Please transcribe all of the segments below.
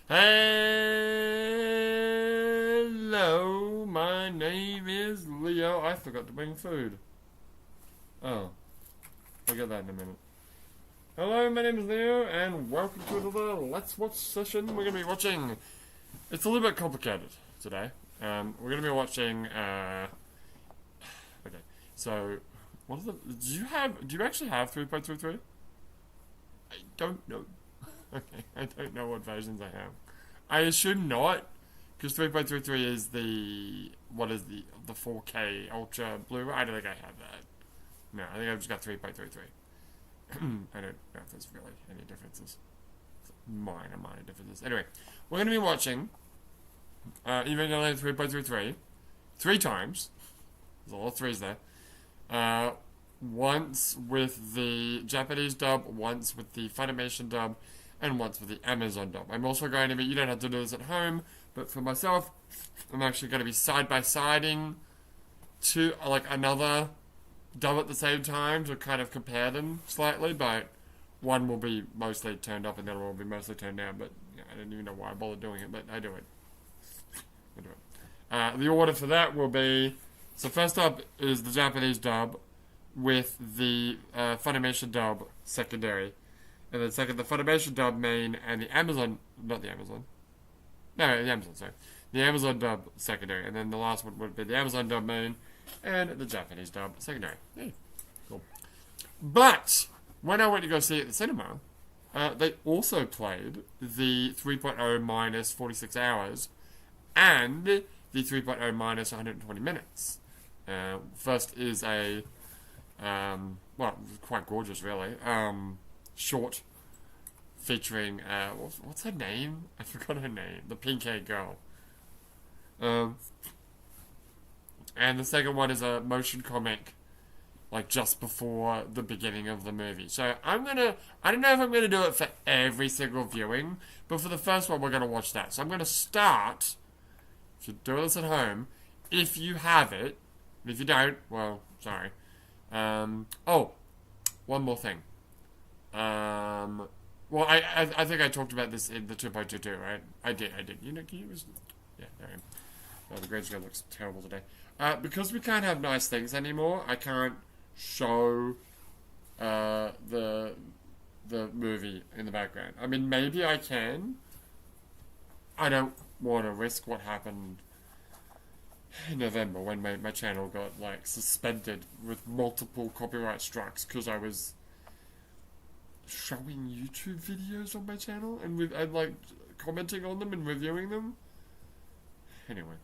Hello, my name is Leo. I forgot to bring food. Oh, I'll get that in a minute. Hello, my name is Leo, and welcome to another Let's Watch session. We're going to be watching... It's a little bit complicated today. We're going to be watching... Okay, so... What are the... Do you actually have 3.33? I don't know. Okay, I don't know what versions I have. I assume not, because 3.33 is the... What is the 4K Ultra Blu-ray? I don't think I have that. No, I think I've just got 3.33. I don't know if there's really any differences. Minor differences. Anyway, we're going to be watching Evangelion 3.33 three times. There's a lot of threes there. Once with the Japanese dub, once with the Funimation dub, and once with the Amazon dub. I'm also going to be, you don't have to do this at home, but for myself, I'm actually going to be side-by-siding to like another dub at the same time to kind of compare them slightly, but one will be mostly turned up and the other one will be mostly turned down, but yeah, I don't even know why I bothered doing it, but I do it. The order for that will be, so first up is the Japanese dub with the Funimation dub secondary, and then second the Funimation dub main and the Amazon, not the Amazon, no, the Amazon, sorry, the Amazon dub secondary, and then the last one would be the Amazon dub main and the Japanese dub secondary. Yeah, cool. But when I went to go see it at the cinema, they also played the 3.0 minus 46 hours and the 3.0 minus 120 minutes. First is a, well, quite gorgeous, really, short featuring, what's her name? I forgot her name. The pink-haired girl. And the second one is a motion comic, like just before the beginning of the movie. So I don't know if I'm gonna do it for every single viewing, but for the first one we're gonna watch that. So I'm gonna start, if you're doing this at home, if you have it, and if you don't, well, sorry. Oh, one more thing. Well, I think I talked about this in the 2.22, right? I did. You know, can you just... Yeah, there I am. Oh, the green screen looks terrible today. Because we can't have nice things anymore, I can't show the movie in the background. I mean, maybe I can. I don't want to risk what happened in November when my channel got, like, suspended with multiple copyright strikes because I was showing YouTube videos on my channel and like, commenting on them and reviewing them. Anyway.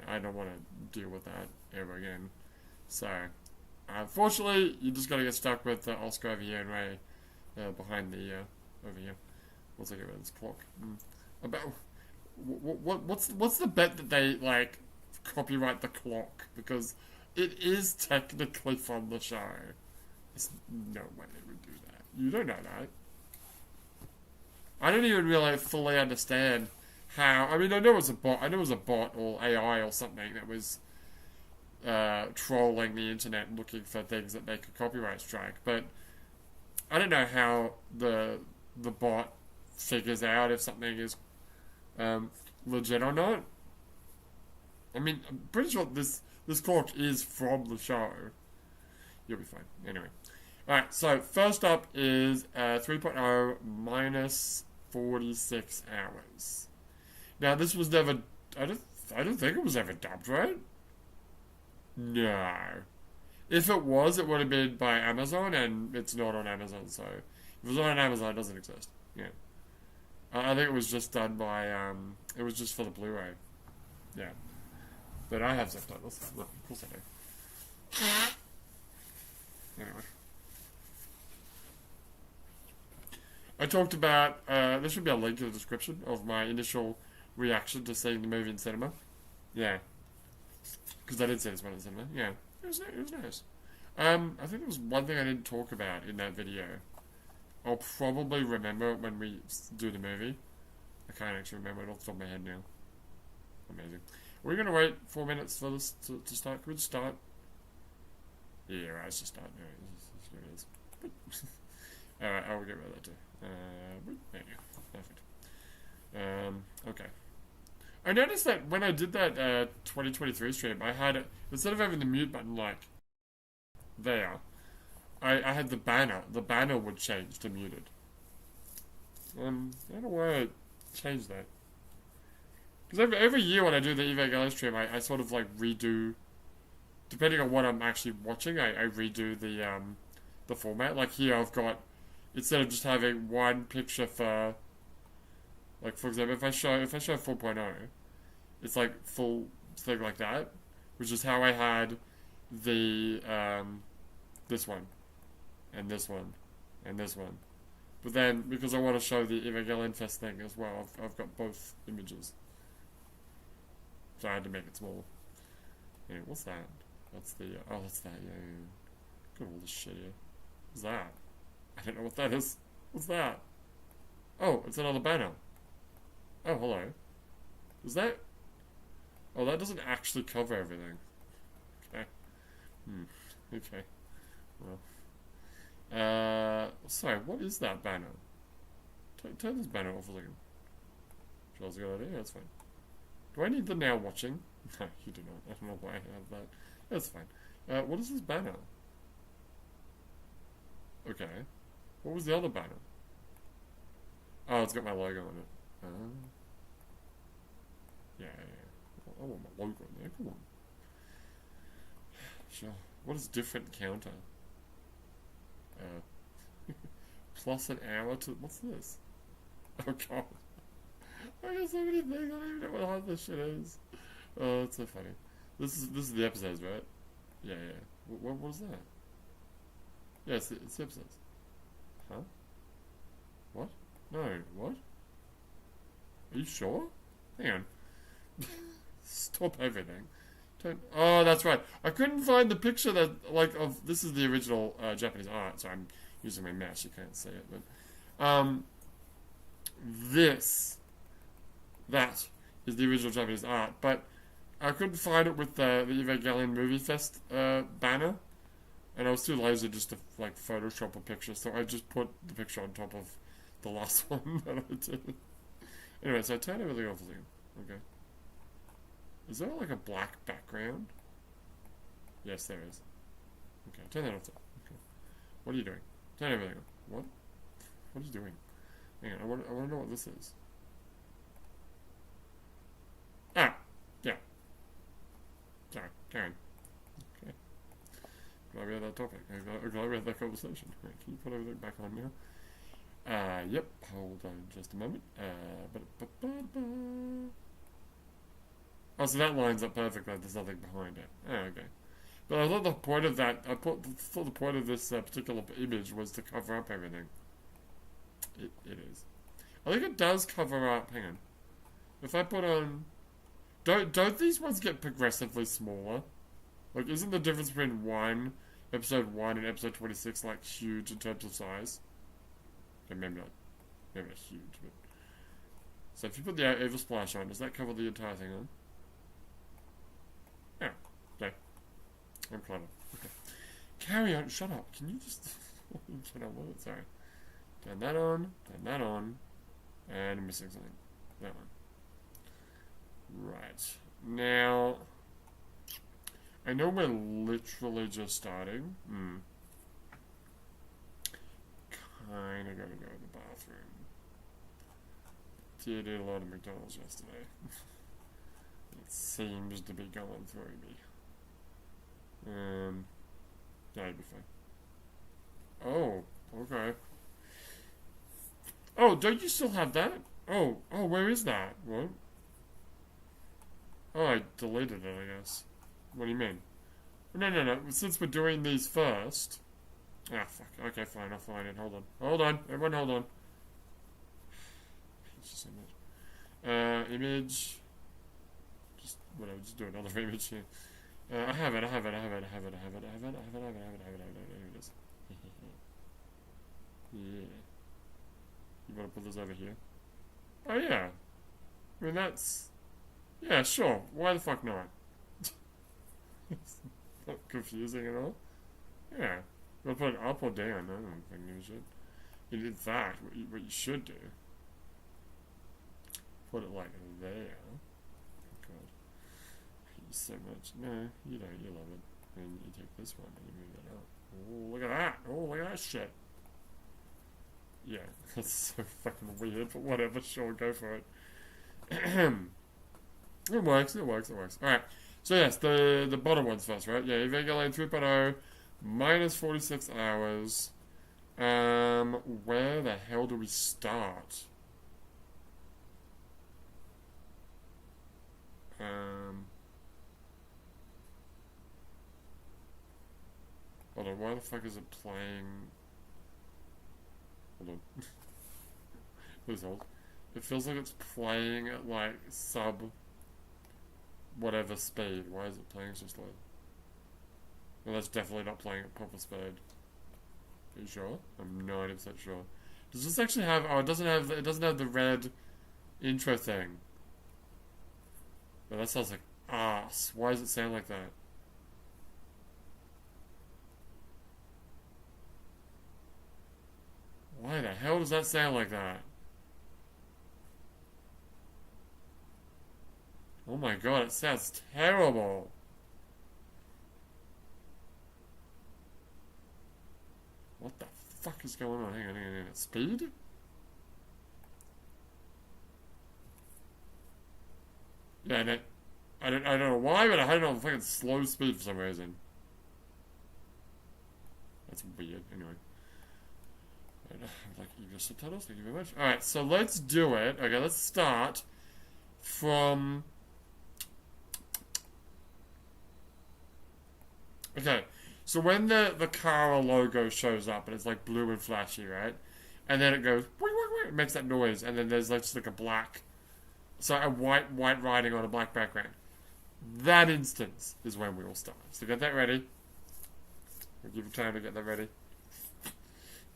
I don't want to deal with that ever again. So, unfortunately, you just got to get stuck with Oscar over here and Ray behind the, over here. What's I get rid of this clock? About, what's the bet that they, like, copyright the clock? Because it is technically from the show. There's no way they would do that. You don't know that. I don't even really fully understand how, I mean, I know it was a bot or AI or something that was trolling the internet looking for things that they could copyright strike, but I don't know how the bot figures out if something is legit or not. I mean, I'm pretty sure this clock is from the show. You'll be fine. Anyway. Alright, so first up is 3.0 minus 46 hours. Now, this was never... I don't think it was ever dubbed, right? No. If it was, it would have been by Amazon, and it's not on Amazon, so... If it was on Amazon, it doesn't exist. Yeah. I think it was just done by... It was just for the Blu-ray. Yeah. But I have subtitles. Well, of course I do. Anyway. I talked about... there should be a link in the description of my initial reaction to seeing the movie in cinema. Yeah. Because I did see this one in cinema. Yeah. It was nice. I think there was one thing I didn't talk about in that video. I'll probably remember it when we do the movie. I can't actually remember it off the top of my head now. Amazing. Are we going to wait 4 minutes for this to start? Can we just start? Yeah, right, let's just start. There it is. Alright, I will get rid of that too. There you go. Perfect. Okay. I noticed that when I did that 2023 stream, I had, instead of having the mute button like there, I had the banner. The banner would change to muted. I don't know why I changed that. Because every year when I do the Evangelion stream, I sort of like redo, depending on what I'm actually watching, I redo the format. Like here, I've got, instead of just having one picture for, like for example, if I show 4.0, it's like full thing like that, which is how I had the this one and this one and this one. But then because I want to show the Evangelion Fest thing as well, I've got both images. So I had to make it small. Yeah, what's that? That's the oh, that's that. Yeah, yeah. Look at all this shit here. What's that? I don't know what that is. What's that? Oh, it's another banner. Oh, hello. Is that? Oh, that doesn't actually cover everything. Okay. Okay. Well. Sorry, what is that banner? Turn this banner off a second. Charles, a good idea? That's fine. Do I need the now watching? No, you do not. I don't know why I have that. That's fine. What is this banner? Okay. What was the other banner? Oh, it's got my logo on it. Yeah. I want my logo on there. Come on. Sure. What is different counter? Plus an hour to... What's this? Oh, God. I got so many things. I don't even know what half this shit is. Oh, that's so funny. This is the episodes, right? Yeah. What was that? Yeah, it's the episodes. Huh? What? No, what? Are you sure? Hang on. Stop everything. Oh, that's right. I couldn't find the picture that, like, of... This is the original Japanese art, so I'm using my mouse. You can't see it, but... That is the original Japanese art, but I couldn't find it with the Evangelion Movie Fest banner, and I was too lazy just to, like, Photoshop a picture, so I just put the picture on top of the last one that I did. Anyway, so I turned everything off again. Okay. Is there like a black background? Yes, there is. Okay, turn that off. Okay. What are you doing? Turn everything off. What? What are you doing? Hang on, I want to know what this is. Ah! Yeah. Sorry, Karen. Okay. Glad we had that topic. Glad we had that conversation. Right, can you put everything back on now? Yep. Hold on just a moment. Oh, so that lines up perfectly. There's nothing behind it. Oh, okay. But I thought the point of that, thought the point of this particular image was to cover up everything. It is. I think it does cover up. Hang on. If I put on, don't these ones get progressively smaller? Like, isn't the difference between episode 1 and episode 26 like huge in terms of size? Okay, maybe not huge, but so if you put the Evil Splash on, does that cover the entire thing on? Yeah. Okay. I'm clever. Okay. Carry on. Shut up. Can you just shut up? Sorry. Turn that on. And I'm missing something. That one. Right. Now, I know we're literally just starting. Kinda gotta go to the bathroom. Did a lot of McDonald's yesterday. It seems to be going through me. That'd be fine. Oh, okay. Oh, don't you still have that? Oh, where is that? What? Oh, I deleted it, I guess. What do you mean? No. Since we're doing these first... Ah, fuck. Okay, fine, I'll find it. Hold on. Everyone hold on. It's just so much. Image... Just do another image here. I have it. Here it is. Yeah. You want to put this over here? Oh, yeah. I mean, that's... Yeah, sure. Why the fuck not? It's not confusing at all. Yeah. You want to put it up or down? I don't think you should. In fact, what you should do put it like there. God, I hate you so much. No, you don't. You love it. And you take this one and you move it up. Oh, look at that. Oh, look at that shit. Yeah, that's so fucking weird, but whatever, sure, go for it. It works. Alright, so yes, the bottom ones first, right? Yeah, Evangelion 3.0, minus 46 hours. Where the hell do we start? Hold on, why the fuck is it playing? Hold on. Please hold. It feels like it's playing at like sub whatever speed. Why is it playing so slow? Well, that's definitely not playing at proper speed. Are you sure? I'm 90% sure. Does this actually have? Oh, it doesn't have the red intro thing. But that sounds like ass. Why does it sound like that? Why the hell does that sound like that? Oh my god, it sounds terrible. What the fuck is going on? Hang on. Speed? Yeah, and I don't know why, but I had it on fucking slow speed for some reason. That's weird. Anyway. Like English subtitles, thank you very much. Alright, so let's do it. Okay, let's start from... Okay, so when the Kara logo shows up and it's like blue and flashy, right? And then it goes, it makes that noise, and then there's like just like a black, so a white writing on a black background. That instance is when we will start. So get that ready. We'll give you time to get that ready.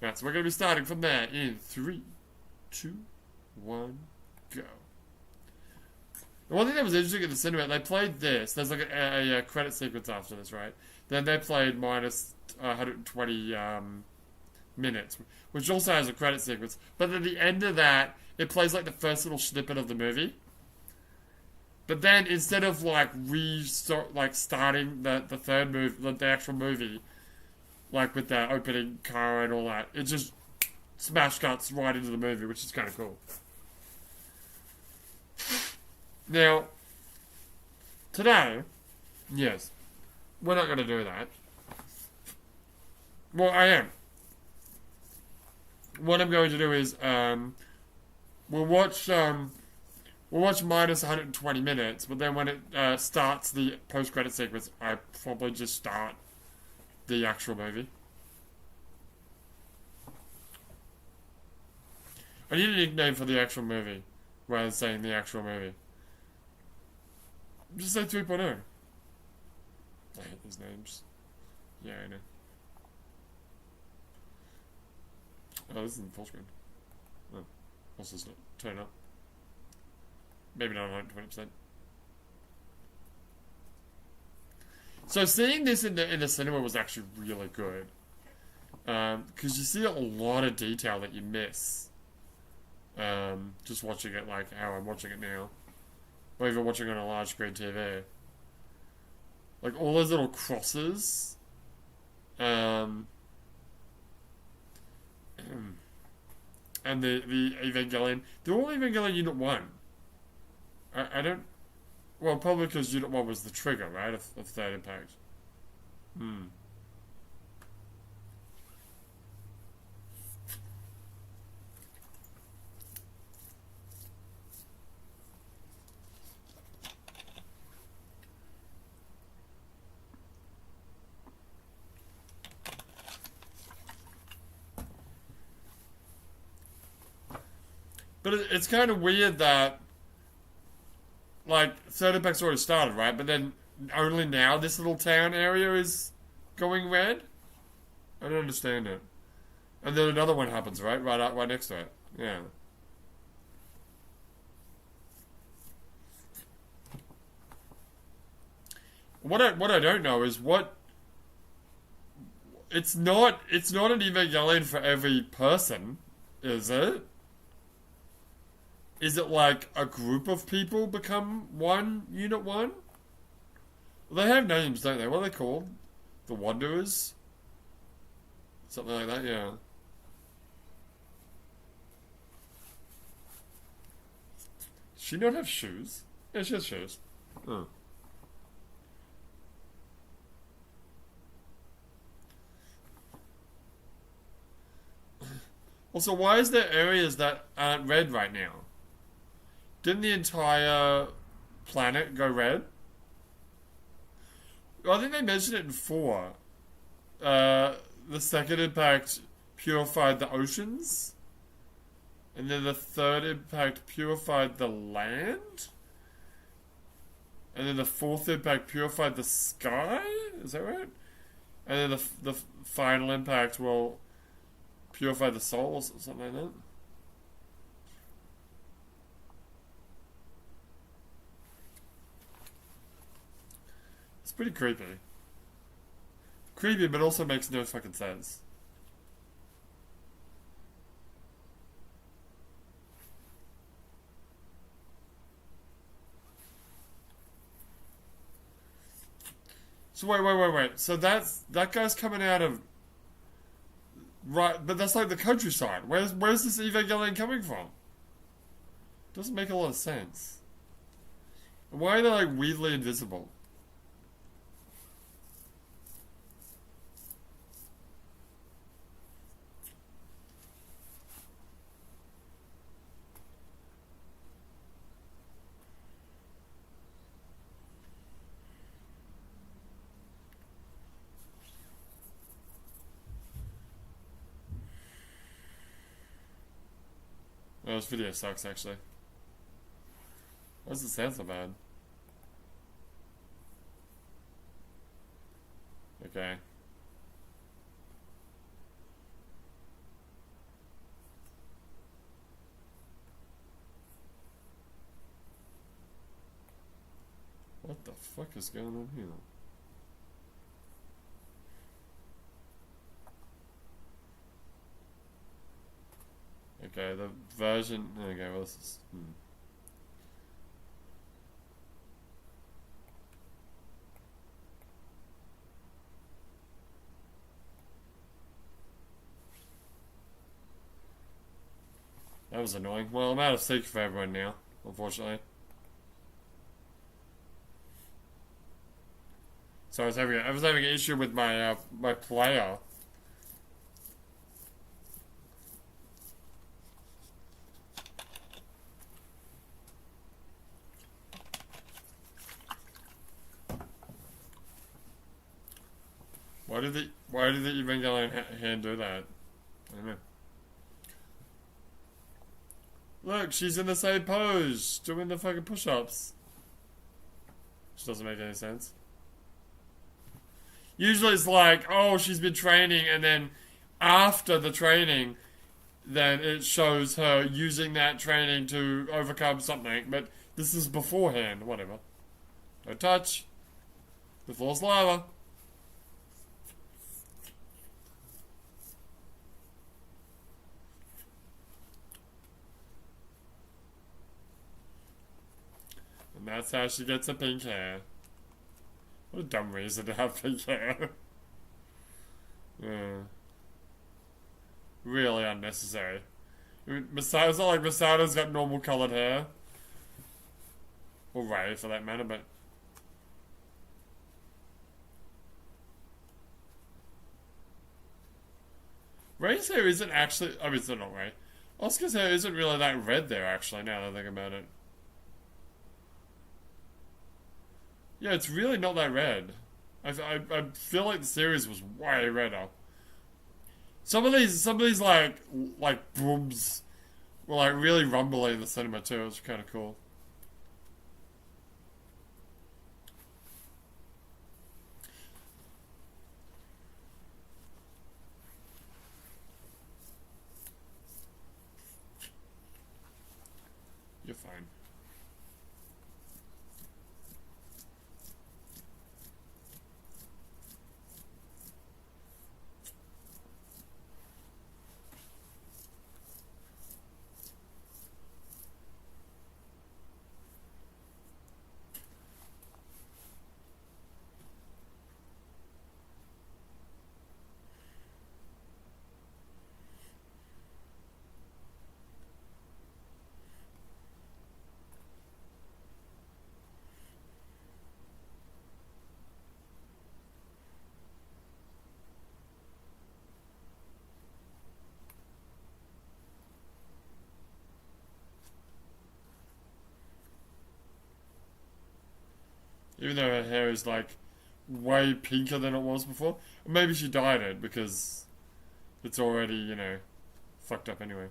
Right, so we're going to be starting from there in 3, 2, 1, go. The one thing that was interesting in the cinema, they played this. There's like a credit sequence after this, right? Then they played minus 120 minutes, which also has a credit sequence. But at the end of that, it plays like the first little snippet of the movie. But then instead of like starting the third movie, the actual movie, like with the opening car and all that, it just smash cuts right into the movie, which is kind of cool. Now, today, yes, we're not going to do that. Well, I am. What I'm going to do is, we'll watch minus 120 minutes, but then when it starts the post-credit sequence, I probably just start the actual movie. I need a nickname for the actual movie, rather than saying the actual movie. Just say 3.0. I hate these names. Yeah, I know. Oh, this isn't full screen. Oh, what's this? Turn up. Maybe not 120%. So seeing this in the cinema was actually really good, because you see a lot of detail that you miss. Just watching it like how I'm watching it now, or even watching it on a large screen TV. Like all those little crosses, and the Evangelion. They're all Evangelion Unit 1. I don't... Well, probably because Unit 1 was the trigger, right, of Third Impact. But it's kind of weird that, like, Third Impact's already started, right? But then only now this little town area is going red? I don't understand it. And then another one happens, right? Right next to it. Yeah. What I don't know is what... It's not an Evangelion for every person, is it? Is it like a group of people become one unit one? Well, they have names, don't they? What are they called? The Wanderers? Something like that, yeah. Does she not have shoes? Yeah, she has shoes. Oh. Also, why is there areas that aren't red right now? Didn't the entire planet go red? I think they mentioned it in 4. The second impact purified the oceans, and then the third impact purified the land, and then the fourth impact purified the sky. Is that right? And then the final impact will purify the souls or something like that. It's pretty creepy. Creepy, but also makes no fucking sense. So wait. So that guy's coming out of right, but that's like the countryside. Where's this Evangelion coming from? Doesn't make a lot of sense. Why are they like weirdly invisible? Oh, this video sucks actually. Why does it sound so bad? Okay. What the fuck is going on here? Okay, the version. Okay, well, this is. That was annoying. Well, I'm out of sync for everyone now, unfortunately. So I was having an issue with my my player. Why did the Evangelion hand do that? I don't know. Look, she's in the same pose, doing the fucking push-ups. Which doesn't make any sense. Usually it's like, oh, she's been training, and then after the training, then it shows her using that training to overcome something. But this is beforehand, whatever. Don't touch. The floor's lava. And that's how she gets her pink hair. What a dumb reason to have pink hair. Yeah. Really unnecessary. I mean, it's not like Masada's got normal coloured hair. Or Ray, for that matter, but... Ray's hair isn't actually... I mean, it's not Ray. Oscar's hair isn't really that red there, actually, now that I think about it. Yeah, it's really not that red. I feel like the series was way redder. Some of these like booms were like really rumbly in the cinema too. It was kind of cool. You're fine. Even though her hair is like way pinker than it was before. Or maybe she dyed it because it's already, fucked up anyway.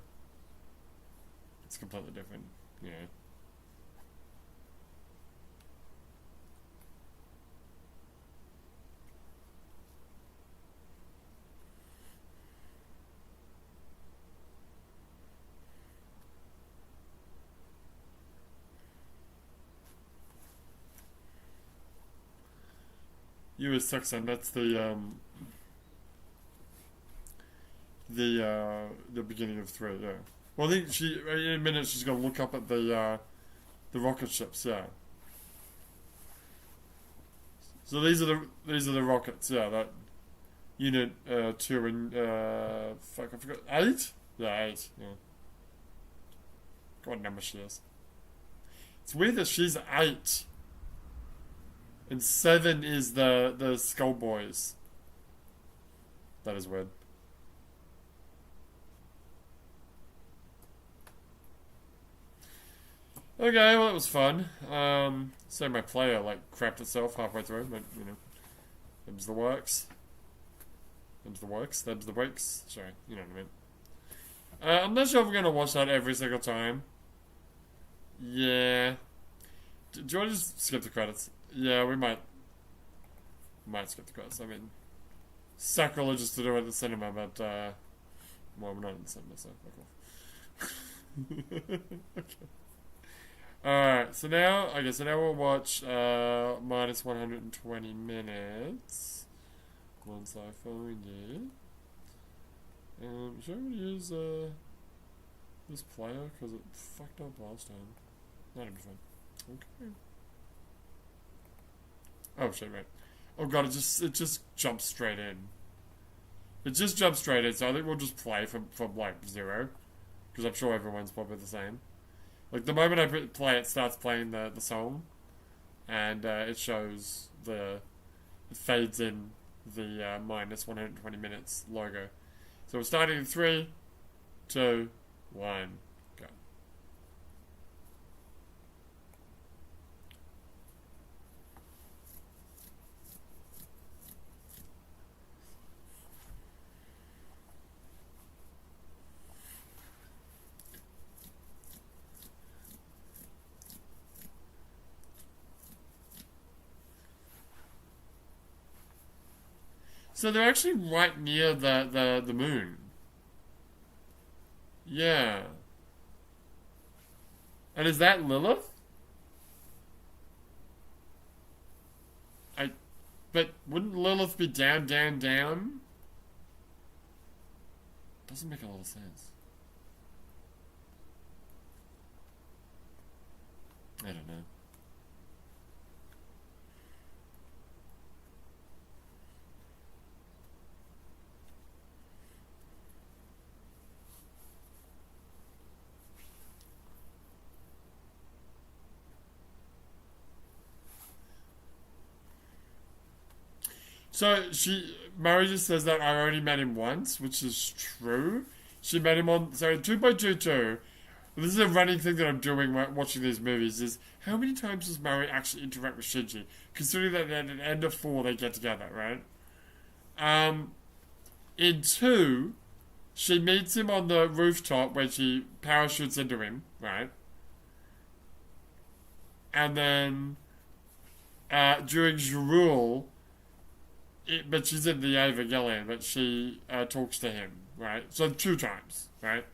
It's completely different, US Saxon, that's the beginning of 3, yeah. Well, I think in a minute she's gonna look up at the rocket ships, yeah. So these are the rockets, yeah. That unit 2 and fuck, I forgot, 8. Yeah, 8. Yeah. What number she is? It's weird that she's 8, and 7 is the Skull Boys. That is weird. Okay, well, that was fun. So my player, crapped itself halfway through, but, them's the works. Them's the works, them's the breaks. Sorry, you know what I mean. I'm not sure if we're going to watch that every single time. Yeah. Do you want to just skip the credits? Yeah, we might skip the credits. I mean, sacrilegious to do it at the cinema, but, well, we're not in the cinema, so fuck off. Okay. Alright, so now we'll watch minus 120 minutes once I find it. Should I use this player? Because it fucked up last time. That'll be fun. Okay. Oh shit, right. Oh god, it just jumps straight in. It just jumps straight in, so I think we'll just play from 0. Because I'm sure everyone's probably the same. The moment I play, it starts playing the song, and it shows it fades in the minus 120 minutes logo. So we're starting in 3, 2, 1, go. So they're actually right near the moon. Yeah. And is that Lilith? But wouldn't Lilith be down, down, down? Doesn't make a lot of sense. I don't know. So Mary just says that I only met him once, which is true. She met him on, 2.22. This is a running thing that I'm doing watching these movies, is how many times does Mary actually interact with Shinji? Considering that at the end of 4 they get together, right? In 2, she meets him on the rooftop when she parachutes into him, right? And then during Jirul, but she's in the Evangelion, but she talks to him, right? So 2 times, right?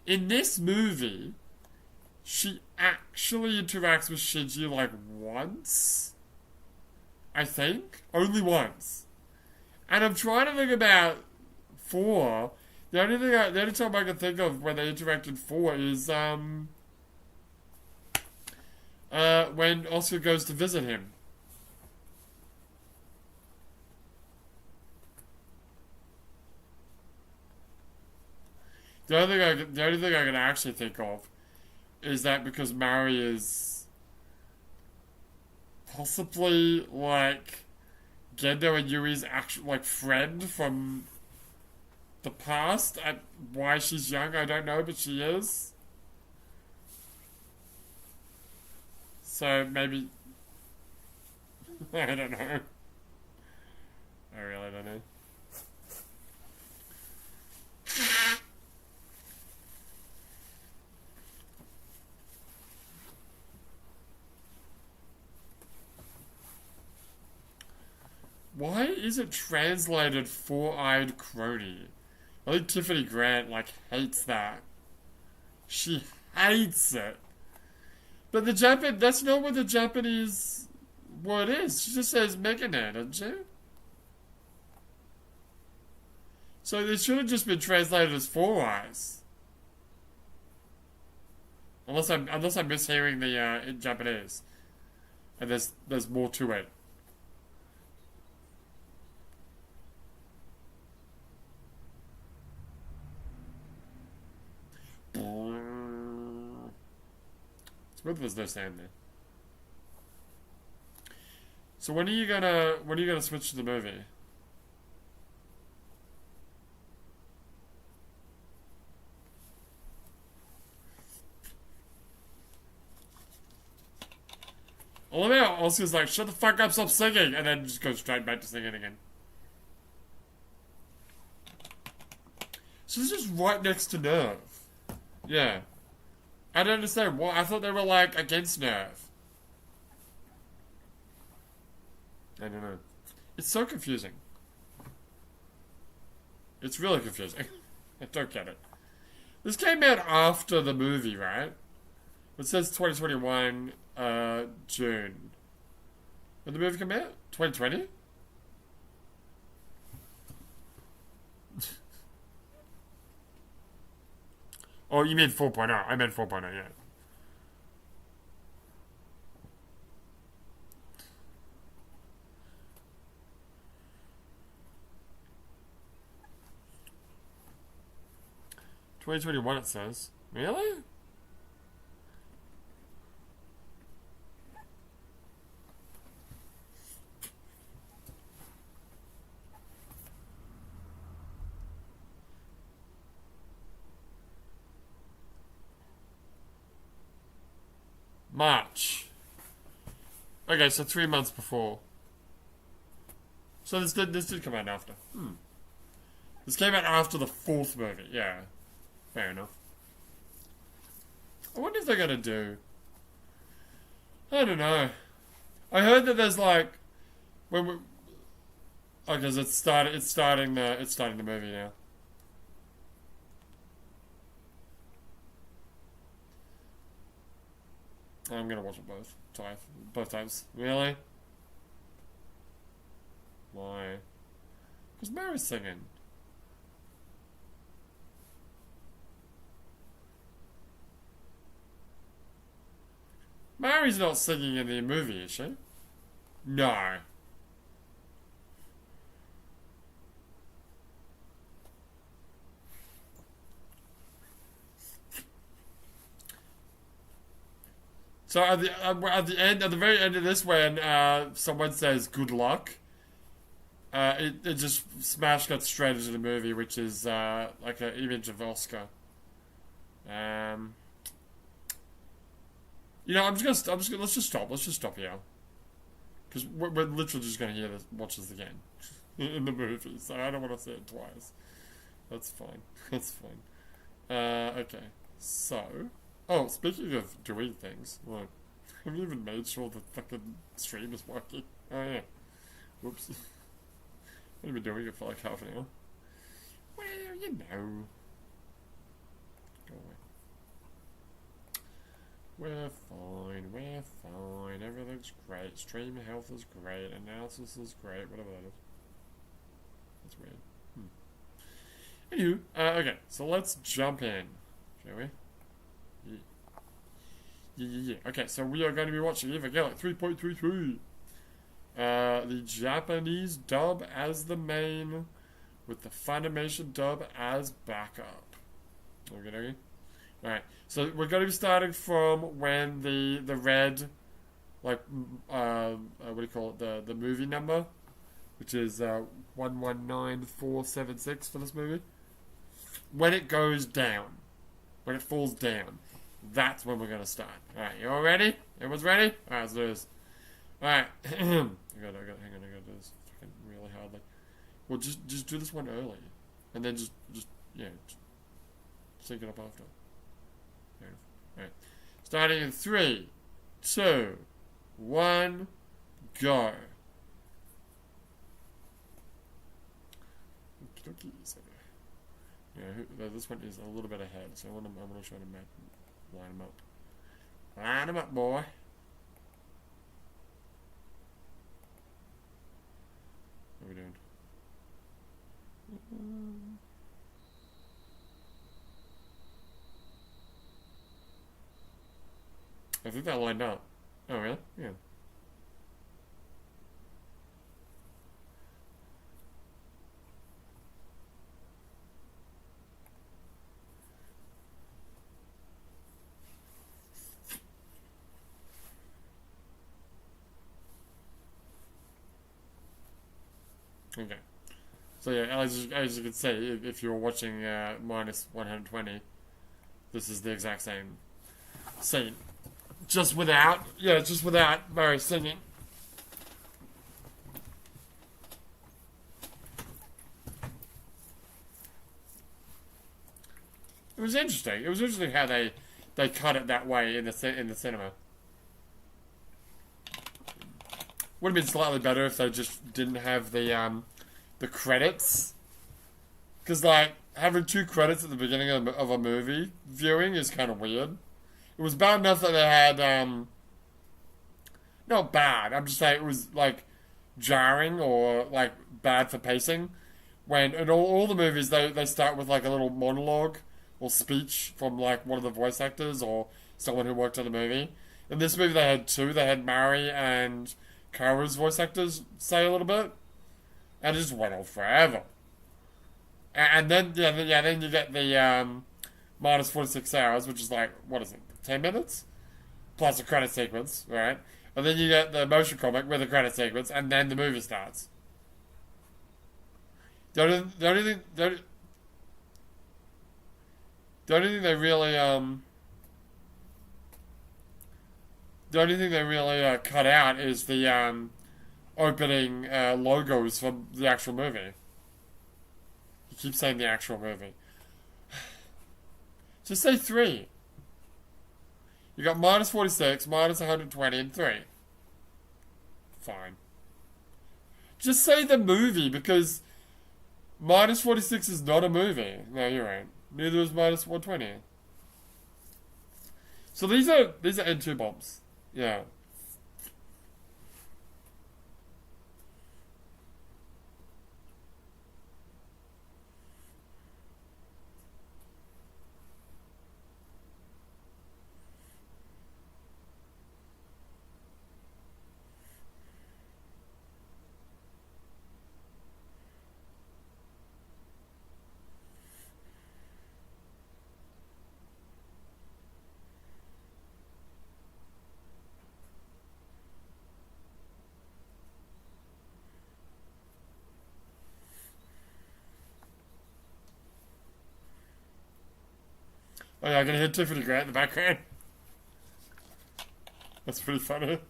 In this movie, she actually interacts with Shinji once, I think. Only once. And I'm trying to think about 4. The only time I can think of when they interact in 4 is when Oscar goes to visit him. The only thing I can actually think of is that because Mary is possibly Gendo and Yui's actual friend from the past. Why she's young, I don't know, but she is. So maybe I don't know. I really don't know. Why is it translated four-eyed crony? I think Tiffany Grant, like, hates that. She hates it. But the Japan, that's not what the Japanese word is. She just says Meganan, doesn't she? So it should have just been translated as four eyes. Unless I'm mishearing the in Japanese. And there's more to it. It's good there's no sound there. So when are you gonna switch to the movie? I love how Oscar's like, shut the fuck up, stop singing, and then just goes straight back to singing again. So this is right next to Nerve. Yeah. I don't understand why. I thought they were like against Nerve. I don't know. It's so confusing. It's really confusing. I don't get it. This came out after the movie, right? It says 2021, June. When the movie come out? 2020? Oh, you mean 4.0. I meant 4.0, yeah. $2021 it says. Really? March. Okay, so 3 months before. So this did come out after. This came out after the fourth movie. Yeah, fair enough. I wonder if they're gonna do. I don't know. I heard that there's like when we. Oh, because it's starting the movie now. I'm gonna watch it both times. Really? Why? Because Mary's singing. Mary's not singing in the movie, is she? No. So at the very end of this, when someone says "good luck," it just smash cuts straight into the movie, which is like an image of Oscar. You know, let's just stop here, because we're literally just gonna watch this again in the movie. So I don't want to see it twice. That's fine. That's fine. Okay. So. Oh, speaking of doing things, look, have you even made sure the fucking stream is working? Oh yeah. Whoops. I've been doing it for like half an hour. Well, you know. Go away. We're fine, everything's great, stream health is great, analysis is great, whatever that is. That's weird. Anywho, okay, so let's jump in, shall we? Yeah. Okay, so we are going to be watching Evangelion 3.33. The Japanese dub as the main, with the Funimation dub as backup. Okay. Alright, so we're going to be starting from when the red, like, what do you call it, the movie number, which is 119476 for this movie. When it goes down, when it falls down. That's when we're going to start. Alright, you all ready? Everyone's ready? Alright, let's do this. Alright. I gotta, hang on, I gotta do this fucking really hardly. Well, just do this one early. And then yeah, just sync it up after. Fair enough. Alright. Starting in 3, 2, 1, go. Okie dokie. Yeah, this one is a little bit ahead, so I'm gonna try to line them up. Line them up, boy. What are we doing? I think that lined up. Oh, really? Yeah. Okay. So yeah, as you can see, if you're watching minus 120, this is the exact same scene. Just without Mary singing. It was interesting. It was interesting how they cut it that way in the cinema. Would have been slightly better if they just didn't have the credits, because like having 2 credits at the beginning of a movie viewing is kind of weird. It was bad enough that they had not bad. I'm just saying it was like jarring or like bad for pacing. When in all the movies they start with like a little monologue or speech from like one of the voice actors or someone who worked on the movie. In this movie they had 2. They had Mary and Kara's voice actors say a little bit, and it just went on forever. And then then you get the minus 46 hours, which is like, what is it, 10 minutes plus a credit sequence, right? And then you get the motion comic with a credit sequence, and then the movie starts. The only thing they really cut out is the opening logos from the actual movie. You keep saying the actual movie. Just say 3. You got minus 46, minus 120, and 3. Fine. Just say the movie, because minus 46 is not a movie. No, you're right. Neither is minus 120. So these are N2 bombs. Yeah. Oh yeah, I can hear Tiffany Grant in the background. That's pretty funny.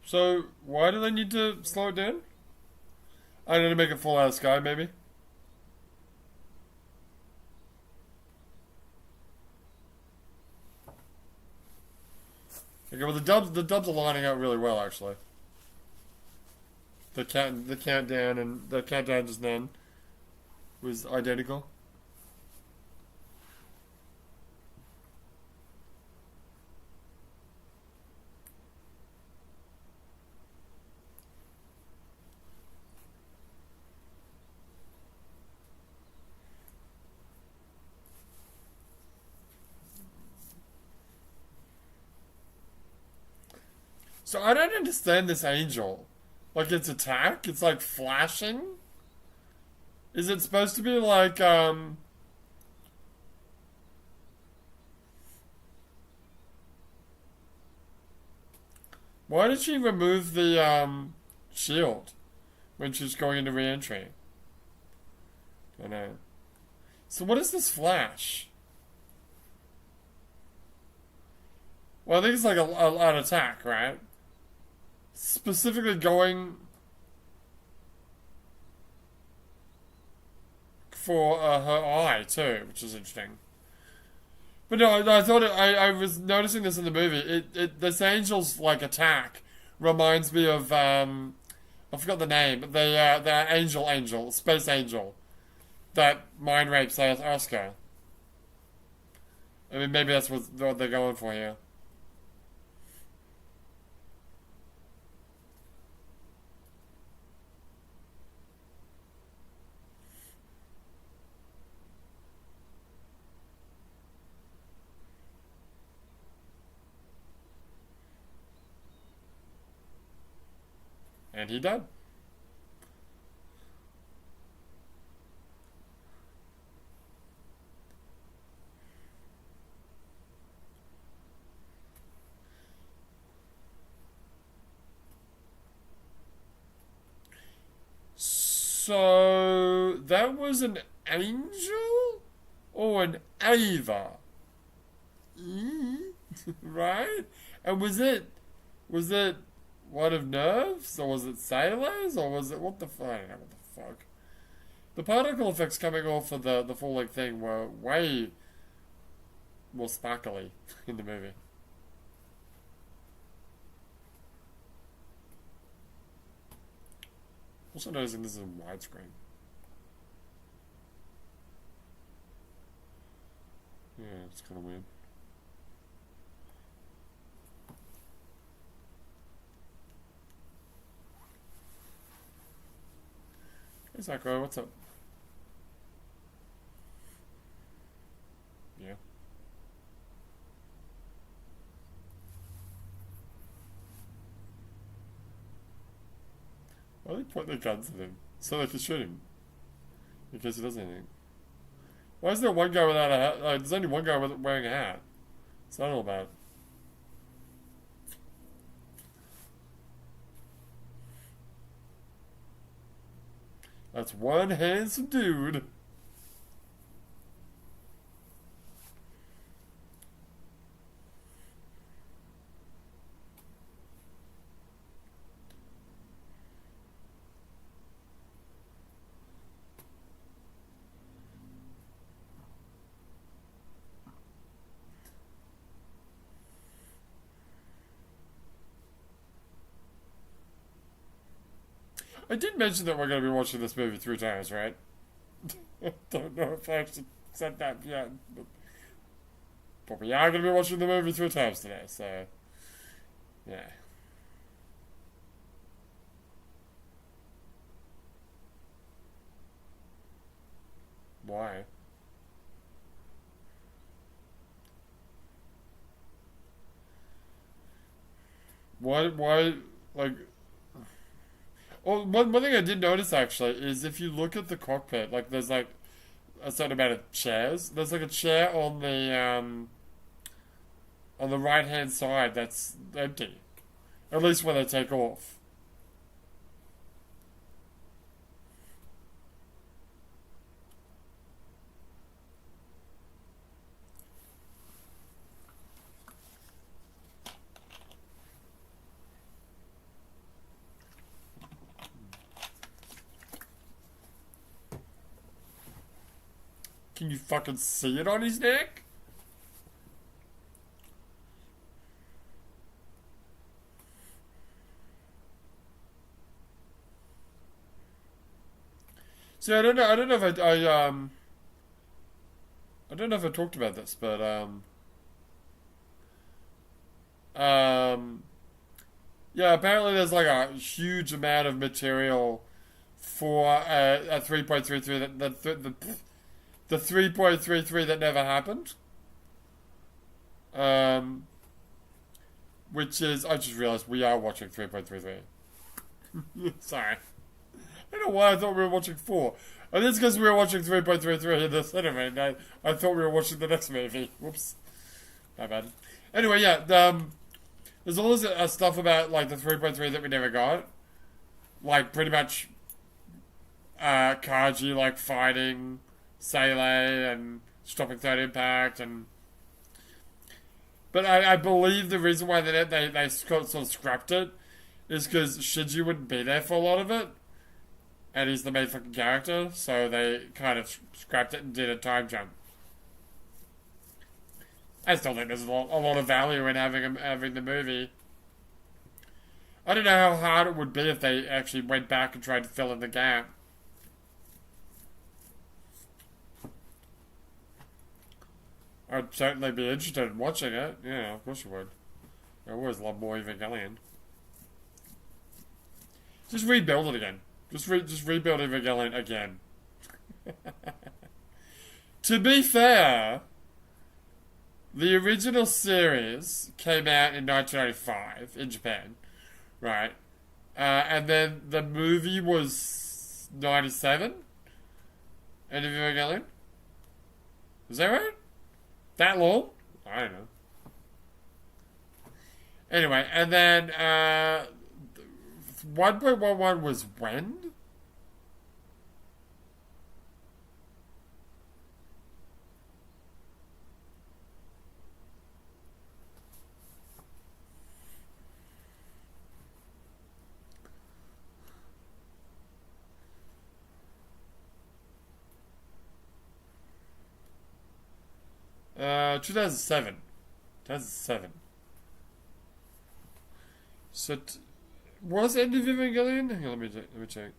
So, why do they need to slow it down? I need to make it fall out of the sky, maybe? Okay, well the dubs are lining out really well, actually. the countdown and the countdown just then was identical. So I don't understand this angel. Like its attack, it's like flashing. Is it supposed to be like why did she remove the shield when she's going into re-entry? I don't know. So what is this flash? Well, I think it's like an attack, right? Specifically going for her eye too, which is interesting. But no, I thought I was noticing this in the movie. This angel's like attack reminds me of I forgot the name. The angel, space angel, that mind rapes Oscar. I mean, maybe that's what they're going for here. And he did. So that was an angel or an Ava, right? And was it one of nerves, or was it sailors, or was it what the fuck? I don't know what the fuck. The particle effects coming off of the full length thing were way more sparkly in the movie. Also noticing this is in widescreen. Yeah, it's kind of weird. Hey, Sakura, what's up? Yeah. Why do they point their guns at him? So they can shoot him. In case he does anything. Why is there one guy without a hat? There's only one guy wearing a hat. It's not all bad. That's one handsome dude. I did mention that we're going to be watching this movie 3 times, right? I don't know if I actually said that yet. But we are going to be watching the movie 3 times today, so... Yeah. Why? Why, like... Well, one thing I did notice actually is if you look at the cockpit, like there's like a certain amount of chairs. There's like a chair on the right hand side that's empty, at least when they take off. Can you fucking see it on his neck? See, I don't know. I don't know if I don't know if I talked about this, but um, yeah. Apparently, there's like a huge amount of material for a 3.33 the 3.33 that never happened. Um, which is I just realized we are watching 3.33. Sorry. I don't know why I thought we were watching 4. And it's because we were watching 3.33 in the cinema, and I thought we were watching the next movie. Whoops. My bad. Anyway, yeah, there's all this stuff about, like, the 3.3 that we never got. Like, pretty much, Kaji, like, fighting Seele and stopping Third Impact, and... But I believe the reason why they sort of scrapped it is because Shinji wouldn't be there for a lot of it. And he's the main fucking character, so they kind of scrapped it and did a time jump. I still think there's a lot of value in having the movie. I don't know how hard it would be if they actually went back and tried to fill in the gap. I'd certainly be interested in watching it. Yeah, of course you would. I always love more Evangelion. Just rebuild it again. Just rebuild Evangelion again. To be fair, the original series came out in 1995 in Japan, right? And then the movie was 97? End of Evangelion? Is that right? That long? I don't know. Anyway, and then 1.11 was when? Uh, 2007. 2007. So, was End of Evangelion? Hang on, let me check.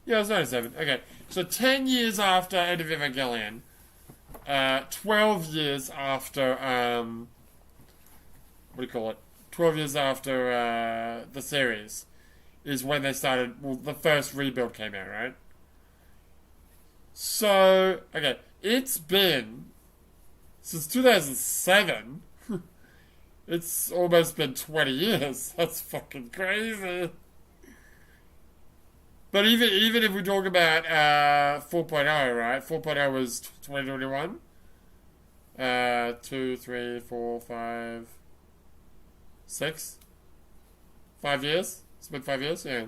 Yeah, it was 97. Okay, so 10 years after End of Evangelion, 12 years after, what do you call it? 12 years after the series is when they started, well, the first rebuild came out, right? So, okay, it's been, since 2007, it's almost been 20 years. That's fucking crazy. But even if we talk about 4.0, right? 4.0 was 2021. 2, 3, 4, 5, 6. 5 years? It's been 5 years? Yeah.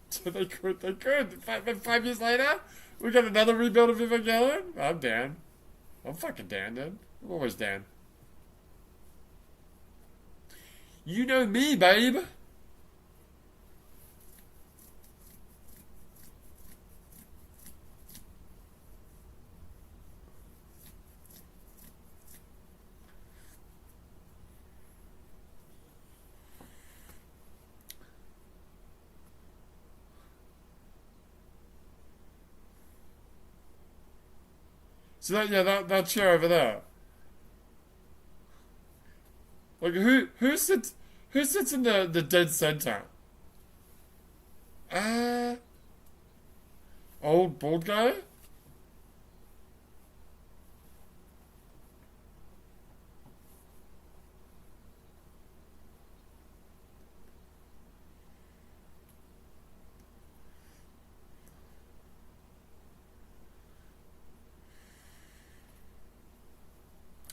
So they could. 5 years later, we got another rebuild of Evangelion? I'm down. I'm fucking down, dude. I'm always down. You know me, babe. So that chair over there. Like who sits in the dead center? Old bald guy?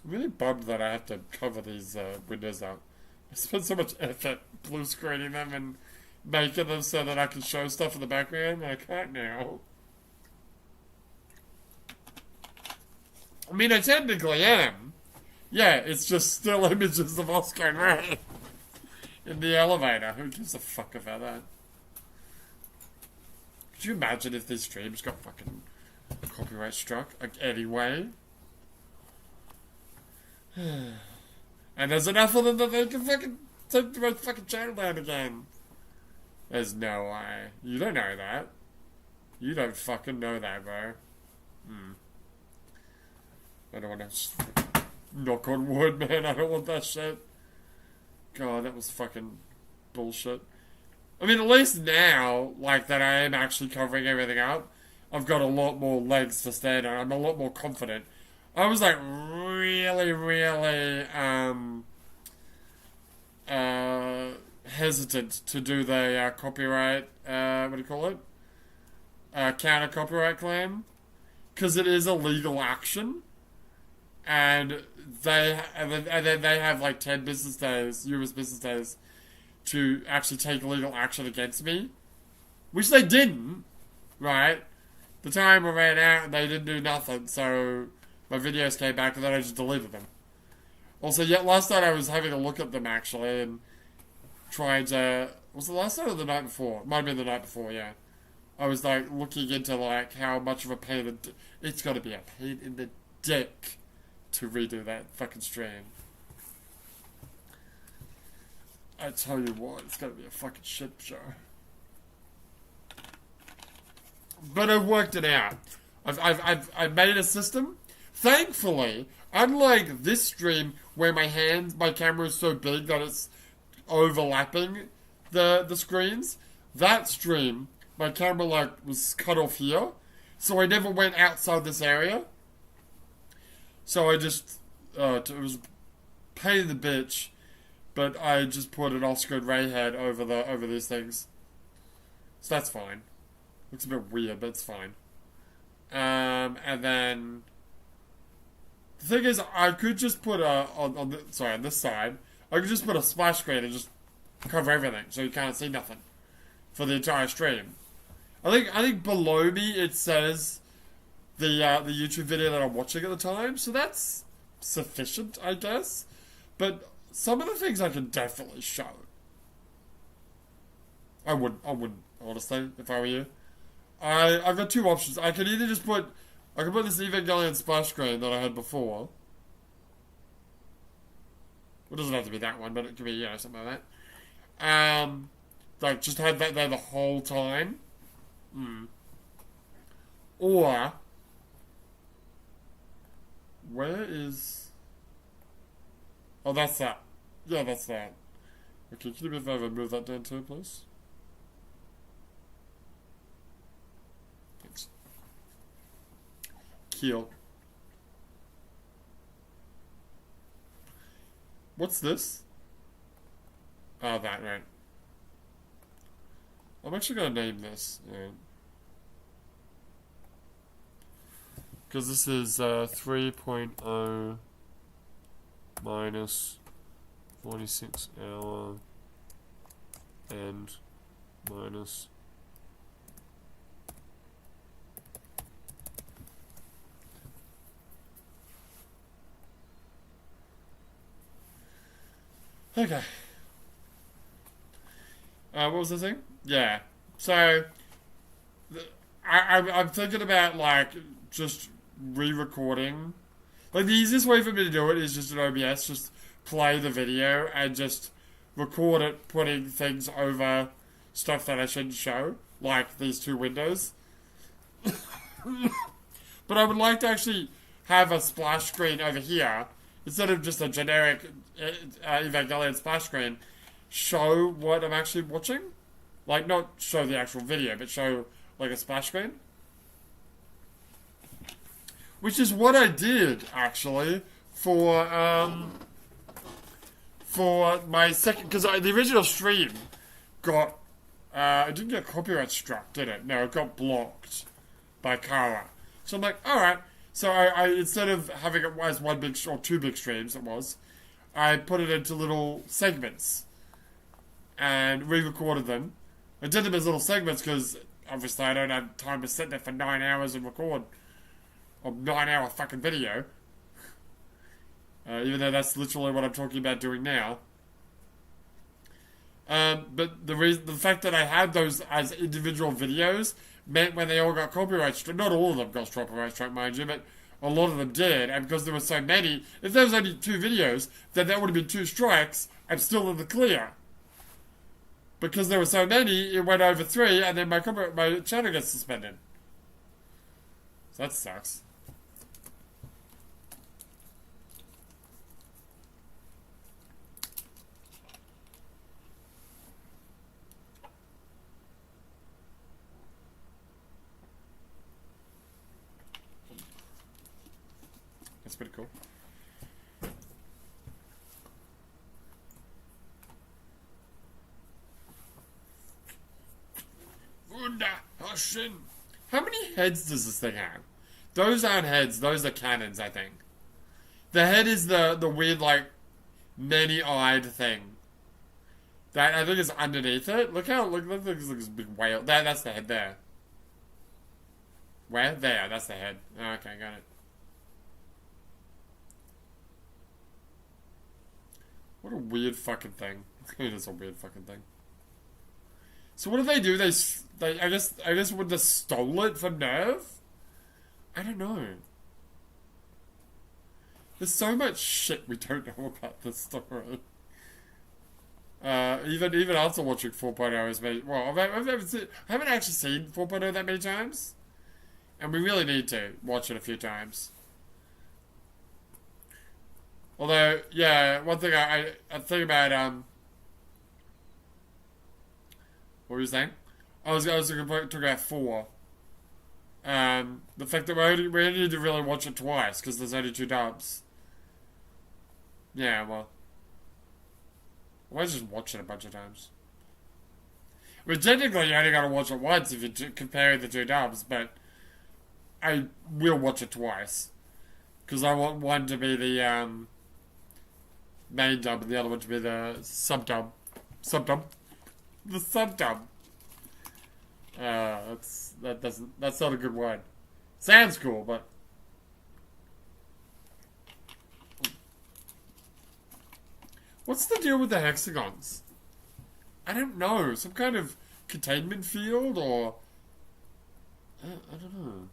I'm really bummed that I have to cover these windows out. I spent so much effort blue screening them and making them so that I can show stuff in the background. I can't now. I mean, I technically am. Yeah, it's just still images of Oscar and Ray in the elevator. Who gives a fuck about that? Could you imagine if these streams got fucking copyright struck? Like, anyway? And there's enough of them that they can fucking take the fucking channel down again. There's no way. You don't know that. You don't fucking know that, bro. I don't want to knock on wood, man. I don't want that shit. God, that was fucking bullshit. I mean, at least now, like, that I am actually covering everything up, I've got a lot more legs to stand on. I'm a lot more confident. I was, like, really, really, hesitant to do the, copyright, what do you call it? Counter copyright claim. Because it is a legal action. And then they have, like, 10 business days, US business days, to actually take legal action against me. Which they didn't, right? The time ran out and they didn't do nothing, so my videos came back and then I just deleted them. Also, yeah, last night I was having a look at them actually and trying to... Was it last night or the night before? It might have been the night before, yeah. I was like looking into like how much of a pain... It's got to be a pain in the dick to redo that fucking stream. I tell you what, it's going to be a fucking shit show. But I've worked it out. I've made a system. Thankfully, unlike this stream where my camera is so big that it's overlapping the screens, that stream, my camera like was cut off here, so I never went outside this area. So I just, it was a pain in the bitch, but I just put an off-screen ray head over these things. So that's fine. Looks a bit weird, but it's fine. And then the thing is, I could just put on this side, I could just put a splash screen and just cover everything, so you can't see nothing for the entire stream. I think below me it says the YouTube video that I'm watching at the time, so that's sufficient, I guess. But some of the things I can definitely show. I wouldn't honestly, if I were you. I've got two options. I can either just put this Evangelion splash screen that I had before. It doesn't have to be that one, but it could be, you know, something like that. Like, just have that there the whole time. Or, where is... Oh, that's that. Yeah, that's that. Okay, can you do me a favor and move that down too, please? Thanks. Keel. What's this? Oh, that, right. I'm actually going to name this. Yeah. Because this is 3.0 minus 46 hour and minus okay. What was the thing? Yeah. So I'm thinking about like just re-recording. Like the easiest way for me to do it is just in OBS, just play the video and just record it, putting things over stuff that I shouldn't show, like these two windows. But I would like to actually have a splash screen over here instead of just a generic Evangelion splash screen. Show what I'm actually watching, like not show the actual video, but show like a splash screen. Which is what I did, actually, for my second... Because the original stream got... it didn't get copyright struck, did it? No, it got blocked by Kara. So I'm like, alright. So I instead of having it as one big... Or two big streams, it was, I put it into little segments. And re-recorded them. I did them as little segments because, obviously, I don't have time to sit there for 9 hours and record a 9-hour fucking video. Even though that's literally what I'm talking about doing now. But the fact that I had those as individual videos meant when they all got copyright struck, not all of them got copyright struck, mind you, but a lot of them did, and because there were so many, if there was only 2 videos, then that would have been 2 strikes. I'm still in the clear. Because there were so many, it went over 3, and then my channel gets suspended. So that sucks. That's pretty cool. How many heads does this thing have? Those aren't heads, those are cannons, I think. The head is the weird, like, many-eyed thing. That, I think, is underneath it. Look, look, this big whale. That's the head there. Where? There, that's the head. Okay, got it. What a weird fucking thing. It is a weird fucking thing. So what do? I guess would they stole it from Nerve? I don't know. There's so much shit we don't know about this story. Even after watching 4.0 I haven't actually seen 4.0 that many times. And we really need to watch it a few times. Although, yeah, one thing I think about, what were you saying? I was going to talk about 4. The fact that we only need to really watch it twice, because there's only 2 dubs. Yeah, well. Why just watch it a bunch of times? I mean, technically you only got to watch it once if you compare the 2 dubs, but I will watch it twice. Because I want one to be the, main dub and the other one to be the sub-dub. The sub-dub. That's not a good word. Sounds cool, but what's the deal with the hexagons? I don't know. Some kind of containment field or I don't know.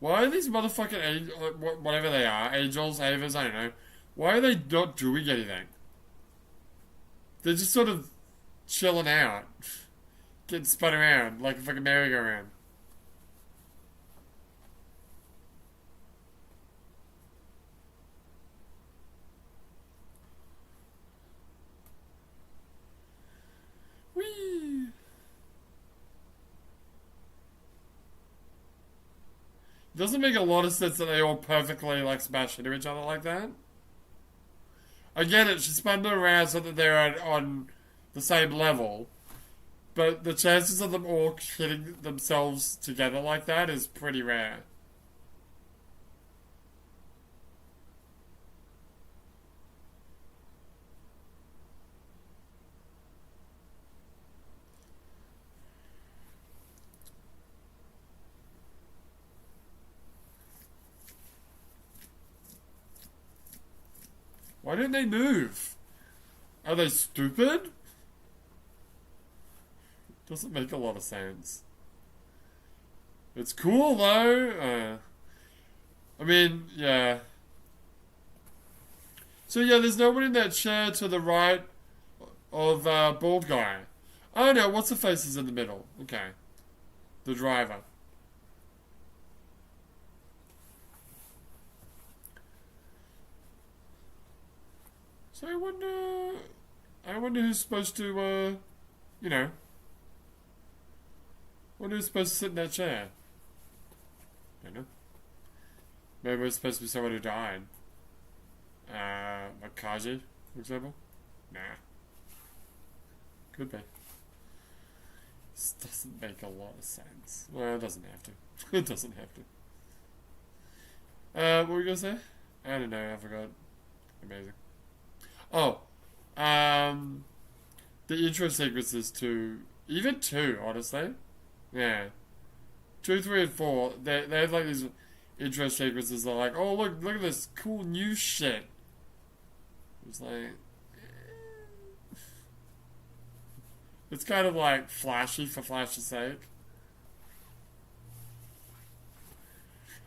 Why are these motherfucking whatever they are, angels, avers, I don't know. Why are they not doing anything? They're just sort of chilling out. Getting spun around like a fucking merry-go-round. Whee! Doesn't make a lot of sense that they all perfectly like smash into each other like that. I get it, she spun them around so that they're on the same level. But the chances of them all hitting themselves together like that is pretty rare. Why didn't they move? Are they stupid? Doesn't make a lot of sense. It's cool though. I mean, yeah. So yeah, there's no one in that chair to the right of bald guy. Oh no, what's the face is in the middle? Okay, the driver. So I wonder who's supposed to, you know. When who's supposed to sit in that chair? I don't know. Maybe it's supposed to be someone who died. Like Kaji, for example? Nah. Could be. This doesn't make a lot of sense. Well, it doesn't have to. It doesn't have to. What were you gonna say? I don't know, I forgot. Amazing. Oh, the intro sequences to even 2, honestly. Yeah, 2, 3, and 4. They have like these intro sequences. They're like, oh look at this cool new shit. It's like, It's kind of like flashy for flash's sake.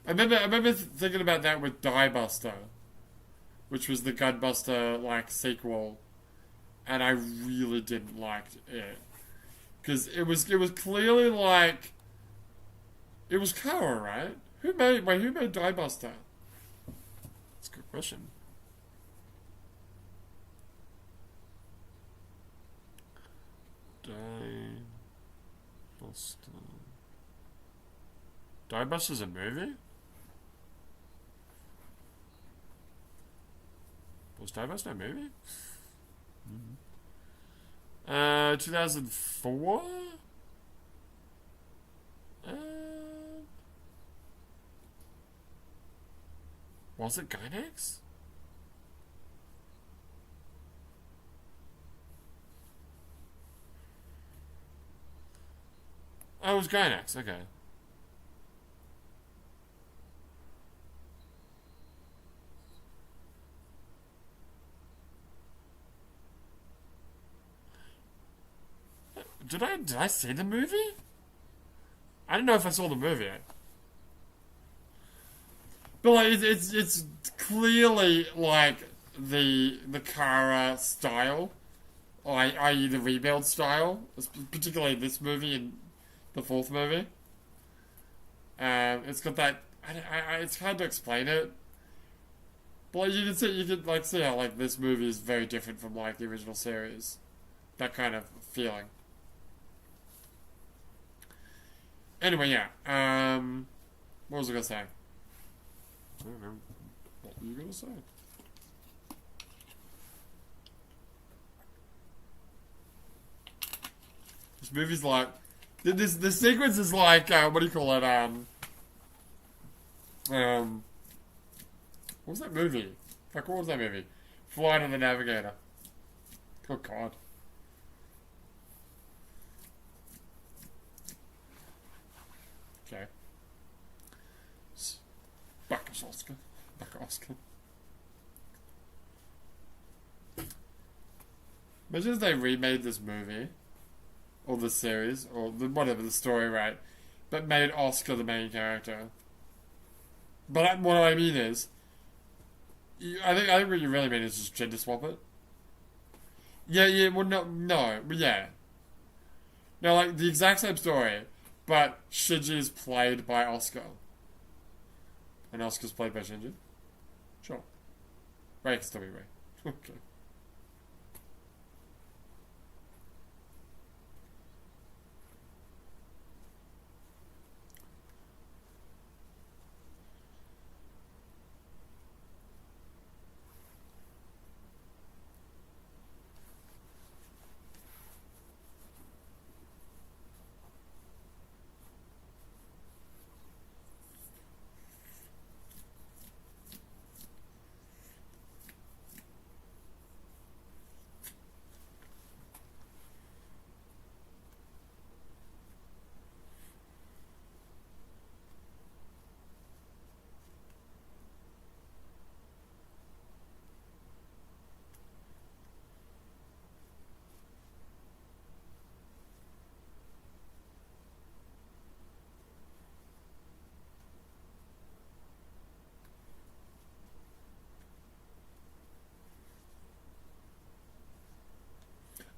I remember thinking about that with Die Buster, which was the Gunbuster like sequel, and I really didn't like it because it was clearly like it was Kara, right? Who made Die Buster? That's a good question. Die Buster. Die Buster's a movie? Was Die Buster a movie? 2004? Was it Gainax? Oh, it was Gainax, okay. Did I see the movie? I don't know if I saw the movie yet. But like it's clearly like the Kara style, i.e. the rebuild style, particularly this movie and the fourth movie. It's got that. It's hard to explain it, but like, you can like see how like this movie is very different from like the original series. That kind of feeling. Anyway, yeah. What was I gonna say? I don't know. What were you gonna say? This movie's like this sequence is like what do you call it? What was that movie? Fuck, what was that movie? Flight of the Navigator. Oh God. Okay. Back Oscar. Back Oscar. Imagine if they remade this movie, or the series, or whatever the story, right? But made Oscar the main character. But what I mean is, I think what you really mean is just gender swap it. Yeah. Well, no, but yeah. No, like the exact same story, but Shinji is played by Oscar. And Oscar's played by Shinji? Sure. Ray can still be Ray. Okay.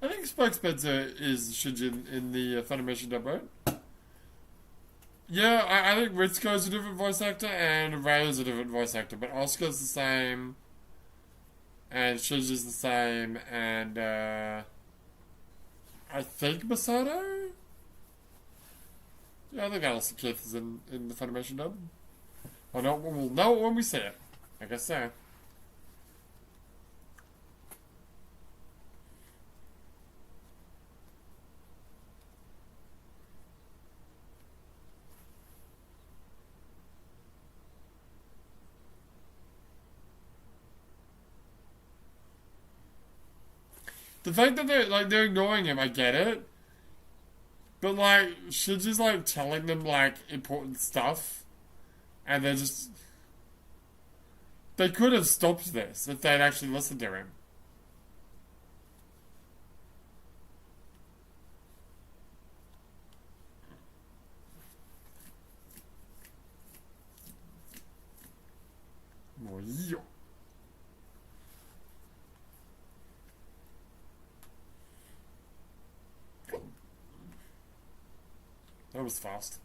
I think Spike Spencer is Shinji in the Funimation dub, right? Yeah, I think Ritsuko's a different voice actor and Ray is a different voice actor, but Oscar's the same, and Shinji's the same, and I think Masato? Yeah, I think Alison Keith is in the Funimation dub. Oh no, we'll know it when we see it. I guess so. The fact that they're ignoring him, I get it. But like Shinji's like telling them like important stuff, and they could have stopped this if they'd actually listened to him. yeah. That was fast.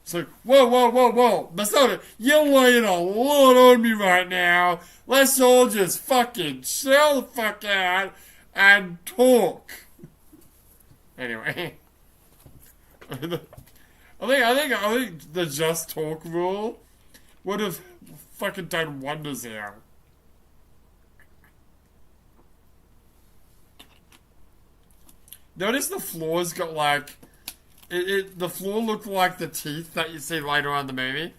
It's like, whoa, whoa, whoa, whoa. Masada, you're laying a lot on me right now. Let's all just fucking chill the fuck out and talk. Anyway. I think the just talk rule would have fucking done wonders here. Notice the floor's got like the floor looked like the teeth that you see later on in the movie.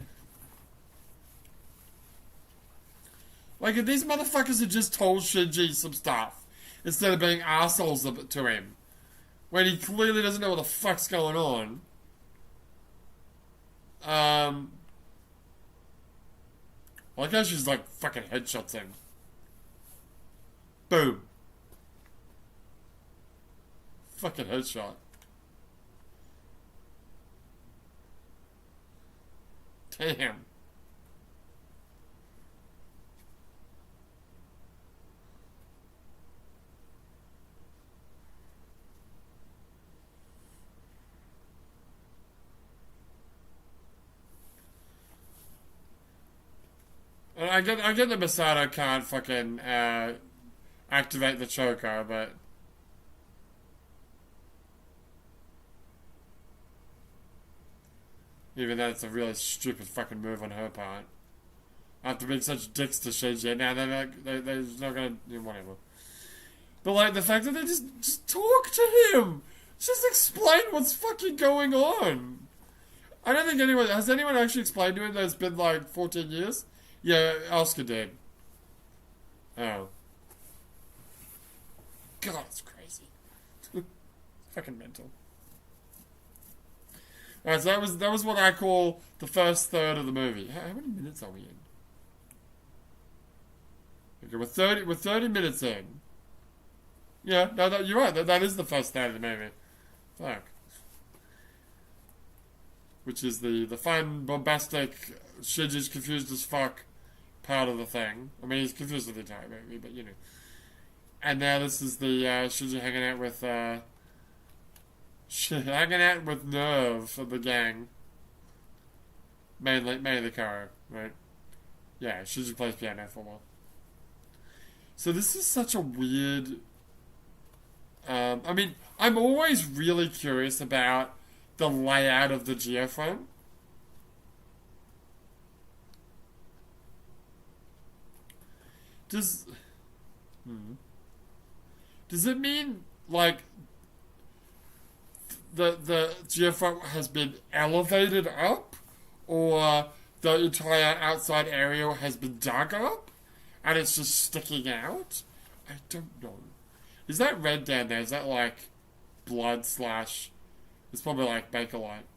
Like, if these motherfuckers had just told Shinji some stuff instead of being assholes to him when he clearly doesn't know what the fuck's going on. Like how she's like fucking headshots him. Boom. Fucking headshot. Damn. And I get that Masato can't fucking activate the choker, but even that's a really stupid fucking move on her part. After being such dicks to Shinji, now they're not gonna do whatever. But like the fact that they just talk to him, just explain what's fucking going on. I don't think anyone has actually explained to him that it's been like 14 years. Yeah, Oscar did. Oh, God, it's crazy. Fucking mental. Alright, so that was what I call the first third of the movie. How many minutes are we in? Okay, we're 30 minutes in. Yeah, no, you're right. That is the first third of the movie. Fuck. Which is the fun, bombastic, Shinji's confused as fuck part of the thing. I mean, he's confused with the entire movie, but you know. And now this is the Shinji hanging out with Nerve of the gang. Mainly Karo, right? Yeah, Shinji plays piano for a while. So this is such a weird. I mean, I'm always really curious about the layout of the geoframe. Does it mean like the geoframe has been elevated up, or the entire outside area has been dug up and it's just sticking out? I don't know. Is that red down there? Is that like blood slash? It's probably like Bakelite.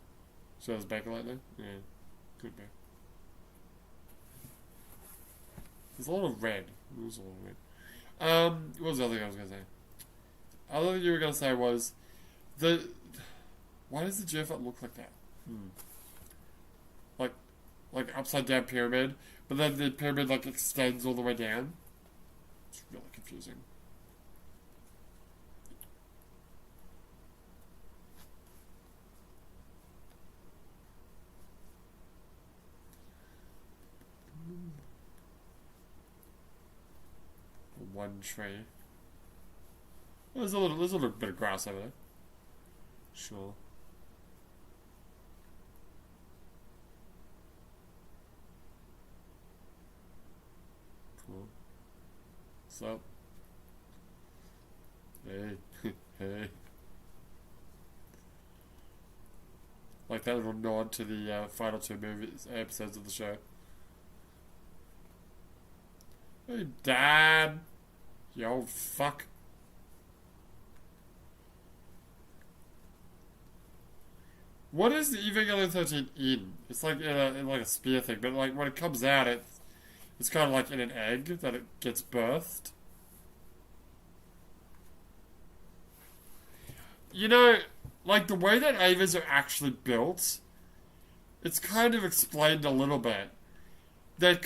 So there's Bakelite there? Yeah, could be. There's a lot of red. There's a lot of red. What was the other thing I was going to say? The other thing you were going to say was why does the geophone look like that? Like upside down pyramid, but then the pyramid like extends all the way down. It's really confusing. One tree. Well, there's a little bit of grass over there. Sure. So, hey, hey. Like that little nod to the final two episodes of the show. Hey, Dad. You old fuck. What is the Evangelion 13 in? It's like in like a spear thing, but like when it comes out, it's kind of like in an egg that it gets birthed. You know, like the way that Avas are actually built, it's kind of explained a little bit. They're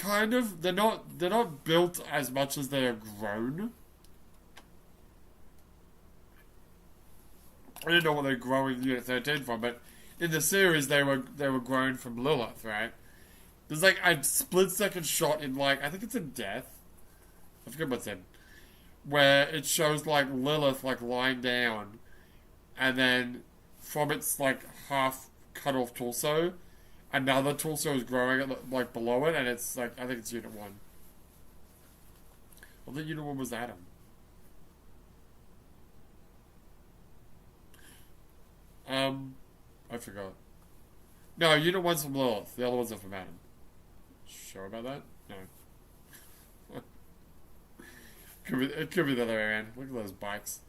not built as much as they are grown. I don't know what they're growing Unit 13 from, but in the series they were grown from Lilith, right? There's like a split-second shot in like I think it's in Death. I forget what's in. Where it shows like Lilith like lying down, and then from its like half cut off torso, another torso is growing like below it, and it's like I think it's Unit 1. I think Unit 1 was Adam. I forgot. No, Unit 1's from Lilith. The other ones are from Adam. Sure about that? No. It could be the other way around. Look at those bikes.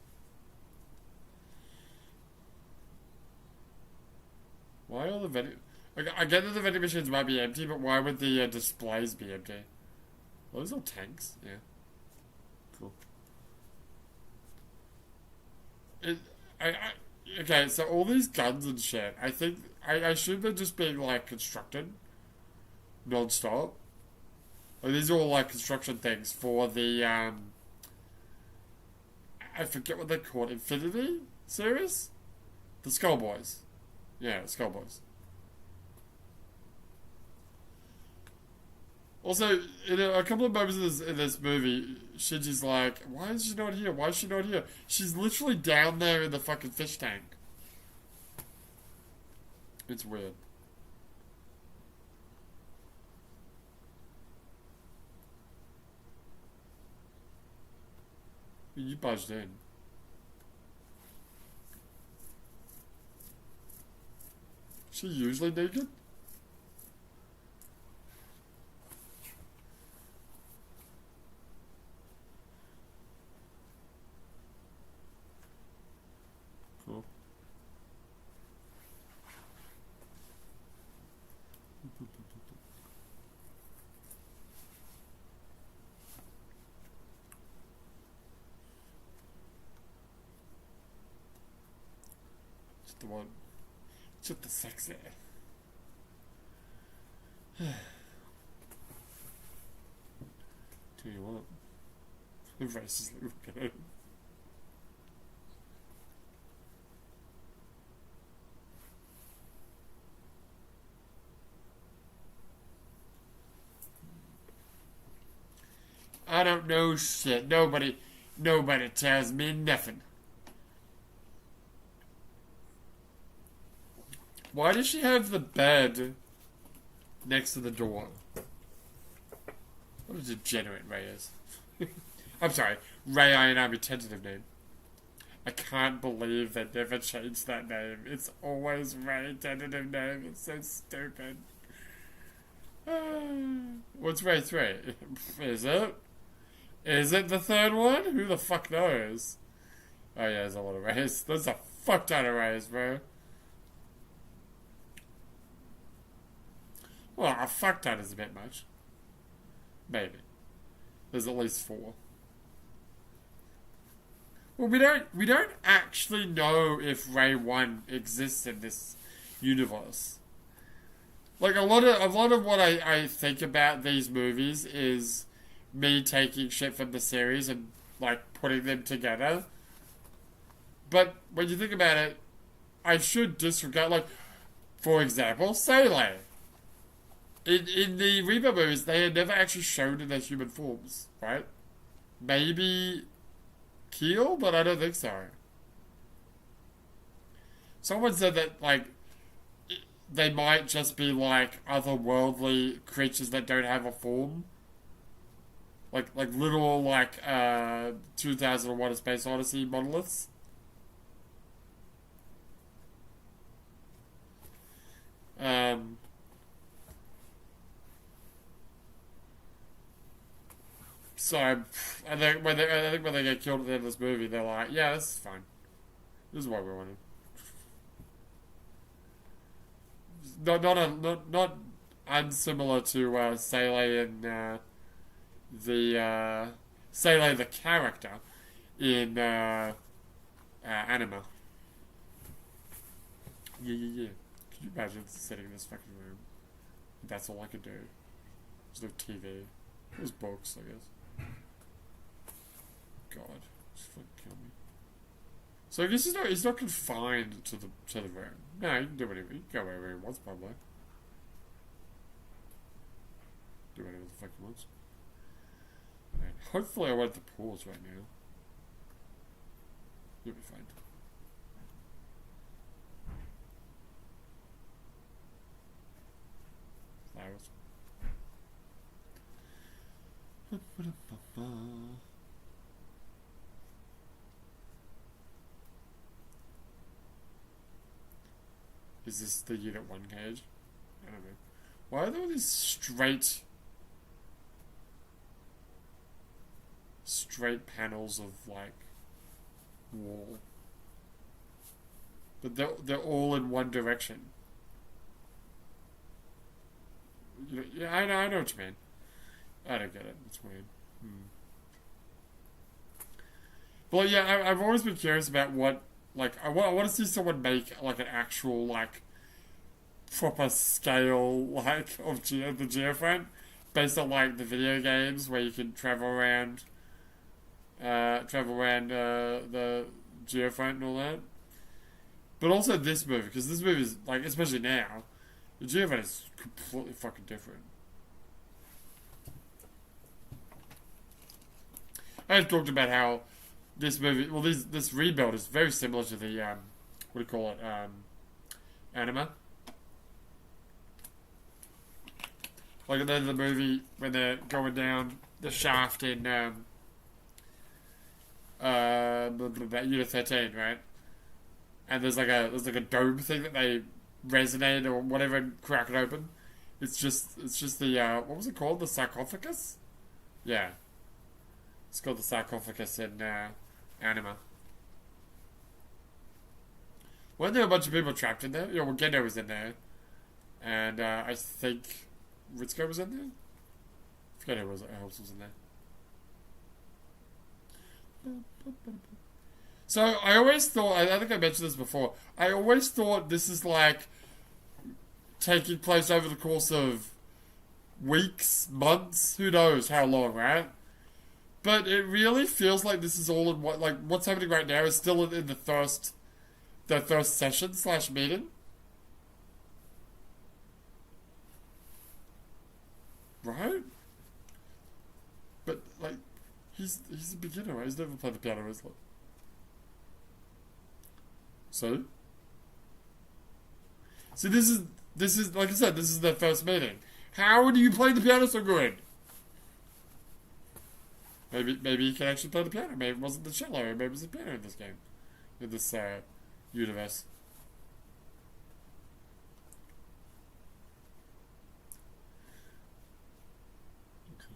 Why are the vending... I get that the vending machines might be empty, but why would the displays be empty? Are those all tanks? Yeah. Cool. Okay, so all these guns and shit, I think... I assume they're just being, like, constructed non-stop. Like, these are all, like, construction things for the, I forget what they're called. Infinity series? The Skullboys. Yeah, Skullboys. Also, in a couple of moments in this movie, Shinji's like, why is she not here? Why is she not here? She's literally down there in the fucking fish tank. It's weird. You budged in. Is she usually naked? Cool. Just the one. Just the sexy. Tell you what. The racist little girl. I don't know shit. Nobody tells me nothing. Why does she have the bed next to the door? What a degenerate Ray is. I'm sorry, Ray Ayanami tentative name. I can't believe they never changed that name. It's always Ray tentative name. It's so stupid. What's Ray 3? Is it? Is it the third one? Who the fuck knows? Oh yeah, there's a lot of Rays. There's a fuck ton of Rays, bro. Well, a fuck ton is a bit much. Maybe. There's at least 4. Well, we don't actually know if Ray 1 exists in this universe. Like a lot of what I think about these movies is me taking shit from the series and like putting them together. But when you think about it, I should disregard, like, for example, Sele. In the Rebirth movies, they are never actually shown in their human forms, right? Maybe Keel, but I don't think so. Someone said that, like, they might just be, like, otherworldly creatures that don't have a form. like little 2001: A Space Odyssey monoliths. Um, so I think when they get killed at the end of this movie, they're like, yeah, this is fine. This is what we wanted. Not unsimilar to Seele in Seele the character in Anima. Yeah. Could you imagine sitting in this fucking room? That's all I could do. There's no TV. There's books, I guess. God, just fucking kill me. So I guess he's not confined to the room. No, he can do whatever. He can go wherever he wants, probably. Do whatever the fuck he wants. And hopefully I won't have to pause right now. You'll be fine. Flowers. Is this the Unit 1 cage? I don't know. Why are there all these straight panels of wall? But they're all in one direction. Yeah, I know what you mean. I don't get it. It's weird. But yeah, I've always been curious about what I want to see someone make an actual proper scale of the geofront based on the video games where you can travel around the geofront and all that. But also this movie, because this movie is especially now, the geofront is completely fucking different. I have talked about how this movie, this rebuild is very similar to the what do you call it, Anima. Like at the end of the movie when they're going down the shaft in Unit 13, right? And there's a dome thing that they resonate or whatever and crack it open. It's just the what was it called? The sarcophagus? Yeah. It's called the sarcophagus in Anima. Weren't there a bunch of people trapped in there? Yeah, well, Gendo was in there. And I think Ritsuko was in there? I forget who else was in there. So I always thought, I think I mentioned this before, I always thought this is taking place over the course of weeks, months, who knows how long, right? But it really feels like this is all in what's happening right now is still in the first session / meeting. Right? But he's a beginner, right? He's never played the piano, is he? So? See, this is like I said, this is their first meeting. How do you play the piano so good? Maybe he can actually play the piano. Maybe it wasn't the cello. Maybe it was the piano in this game. In this universe. Okay.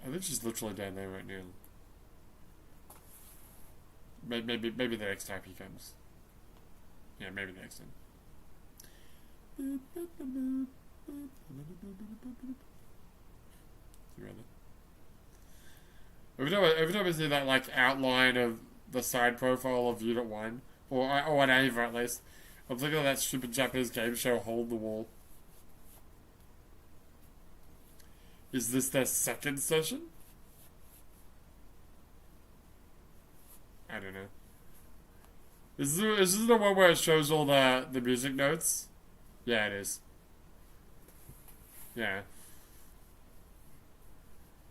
I think she's literally down there right now. Maybe the next time he comes. Yeah, maybe the next time. Every time I see that outline of the side profile of Unit 1, or an Ava at least, I'm thinking of that stupid Japanese game show Hold the Wall. Is this their second session? I don't know. Is this the one where it shows all the music notes? Yeah, it is. Yeah.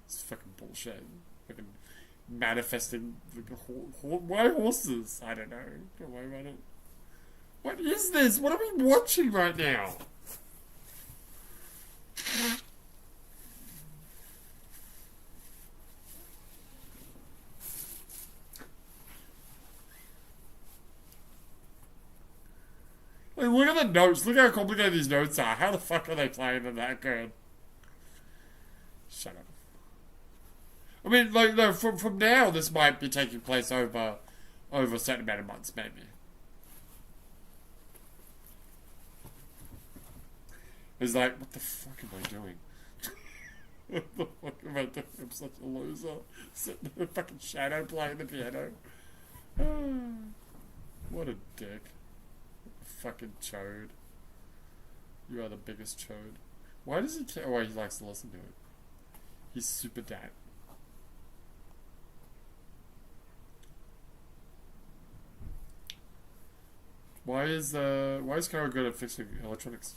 It's fucking bullshit. Fucking manifesting. Why horses? I don't know. Don't worry about it. What is this? What are we watching right now? Like, look at the notes. Look how complicated these notes are. How the fuck are they playing them that good? Shut up. I mean, like, no, from now, this might be taking place over a certain amount of months, maybe. It's like, what the fuck am I doing? What the fuck am I doing? I'm such a loser. Sitting in a fucking shadow playing the piano. What a dick. Fucking chode. You are the biggest chode. Why does he care? Oh, he likes to listen to it. He's super dad. Why is Kara good at fixing electronics?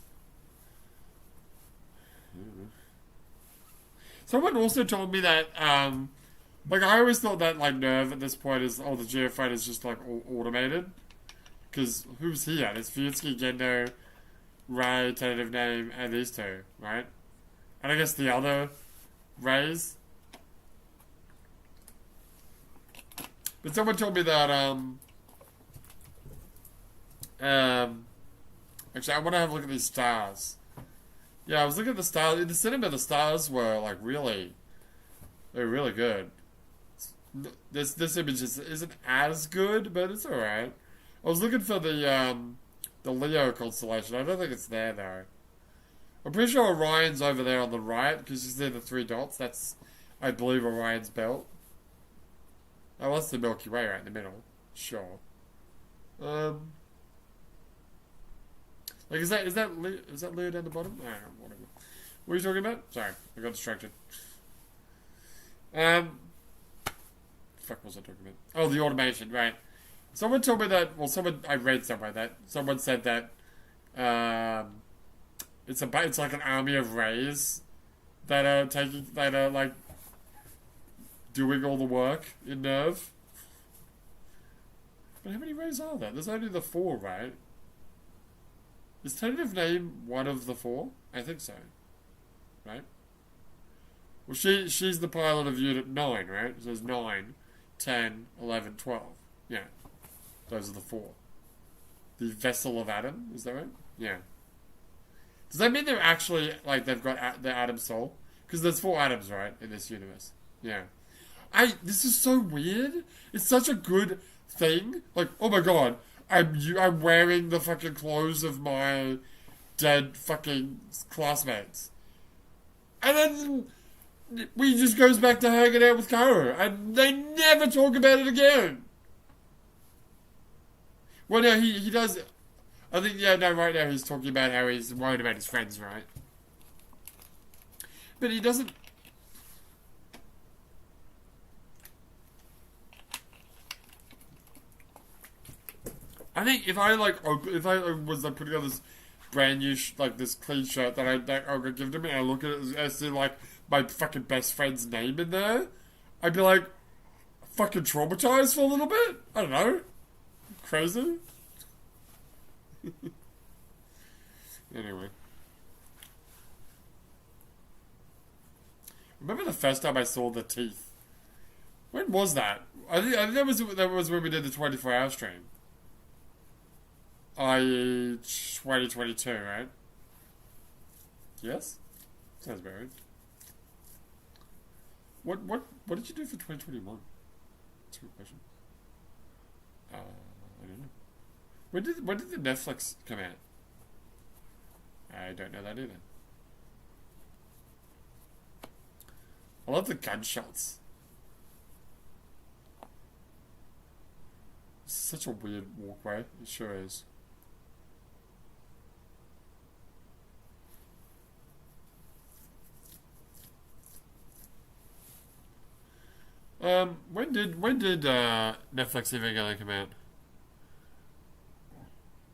Someone also told me that, like, I always thought that, like, Nerve at this point is, the Geofight is just, like, automated. Because who's here? There's Fuyutsuki, Gendo, Ray, tentative name, and these two, right? And I guess the other Rays. But someone told me that, actually, I want to have a look at these stars. Yeah, I was looking at the stars. In the cinema, the stars were, like, they were really good. This image isn't as good, but it's alright. I was looking for the Leo constellation. I don't think it's there, though. I'm pretty sure Orion's over there on the right, because you see the 3 dots. That's, I believe, Orion's belt. Oh, that's the Milky Way right in the middle. Sure. Like, is that Leo down the bottom? I don't know, whatever. What are you talking about? Sorry, I got distracted. Fuck, what was I talking about? Oh, the automation, right. Someone told me that, I read somewhere that someone said that, it's like an army of rays that are like, doing all the work in Nerve. But how many rays are there? There's only the 4, right? Is tentative name one of the 4? I think so. Right? Well, she's the pilot of Unit 9, right? So there's 9, 10, 11, 12. Yeah. Those are the 4. The Vessel of Adam, is that right? Yeah. Does that mean they're actually, like, they've got the Adam soul? Because there's 4 Adams, right, in this universe. Yeah. This is so weird. It's such a good thing. Like, oh my god. I'm wearing the fucking clothes of my dead fucking classmates. And then we just goes back to hanging out with Kara. And they never talk about it again. Well, no, he does. I think, yeah, no, right now he's talking about how he's worried about his friends, right? But he doesn't. I think if I was like putting on this brand new this clean shirt that I could give to me, and I look at it and I see like my fucking best friend's name in there, I'd be like fucking traumatized for a little bit. I don't know, crazy. Anyway, remember the first time I saw the teeth? When was that? I think that was when we did the 24-hour stream. I.e. 2022, right? Yes? Sounds about right. What did you do for 2021? That's a good question. I don't know. When did the Netflix come out? I don't know that either. I love the gunshots. It's such a weird walkway. It sure is. When did Netflix Evangelion come out?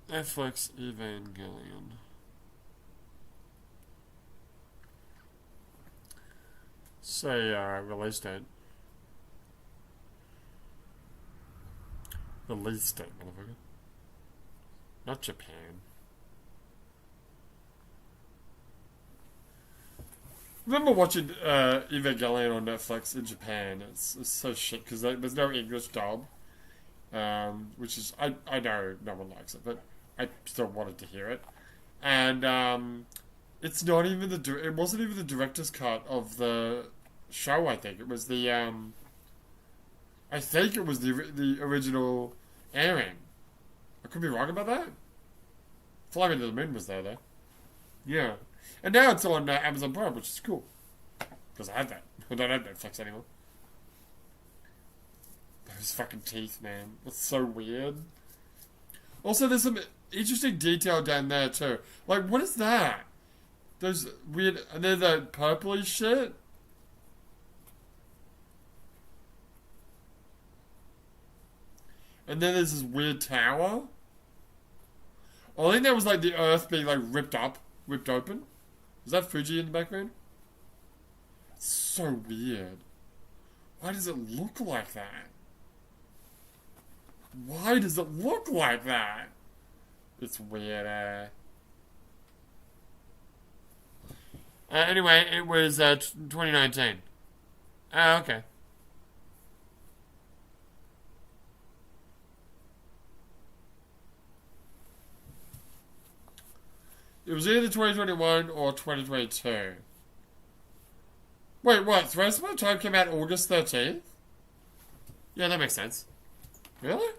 Netflix Evangelion. Say release date. Release date, motherfucker. Not Japan. Remember watching Evangelion on Netflix in Japan. It's so shit because there's no English dub, which is I know no one likes it, but I still wanted to hear it. And it's not even it wasn't even the director's cut of the show. I think it was the original airing. I could be wrong about that. Fly Me to the Moon was there though. Yeah, and now it's on Amazon Prime, which is cool because I have that. I don't have Netflix anymore. Those fucking teeth, man. That's so weird. Also, there's some interesting detail down there too. Like, what is that? Those weird, and then that purpley shit. And then there's this weird tower. Oh, I think that was like the earth being like ripped open. Is that Fuji in the background? It's so weird. Why does it look like that? Why does it look like that? It's weird. Anyway, it was 2019. Okay. It was either 2021 or 2022. Wait, what? Thrice Upon Time came out August 13th? Yeah, that makes sense. Really?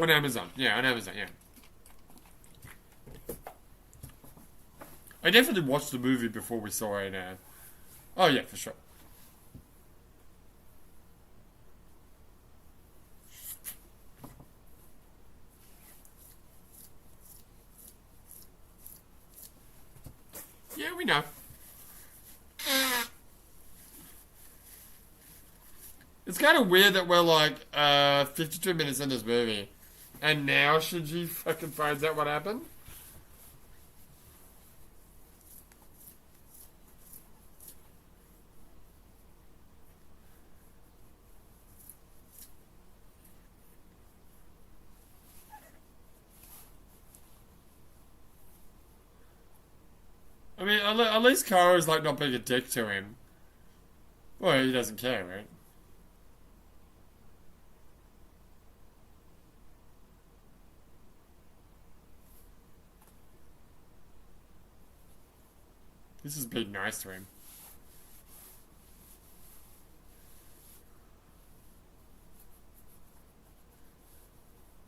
On Amazon. Yeah, on Amazon, yeah. I definitely watched the movie before we saw it. Oh, yeah, for sure. Yeah, we know. It's kind of weird that we're like 52 minutes in this movie, and now Shinji fucking finds out what happened. I mean, at least Kaoru's like not being a dick to him. Well, he doesn't care, right? This is being nice to him.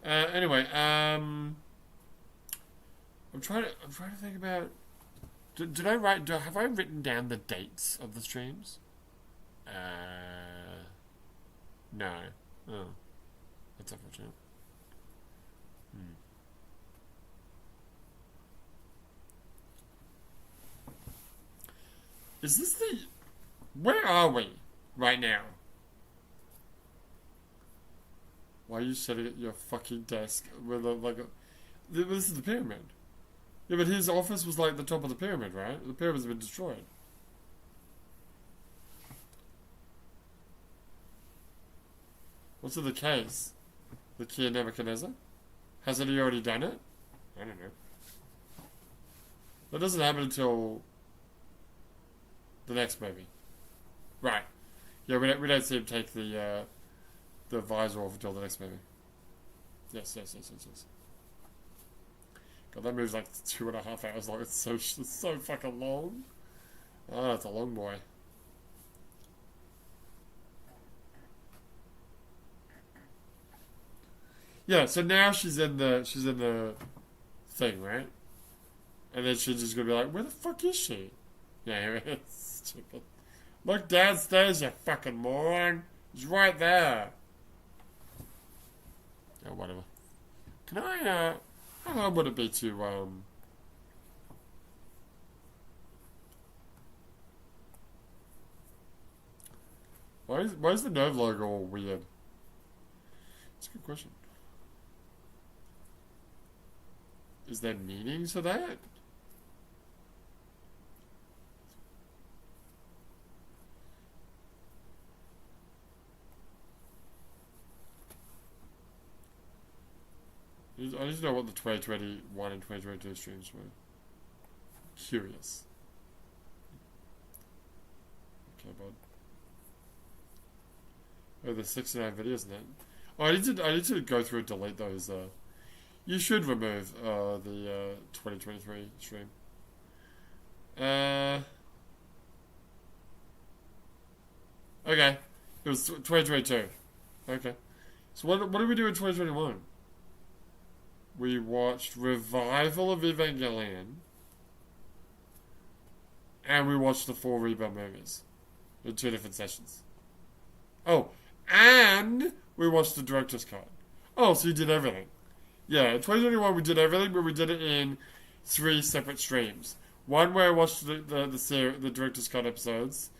Anyway, I'm trying to think about. Have I written down the dates of the streams? No. Oh, that's unfortunate. Is this the... Where are we right now? Why are you sitting at your fucking desk with this is the pyramid. Yeah, but his office was like the top of the pyramid, right? The pyramid's been destroyed. What's in the case? The key of Nebuchadnezzar? Hasn't he already done it? I don't know. That doesn't happen until the next movie. Right. Yeah, we don't see him take the visor off until the next movie. Yes. God, that movie's like 2.5 hours long. It's so fucking long. Oh, it's a long boy. Yeah, so now she's in the thing, right? And then she's just gonna be like, where the fuck is she? Yeah, it's stupid. Look downstairs, you fucking moron. He's right there. Oh, whatever. Can I, how hard would it be to, why is the Nove logo all weird? That's a good question. Is there meaning to that? I need to know what the 2021 and 2022 streams were. Curious. Okay, bud. Oh, there's 69 videos in it. Oh, I need to go through and delete those. You should remove the 2023 stream. Okay. It was 2022. Okay. So what did we do in 2021? We watched Revival of Evangelion. And we watched the 4 Rebirth movies. In 2 different sessions. Oh, and we watched the director's cut. Oh, so you did everything. Yeah, in 2021 we did everything, but we did it in 3 separate streams. One where I watched the director's cut episodes.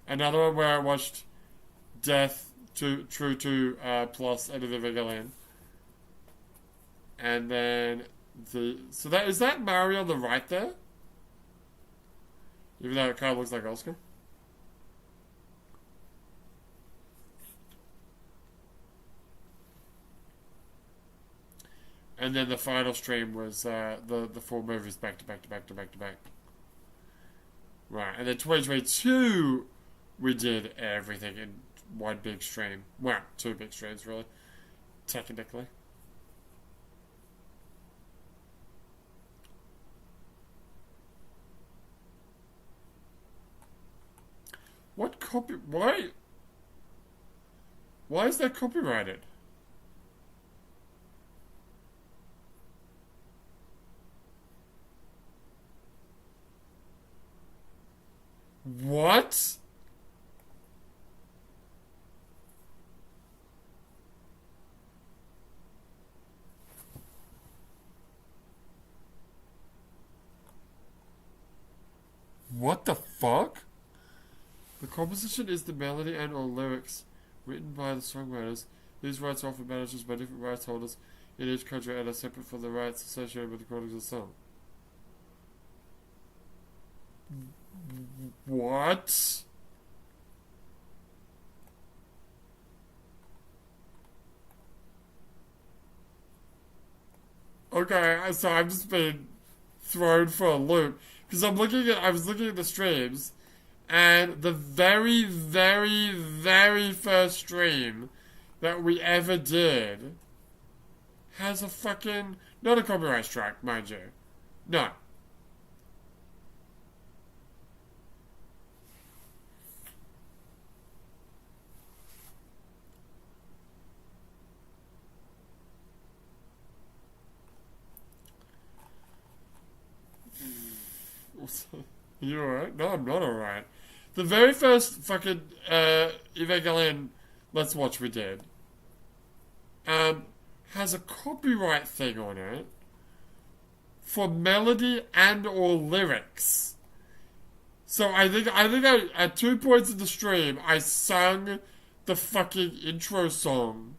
Another one where I watched Death to True to Plus End of Evangelion. And then is that Mario on the right there? Even though it kind of looks like Oscar. And then the final stream was the 4 movies back to back to back to back to back. Right, and then 2022 we did everything in 1 big stream. Well, 2 big streams really, technically. What copy? Why? Why is that copyrighted? What? What the fuck? The composition is the melody and or lyrics written by the songwriters. These rights are often managed by different rights holders in each country and are separate from the rights associated with the recordings of the song. What? Okay, so I'm just being thrown for a loop because I was looking at the streams, and the very, very, very first stream that we ever did has a fucking not a copyright strike, mind you. No. You alright? No, I'm not alright. The very first fucking Evangelion Let's Watch we did has a copyright thing on it for melody and or lyrics. So I think at 2 points in the stream I sung the fucking intro song.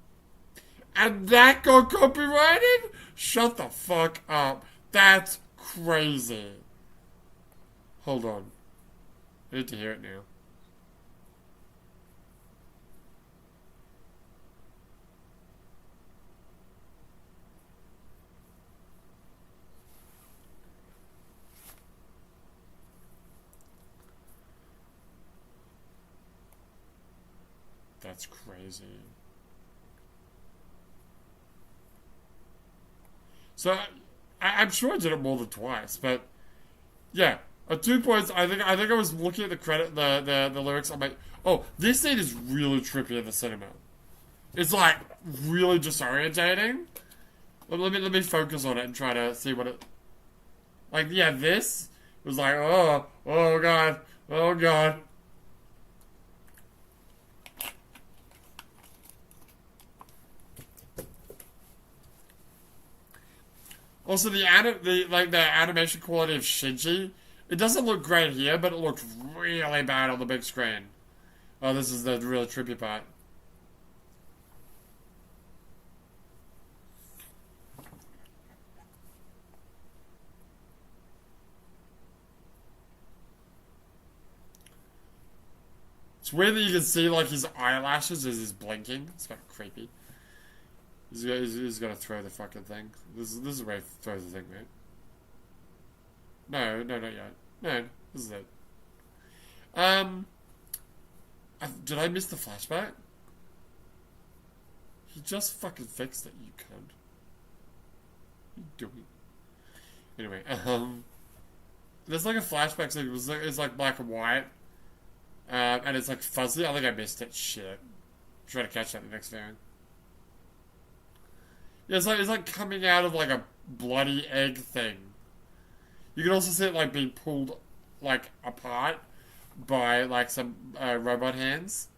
And that got copyrighted? Shut the fuck up. That's crazy. Hold on. I need to hear it now. That's crazy. So I'm sure I did it more than twice, but yeah. At 2 points, I think I was looking at the lyrics. I'm like, oh, this scene is really trippy in the cinema. It's like really disorientating. Let me focus on it and try to see what it. Like, yeah, this was like, oh god, oh god. Also, the animation quality of Shinji. It doesn't look great here, but it looked really bad on the big screen. Oh, this is the really trippy part. It's weird that you can see, like, his eyelashes as he's blinking. It's kind of creepy. He's gonna throw the fucking thing. This is where he throws the thing, right? No, not yet. No, this is it. Did I miss the flashback? You just fucking fixed it, you cunt. What are you doing? Anyway, there's like a flashback scene. It's like black and white. And it's like fuzzy. I think I missed it. Shit. Try to catch that in the next viewing. Yeah, it's like coming out of like a bloody egg thing. You can also see it like being pulled like apart by like some robot hands.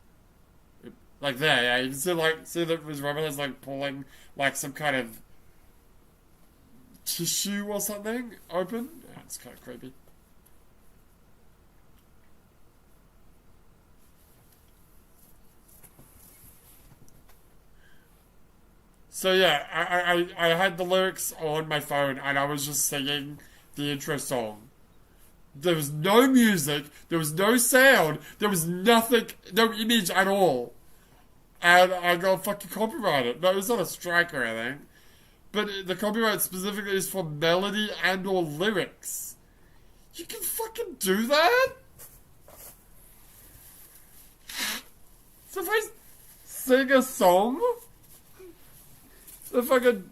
Like there, yeah, you can see that his robot hands like pulling like some kind of tissue or something open. Yeah, it's kind of creepy. So yeah, I had the lyrics on my phone and I was just singing the intro song. There was no music, there was no sound, there was nothing, no image at all. And I got fucking copyrighted. No, it's not a strike or anything. But the copyright specifically is for melody and or lyrics. You can fucking do that? So if I sing a song, if I could...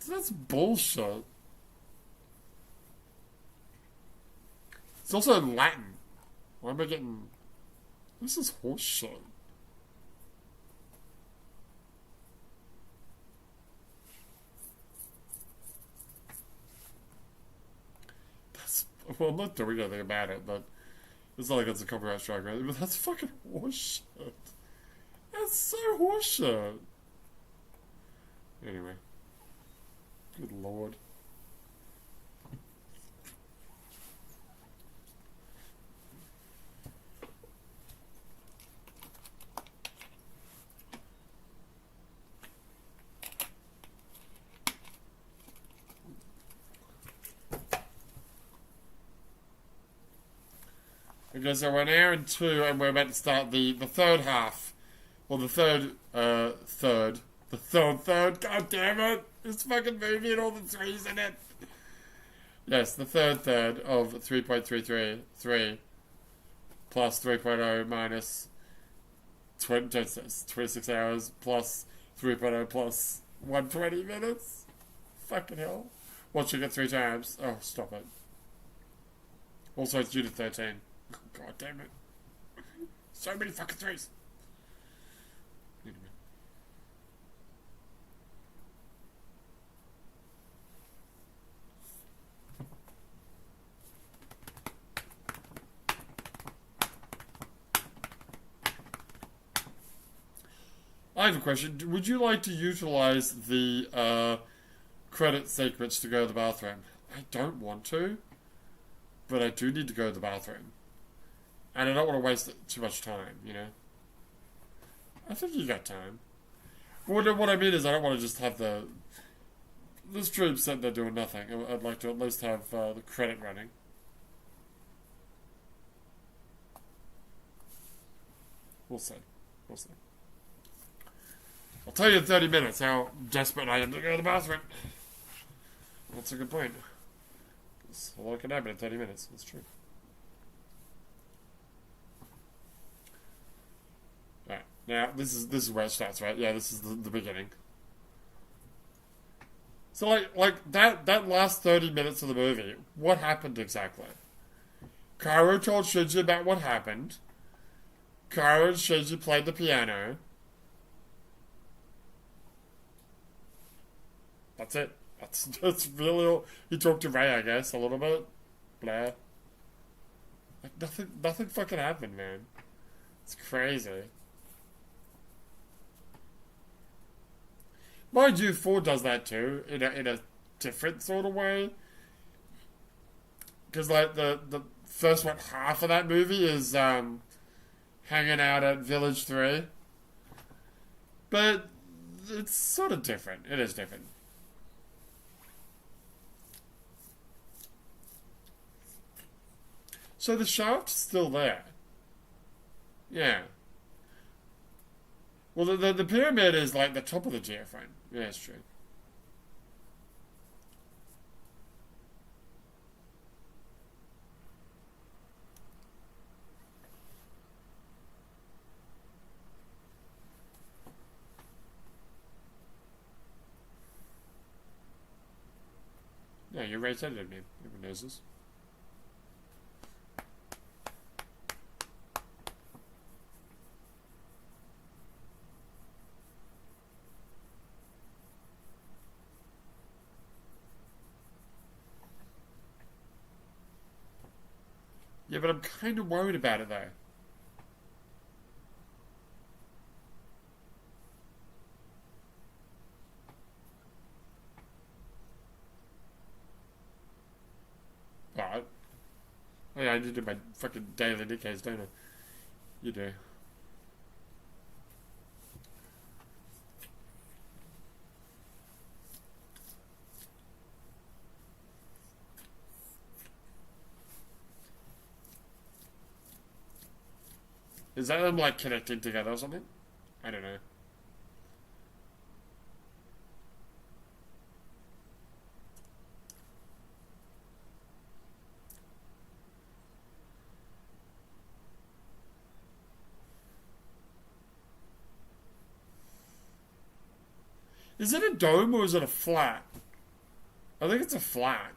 That's bullshit. It's also in Latin. Why am I getting... This is horseshit. Well, I'm not doing anything about it, but it's not like it's a copyright strike, right? But that's fucking horseshit. That's so horseshit. Anyway. Good lord. Okay, so we're an hour and 2, and we're about to start the third half. Well, the third, god damn it! This fucking movie and all the threes in it! Yes, the third of 3.333 plus 3.0 minus 26 hours plus 3.0 plus 120 minutes. Fucking hell. Watching it 3 times. Oh, stop it. Also, it's due to 13. God damn it. So many fucking threes. Anyway. I have a question. Would you like to utilize the credit sequence to go to the bathroom? I don't want to, but I do need to go to the bathroom. And I don't want to waste too much time, you know? I think you got time. What I mean is I don't want to just have the stream sitting there doing nothing. I'd like to at least have the credit running. We'll see. We'll see. I'll tell you in 30 minutes how desperate I am to go to the bathroom. That's a good point. A lot can happen in 30 minutes. That's true. Alright. Now, this is where it starts, right? Yeah, this is the beginning. So, like that last 30 minutes of the movie, what happened exactly? Kaoru told Shinji about what happened. Kaoru and Shinji played the piano. That's it. That's really all. He talked to Ray, I guess, a little bit. Blah. Like nothing fucking happened, man. It's crazy. Mind you, 4 does that too, in a different sort of way. Because like the first half of that movie is hanging out at Village 3. But it's sort of different. It is different. So the shaft's still there. Yeah. Well, the pyramid is like the top of the geophone. Yeah, it's true. Yeah, you rage edited me. Everyone knows this. Yeah, but I'm kind of worried about it though. Alright. Oh yeah, I need to do my fucking daily decays, don't I? You do. Is that them like connecting together or something? I don't know. Is it a dome or is it a flat? I think it's a flat.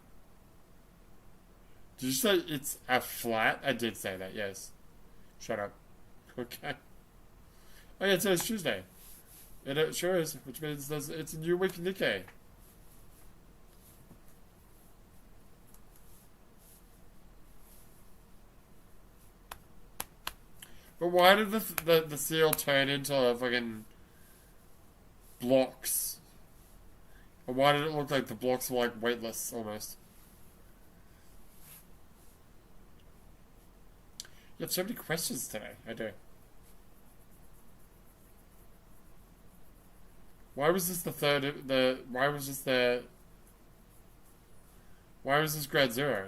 Did you say it's a flat? I did say that, yes. Shut up. Okay. Oh yeah, it says Tuesday. It sure is, which means it's a new week in Nikkei. But why did the seal turn into fucking blocks? Or why did it look like the blocks were like weightless almost? You have so many questions today. I do. Why was this the third? Why was this Why was this grade 0?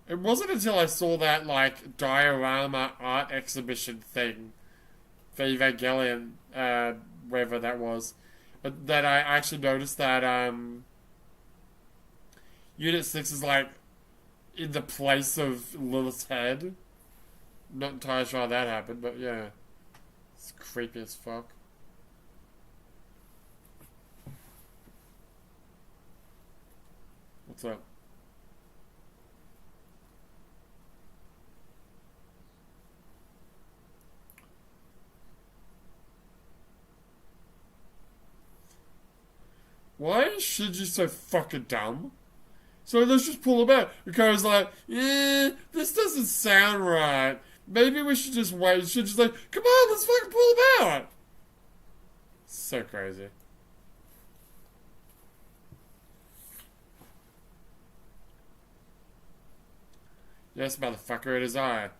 It wasn't until I saw that like diorama art exhibition thing for Evangelion, wherever that was, that I actually noticed that Unit 6 is like in the place of Lilith's head. Not entirely sure how that happened, but yeah. It's creepy as fuck. What's up? Why is Shinji so fucking dumb? So let's just pull him out. Because like, this doesn't sound right. Maybe we should just wait. Shinji's like, come on, let's fucking pull him out. So crazy. Yes, motherfucker, it is I.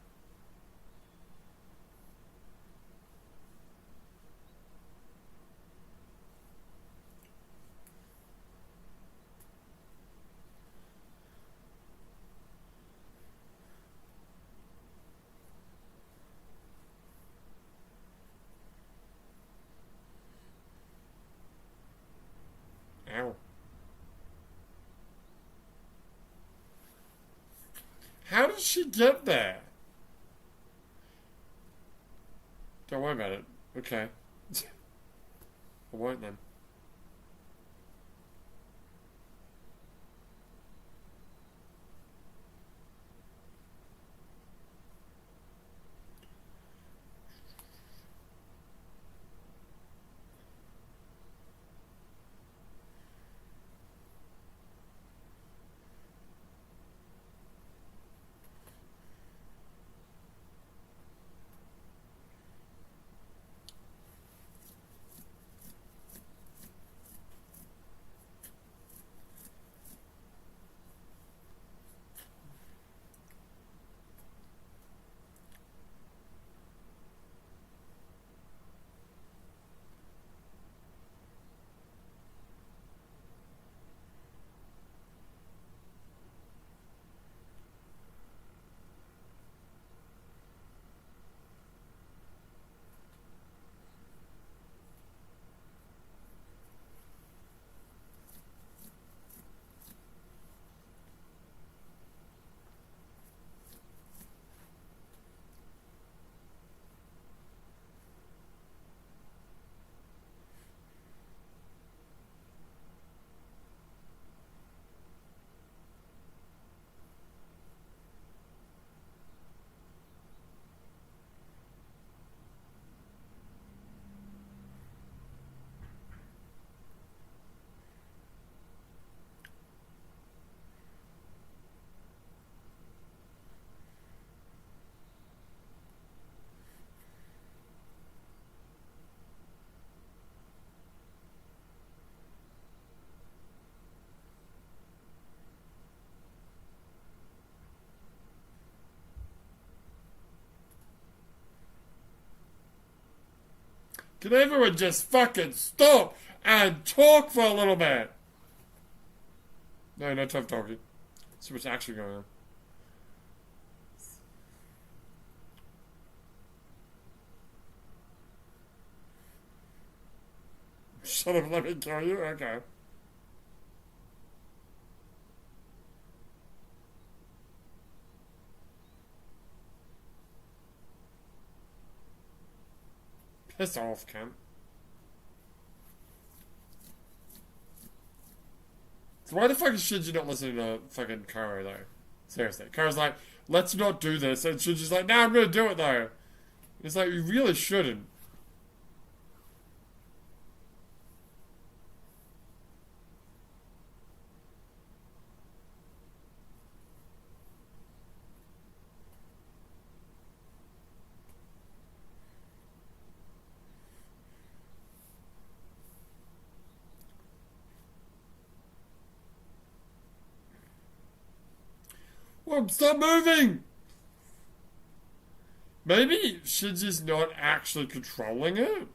Ow. How did she get there? Don't worry about it. Okay. I won't then. Can everyone just fucking stop and talk for a little bit? No, no tough talking. See what's actually going on. Shut up, let me kill you? Okay. Piss off, cunt. So why the fuck is Shinji not listening to fucking Karo, though? Seriously. Karo's like, let's not do this. And Shinji's like, no, I'm gonna do it, though. It's like, you really shouldn't. Well, stop moving! Maybe Shinji's not actually controlling it?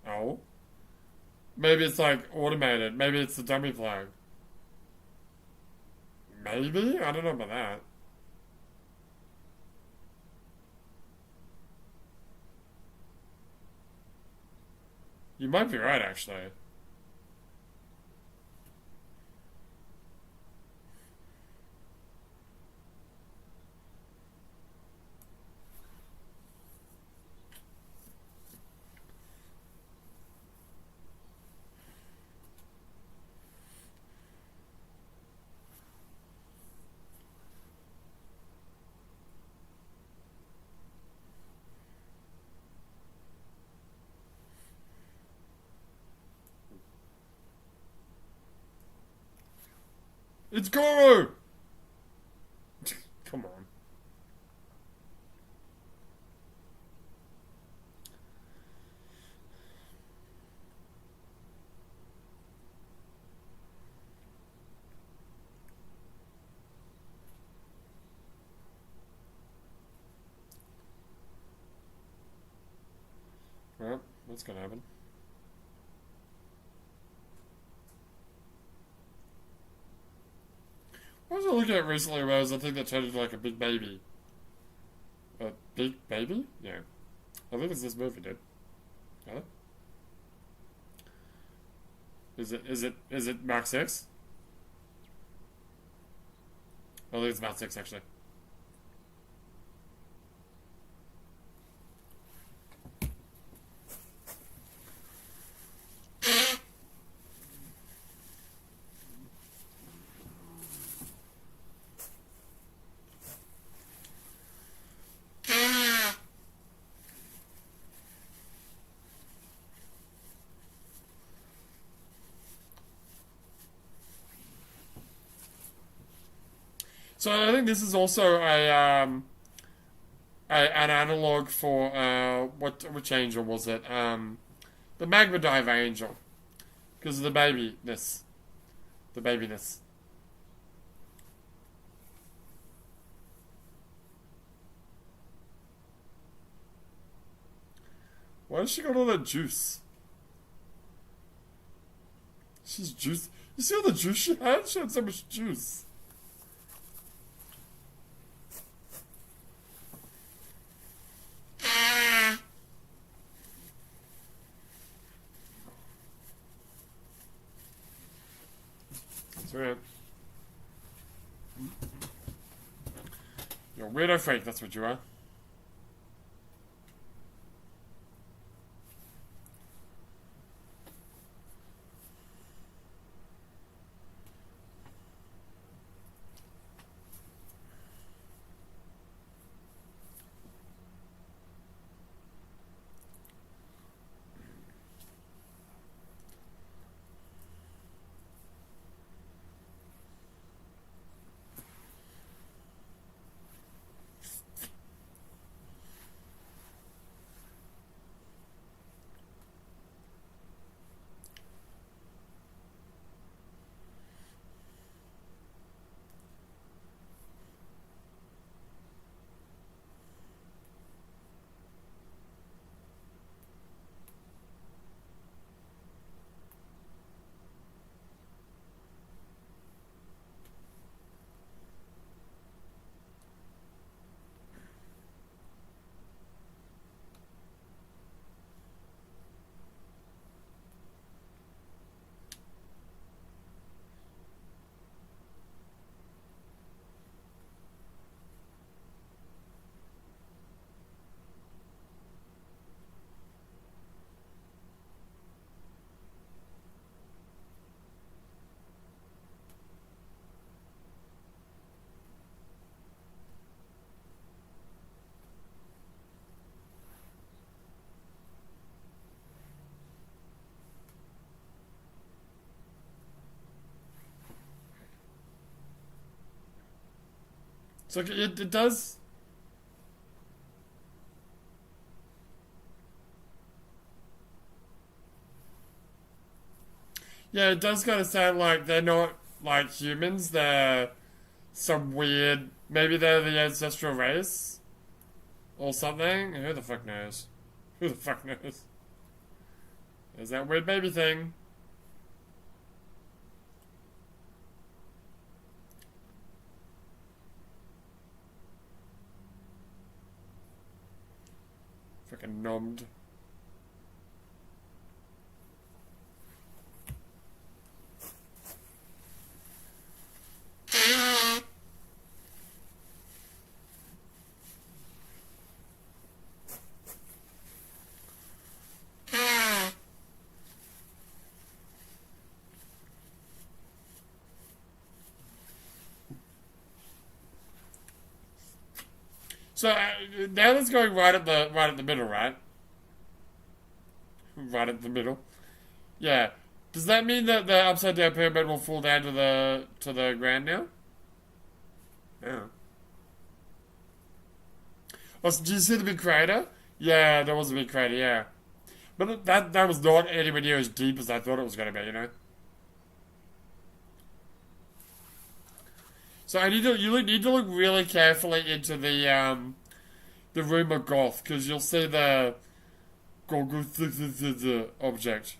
Oh. Maybe it's like automated. Maybe it's the dummy flag. Maybe? I don't know about that. You might be right, actually. It's Goro! Come on. Well, what's gonna happen? What was I looking at recently where I think that turned into like a big baby? A big baby? Yeah. I think it's this movie, dude. Huh? Is it Mark 6? I think it's about 6 actually. So I think this is also an analog for which angel was it? The Magma Dive angel, because of the babiness, the babiness. Why has she got all that juice? She's juice. You see all the juice she had? She had so much juice. That's right. You're a weirdo freak, that's what you are. So it does. Yeah, it does kind of sound like they're not like humans. They're some weird. Maybe they're the ancestral race or something. Who the fuck knows? Who the fuck knows? There's that weird baby thing. Fucking nommed. So now that's going right at the middle, right? Right at the middle. Yeah. Does that mean that the upside down pyramid will fall down to the ground now? Yeah. Oh, so do you see the big crater? Yeah, there was a big crater. Yeah, but that was not anywhere near as deep as I thought it was going to be. You know. So you need to look really carefully into the room of Goth because you'll see the object.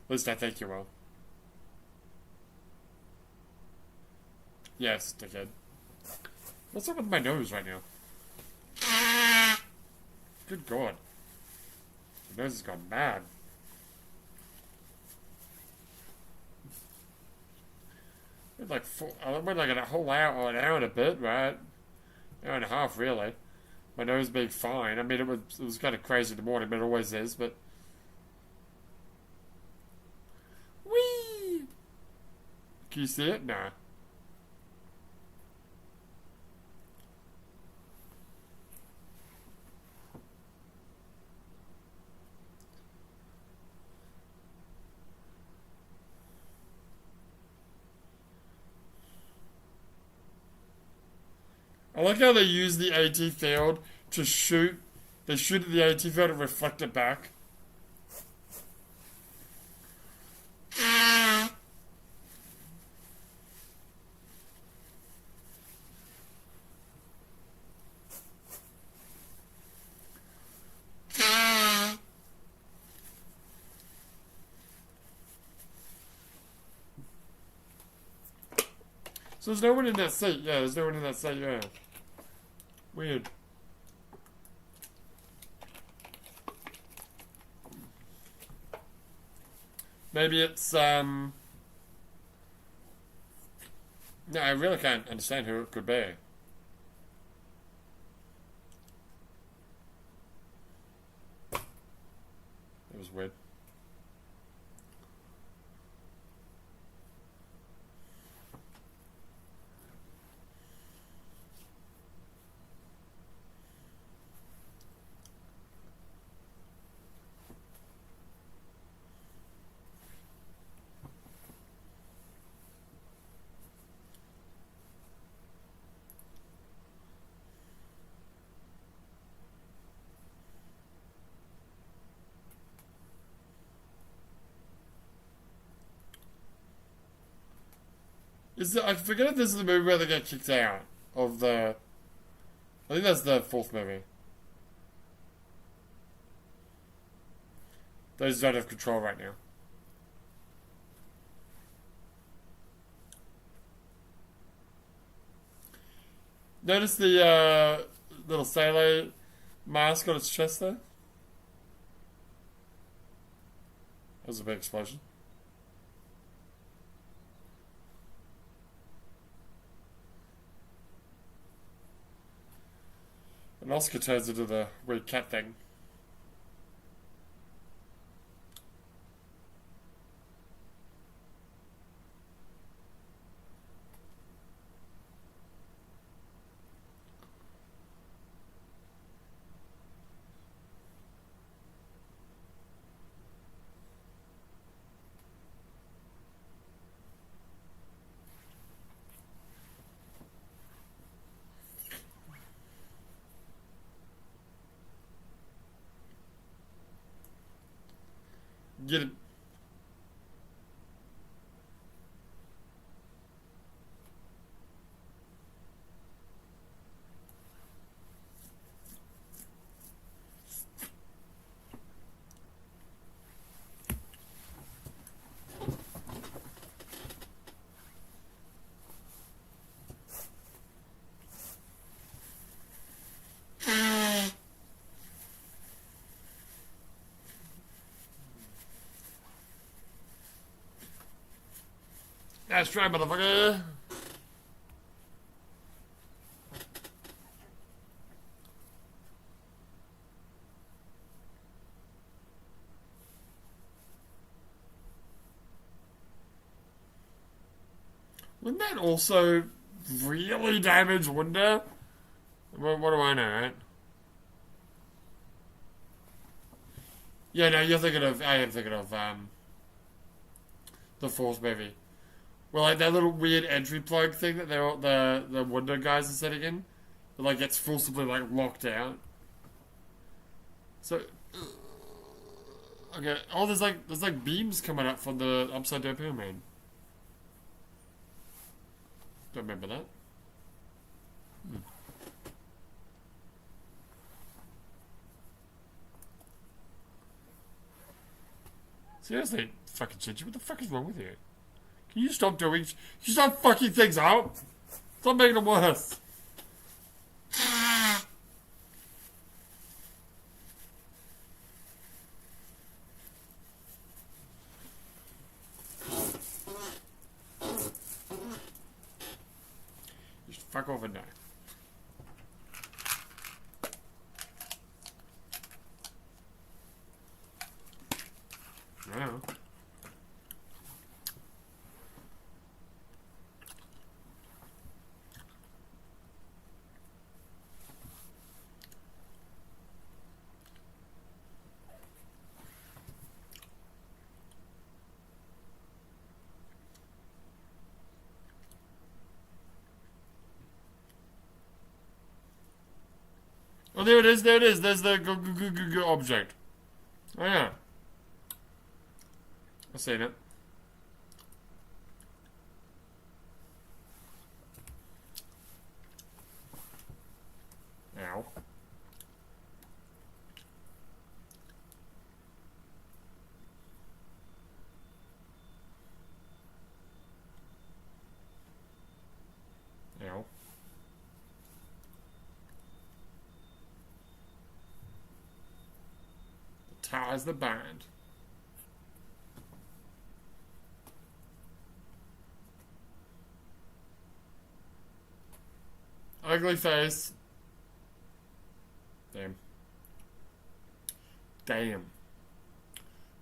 At least I think you will. Yes, dickhead. What's up with my nose right now? Good God. My nose has gone mad. I went like a whole hour, an hour and a bit, right? Hour and a half, really. My nose being fine. I mean, it was kind of crazy in the morning, but it always is, but... Whee! Can you see it? Nah. I like how they use the AT field to shoot. They shoot at the AT field and reflect it back. So there's no one in that seat. Yeah, there's no one in that seat. Yeah. Weird. Maybe it's No, I really can't understand who it could be. It was weird. I forget if this is the movie where they get kicked out of the. I think that's the fourth movie. Those don't have control right now. Notice the little sailor mask on its chest there? That was a big explosion. And Oscar turns into the weird cat thing. get it. That's right, motherfucker. Wouldn't that also really damage Wonder? What do I know, right? Yeah, no, you're thinking of. I am thinking of the Force movie. Well, like that little weird entry plug thing that the Wonder guys are setting in, it like gets forcibly like locked out. So, okay. Oh, there's like beams coming up from the upside down pyramid. Don't remember that. Seriously, fucking Shinji, what the fuck is wrong with you? Can you stop doing... Can you stop fucking things up? Stop making them worse. Just fuck off and die. Wow. Oh, there it is, there it is. There's the object. Oh, yeah. I've seen it. Ow. Ow. Ties the band. Ugly face. Damn. Damn.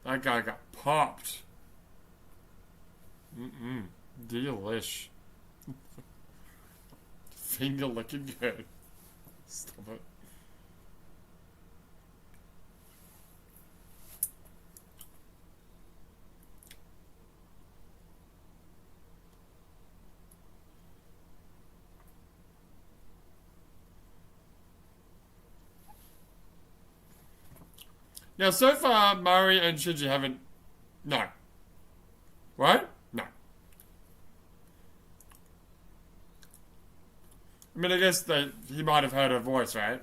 That guy got popped. Delish. Finger looking good. Stop it. Now, so far, Mari and Shinji haven't... No. Right? No. I mean, I guess that he might have heard her voice, right?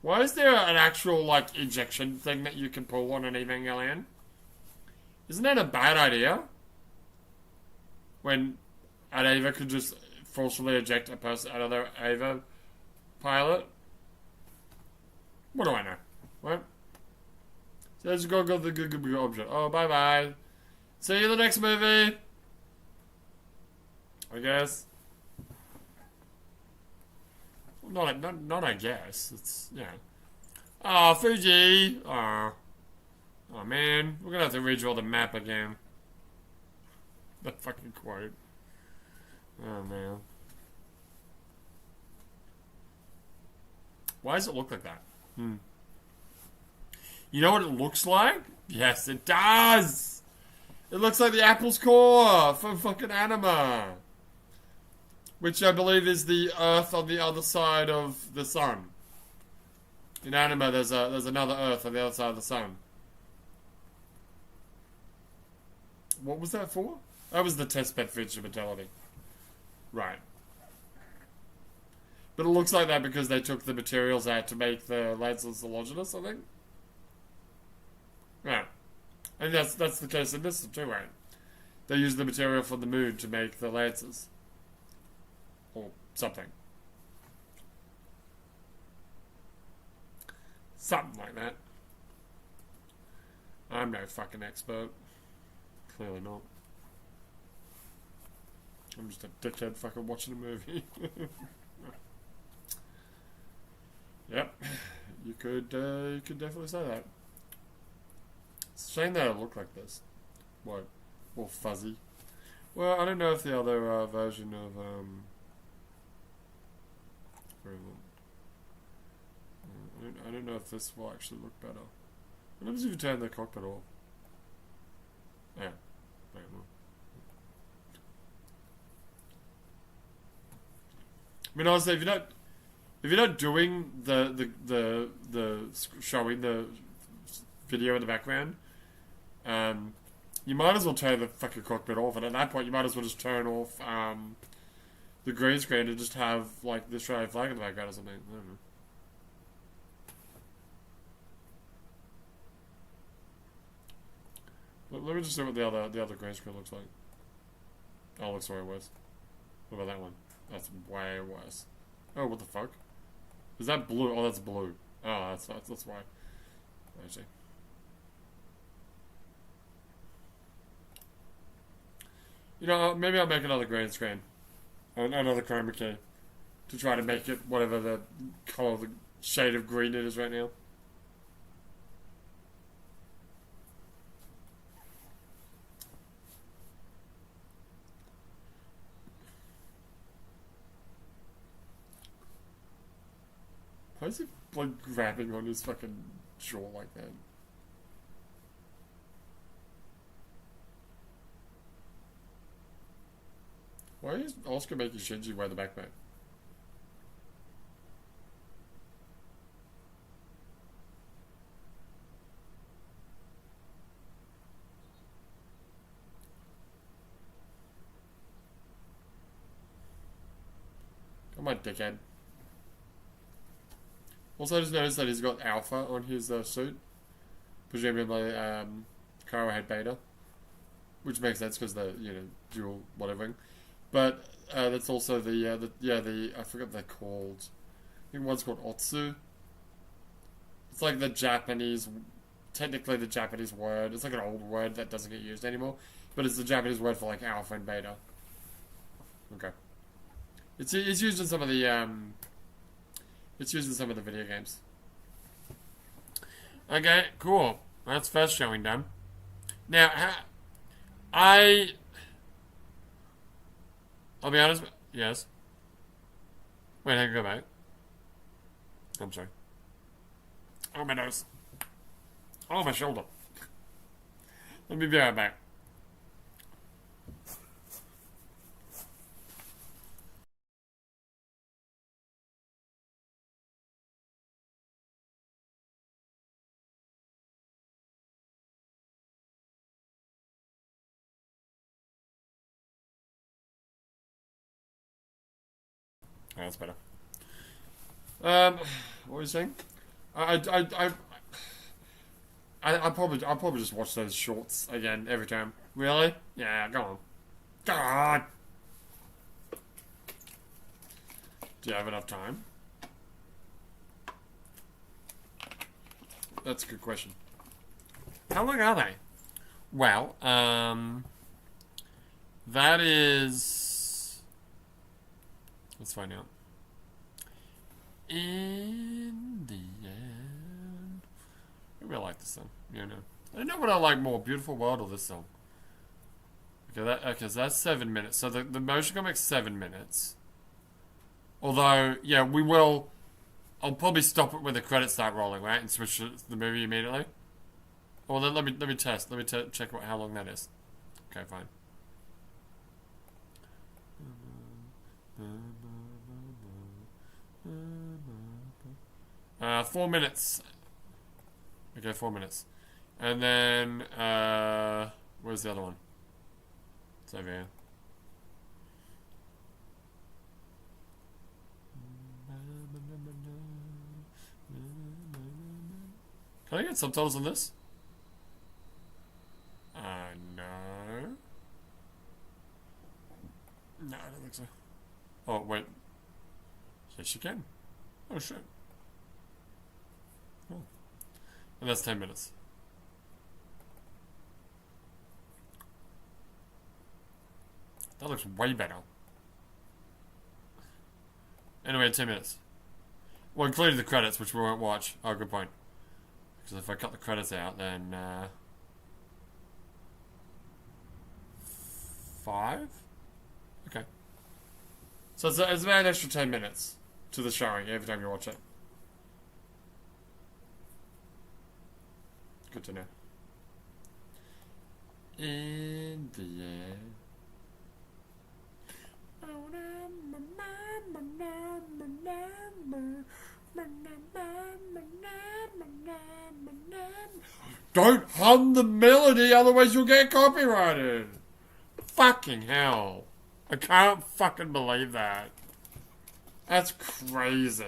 Why is there an actual, like, ejection thing that you can pull on an Evangelion? Isn't that a bad idea? When an Ava could just forcibly eject a person, another Ava pilot? What do I know? What? So let's go the good object. Oh, bye-bye. See you in the next movie. I guess. Not I guess. It's, yeah. Oh, Fuji. Oh, man. We're gonna have to redraw the map again. That fucking quote. Oh, man. Why does it look like that? You know what it looks like? Yes, it does! It looks like the Apple's core from fucking Anima. which I believe is the Earth on the other side of the sun. In anime, there's another Earth on the other side of the sun. What was that for? That was the test bed for instrumentality. Right. But it looks like that because they took the materials out to make the lenses homogeneous, I think. Yeah. And that's the case in this too, right? They used the material from the moon to make the lances. Or something. Something like that. I'm no fucking expert. Clearly not. I'm just a dickhead fucking watching a movie. Yep. You could definitely say that. It's a shame that it looked like this. What? All fuzzy. Well, I don't know if the other version of I don't know if this will actually look better. What happens if you turn the cockpit off? Yeah. Right, well. I mean, honestly, if you're not doing the showing the video in the background, you might as well turn the fucking cockpit off, and at that point, you might as well just turn off the green screen and just have like the Australian flag in the background or something. I don't know. Let me just see what the other green screen looks like. Oh, it looks way worse. What about that one? That's way worse. Oh, what the fuck? Is that blue? Oh, that's blue. Oh, that's why. I see. You know, maybe I'll make another green screen. Another chroma key. To try to make it whatever the color, the shade of green it is right now. Why is he like grabbing on his fucking jaw like that? Why is Oscar making Shinji wear the backpack? Come on, dickhead. Also, I just noticed that he's got alpha on his suit. Presumably, Kara had beta. Which makes sense because the, dual whatever. But that's also the I forgot what they're called. I think one's called Otsu. It's like the Japanese, technically the Japanese word. It's like an old word that doesn't get used anymore. But it's the Japanese word for like alpha and beta. Okay. It's used in some of the it's used in some of the video games. Okay, cool. That's first showing done. Now, I'll be honest. Yes. Wait, I can go back. I'm sorry. Oh, my nose. Oh, my shoulder. Let me be right back. Oh, that's better. What were you saying? I'll probably just watch those shorts again every time. Really? Yeah, go on. God. Do you have enough time? That's a good question. How long are they? Well, that is. Let's find out. In the end, maybe I like this song. I know what I like more: "Beautiful World" or this song. Okay, so that's 7 minutes. So the motion comic's 7 minutes. Although, yeah, we will. I'll probably stop it when the credits start rolling, right, and switch to the movie immediately. Well, then let me test. Let me check how long that is. Okay, fine. 4 minutes. Okay, 4 minutes. And then, where's the other one? It's over here. Can I get subtitles on this? No. No, I don't think so. Oh, wait. Yes, you can. Oh, shit. Oh. And that's 10 minutes. That looks way better. Anyway, 10 minutes. Well, including the credits, which we won't watch. Oh, good point. Because if I cut the credits out, then, 5? Okay. So it's about an extra 10 minutes to the showing every time you watch it. Good to know. In the air. Don't hum the melody, otherwise you'll get copyrighted. Fucking hell. I can't fucking believe that. That's crazy.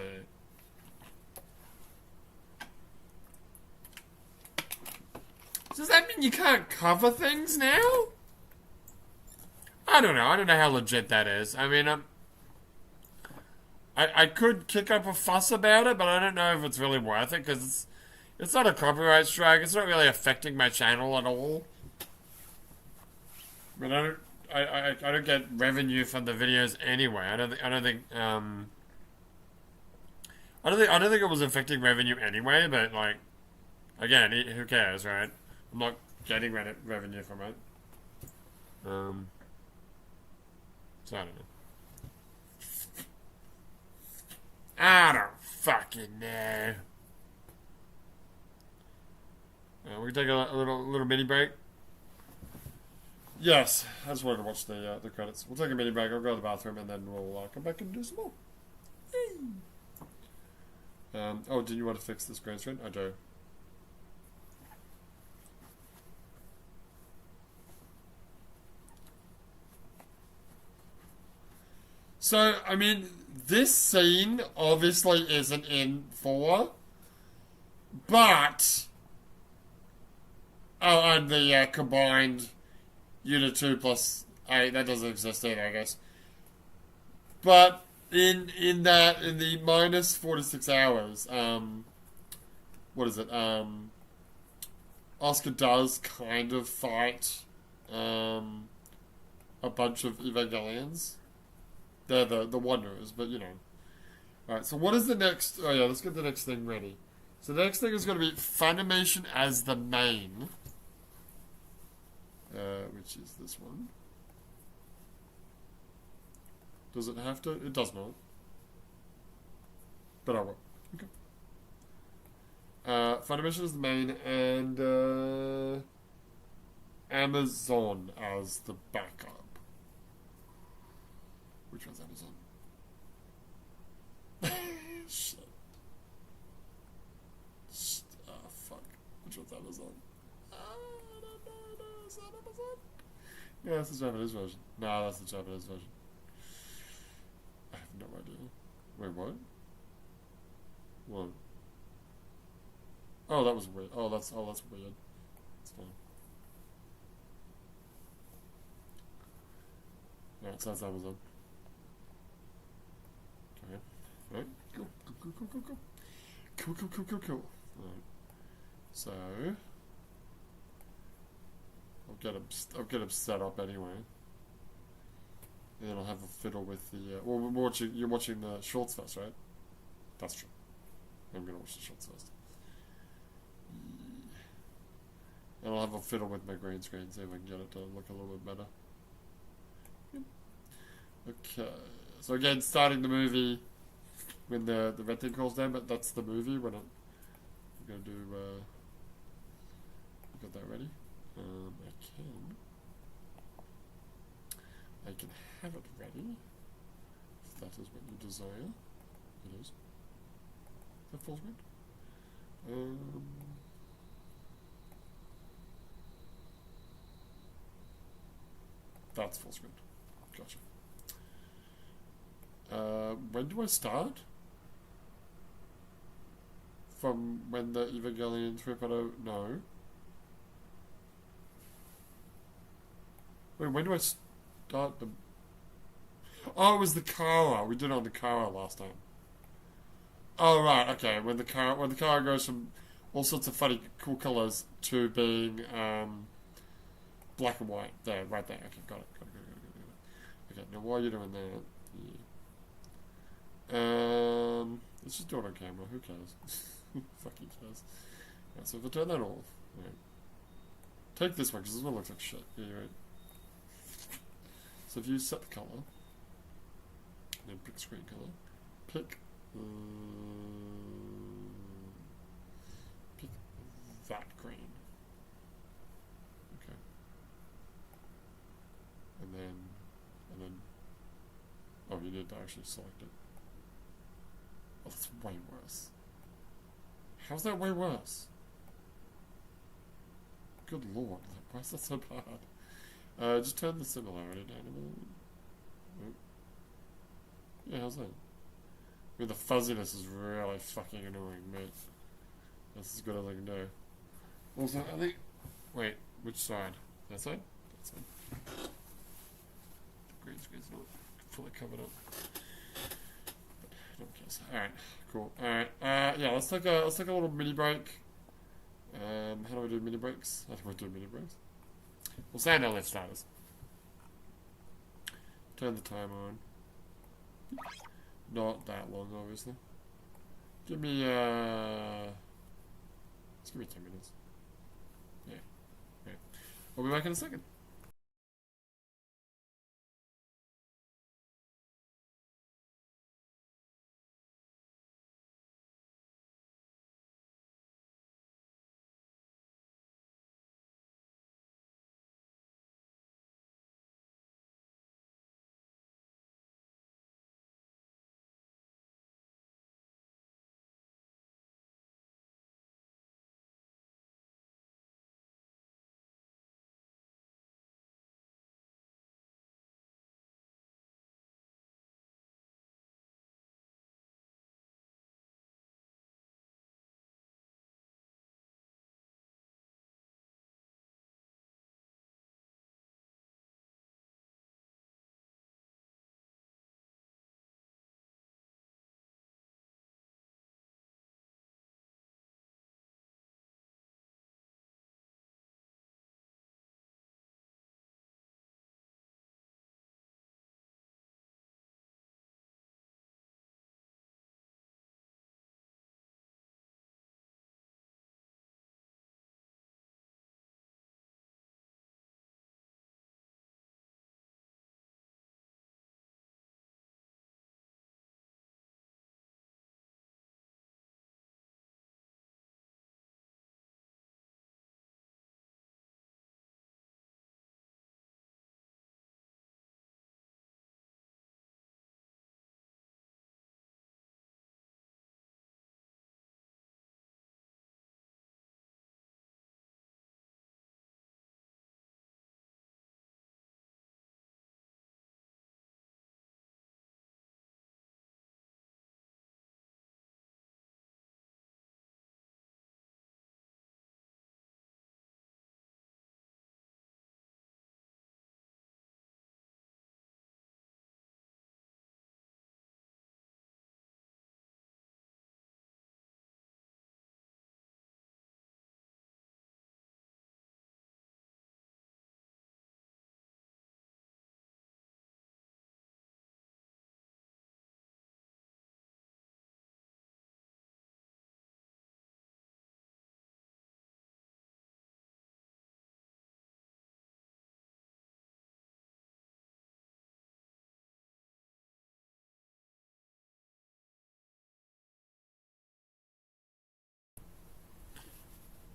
Does that mean you can't cover things now? I don't know. I don't know how legit that is. I mean, I could kick up a fuss about it, but I don't know if it's really worth it, because it's not a copyright strike. It's not really affecting my channel at all. I mean, I don't get revenue from the videos anyway. I don't think it was affecting revenue anyway, but like, again, who cares, right? I'm not getting revenue from it. So I don't know. I don't fucking know. We can take a little mini break. Yes, I just wanted to watch the credits. We'll take a mini break. I'll go to the bathroom and then we'll come back and do some more. Oh, did you want to fix this green screen? I do. So, I mean, this scene obviously isn't in 4, but... Oh, and the combined Unit 2 plus 8, that doesn't exist either, I guess. But in the minus 46 hours, what is it? Oscar does kind of fight a bunch of Evangelions. They're the Wanderers, but you know. Alright, so what is the next... Oh yeah, let's get the next thing ready. So the next thing is going to be Funimation as the main. Which is this one. Does it have to? It does not. But I will. Okay. Funimation as the main, and Amazon as the backup. Which one's Amazon? Shit. Oh, fuck. Which one's Amazon? I don't know. Is that Amazon? Yeah, that's the Japanese version. No, that's the Japanese version. I have no idea. Wait, what? What? Oh, that was weird. Oh, that's weird. It's fine. Yeah, so that's Amazon. Okay. Alright, cool. Cool. Alright. So I'll get him set up anyway. And then I'll have a fiddle with the well, you're watching the shorts first, right? That's true. I'm gonna watch the shorts first. And I'll have a fiddle with my green screen, see if I can get it to look a little bit better. Okay. So again, starting the movie when the red thing calls down, but that's the movie. We're gonna do got that ready? I can have it ready that is what you desire. It is. That full screen. That's full screen. Gotcha. When do I start? From when the Evangelion trip? I don't know. Wait, when do I start the... Oh, it was the Kara. We did it on the Kara last time. Oh, right, okay. When the Kara goes from all sorts of funny, cool colours to being black and white. There, right there. Okay, got it. Okay, now while you're doing that... Yeah. Let's just do it on camera. Who cares? Fucking cares. Right, so if I turn that off... Right. Take this one, because this one looks like shit. Yeah, you're right. So if you set the colour, then pick screen colour, pick that green. Okay. And then, oh, you need to actually select it. Oh, that's way worse. How's that way worse? Good lord, why is that so bad? Just turn the similarity down a little. Yeah, how's that? I mean, the fuzziness is really fucking annoying, but that's as good as I can do. Also, I think... Wait, which side? That side? That side. The green screen's not fully covered up. But no one cares. Alright, cool. Alright, yeah, let's take a little mini break. How do we do mini breaks? How do we do mini breaks? We'll say no left starters. Turn the timer on. Not that long, obviously. Give me, let's give me 10 minutes. Yeah. Right. We'll be back in a second.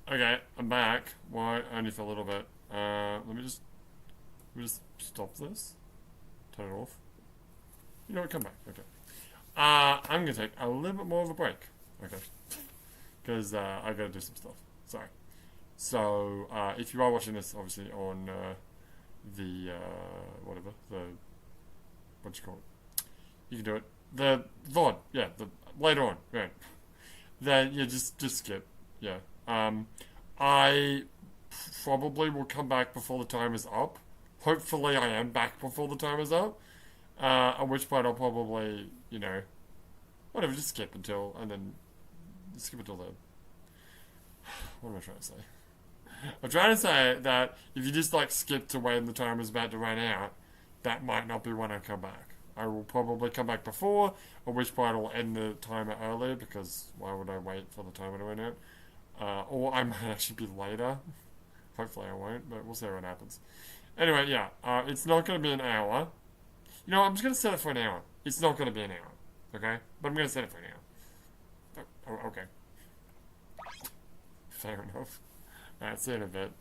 Okay, I'm back. Why? Only for a little bit. Let me just stop this. Turn it off. You know what? Come back. Okay. I'm gonna take a little bit more of a break. Okay. Because I gotta do some stuff. Sorry. So if you are watching this, obviously on the whatever the what you call it, you can do it. The VOD, yeah. The later on, right? Then yeah, just skip. Yeah. I probably will come back before the time is up. Hopefully, I am back before the time is up. At which point I'll probably, whatever, just skip until, and then skip until then. What am I trying to say? I'm trying to say that if you just like skip to when the time is about to run out, that might not be when I come back. I will probably come back before, at which point I'll end the timer early because why would I wait for the timer to run out? Or I might actually be later. Hopefully I won't, but we'll see what happens. Anyway, yeah, it's not going to be an hour. I'm just going to set it for an hour. It's not going to be an hour, okay? But I'm going to set it for an hour. Okay. Fair enough. Alright, see you in a bit.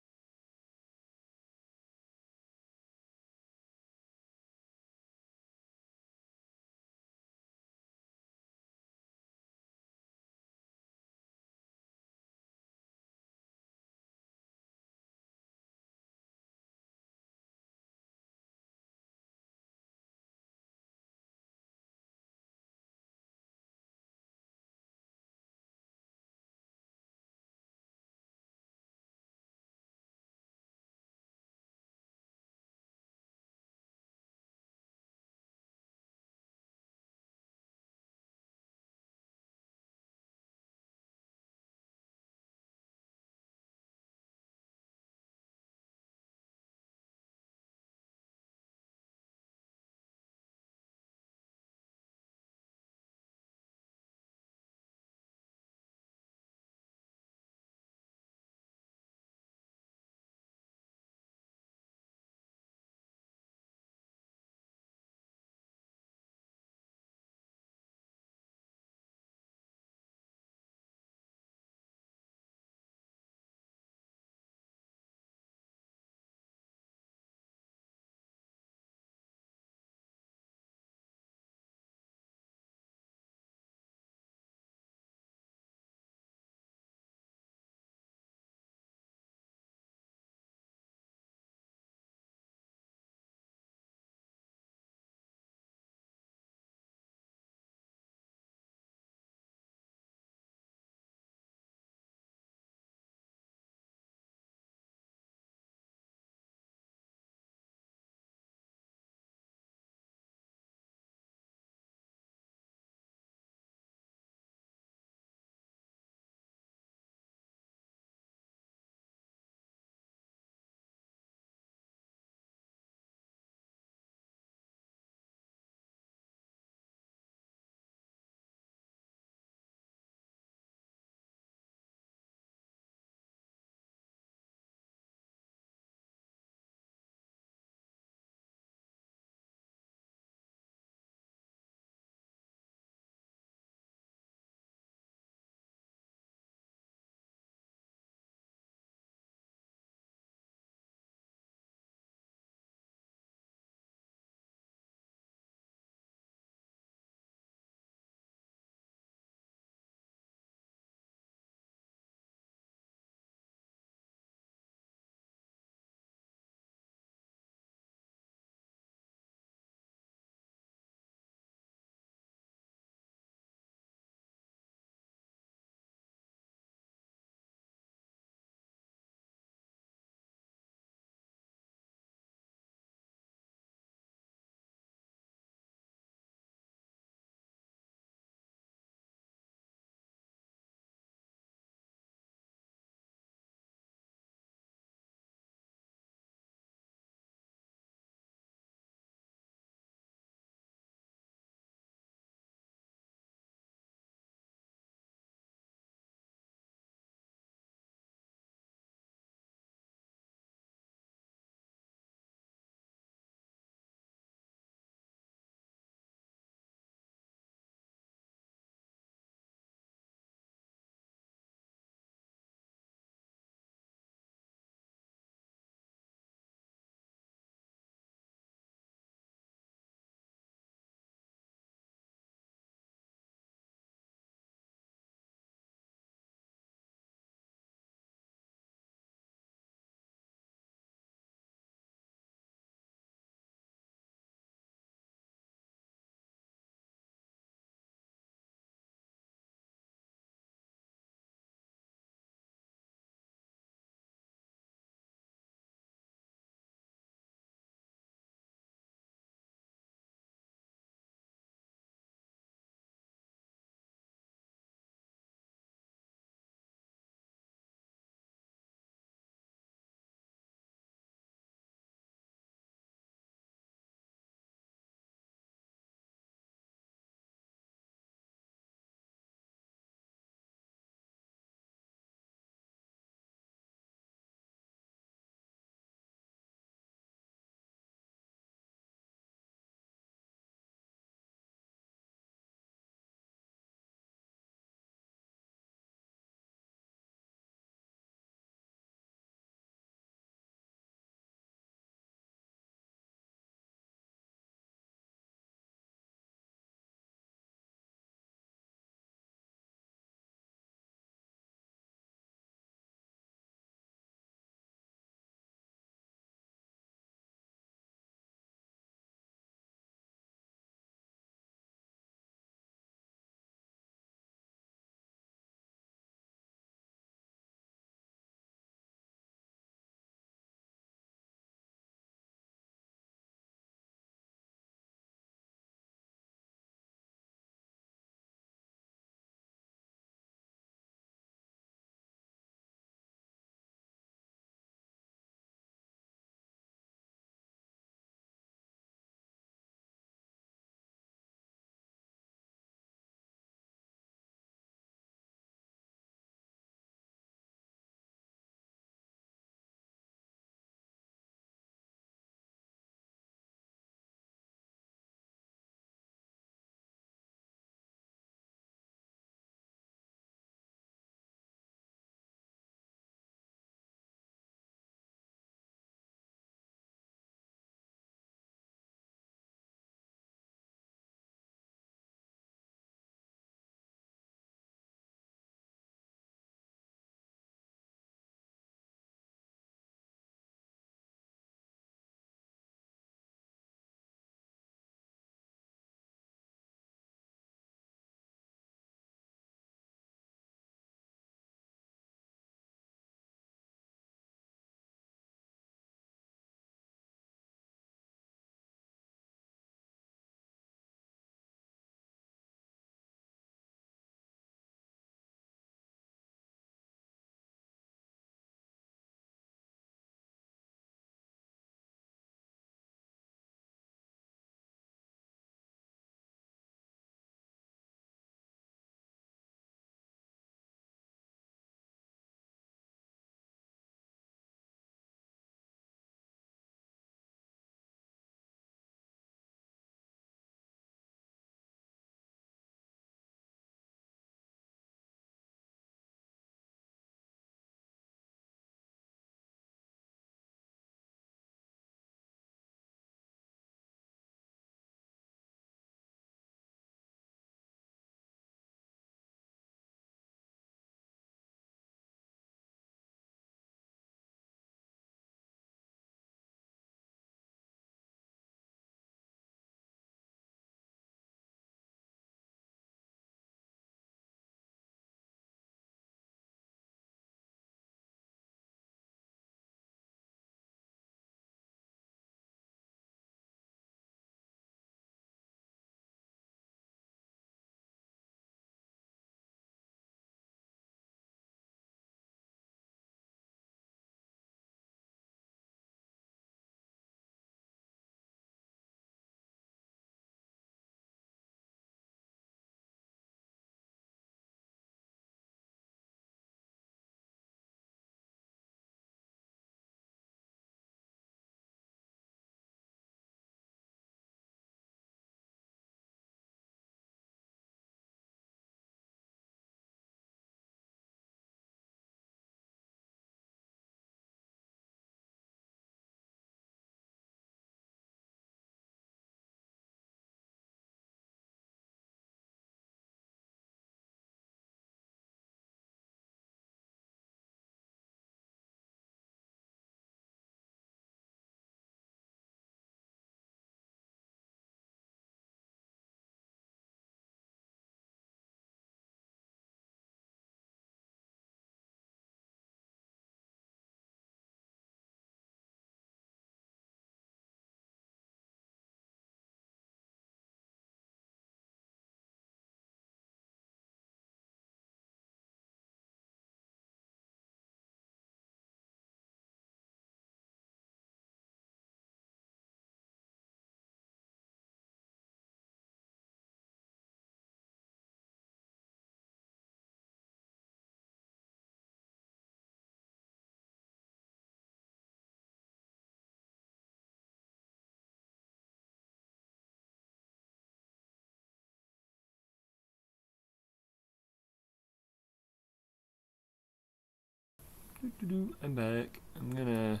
I'm back. I'm gonna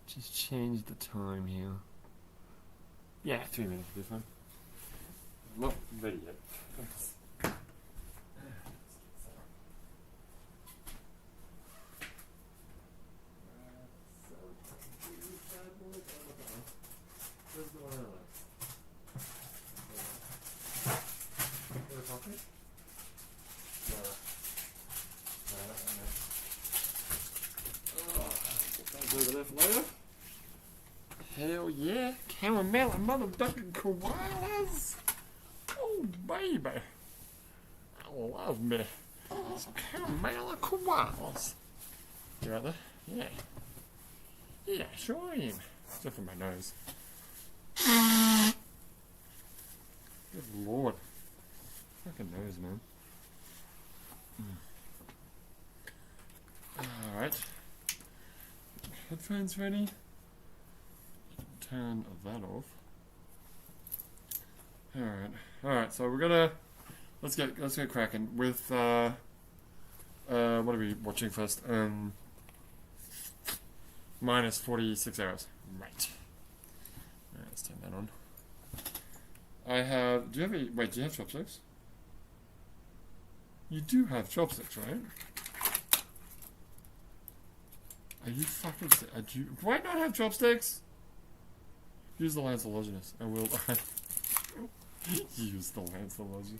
just change the time here. Yeah, 3 minutes will be fine. I'm not ready yet. Hell yeah, caramel and motherfucking koalas. Oh baby, I love me some caramel and koalas. You right there? Yeah. Yeah, sure I am. Except for my nose. Good lord. Fucking nose, man. Alright. Headphones ready. Turn that off. Alright, so we're gonna let's get cracking with what are we watching first? Minus 46 hours. Right. Alright, let's turn that on. I have do you have chopsticks? You do have chopsticks, right? Are you fucking do I not have chopsticks? Use the Lanceologinus. I will use the Lanceologinus.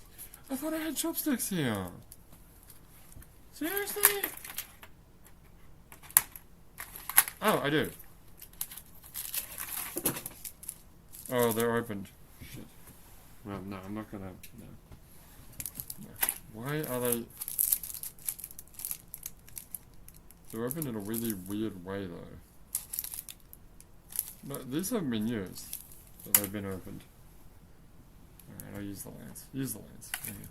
I thought I had chopsticks here. Seriously? Oh, I do. Oh, they're opened. Shit. Well, no, I'm not gonna. No. Why are they? They're opened in a really weird way, though. No, these are menus that have been opened. Alright, I'll use the lens. Use the lens. There you go.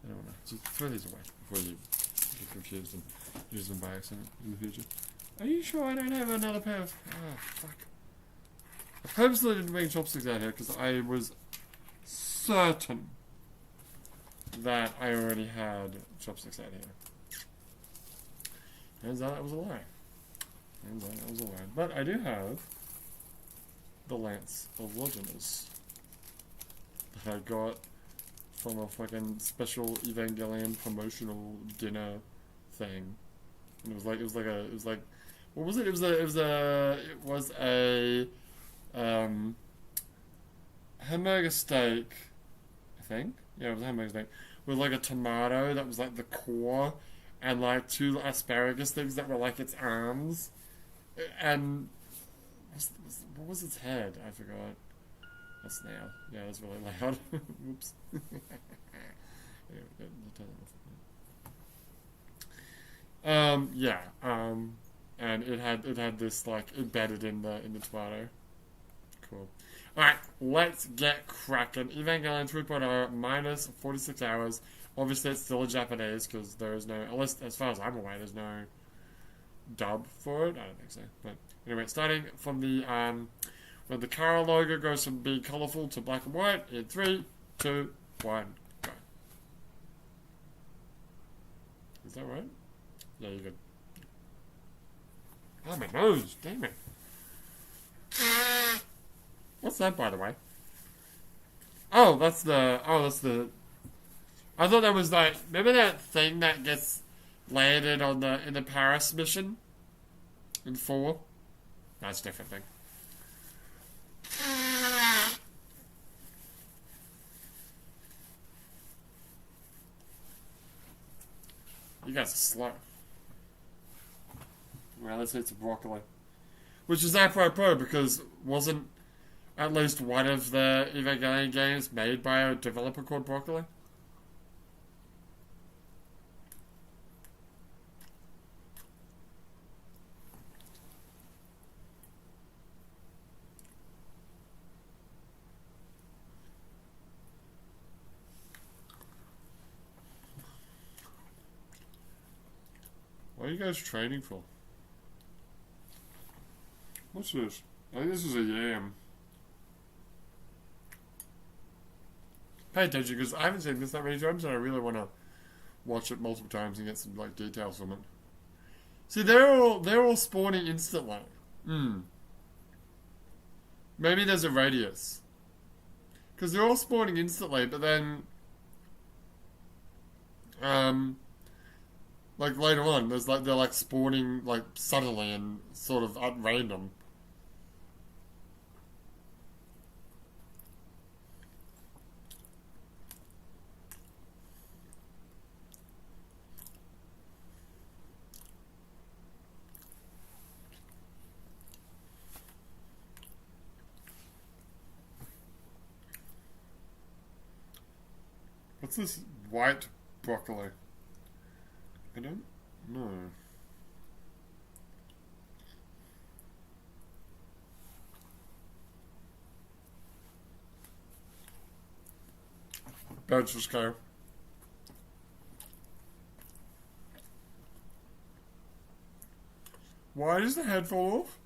I don't want to. Just throw these away before you get confused and use them by accident in the future. Are you sure I don't have another pair of... Ah, fuck. I purposely didn't bring chopsticks out here because I was certain that I already had chopsticks out here. Turns out that was a lie. That was a lie. But I do have the Lance of Legends that I got from a fucking special Evangelion promotional dinner thing. And it was like what was it? It was a hamburger steak, I think. Yeah, it was a hamburger steak with like a tomato that was like the core, and like 2 asparagus things that were like its arms. And what was its head? I forgot. That's now. Yeah, that's really loud. Whoops. Yeah. And it had this like embedded in the tomato. Cool. Alright, let's get cracking. Evangelion 3.0 minus 46 hours. Obviously, it's still in Japanese because there is no, at least as far as I'm aware, there's no dub for it. I don't think so. But anyway, starting from the when the Kara logo goes from being colourful to black and white in 3, 2, 1, go. Is that right? Yeah, you're good. Oh, my nose! Damn it! What's that, by the way? Oh, that's the. I thought that was like. Remember that thing that gets landed on in the Paris mission in 4? That's a different thing. You guys are slow. Well, let's eat some broccoli. Which is apropos because wasn't at least one of the Evangelion games made by a developer called Broccoli? What are you guys training for? What's this? I think this is a yam. Pay attention because I haven't seen this that many times and I really want to watch it multiple times and get some like details from it. See, they're all spawning instantly. Hmm. Maybe there's a radius. Because they're all spawning instantly, but then, like later on, they're like spawning like suddenly and sort of at random. What's this white broccoli? I don't know. Birds for scale. Why does the head fall off?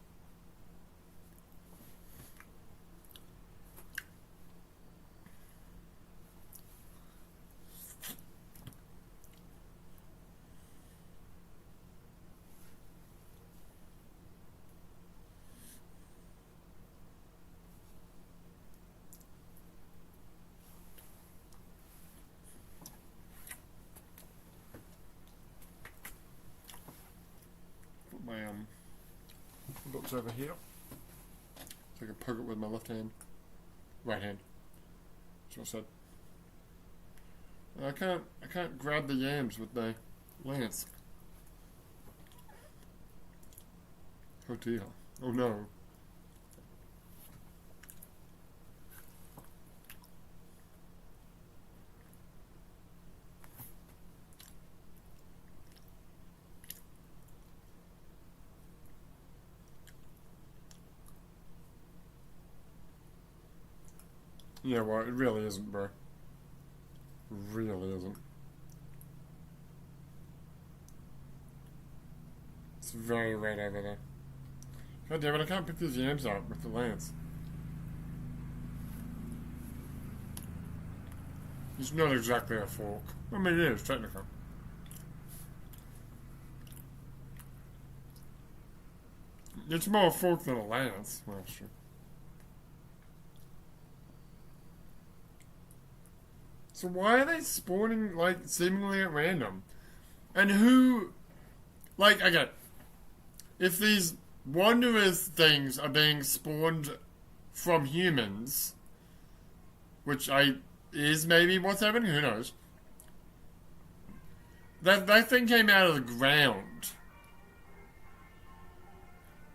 Put my books over here. So I can poke it with my left hand. Right hand. That's what I said. I can't grab the yams with the lance. Oh dear. Oh no. Yeah, well, it really isn't, bro. Really isn't. It's very red over there. God damn it, I can't pick these yams up with the lance. It's not exactly a fork. I mean, it is, technically. It's more a fork than a lance. Well, sure. So why are they spawning, like, seemingly at random? And who... Like, okay. If these wondrous things are being spawned from humans, which is maybe what's happening, who knows? That thing came out of the ground.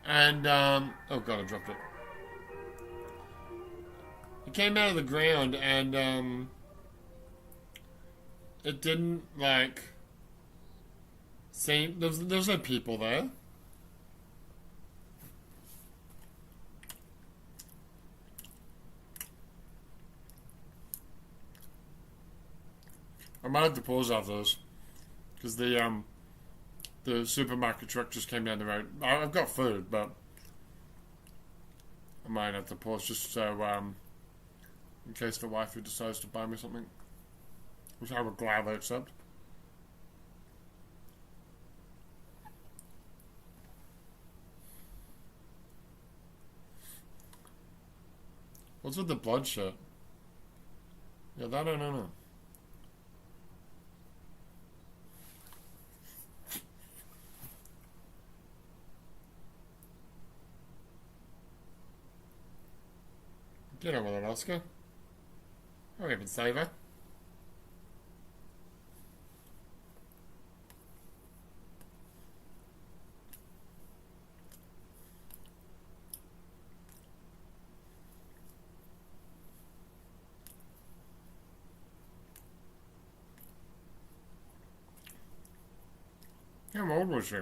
And, oh god, I dropped it. It came out of the ground and, it didn't, like, seem... There's no people there. I might have to pause after this. Because the supermarket truck just came down the road. I've got food, but I might have to pause just so, in case the waifu decides to buy me something. Which I would gladly accept. What's with the bloodshed? Yeah, that I don't know. Get on with it, Oscar. I'll even save her. How old was she?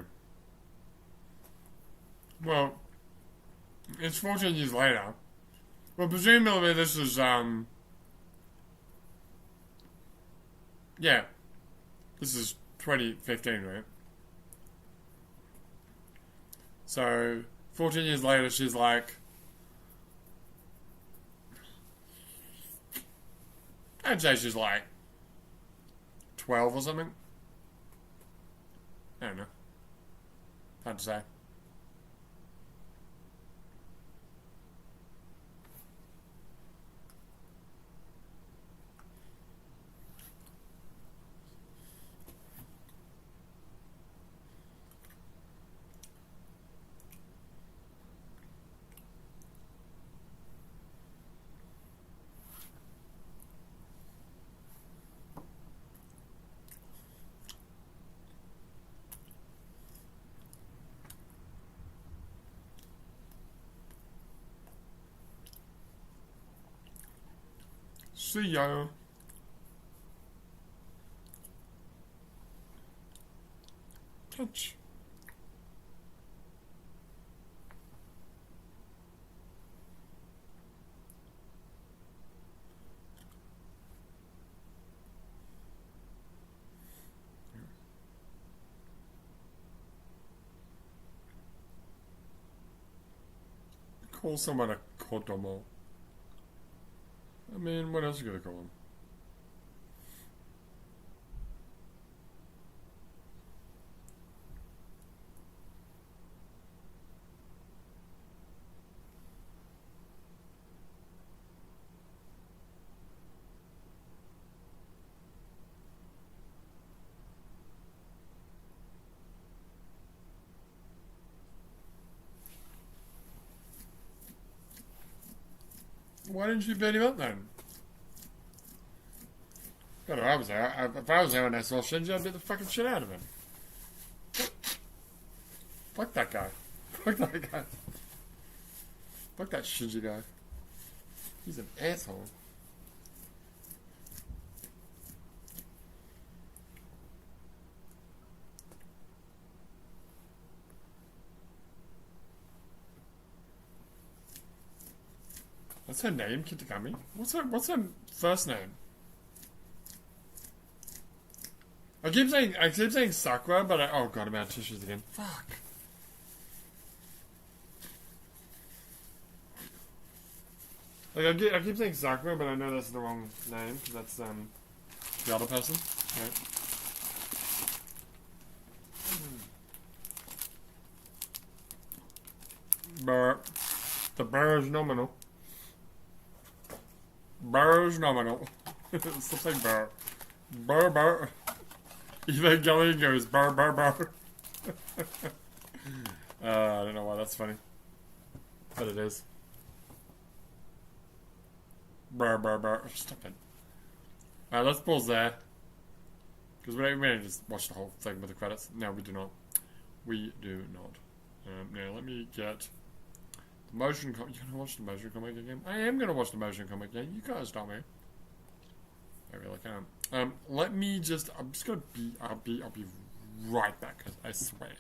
Well, it's 14 years later. Well, presumably this is, yeah. This is 2015, right? So, 14 years later, she's like... I'd say she's like 12 or something. I don't know. Hard to say. See ya. Touch. Call someone a Kodomo. I mean, what else are you gonna call him? Why didn't you beat him up then? God, if I was there, if I was there and I saw Shinji, I'd beat the fucking shit out of him. Fuck that guy. Fuck that guy. Fuck that Shinji guy. He's an asshole. What's her name, Kitakami? What's her first name? I keep saying Sakura, but oh god, I'm out of tissues again. Fuck. Like I keep saying Sakura, but I know that's the wrong name because that's the other person. Right. Burr. The burr is nominal. Burr is nominal. Stop saying burr. Burr burr. Evangelion goes burr burr burr. I don't know why that's funny, but it is. Burr burr burr. Stop it. Alright, let's pause there. Because we don't just watch the whole thing with the credits. No, we do not. We do not. Now, let me get the motion comic. You're going to watch the motion comic again? I am going to watch the motion comic again. You guys don't, man. I really can't. Let me just. I'm just going to be. I'll be right back. I swear.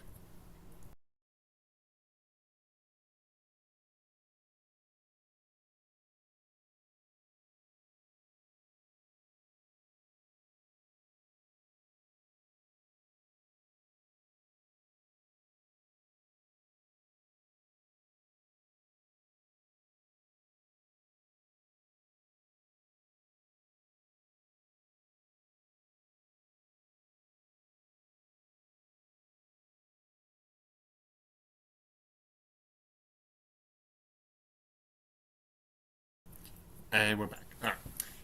And we're back. Alright.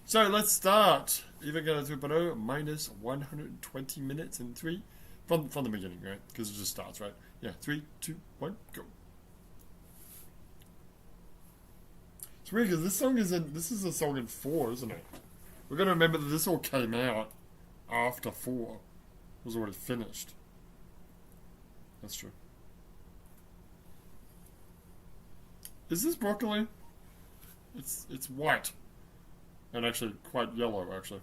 So let's start. Evangelion 3.0 minus 120 minutes in 3. From the beginning, right? Because it just starts, right? Yeah, 3, 2, 1, go. It's weird because this is a song in 4, isn't it? We're gonna remember that this all came out after 4 was already finished. That's true. Is this broccoli? It's white. And actually quite yellow, actually.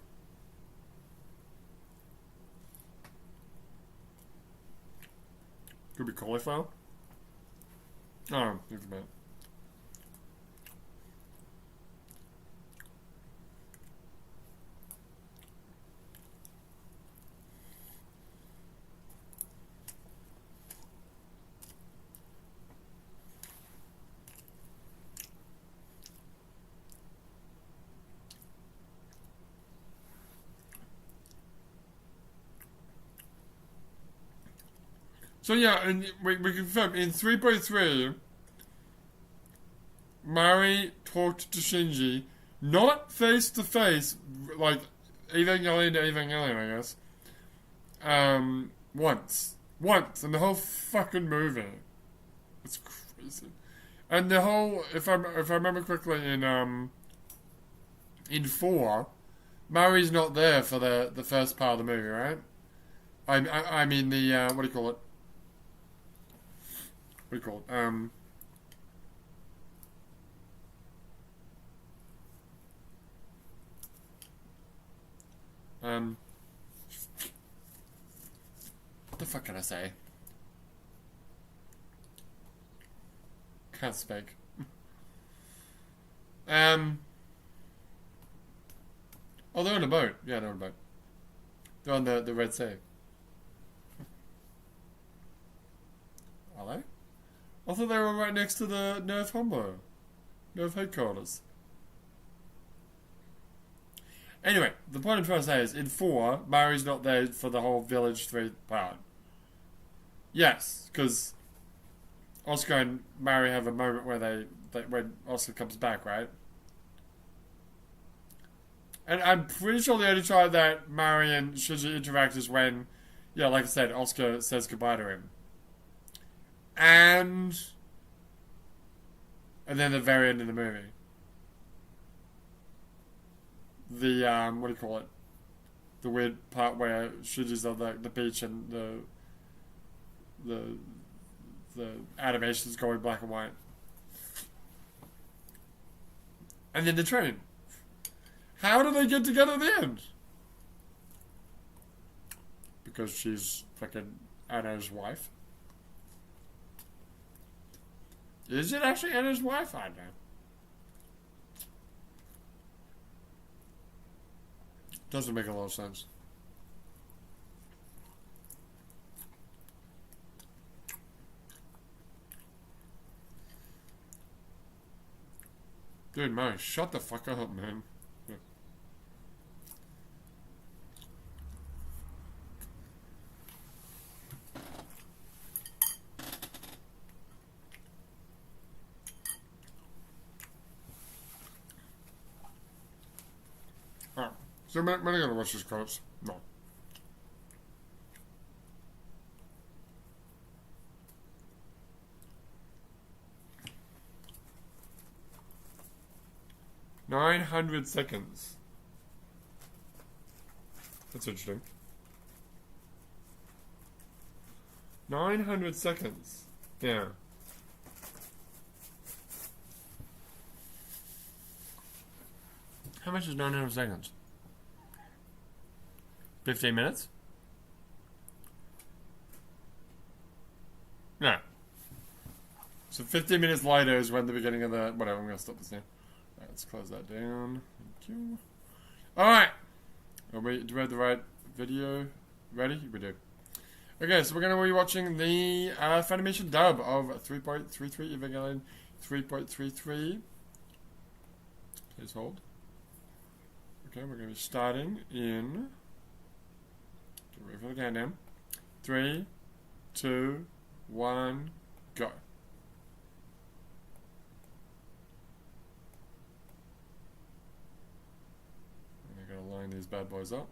Could be cauliflower. Oh, think about it. So yeah, and we confirm in 3.3, Mari talked to Shinji, not face to face, like Evangelion to Evangelion, I guess. Once in the whole fucking movie. It's crazy. And the whole, if I remember correctly, in 4, Mari's not there for the first part of the movie, right? I mean the what do you call it? What do you call it? What the fuck can I say? Can't speak. Oh, they're on a boat. Yeah, they're on a boat. They're on the Red Sea. Are they? I thought they were right next to the Nerf Hombo. Nerf headquarters. Anyway, the point I'm trying to say is, in 4, Mari's not there for the whole Village 3 part. Yes, because Oscar and Mari have a moment where when Oscar comes back, right? And I'm pretty sure the only time that Mari and Shinji interact is when, yeah, like I said, Oscar says goodbye to him. And then the very end of the movie. The, what do you call it? The weird part where Shinji's on the beach and the animation's going black and white. And then the train. How do they get together at the end? Because she's fucking Anna's wife. Is it actually Anna's wife? I don't know. Doesn't make a lot of sense. Dude, man, shut the fuck up, man. Yeah. Alright, so am I gonna watch these credits? No. "900 seconds. That's interesting. 900 seconds. Yeah. How much is 900 seconds? 15 minutes? No. So 15 minutes later is when the beginning of the... Whatever, I'm going to stop this now. Alright, let's close that down. Thank you. Alright. Do we have the right video ready? We do. Okay, so we're going to be watching the Funimation dub of 3.33 Evangelion 3.33. Please hold. Okay, we're going to be starting in... Wait for the countdown. 3, 2, 1, go. I'm going to line these bad boys up.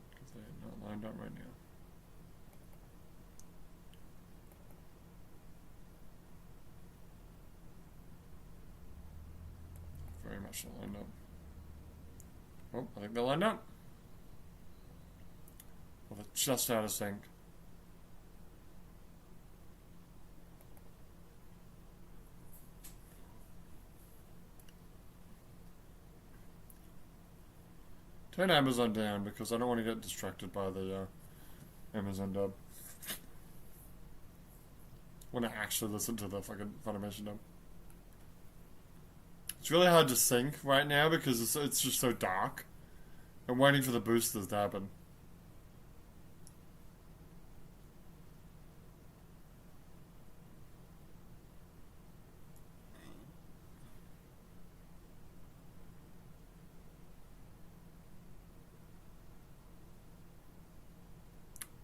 Because they are not lined up right now. Very much not lined up. Oh, I think they're lined up. Well, they're just out of sync. Turn Amazon down because I don't want to get distracted by the Amazon dub. I want to actually listen to the fucking Funimation dub. It's really hard to sync right now because it's just so dark. I'm waiting for the boosters to happen.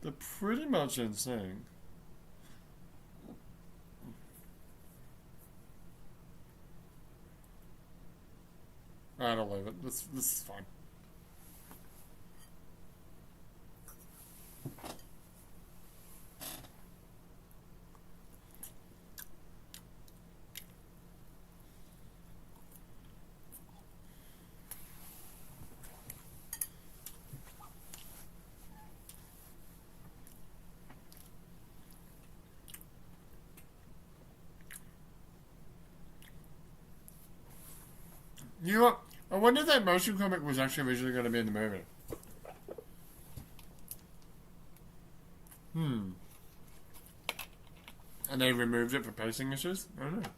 They're pretty much in sync. I don't leave it. This is fine. You know what? I wonder if that motion comic was actually originally going to be in the movie. And they removed it for pacing issues? I don't know.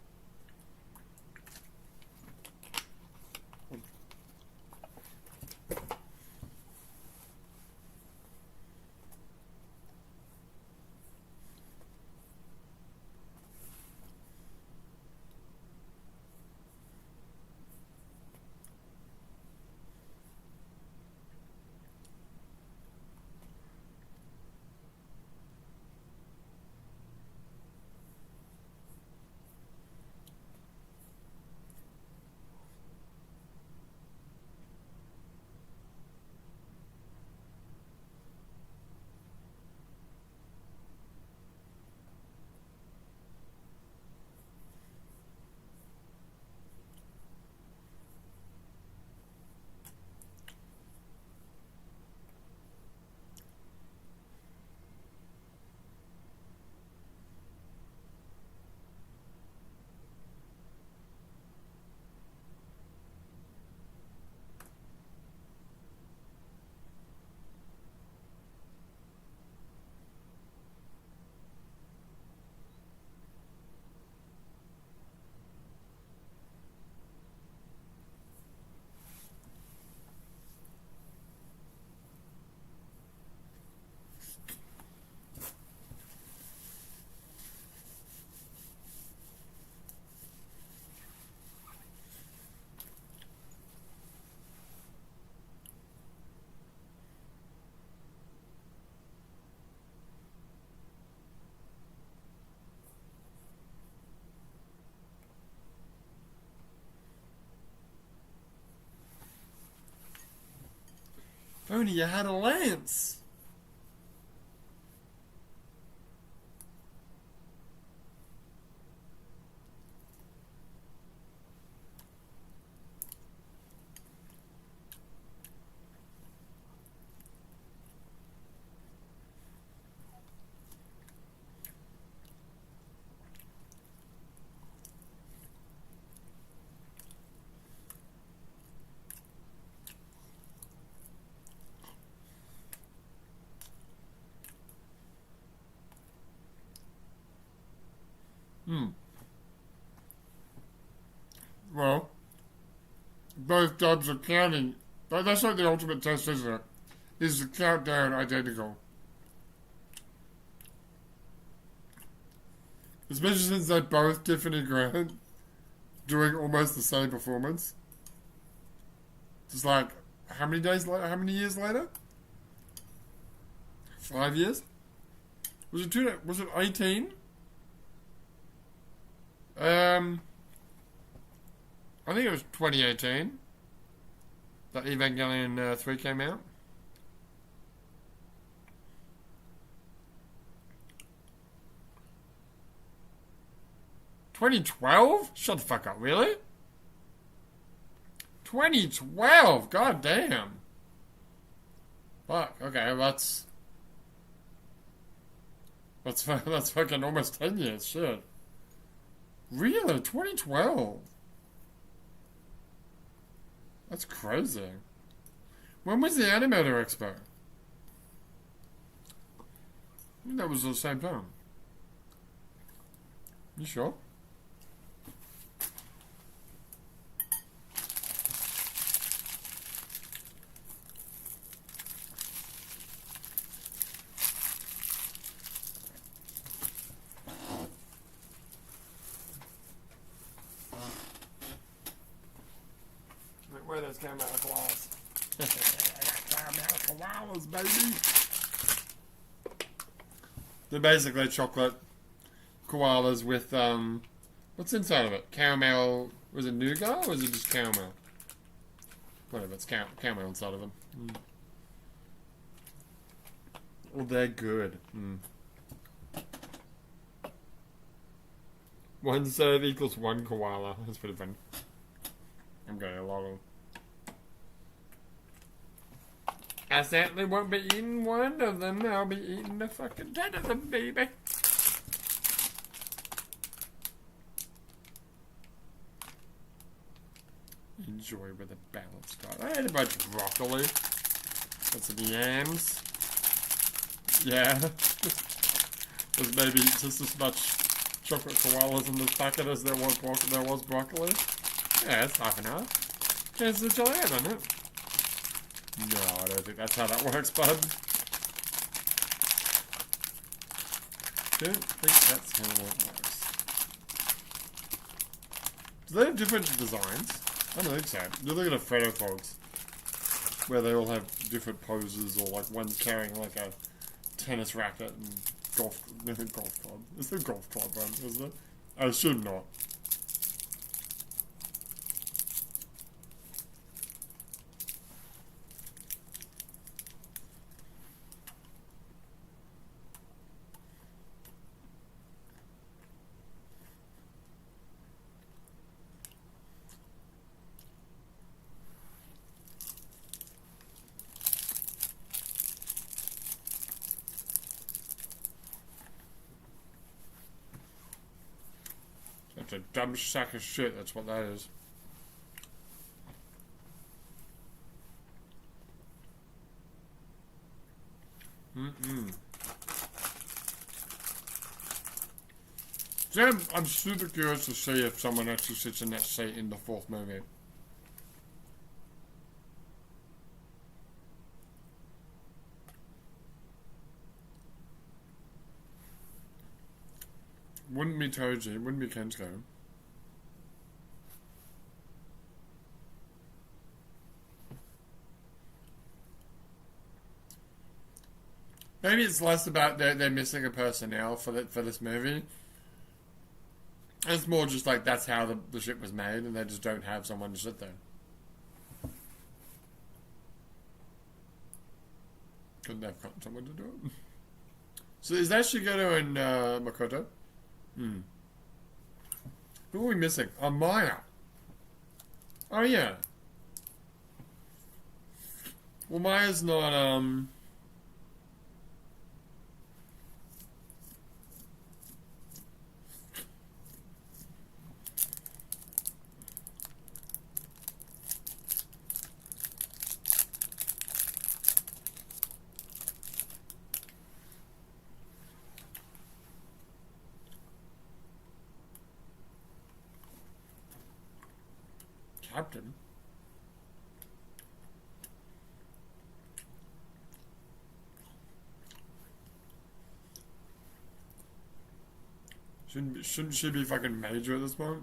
If only you had a lance. Well, both dubs are counting. That's like the ultimate test, isn't it? Is the countdown identical? Especially since they both Tiffany Grant doing almost the same performance. Just like, how many days later? How many years later? 5 years? Was it 18? I think it was 2018 that Evangelion 3 came out. $2012? Shut the fuck up, really? 2012? God damn. Fuck, okay, that's fucking almost 10 years, shit. Really? 2012? That's crazy. When was the Animator Expo? I think that was at the same time. You sure? Where those caramel koalas? I got caramel koalas, baby. They're basically chocolate koalas with, what's inside of it? Caramel, was it nougat or is it just caramel? Whatever, it's caramel inside of them. Mm. Well, they're good. Mm. 1 serve equals 1 koala. That's pretty fun. I'm going a lot of. I certainly won't be eating one of them. I'll be eating the fucking 10 of them, baby. Enjoy with a balanced diet. I ate a bunch of broccoli. Got some yams. Yeah. There's maybe just as much chocolate koalas in this packet as there was broccoli. Yeah, it's half and half. Chances of July on it. No, I don't think that's how that works, bud. Don't think that's how it works. Do they have different designs? I don't think so. You're looking at photo fogs where they all have different poses, or like one's carrying like a tennis racket and golf club. Is there a golf club one? Is there? I assume not. That's a dumb sack of shit, that's what that is. So I'm super curious to see if someone actually sits in that seat in the 4th movie. Wouldn't be Toji, wouldn't be Kensuke. Maybe it's less about they're missing a personnel for this movie. It's more just like that's how the ship was made, and they just don't have someone to sit there. Couldn't they have gotten someone to do it? So is that Shigeru and Makoto? Hmm. Who are we missing? Oh, Maya. Oh, yeah. Well, Maya's not, Captain. Shouldn't she be fucking major at this point?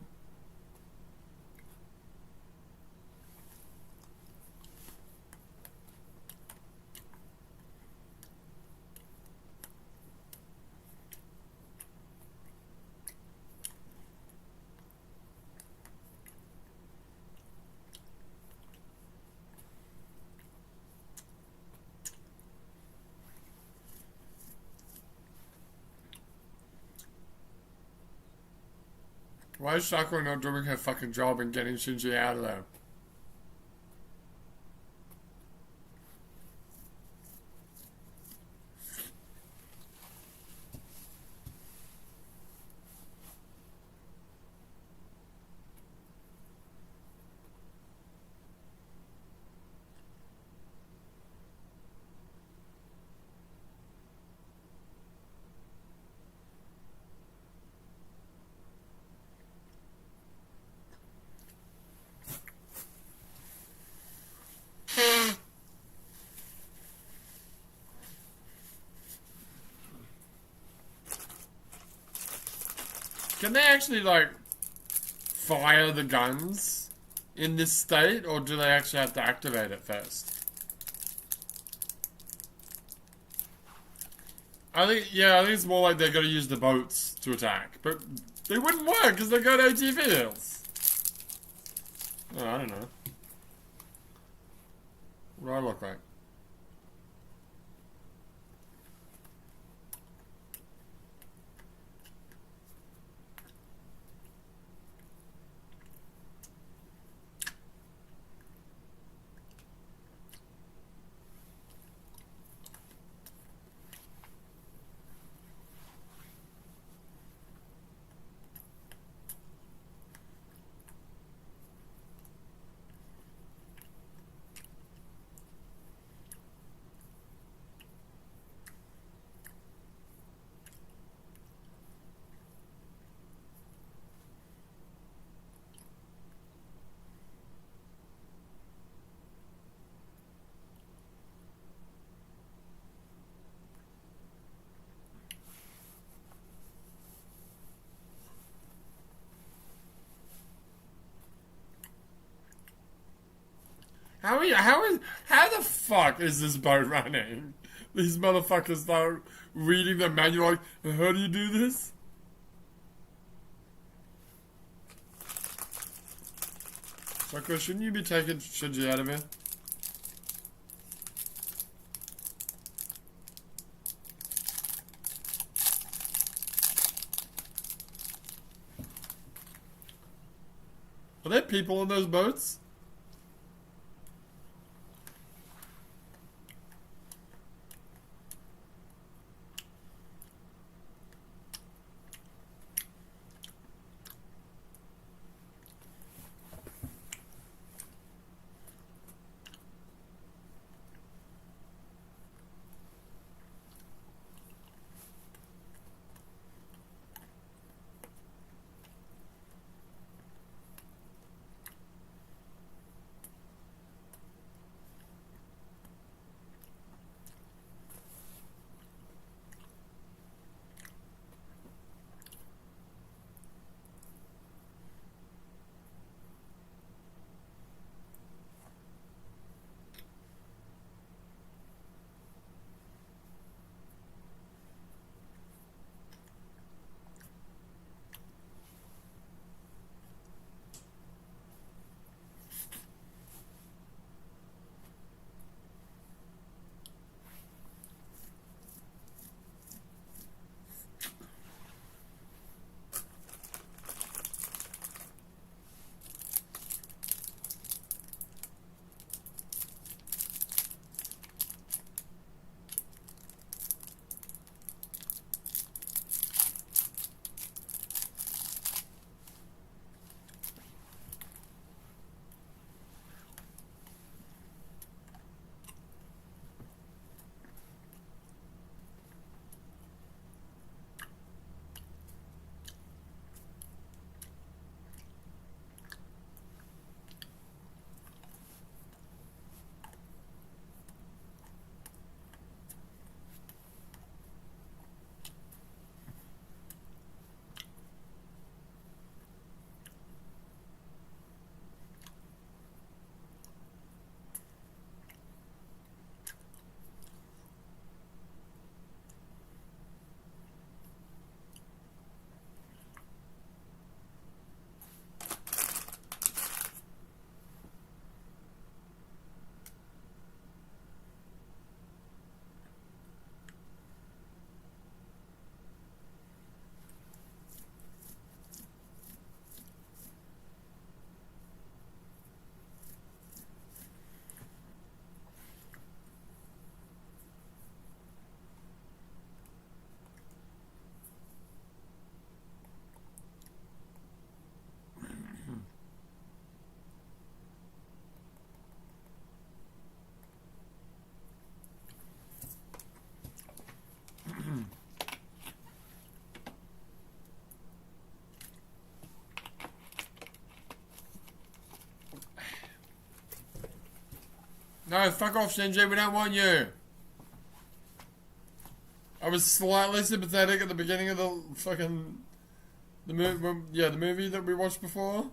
Why is Sakura not doing her fucking job and getting Shinji out of there? Can they actually, like, fire the guns in this state, or do they actually have to activate it first? I think it's more like they're going to use the boats to attack, but they wouldn't work because they've got ATVs. Oh, I don't know. What do I look like? How the fuck is this boat running? These motherfuckers start reading the manual like, how do you do this? Soko, shouldn't you be taking Shinji out of here? Are there people in those boats? No, fuck off, Shinji. We don't want you. I was slightly sympathetic at the beginning of the fucking the movie that we watched before.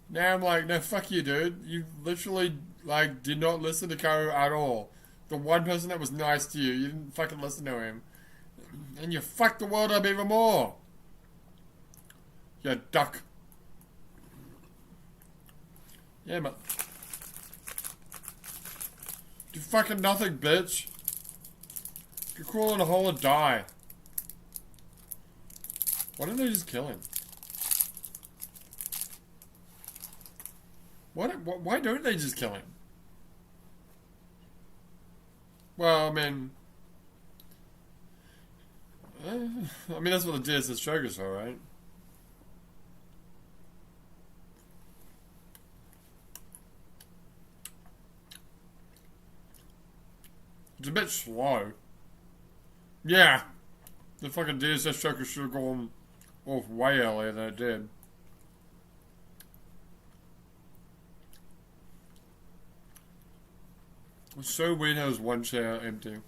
Now I'm like, no, fuck you, dude. You literally like did not listen to Karu at all. The one person that was nice to you, you didn't fucking listen to him. And you fuck the world up even more. You duck. Yeah, but... do fucking nothing, bitch. You crawl in a hole and die. Why don't they just kill him? Why don't they just kill him? Well, I mean... that's what the DSS choke is for, right? It's a bit slow. Yeah. The fucking DSS choker should have gone off way earlier than it did. It's so weird how there's one chair empty.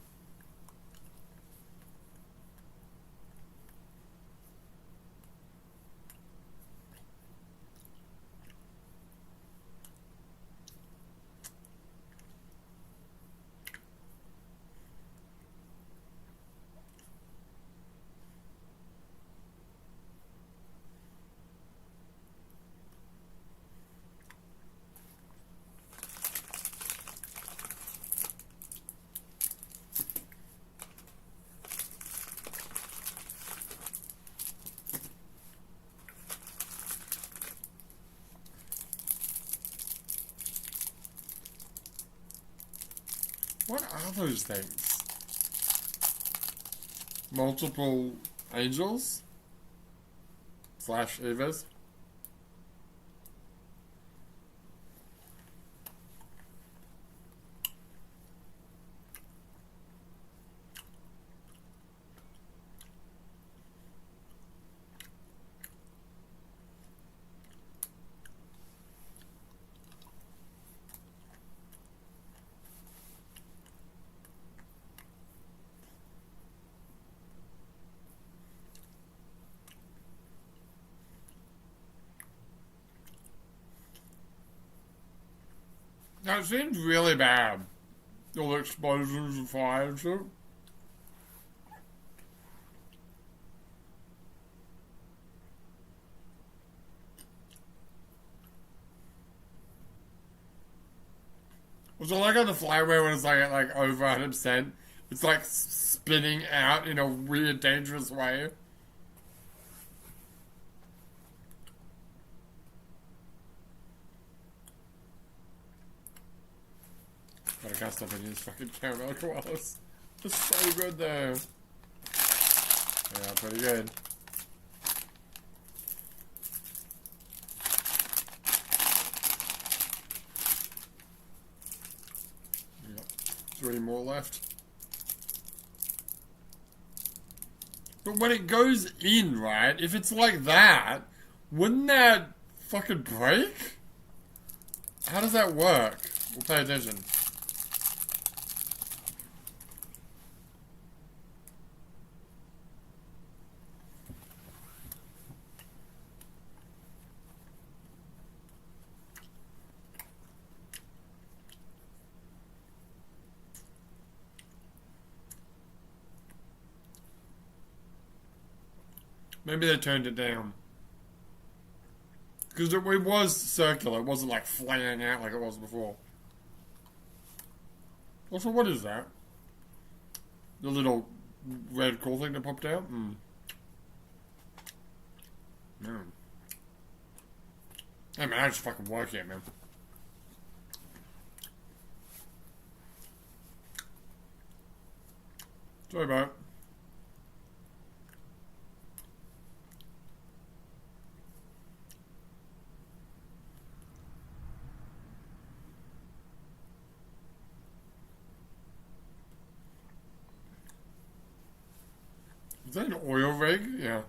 What are those things? Multiple angels? / Evas? That seems really bad. All the explosions and fire and shit. Was it like on the flyway when it's like at like over 100%? It's like spinning out in a weird, dangerous way. But I can't stop eating these fucking caramel koalas. They're so good though. Yeah, pretty good. Yep. 3 more left. But when it goes in, right, if it's like that, wouldn't that fucking break? How does that work? We'll pay attention. Maybe they turned it down. Because it was circular, it wasn't like flaying out like it was before. Also, what is that? The little red cool thing that popped out? Hmm. Man. Hey man, I just fucking work here, man. Sorry about it. Is that an oil rig? Yeah.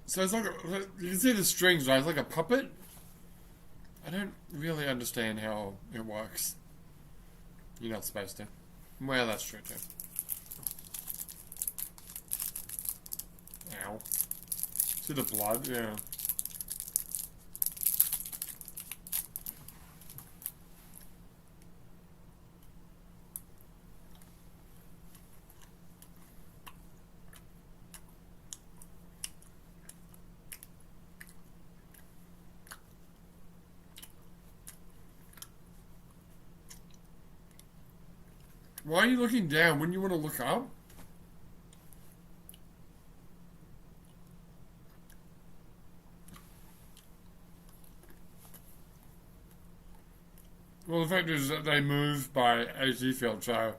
So it's like you can see the strings, right? It's like a puppet. I don't really understand how it works. You're not supposed to. Well, that's true too. Ow. See the blood? Yeah. Why are you looking down? Wouldn't you want to look up? Well, the fact is that they move by AC field, so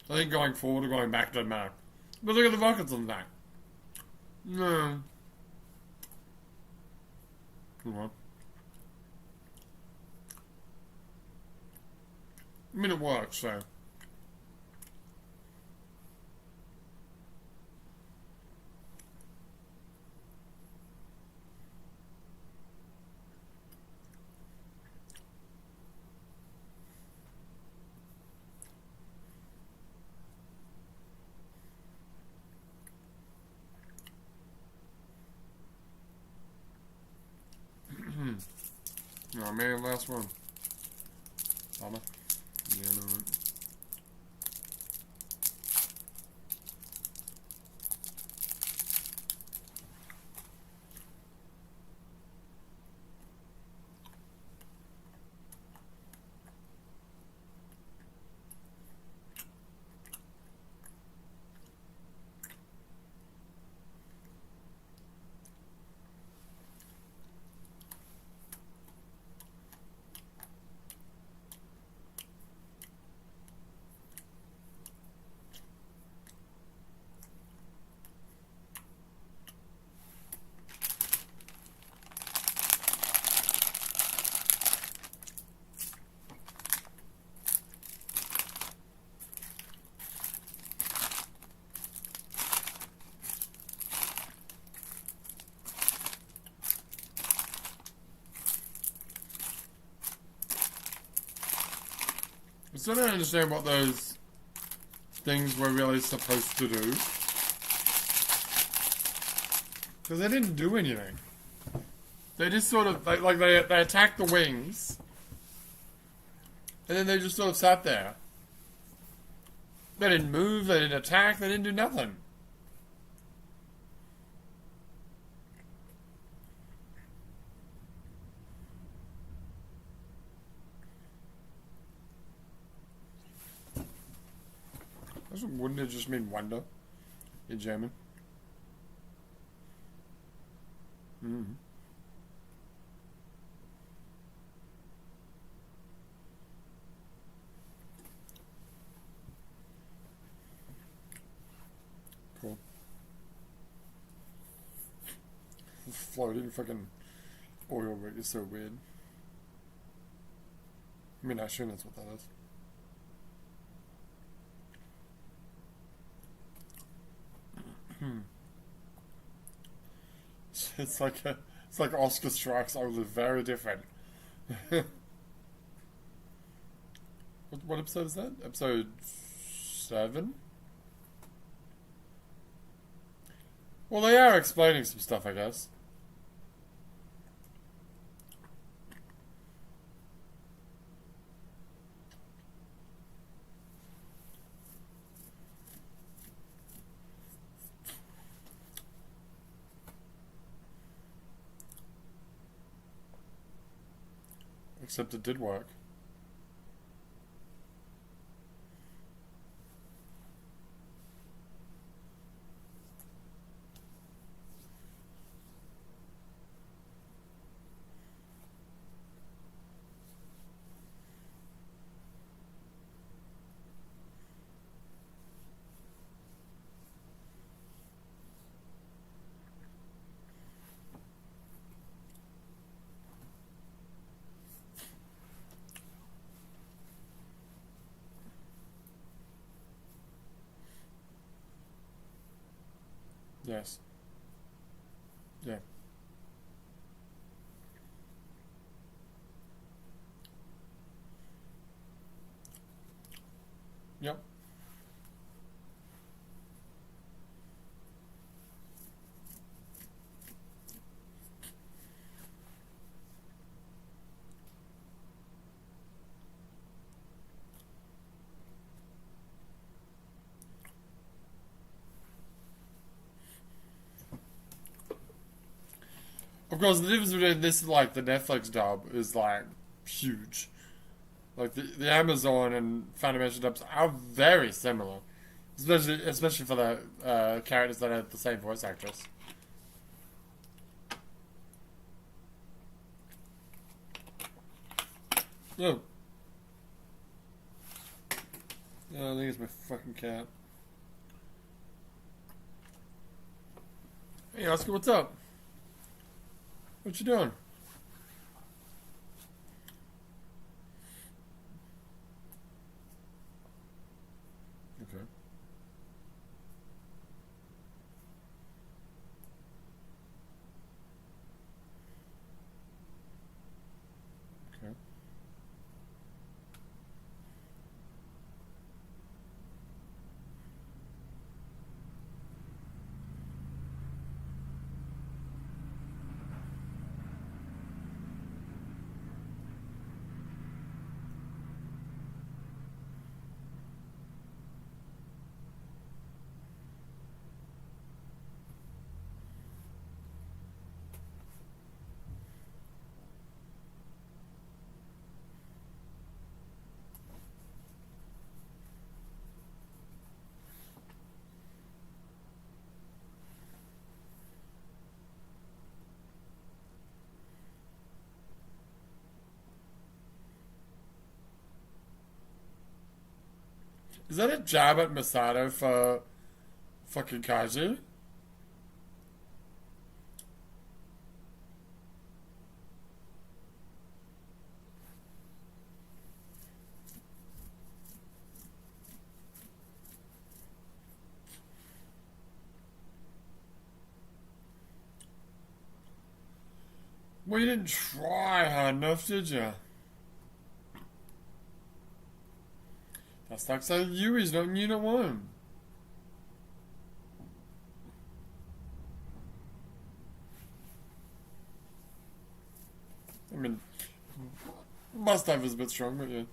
I think going forward or going back doesn't matter. But look at the rockets on the back. No. Come on. I mean, it works, so. Oh man, last one. Mama. Yeah, no. I still don't understand what those things were really supposed to do. Because they didn't do anything. They just sort of, they attacked the wings. And then they just sort of sat there. They didn't move, they didn't attack, they didn't do nothing. Wouldn't it just mean wonder in German? Mm-hmm. Cool. Floating fucking oil rig is so weird. I mean, I assume that's what that is. It's like Oscar strikes, only very different. What episode is that? Episode 7? Well, they are explaining some stuff, I guess. Except it did work. Yes. Yeah. Yep. Of course, the difference between this and like the Netflix dub is like huge. Like the Amazon and Funimation dubs are very similar, especially for the characters that have the same voice actress. Oh. Oh, I think it's my fucking cat. Hey, Oscar, what's up? What you doing? Okay. Okay. Is that a jab at Masato for fucking Kaji? Well, you didn't try hard enough, did you? That's like saying Yuri's not in Unit 1. I mean, must have is a bit strong, but yeah.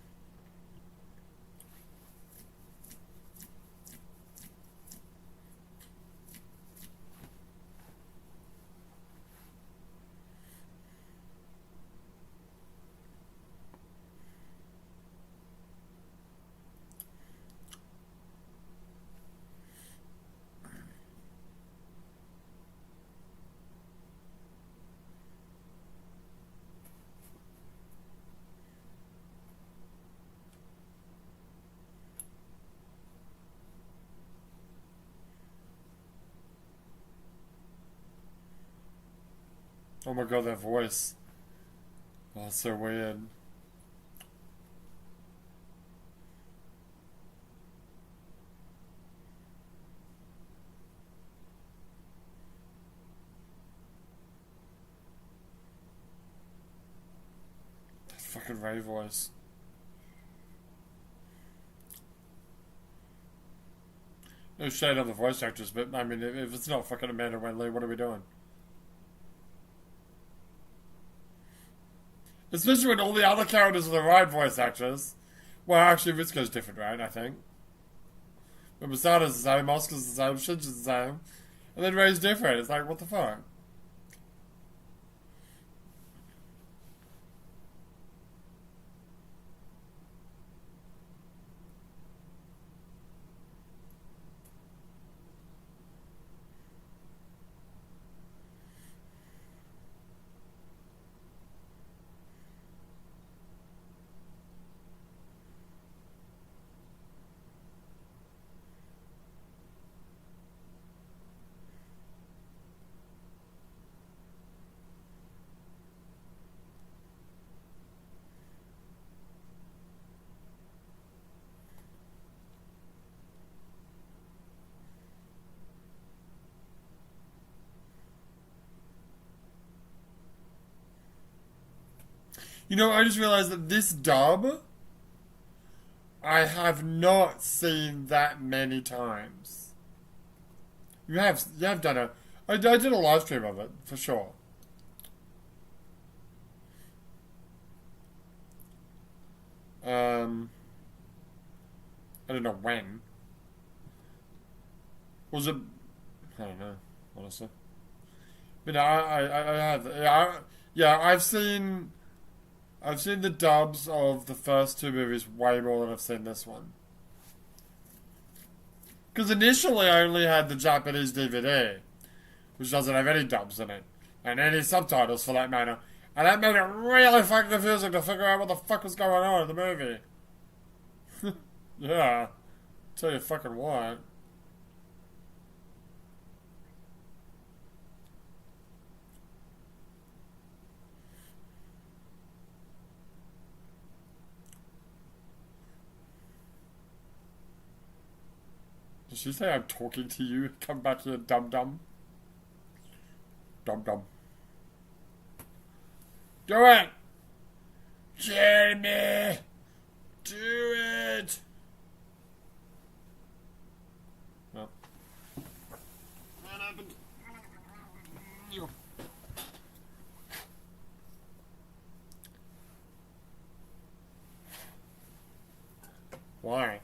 Oh my god, that voice. Oh, it's so weird. That fucking Ray voice. No shade on the voice actors, but I mean, if it's not fucking Amanda Wenley, what are we doing? Especially when all the other characters are the right voice actors. Well, actually, Ritsuko's different, right? I think. But Masato's the same, Oscar's the same, Shinji's the same. And then Ray's different. It's like, what the fuck? You know, I just realized that this dub, I have not seen that many times. You have done a. I did a live stream of it, for sure. Um, I don't know when. Was it? I don't know, honestly. But I have. Yeah, I've seen I've seen the dubs of the first two movies way more than I've seen this one. Because initially I only had the Japanese DVD, which doesn't have any dubs in it, and any subtitles for that matter. And that made it really fucking confusing to figure out what the fuck was going on in the movie. Yeah. Tell you fucking what. Did she say I'm talking to you? Come back here, dum-dum. Dum-dum. Do it! Jeremy! Do it! Well. That happened. Why?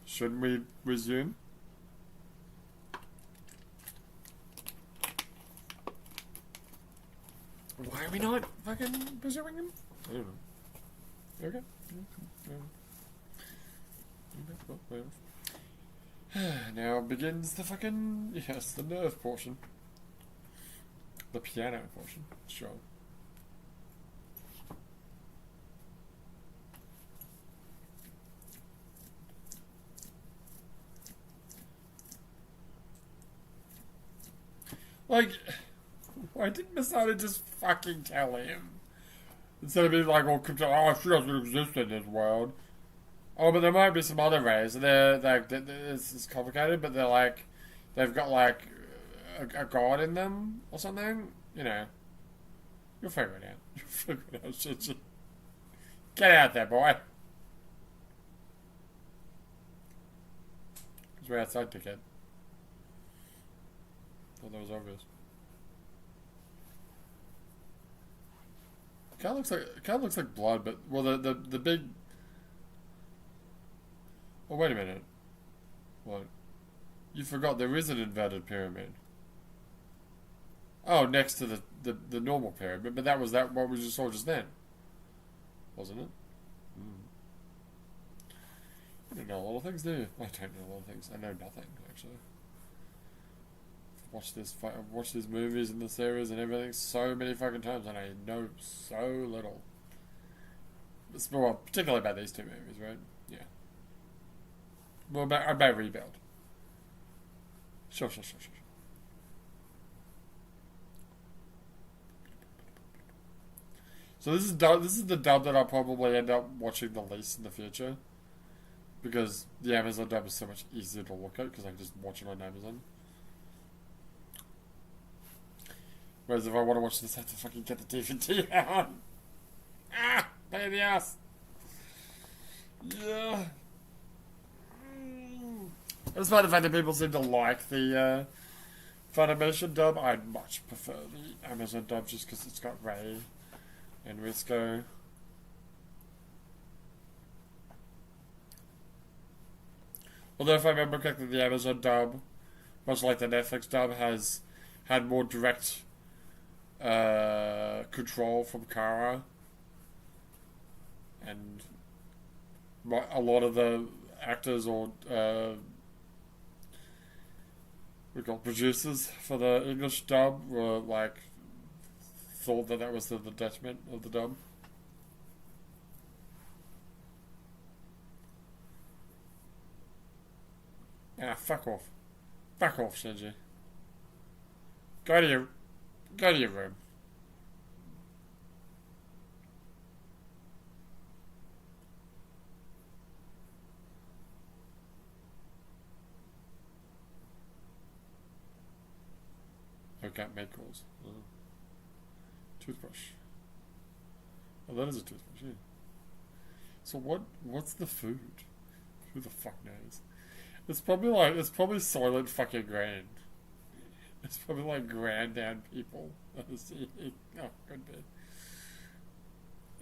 Shouldn't we resume? Why are we not fucking pursuing him? I don't know. Okay. Now begins the fucking... Yes, the nerve portion. The piano portion. Sure. Like... Why didn't Masada just fucking tell him? Instead of being like, oh, she doesn't exist in this world. Oh, but there might be some other ways. It's complicated, but they're like, they've got like a god in them or something. You know, you'll figure it out. You'll figure it out. Shit. Get out there, boy. Because we're outside ticket. Thought that was obvious. Kind of looks like blood, but well, the big. Oh, wait a minute. What? You forgot there is an inverted pyramid. Oh, next to the normal pyramid, but that was what we just saw just then, wasn't it? I don't know a lot of things, do you? I don't know a lot of things. I know nothing actually. I've watched these movies and the series and everything so many fucking times, and I know so little. Well, particularly about these two movies, right? Yeah. Well, about Rebuild. Sure. So this is the dub that I'll probably end up watching the least in the future, because the Amazon dub is so much easier to look at because I can just watch it on Amazon. Whereas if I want to watch this, I have to fucking get the DVD out. Ah! Pain in the ass. Yeah. Despite the fact that people seem to like the Funimation dub, I'd much prefer the Amazon dub just because it's got Ray and Risco. Although if I remember correctly, the Amazon dub, much like the Netflix dub, has had more direct control from Kara, and a lot of the actors or we got producers for the English dub were like thought that was the detriment of the dub. Ah, fuck off, Shinji. Go to your room. Oh, cat make calls. Oh. Toothbrush. Oh, that is a toothbrush, yeah. So what's the food? Who the fuck knows? It's probably Soylent fucking Grand. It's probably like grand down people. Oh, could be.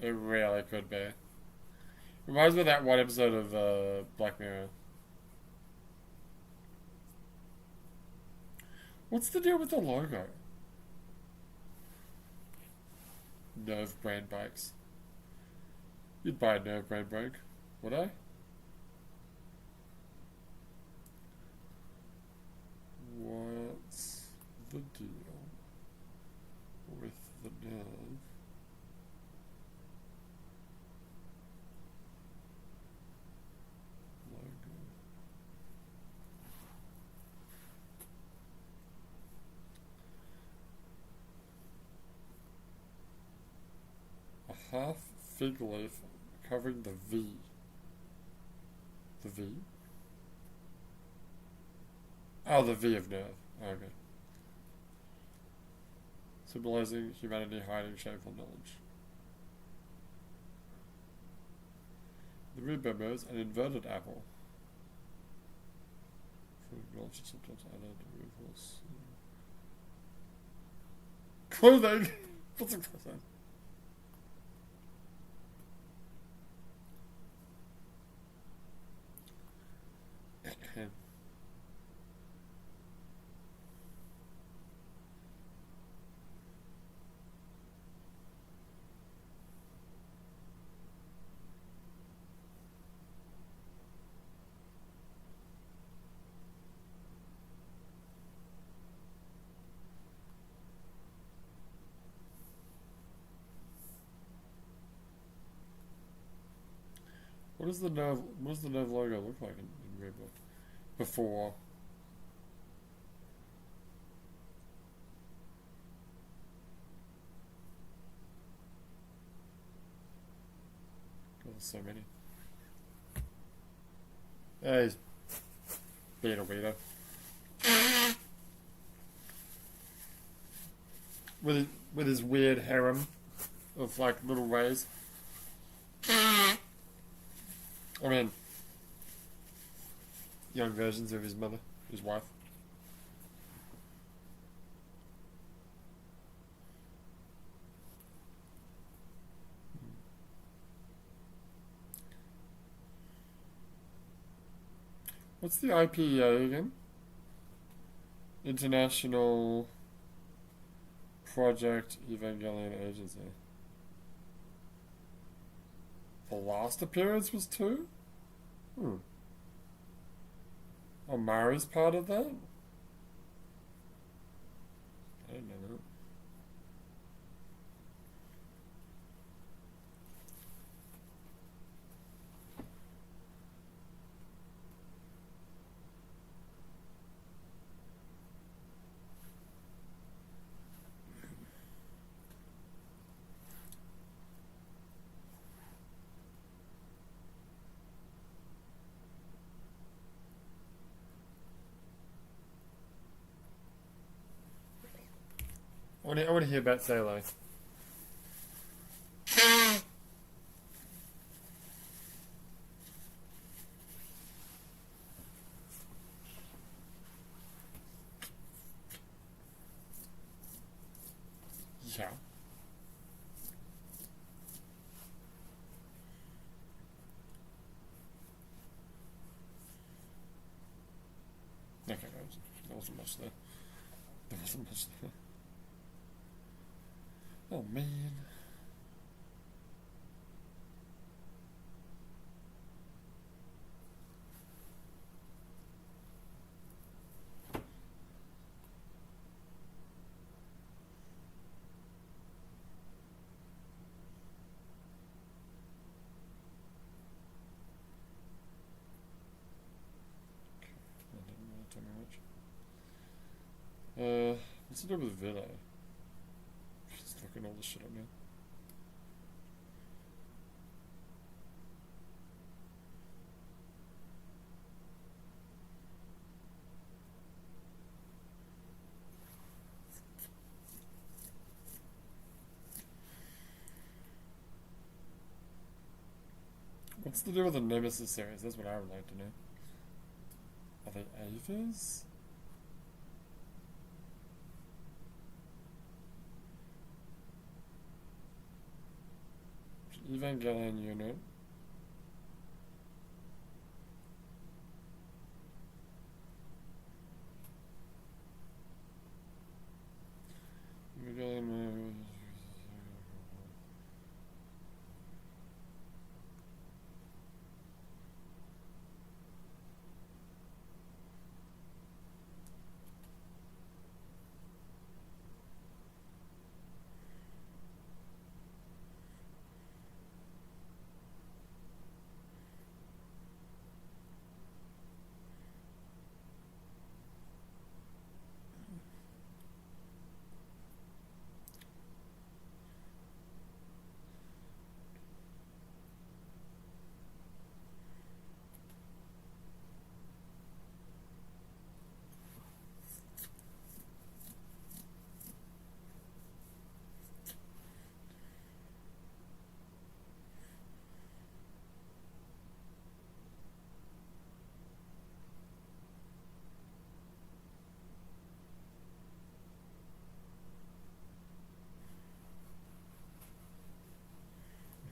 It really could be. Reminds me of that one episode of Black Mirror. What's the deal with the logo? Nerve brand bikes. You'd buy a nerve brain break, would I? What's the deal with the nerve? Logo. A half fig leaf covering the V. The V? Oh, the V of nerve. Okay. Symbolizing humanity hiding shameful knowledge. The Rebirth is an inverted apple. For knowledge sometimes added ruthless. Clothing! What's a clothing? What does the nerve logo look like in Rebirth? Before. God, there's so many. Yeah, he's being a weirdo. With his weird harem of like little rays. I mean, young versions of his mother, his wife. What's the IPEA again? International Project Evangelion Agency. The last appearance was 2? Oh, Mari's part of that? I didn't know that. I want to hear about Salo. Yeah. Okay, there wasn't much there. There wasn't much there. Oh man. That didn't really tell me much. What's it do with Villa? Just looking all this shit up now. What's to do with the Nemesis series? That's what I would like to know. Are they Avas? Evangelion unit. Evangelion.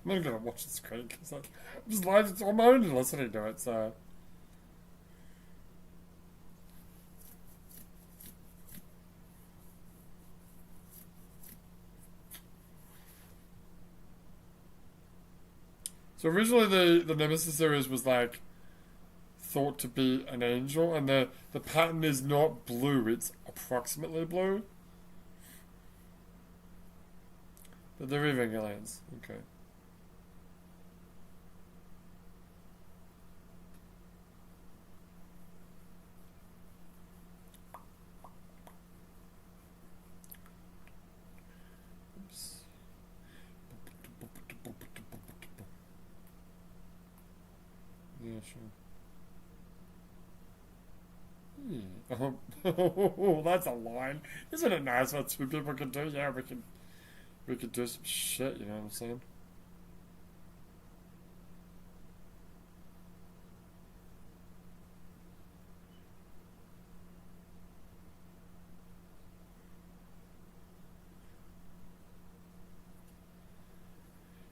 I'm not gonna watch the screen because I'm just like it's on my own listening to it. So originally the Nemesis series was like thought to be an angel, and the pattern is not blue; it's approximately blue. But they're Evangelions. Okay. Oops. Yeah, sure. Oh, that's a line. Isn't it nice what two people can do? Yeah, we could do some shit. You know what I'm saying?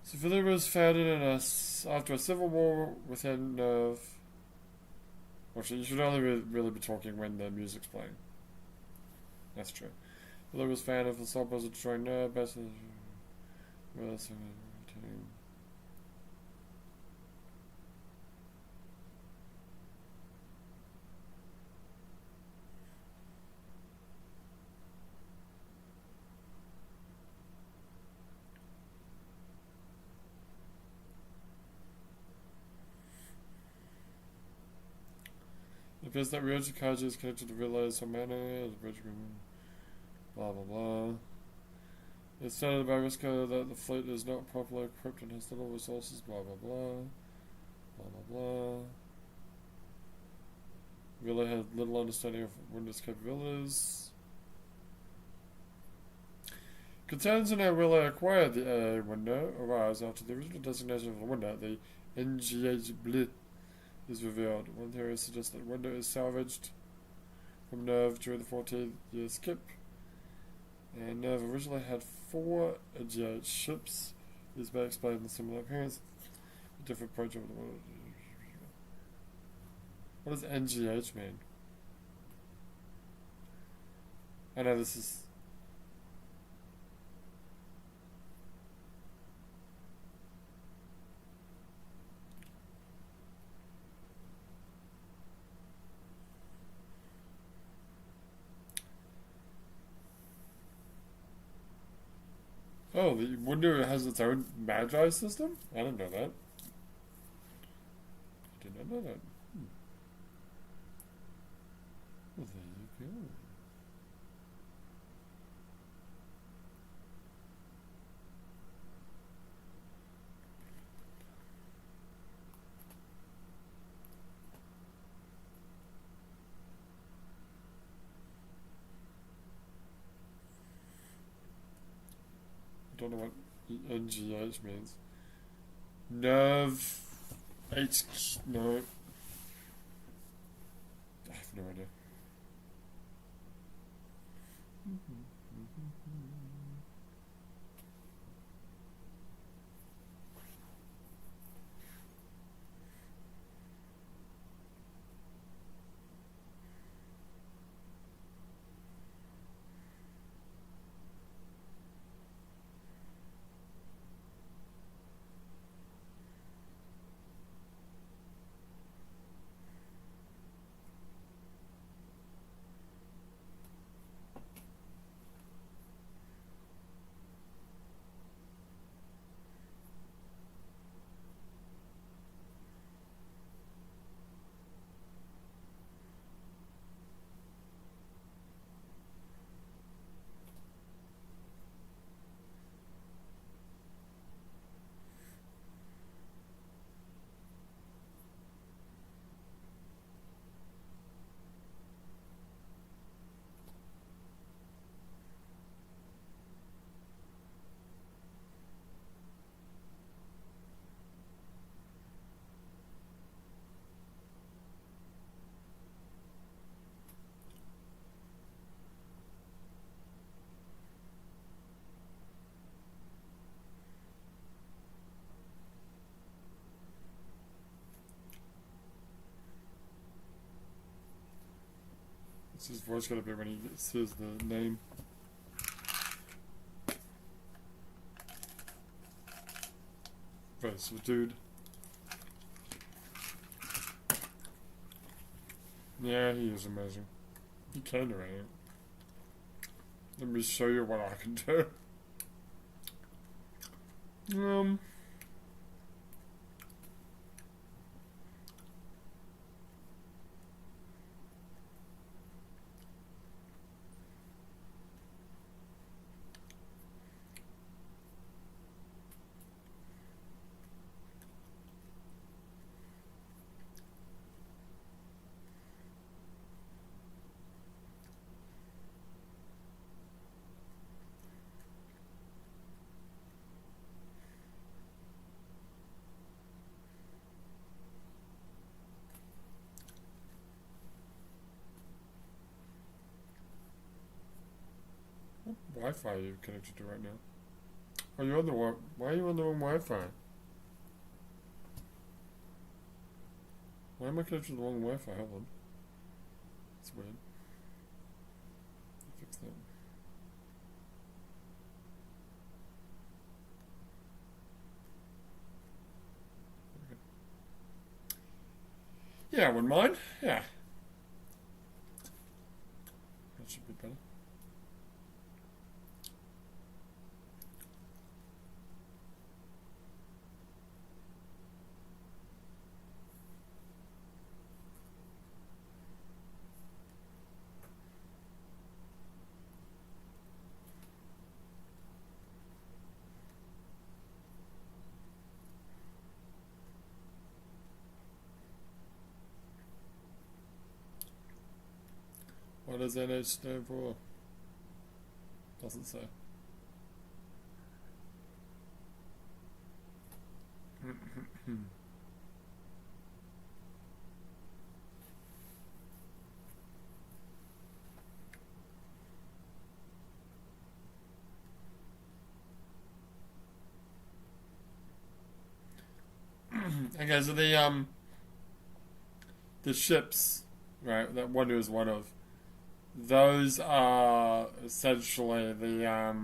So Philly was founded after a civil war within. Actually, you should only really be talking when the music's playing. That's true. Philly was founded for the sole purpose of destroying best. It appears that Ryoji Kaji is connected to Relay Somana, blah blah blah. It's stated by Risco that the fleet is not properly equipped and has little resources, blah blah blah. Blah blah blah. Relay had little understanding of Windows capabilities. Concerns in how Relay acquired the AA window arise after the original designation of the window, the NGH is revealed. One theory suggests that window is salvaged from Nerve during the 14-year skip. And Nerve originally had 4 NGH ships. This may explain the similar appearance, a different approach over the world. What does NGH mean? I know this is. Oh, the window has its own Magi system? I didn't know that. I did not know that. Well, there you go. I don't know what NGH means. Nerve H. No. I have no idea. What's his voice gonna be when he says the name? Face of a dude. Yeah, he is amazing. He can do it. Let me show you what I can do. What Wi-Fi are you connected to right now? Oh, you're on the why are you on the wrong Wi-Fi? Why am I connected to the wrong Wi-Fi? Hold on. That's weird. Fix that. Okay. Yeah, I wouldn't mind. Yeah. That should be better. What does NH stand for? Doesn't say. Okay, so the ships, right, that Wonder is one of, those are essentially the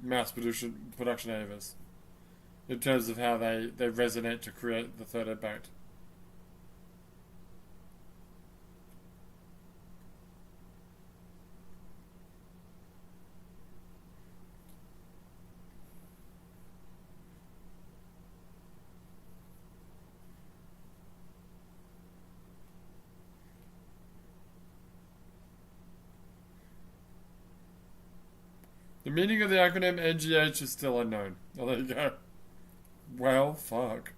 mass production Avas in terms of how they resonate to create the third impact. The meaning of the acronym NGH is still unknown. Oh, there you go. Well, fuck.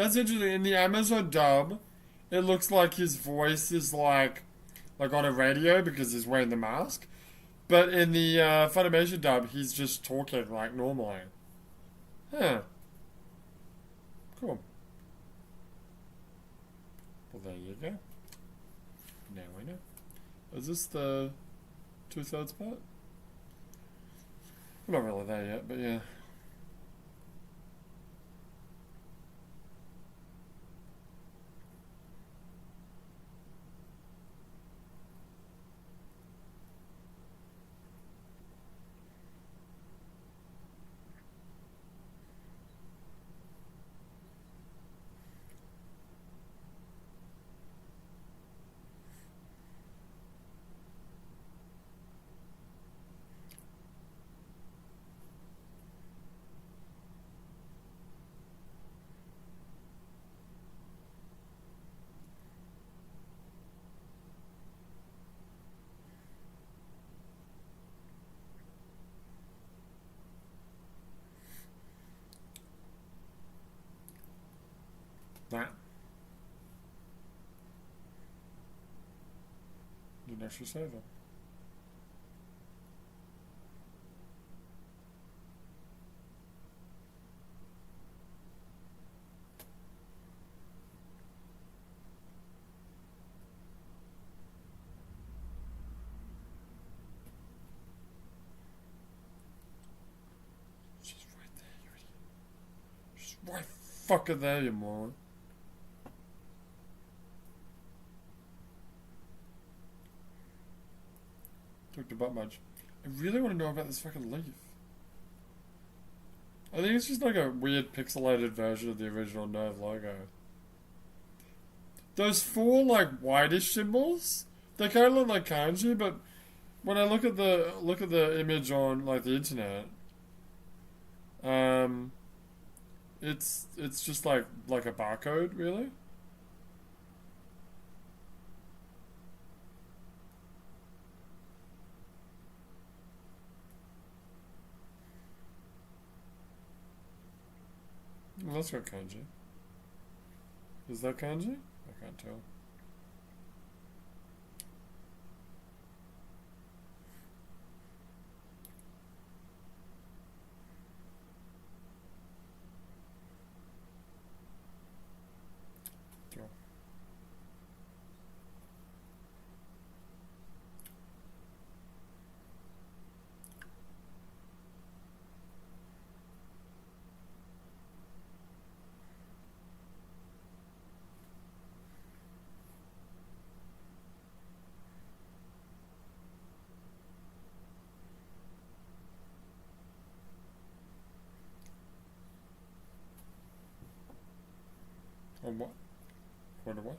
That's interesting. In the Amazon dub, it looks like his voice is like on a radio because he's wearing the mask. But in the Funimation dub, he's just talking like normally. Huh. Cool. Well, there you go. Now we know. Is this the 2/3 part? I'm not really there yet, but yeah. That. Didn't actually say that. She's right there, you idiot. She's right fucking there, you moron. Talked about much. I really want to know about this fucking leaf. I think it's just like a weird pixelated version of the original Nerve logo. Those four like whitish symbols, they kind of look like kanji, but when I look at the image on like the internet, um, it's just like a barcode, really. Well, that's got kanji. Is that kanji? I can't tell. Cool. On what? Wonder what?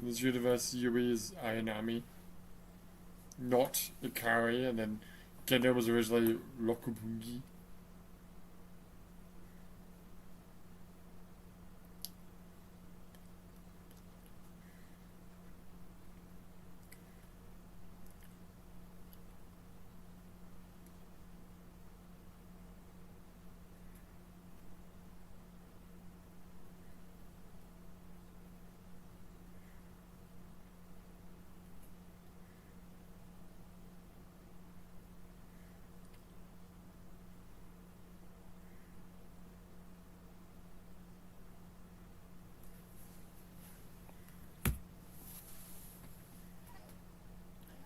In this universe, Yui is Ayanami, not Ikari, and then Gendo was originally Rokubungi.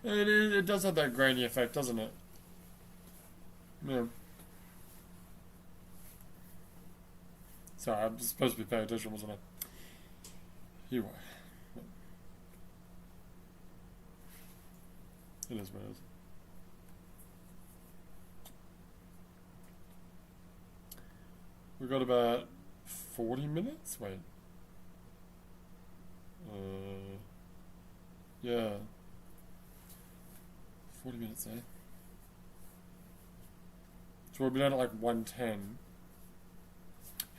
It does have that grainy effect, doesn't it? Yeah. Sorry, I'm supposed to be paying attention, wasn't I? You are. It is what it is. We've got about 40 minutes? Wait. Yeah. 40 minutes, eh? So we'll be down at like 110.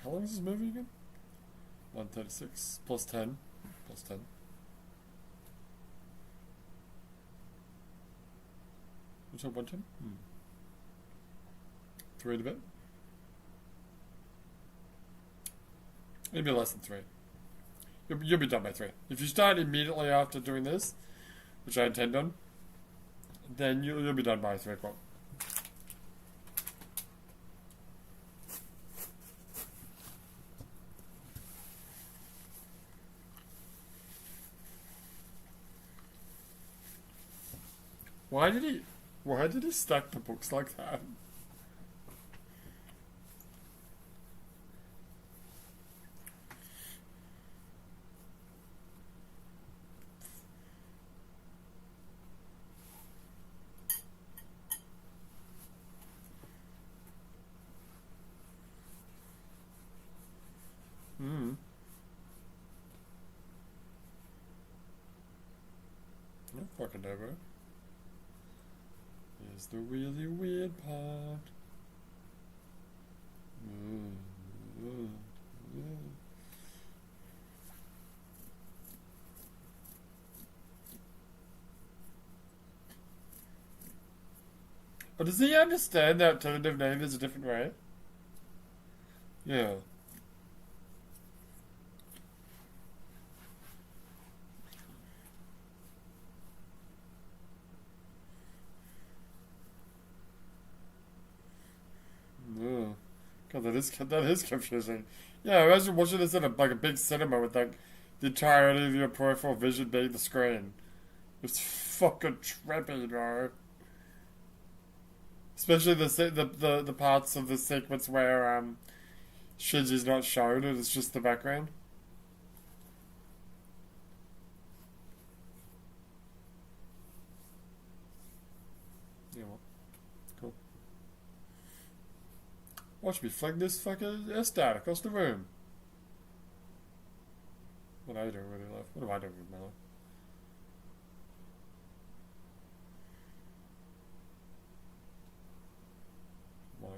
How long is this movie again? 136 plus 10. Plus 10. What's that, 110? 3 and a bit. Maybe less than 3. You'll be done by 3. If you start immediately after doing this, which I intend on, then you'll be done by 3 o'clock. Why did he stack the books like that? I don't fucking know, bro. Here's the really weird part. But does he understand that alternative name is a different way? Yeah. God, that is confusing. Yeah, imagine watching this in a big cinema with like the entirety of your peripheral vision being the screen. It's fucking trippy, bro. Especially the parts of the sequence where Shinji's not shown and it's just the background. Yeah, well, cool. Watch me fling this fucking S-dart across the room. What are you doing with your life? What am I doing with my life? Why?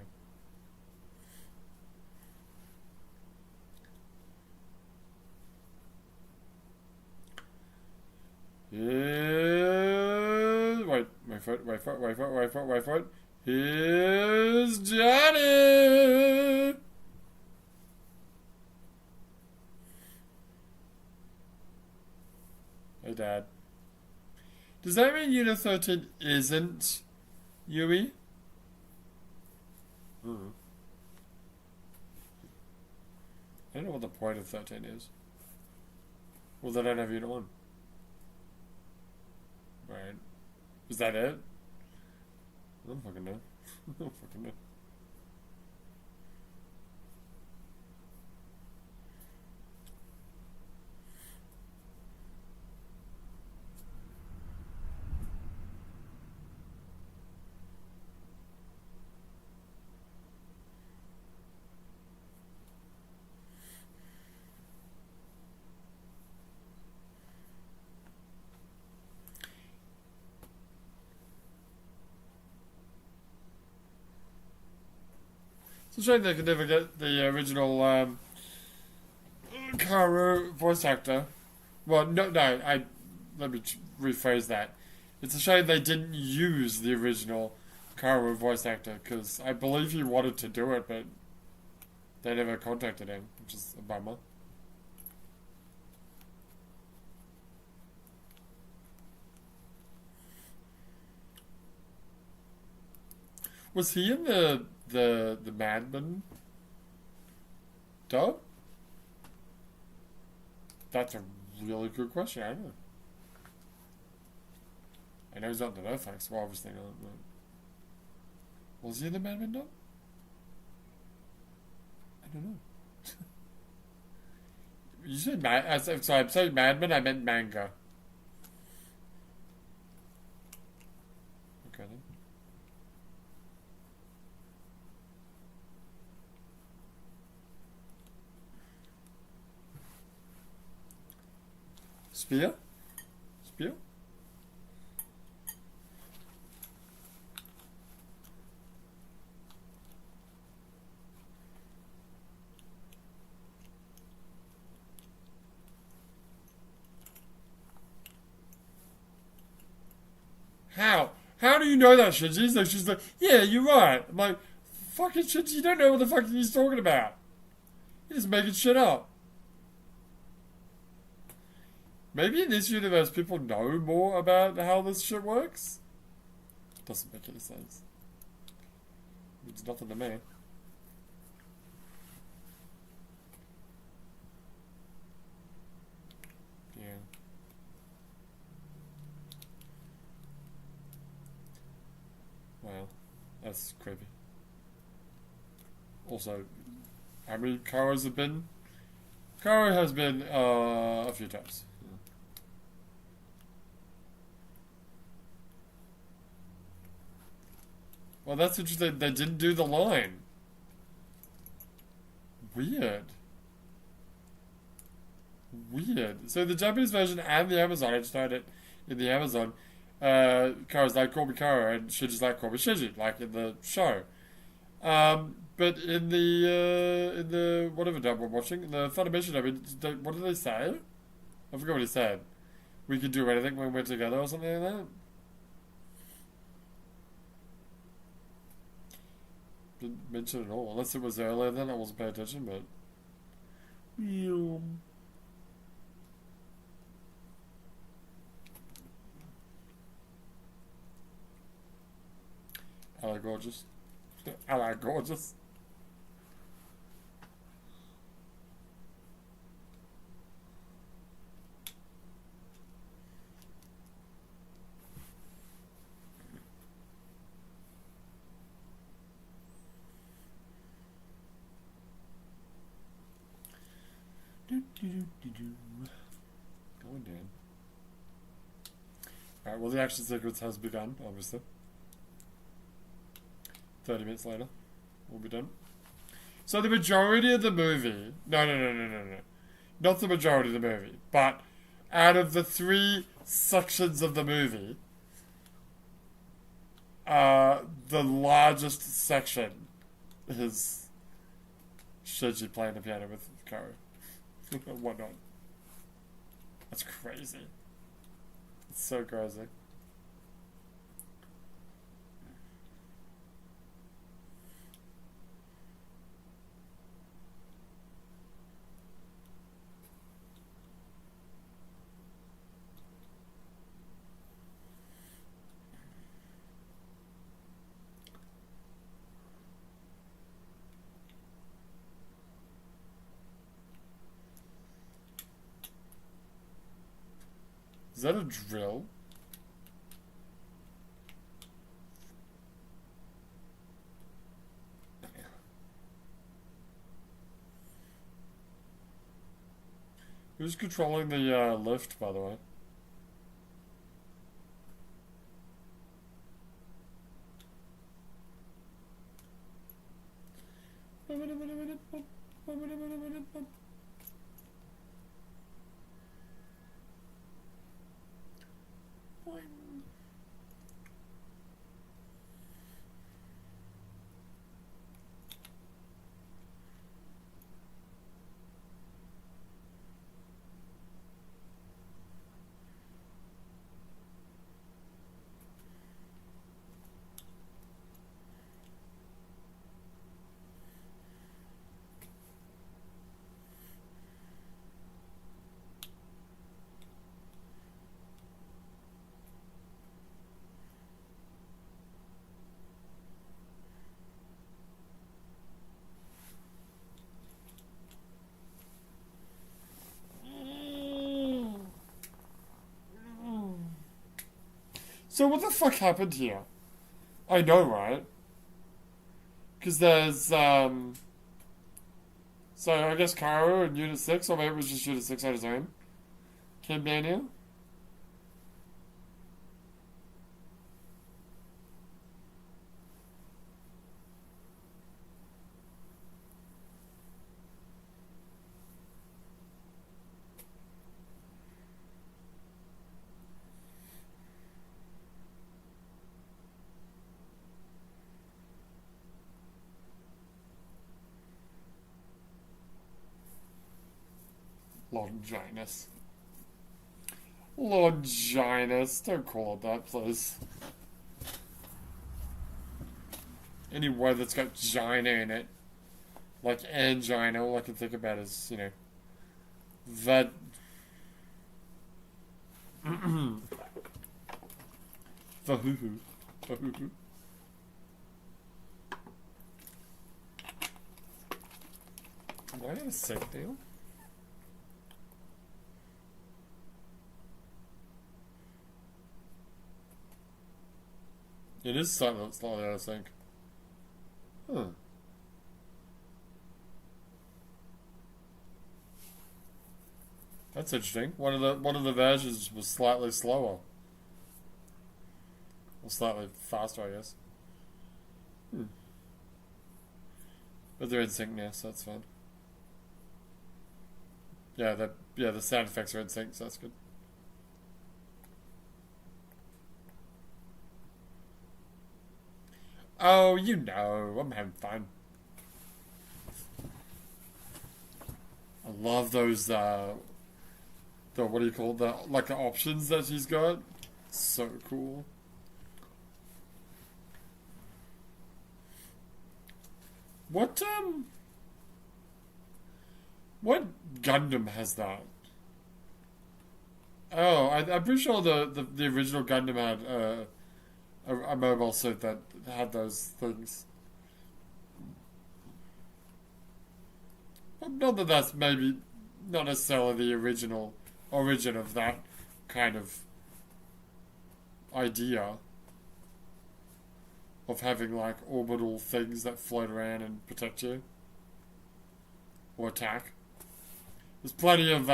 Yeah. Wait for it. Here's Johnny! Hey, Dad. Does that mean Unit 13 isn't Yui? I don't know what the point of 13 is. Well, they don't have Unit 1. Right. Is that it? I don't fucking know. I don't fucking know. It's a shame they could never get the original Kaoru voice actor. Well, no, let me rephrase that. It's a shame they didn't use the original Kaoru voice actor, because I believe he wanted to do it, but they never contacted him, which is a bummer. Was he in the Madman dub? That's a really good question. I don't know. I know he's not in the Netflix, well, obviously not. But was he in the Madman dub? I don't know. You said so I'm saying Madman, I meant manga. Okay then. Spear? Spear? How? How do you know that, Shinji? So she's like, yeah, you're right. I'm like, fucking Shinji, you don't know what the fuck he's talking about. He's just making shit up. Maybe in this universe people know more about how this shit works? Doesn't make any sense. It's nothing to me. Yeah. Wow. That's creepy. Also, how many Karas have been? Kara has been a few times. Well, that's interesting. They didn't do the line. Weird. Weird. So the Japanese version and the Amazon, I just heard it in the Amazon. Kara's like, call me Kara, and Shinji's like, call me Shinji, like in the show. But in the whatever dub we're watching, the Funimation dub, what did they say? I forgot what he said. We can do anything when we're together or something like that. Didn't mention it all, unless it was earlier. Then I wasn't paying attention, but. Hello, gorgeous. Hello, gorgeous. Going down. Alright, well, the action sequence has begun, obviously. 30 minutes later, we'll be done. So the majority of the movie... No. Not the majority of the movie, but out of the 3 sections of the movie, the largest section is Shinji playing the piano with Kara. And whatnot. That's crazy. It's so crazy. Is that a drill? Who's controlling the lift, by the way? So what the fuck happened here? I know, right? Because there's, so I guess Karo in Unit 6, or maybe it was just Unit 6 on his own, came down here. Longinus. Longinus. Don't call it that, please. Any word that's got gina in it. Like angina, all I can think about is, that. The hoo-hoo. The hoo-hoo. Do I have a sick deal? It is slightly out of sync. Huh. That's interesting. One of the versions was slightly slower. Or slightly faster, I guess. But they're in sync now, so that's fine. Yeah, the sound effects are in sync, so that's good. Oh, I'm having fun. I love those, what do you call the options that she's got? So cool. What Gundam has that? Oh, I'm pretty sure the original Gundam had a mobile suit that had those things. But not that that's maybe not necessarily the origin of that kind of idea of having orbital things that float around and protect you or attack. There's plenty of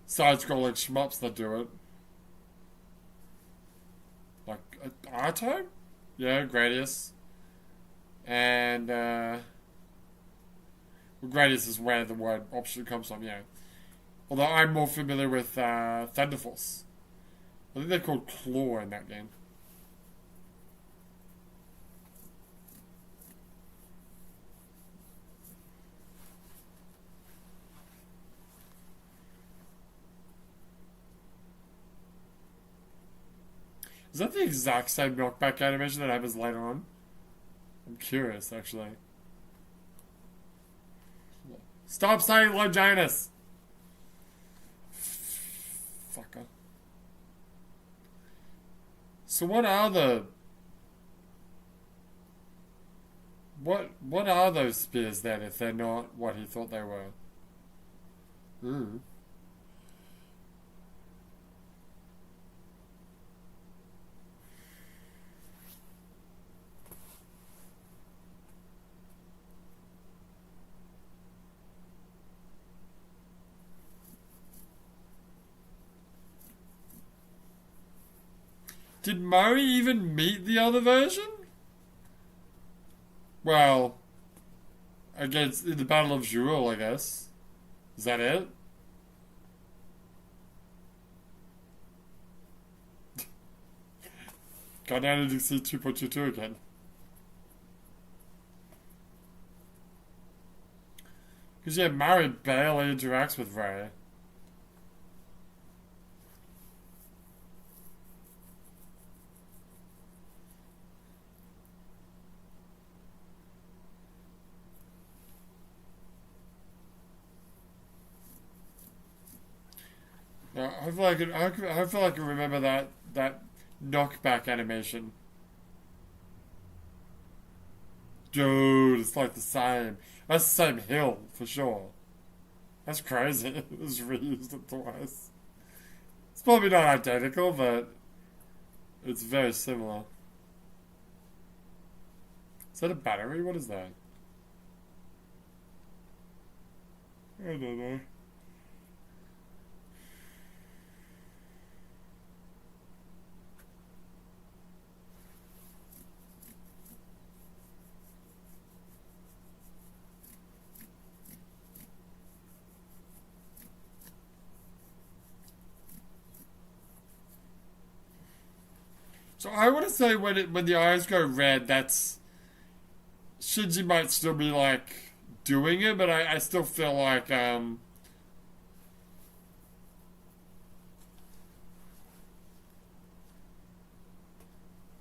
side-scrolling shmups that do it. Like Arto? Yeah, Gradius. And Gradius is where the word option comes from, yeah. Although I'm more familiar with Thunder Force. I think they're called Claw in that game. Is that the exact same knockback animation that happens later on? I'm curious, actually. Stop saying Longinus! Fucker. So what are those spears then if they're not what he thought they were? Did Murray even meet the other version? Well, against in the Battle of Jewel, I guess. Is that it? God, now I need to see 2.22 again. Because yeah, Murray barely interacts with Ray. Hopefully I can remember that knockback animation. Dude, it's like the same. That's the same hill, for sure. That's crazy. It was reused it twice. It's probably not identical, but it's very similar. Is that a battery? What is that? I don't know. So I want to say when the eyes go red, that's Shinji might still be doing it, but I still feel like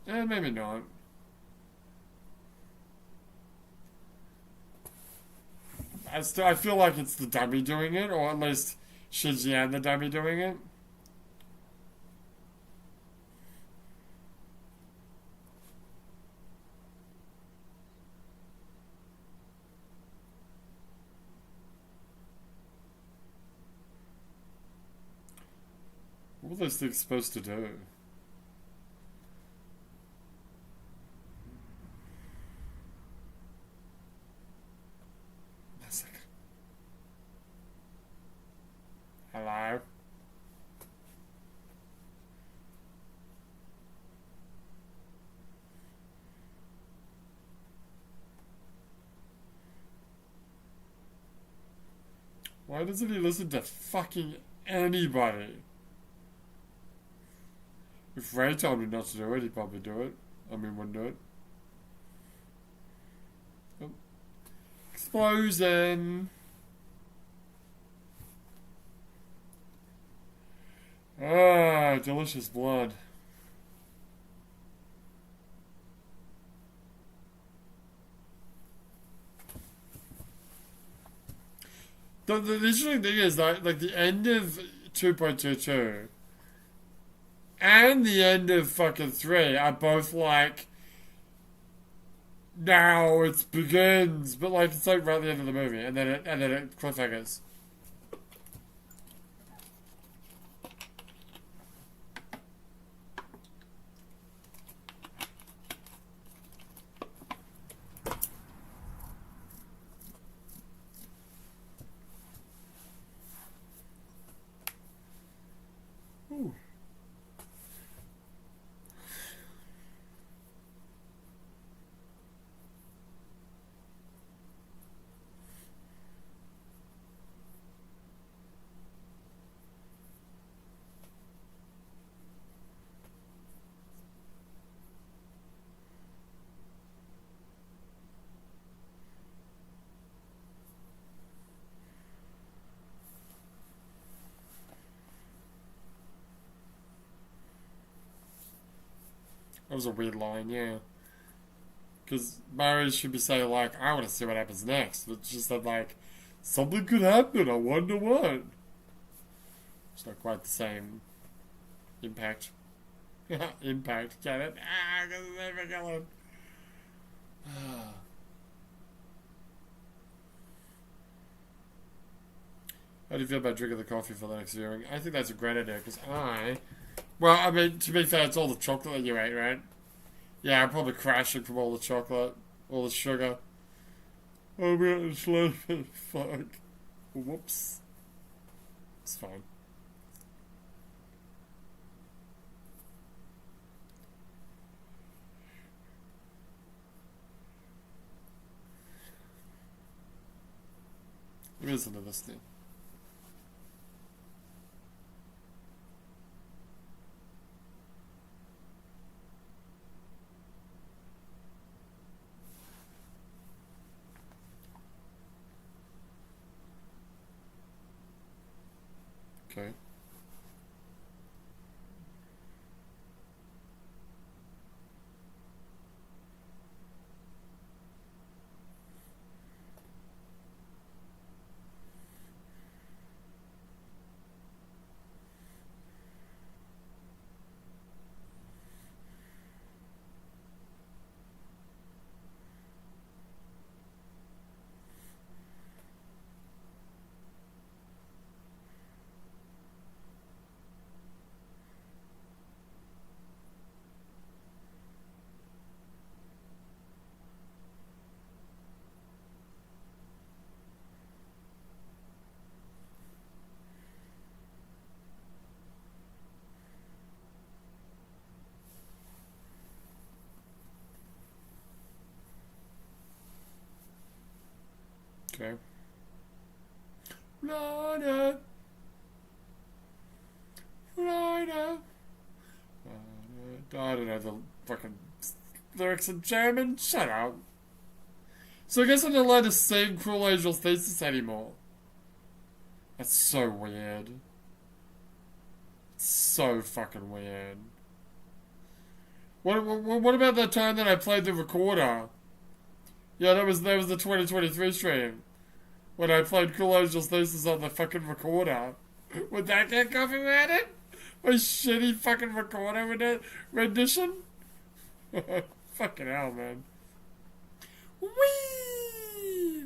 Maybe not. I feel like it's the dummy doing it, or at least Shinji and the dummy doing it. What are those things supposed to do? That's like, hello? Why doesn't he listen to fucking anybody? If Ray told him not to do it, he'd probably do it. I mean, wouldn't do it. Oh. Explosion! Ah, delicious blood. The interesting thing is that, like, the end of 2.22 and the end of fucking 3 are both like, now it begins, but like it's like right at the end of the movie, and then it cliffhangers. Ooh. That was a weird line, yeah. Because Mary should be saying, like, I want to see what happens next. But she said, like, something could happen, I wonder what. It's not quite the same impact. Impact, get it? Ah, because it's Evangelion. How do you feel about drinking the coffee for the next viewing? I think that's a great idea, because well, I mean, to be fair, it's all the chocolate that you ate, right? Yeah, I'm probably crashing from all the chocolate, all the sugar. Oh, man, it's sleeping. Fuck. Whoops. It's fine. Listen to this thing. Okay. Okay. Florida. Florida. I don't know the fucking lyrics in German. Shut up. So I guess I'm not allowed to sing Cruel Angel's Thesis anymore. That's so weird. It's so fucking weird. What about the time that I played the recorder? Yeah, that was the 2023 stream when I played Cool Angel's Thesis on the fucking recorder. Would that get copyrighted? My shitty fucking recorder rendition? Fucking hell, man. Whee!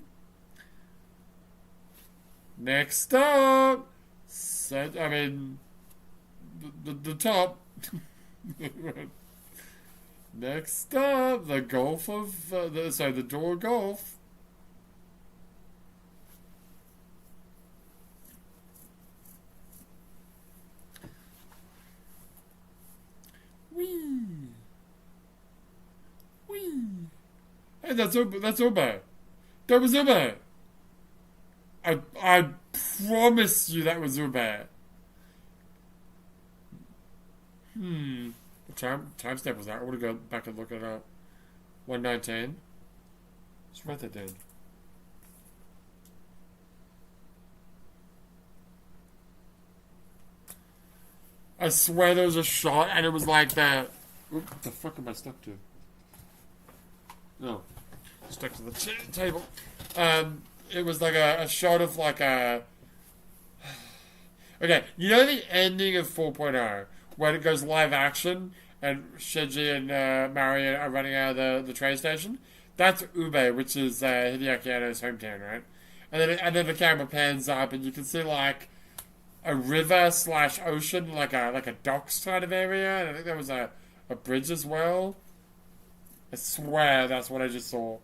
Next up, the top. Next up, the Gulf of the Door Gulf. Whee! Whee! Hey, that's Ube. That was Ube. I promise you that was Ube. What timestamp was that? I want to go back and look it up. 119. Let's write that down. I swear there was a shot and it was like that. What the fuck am I stuck to? No. Stuck to the table. It was like a shot of like a... Okay, you know the ending of 4.0 when it goes live action and Shinji and Mario are running out of the train station? That's Ube, which is Hideaki Anno's hometown, right? And then the camera pans up and you can see like a river / ocean, like a docks kind of area. And I think there was a bridge as well. I swear that's what I just saw.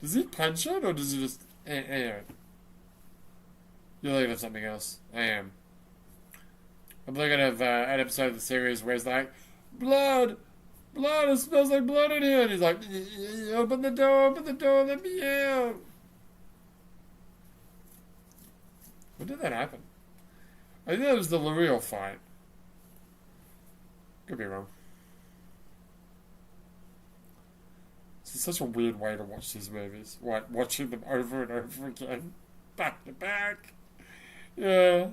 Does he punch it or does he just... Anyway. You're looking at something else. I am. I'm looking at an episode of the series where he's like, blood! Blood! It smells like blood in here! And he's like, open the door, let me out! When did that happen? I think that was the L'Oreal fight. Could be wrong. It's such a weird way to watch these movies. Watching them over and over again. Back to back. Yeah.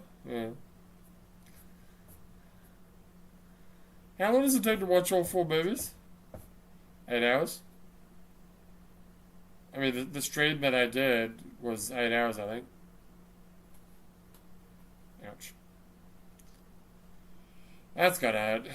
How long does it take to watch all 4 movies? 8 hours? I mean, the stream that I did was 8 hours, I think. Ouch. That's gotta hurt.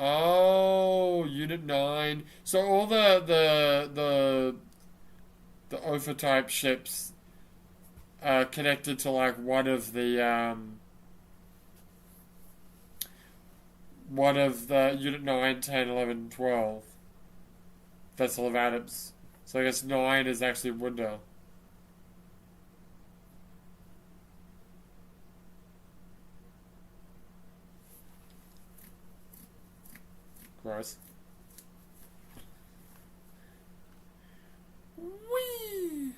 Oh, Unit 9. So all the OFA type ships are connected to like one of the Unit 9, 10, 11, 12 Vessel of Adams. So I guess 9 is actually Wunda. Gross. Whee!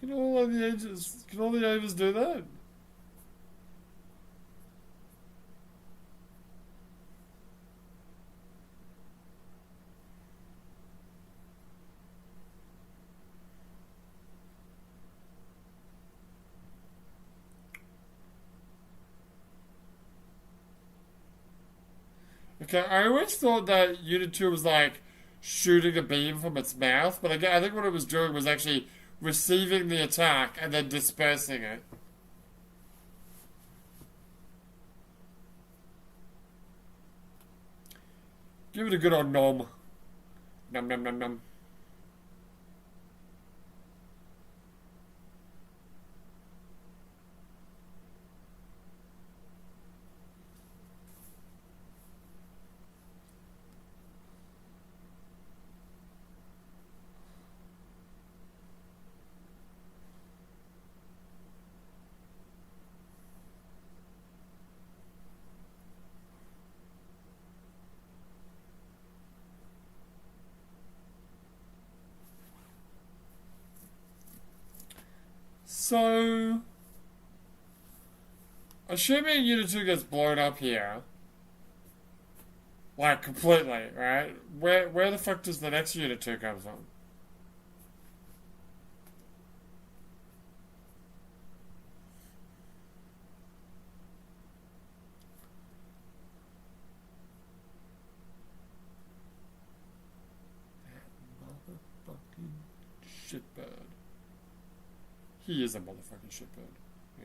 Can all the ages do that? Okay, I always thought that Unit 2 was like shooting a beam from its mouth, but I think what it was doing was actually receiving the attack and then dispersing it. Give it a good old nom. Nom nom nom nom. So, assuming Unit 2 gets blown up here, like completely, right? Where the fuck does the next Unit 2 come from? Shitbird. He is a motherfucking shitbird. Yeah.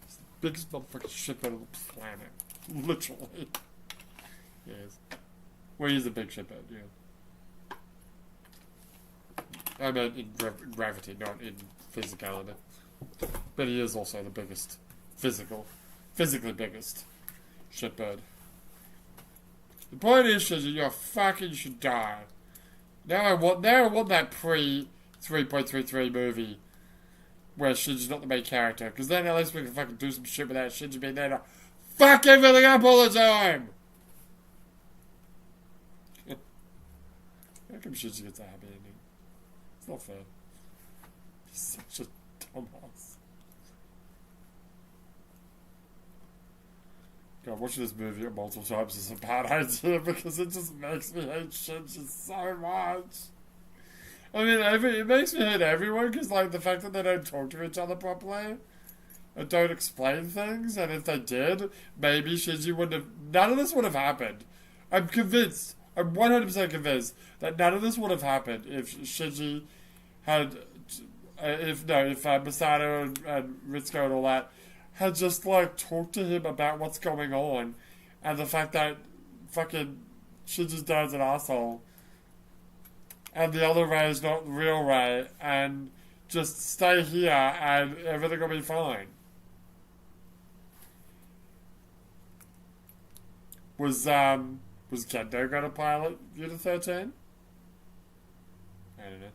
He's the biggest motherfucking shitbird on the planet. Literally. Yes. Well, he's a big shitbird, yeah. I meant in gravity, not in physicality. But he is also the biggest physically biggest shitbird. The point is, Shinji, you fucking should die. Now I want that pre-3.33 movie where Shinji's not the main character, because then at least we can fucking do some shit without Shinji being there to fuck everything up all the time! How come Shinji gets a happy ending? It's not fair. He's such a dumbass. God, watching this movie multiple times is a bad idea because it just makes me hate Shinji so much. I mean, it makes me hate everyone because, like, the fact that they don't talk to each other properly and don't explain things, and if they did, maybe Shinji wouldn't have... None of this would have happened. I'm convinced, I'm 100% convinced that none of this would have happened if Shinji had... If Masato and Ritsuko and all that had just, like, talked to him about what's going on, and the fact that fucking Shinji's dad's an asshole, and the other Ray is not the real Ray, and just stay here and everything will be fine. Was Kendo gonna pilot Unit 13? I don't know.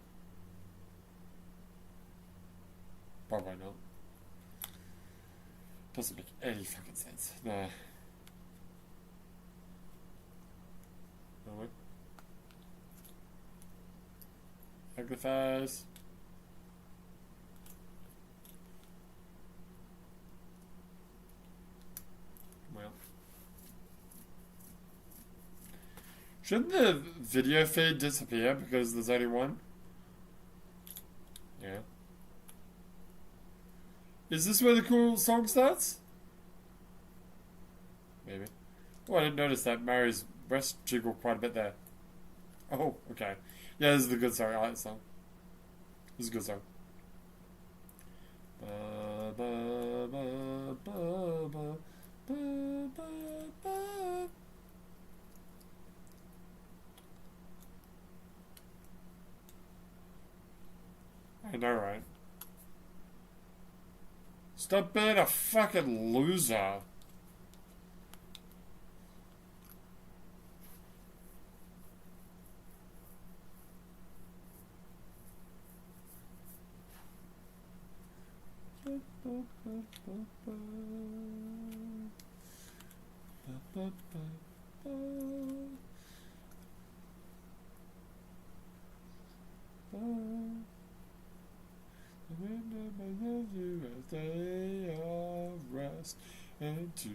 Probably not. Doesn't make any fucking sense. No. No way. Sacrifice. Well. Shouldn't the video feed disappear because there's only one? Yeah. Is this where the cool song starts? Maybe. Oh, I didn't notice that Mary's breast jiggled quite a bit there. Oh, okay. Yeah, this is the good song. I like the song. This is a good song. Ba, ba, ba, ba, ba, ba, ba, ba. I know, right? Stop being a fucking loser. Day of rest and to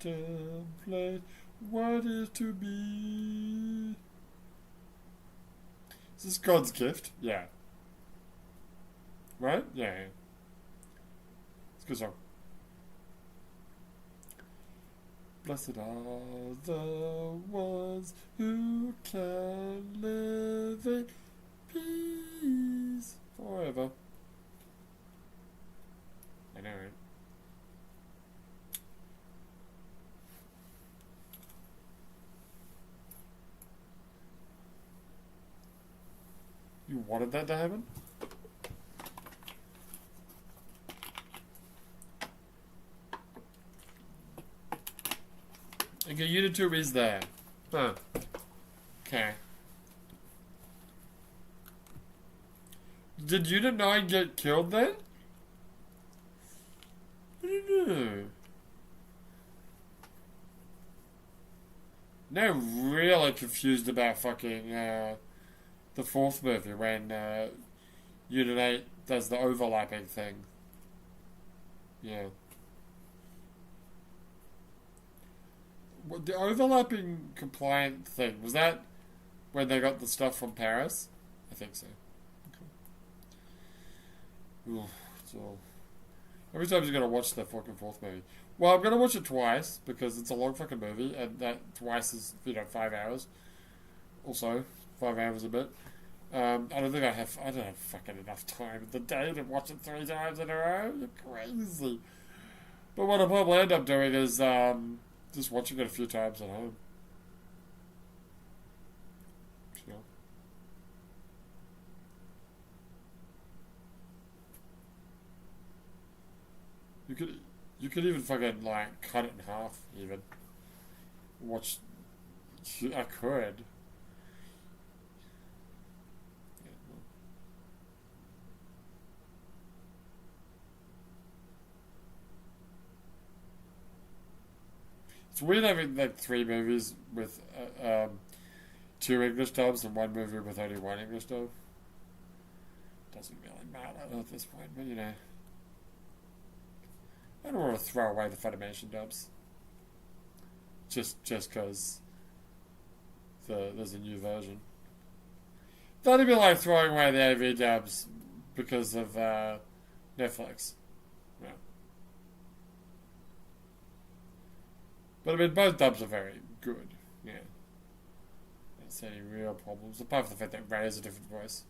contemplate what is to be. Is this God's gift? Yeah. Right? Yeah. It's a good song. Blessed are the ones who can live in peace forever. I know, right? You wanted that to happen? Okay, Unit 2 is there. Huh. Okay. Did Unit 9 get killed then? I don't know. Now I'm really confused about fucking the fourth movie when Unit 8 does the overlapping thing. Yeah. Well, the overlapping compliant thing, was that when they got the stuff from Paris? I think so. Okay. Ooh, so every time you're gonna watch the fucking fourth movie. Well, I'm gonna watch it twice because it's a long fucking movie, and that twice is 5 hours. Also, 5 hours a bit. I don't think I don't have fucking enough time in the day to watch it 3 times in a row. You're crazy. But what I'll probably end up doing is just watching it a few times at home. You know. You could even fucking like cut it in half even. Watch. I could. It's weird having like three movies with two English dubs and one movie with only one English dub. Doesn't really matter at this point, but you know. I don't want to throw away the Funimation dubs. Just because there's a new version. That'd be like throwing away the AV dubs because of Netflix. Yeah. But I mean, both dubs are very good. Yeah. Don't see any real problems, apart from the fact that Ray has a different voice.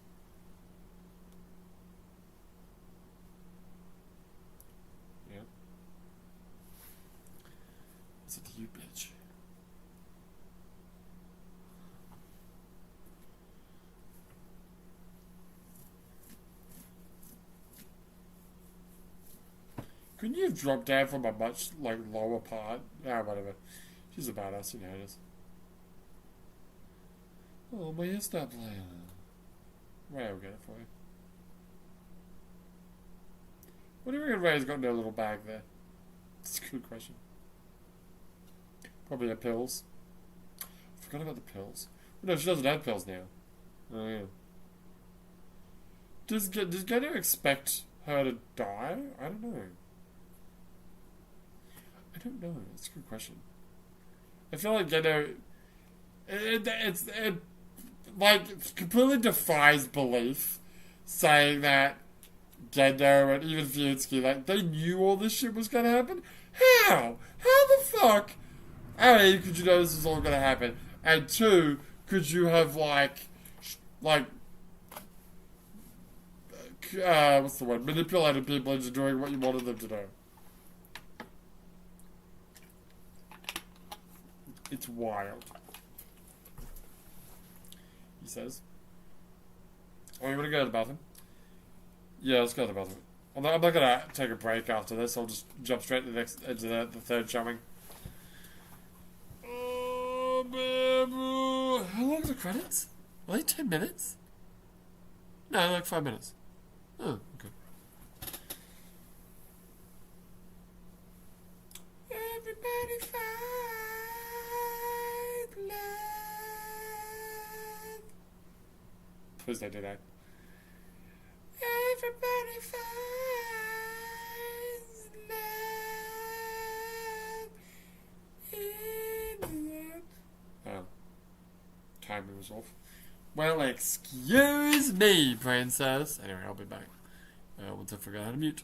Yeah. Is it you, bitch? Couldn't you have dropped down from a much like lower part? Ah, whatever. She's a badass, you know it is. Oh, my ears stop playing. Ray will get it for you. What do you reckon Ray's got in her little bag there? That's a good question. Probably her pills. I forgot about the pills. No, she doesn't have pills now. Oh yeah. Does Geno expect her to die? I don't know. I don't know. That's a good question. I feel like Geno, it like completely defies belief, saying that Gendo and even Fuyutsuki, like they knew all this shit was gonna happen. How? How the fuck? A, could you know this was all gonna happen? And two, could you have like what's the word? Manipulated people into doing what you wanted them to do. It's wild. He says. Oh, you want to go to the bathroom? Yeah, let's go to the bathroom. I'm not gonna take a break after this. I'll just jump straight to the third showing. Oh, baby. How long are the credits? Are they 10 minutes? No, like 5 minutes. Oh, okay. Everybody find love. Please don't do that. Everybody finds love in the end. Oh. Timing was off. Well, excuse me, princess. Anyway, I'll be back. Once I forgot how to mute.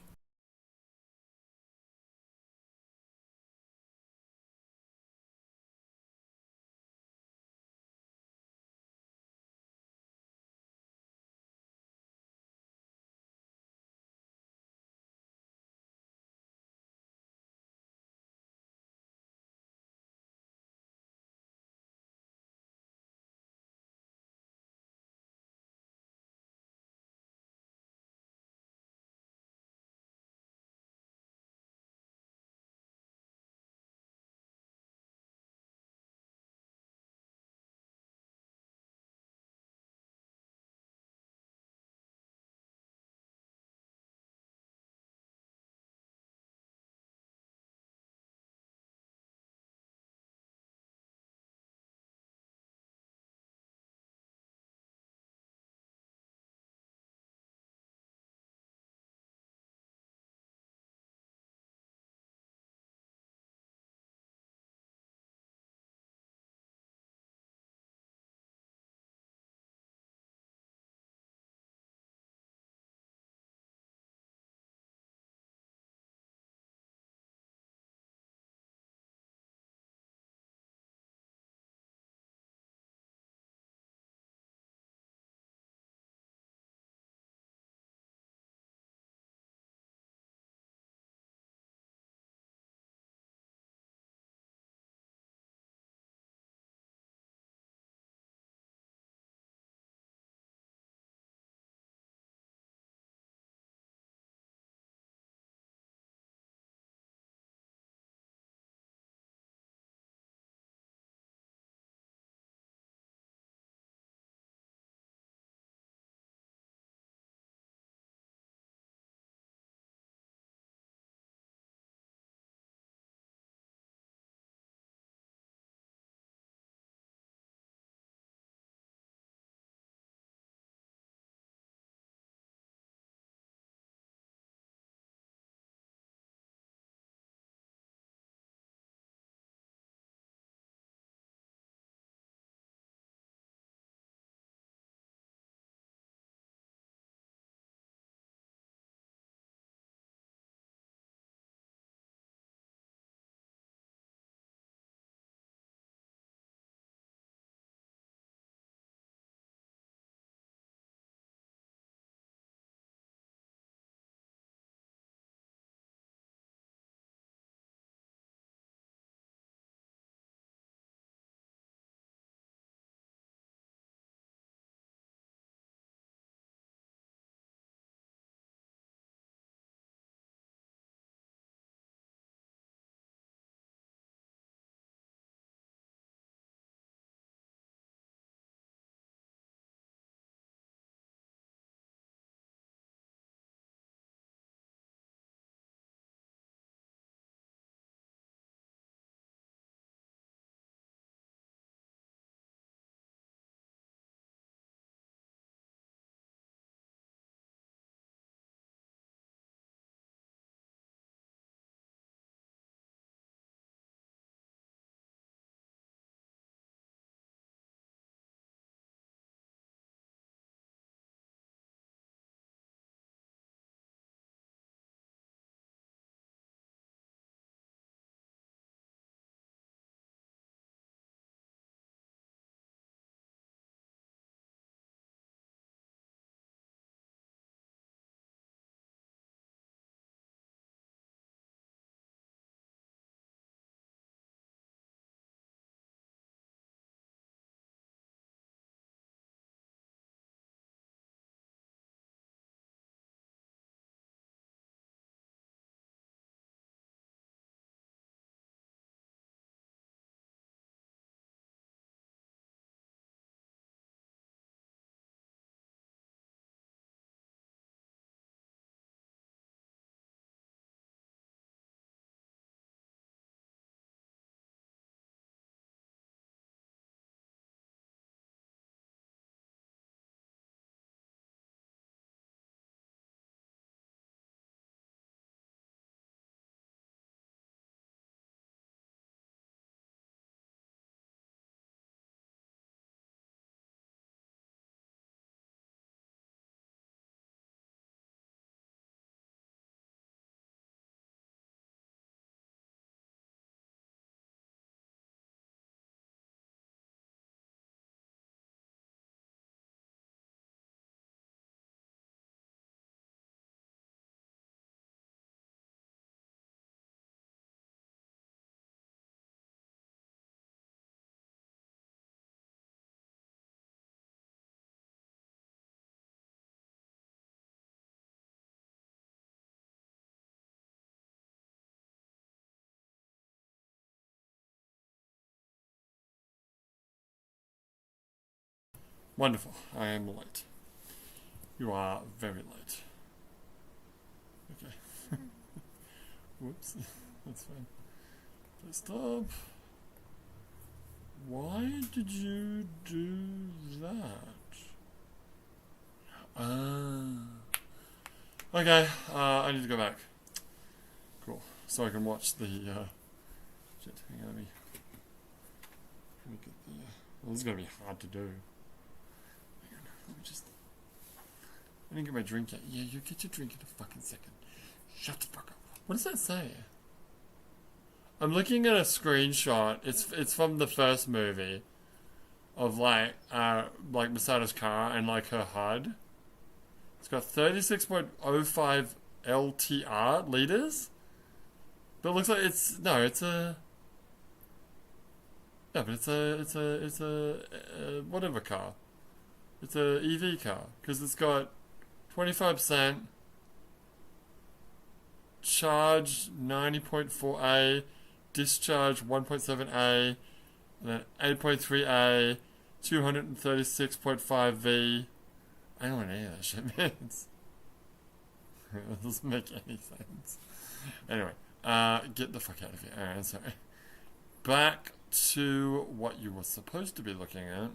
Wonderful. I am late. You are very late. Okay. Whoops. That's fine. Please stop. Why did you do that? Okay. I need to go back. Cool. So I can watch the, shit. Hang on, let me get the, well, this is going to be hard to do. Hang on, let me just, I didn't get my drink yet. Yeah, you get your drink in a fucking second. Shut the fuck up. What does that say? I'm looking at a screenshot. It's from the first movie of like Masada's car and like her HUD. It's got 36.05 LTR liters. But it looks like it's a whatever car. It's a EV car because it's got 25% charge 90.4A, discharge 1.7A, and then 8.3A, 236.5V. I don't know what any of that shit means. It doesn't make any sense. Anyway, get the fuck out of here. Alright, sorry. Back to what you were supposed to be looking at,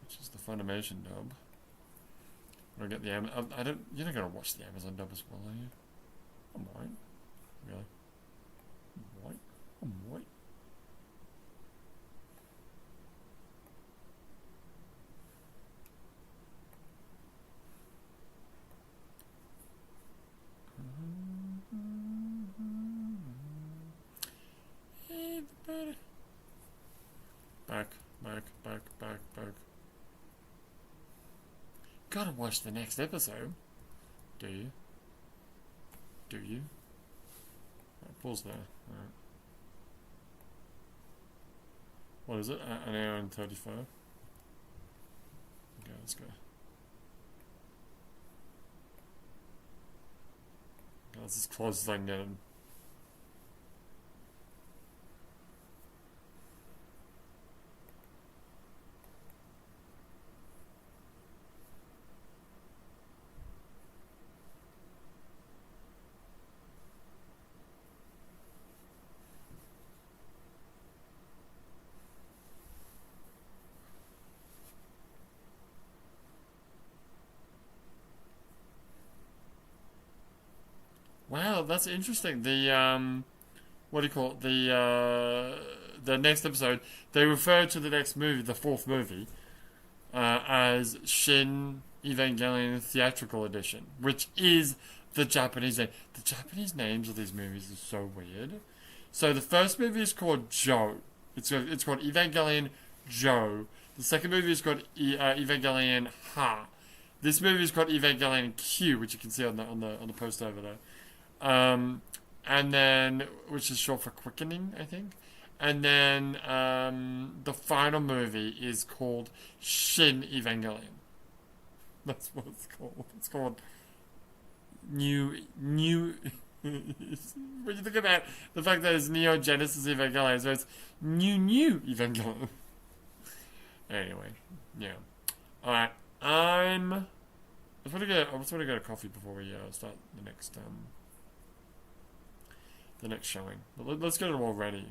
which is the Funimation dub. I'll get the you're not gonna watch the Amazon dub as well, are you? I might. Really? I might. Back. Gotta watch the next episode. Do you? Right, pause there. Right. What is it? An hour and 35? Okay, let's go. That's as close as I can get him. Wow, that's interesting. The what do you call it? The next episode, they refer to the next movie, the fourth movie, as Shin Evangelion Theatrical Edition, which is the Japanese name. The Japanese names of these movies are so weird. So the first movie is called Joe. It's called Evangelion Joe. The second movie is called Evangelion Ha. This movie is called Evangelion Q, which you can see on the poster over there. And then, which is short for quickening, I think. And then, the final movie is called Shin Evangelion. That's what it's called. It's called New. When you think about the fact that it's Neo Genesis Evangelion, so it's New Evangelion. Anyway, yeah. Alright, I just want to get a coffee before we start the next showing. But let's get it all ready.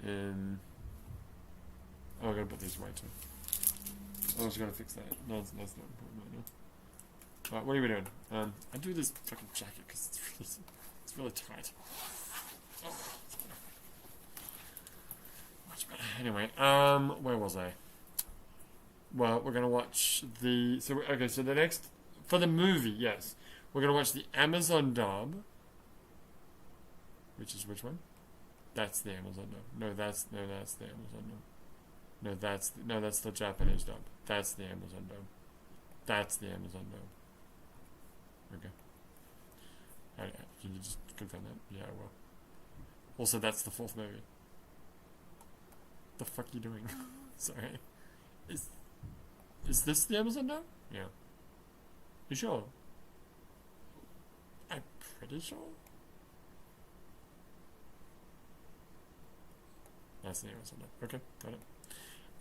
Oh, I gotta put these away too. I was gonna fix that. No, that's not important right now. Alright, what are we doing? I do this fucking jacket because it's really tight. Oh, much better. Anyway, where was I? Well, we're gonna watch the next for the movie. Yes, we're gonna watch the Amazon dub. Which is which one? That's the Amazon dub. No, that's the Amazon dub. No, that's the Japanese dub. That's the Amazon dub. That's the Amazon dub. Okay. Can you just confirm that? Yeah, I will. Also, that's the fourth movie. The fuck are you doing? Sorry. Is this the Amazon dub? Yeah. You sure? I'm pretty sure. That's the Amazon dub. Okay, got it.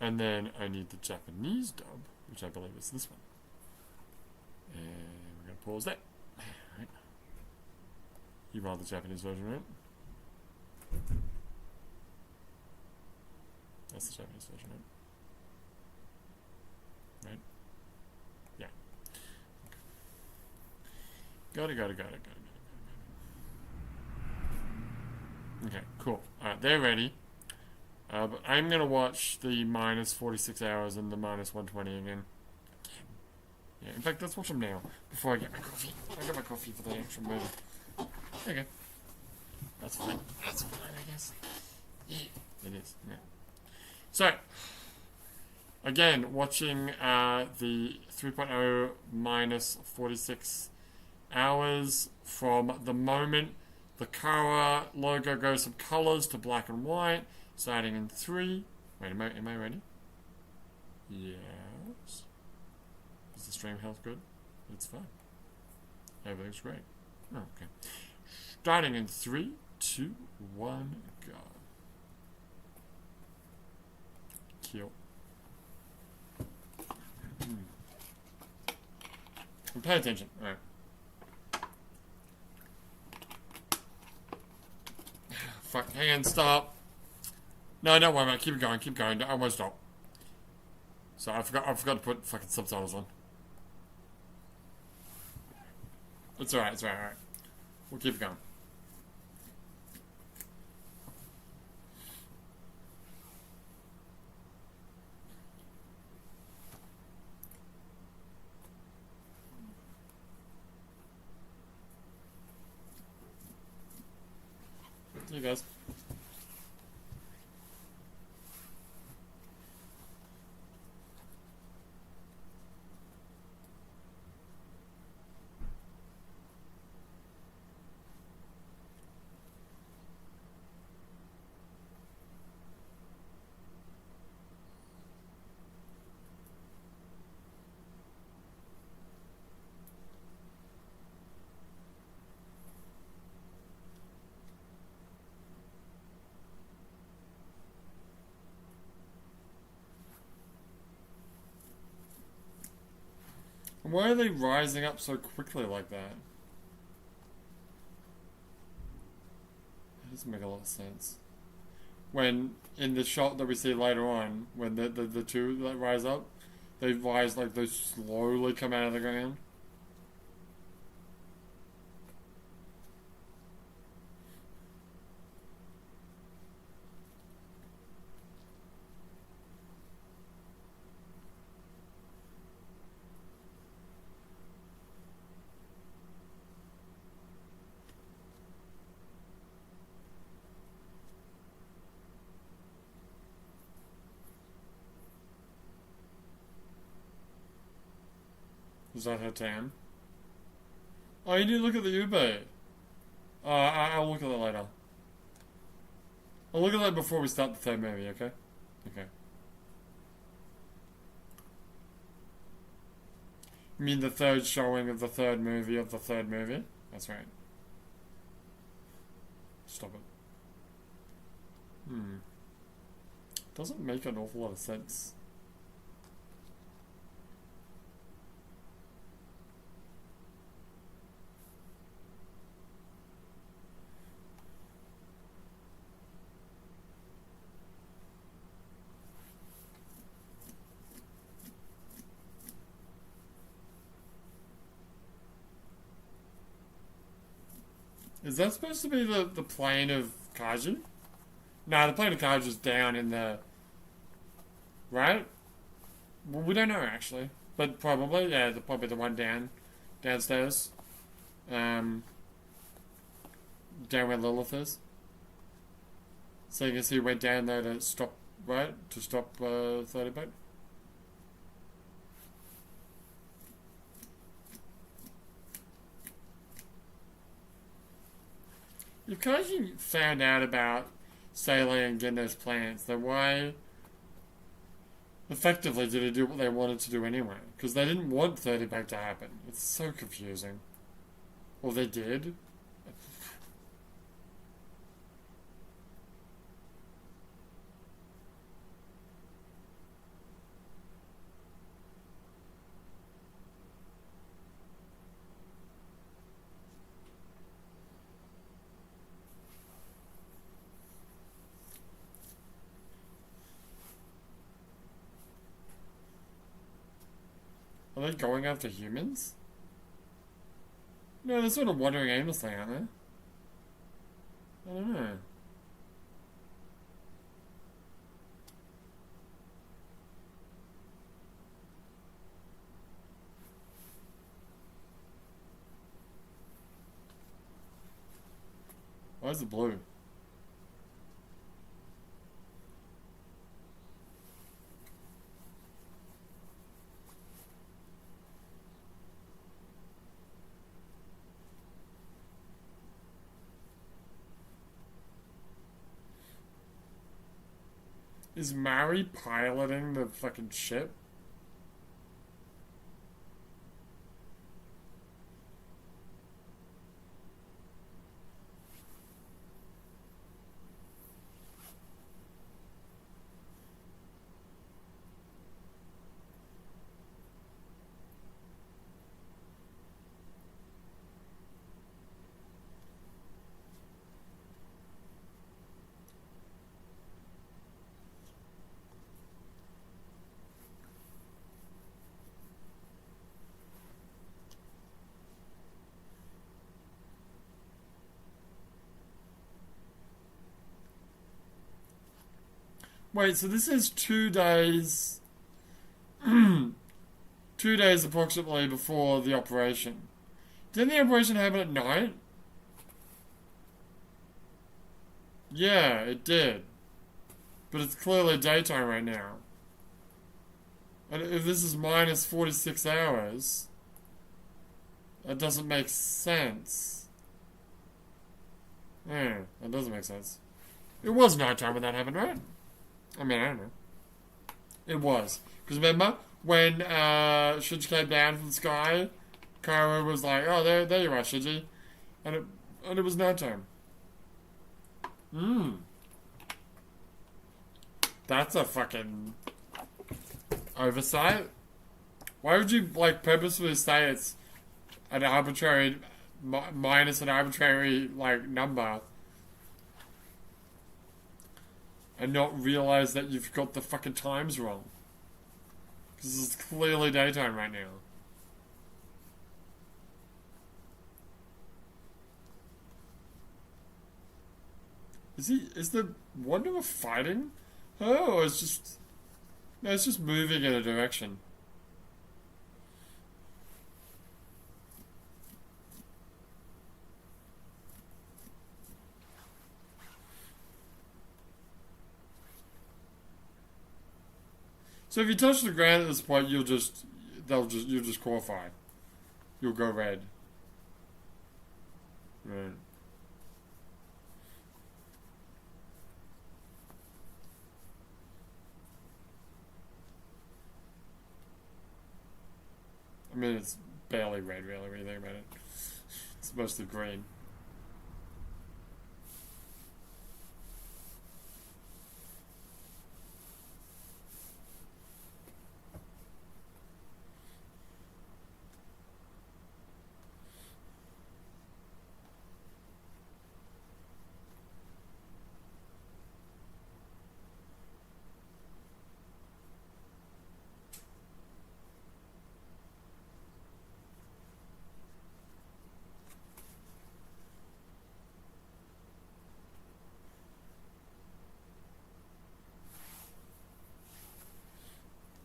And then I need the Japanese dub, which I believe is this one. And we're going to pause that. Right. You want the Japanese version, right? That's the Japanese version, right? Right? Yeah. Got it. Okay, cool. Alright, they're ready. But I'm going to watch the minus 46 hours and the minus 120 again. Yeah, in fact, let's watch them now, before I get my coffee. I got my coffee for the actual movie. Okay. That's fine. That's fine, I guess. Yeah, it is. Yeah. So, again, watching the 3.0 minus 46 hours from the moment the Kara logo goes from colors to black and white, starting in 3. Wait, am I ready? Yes. Is the stream health good? It's fine. Everything's great. Oh, okay. Starting in 3, 2, 1, go. Kill. Pay attention. Alright. Fuck, hang on, stop. No, don't worry about it. Keep it going. I won't stop. So I forgot to put fucking subtitles on. It's alright. We'll keep it going. You guys. Why are they rising up so quickly like that? That doesn't make a lot of sense. When, in the shot that we see later on, when the two that rise up, they rise like they slowly come out of the ground. Is that her tan? Oh, you need to look at the Ube. I'll look at that later. I'll look at that before we start the third movie, okay? Okay. You mean the third showing of the third movie of the third movie? That's right. Stop it. Doesn't make an awful lot of sense. Is that supposed to be the plane of Kaiju? No, the plane of Kaiju is down in the... Right? Well, we don't know, actually. But probably, yeah, probably the one downstairs. Down where Lilith is. So you can see we went down there to stop, right? To stop 30 boat. If Kaiji found out about Sailor and getting those plants, then why effectively did he do what they wanted to do anyway? Because they didn't want 30 back to happen. It's so confusing. Well, they did. they going after humans? No, they're sort of wandering aimlessly, aren't they? I don't know. Why is it blue? Is Mari piloting the fucking ship? Wait, so this is 2 days, 2 days approximately before the operation. Didn't the operation happen at night? Yeah, it did. But it's clearly daytime right now. And if this is minus 46 hours, that doesn't make sense. Yeah, that doesn't make sense. It was nighttime when that happened, right? I mean, I don't know. It was. Because remember, when Shinji came down from the sky, Kaoru was like, oh, there you are, Shinji. And it was nighttime. That's a fucking oversight. Why would you, like, purposefully say it's an arbitrary, minus an arbitrary, like, number, and not realize that you've got the fucking times wrong? Because it's clearly daytime right now. Is the Wanderer fighting her, or is just... No, it's just moving in a direction. So if you touch the ground at this point, you'll just qualify. You'll go red. Right. I mean, it's barely red, really, when you think about it. It's mostly green.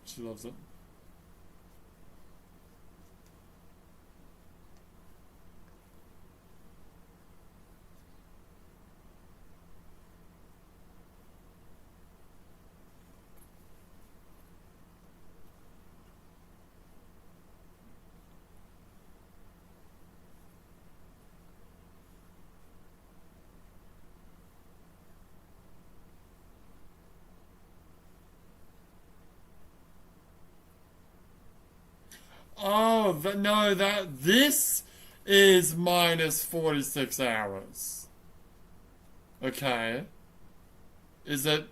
She loves it. Oh, this is minus 46 hours. Okay. Is it...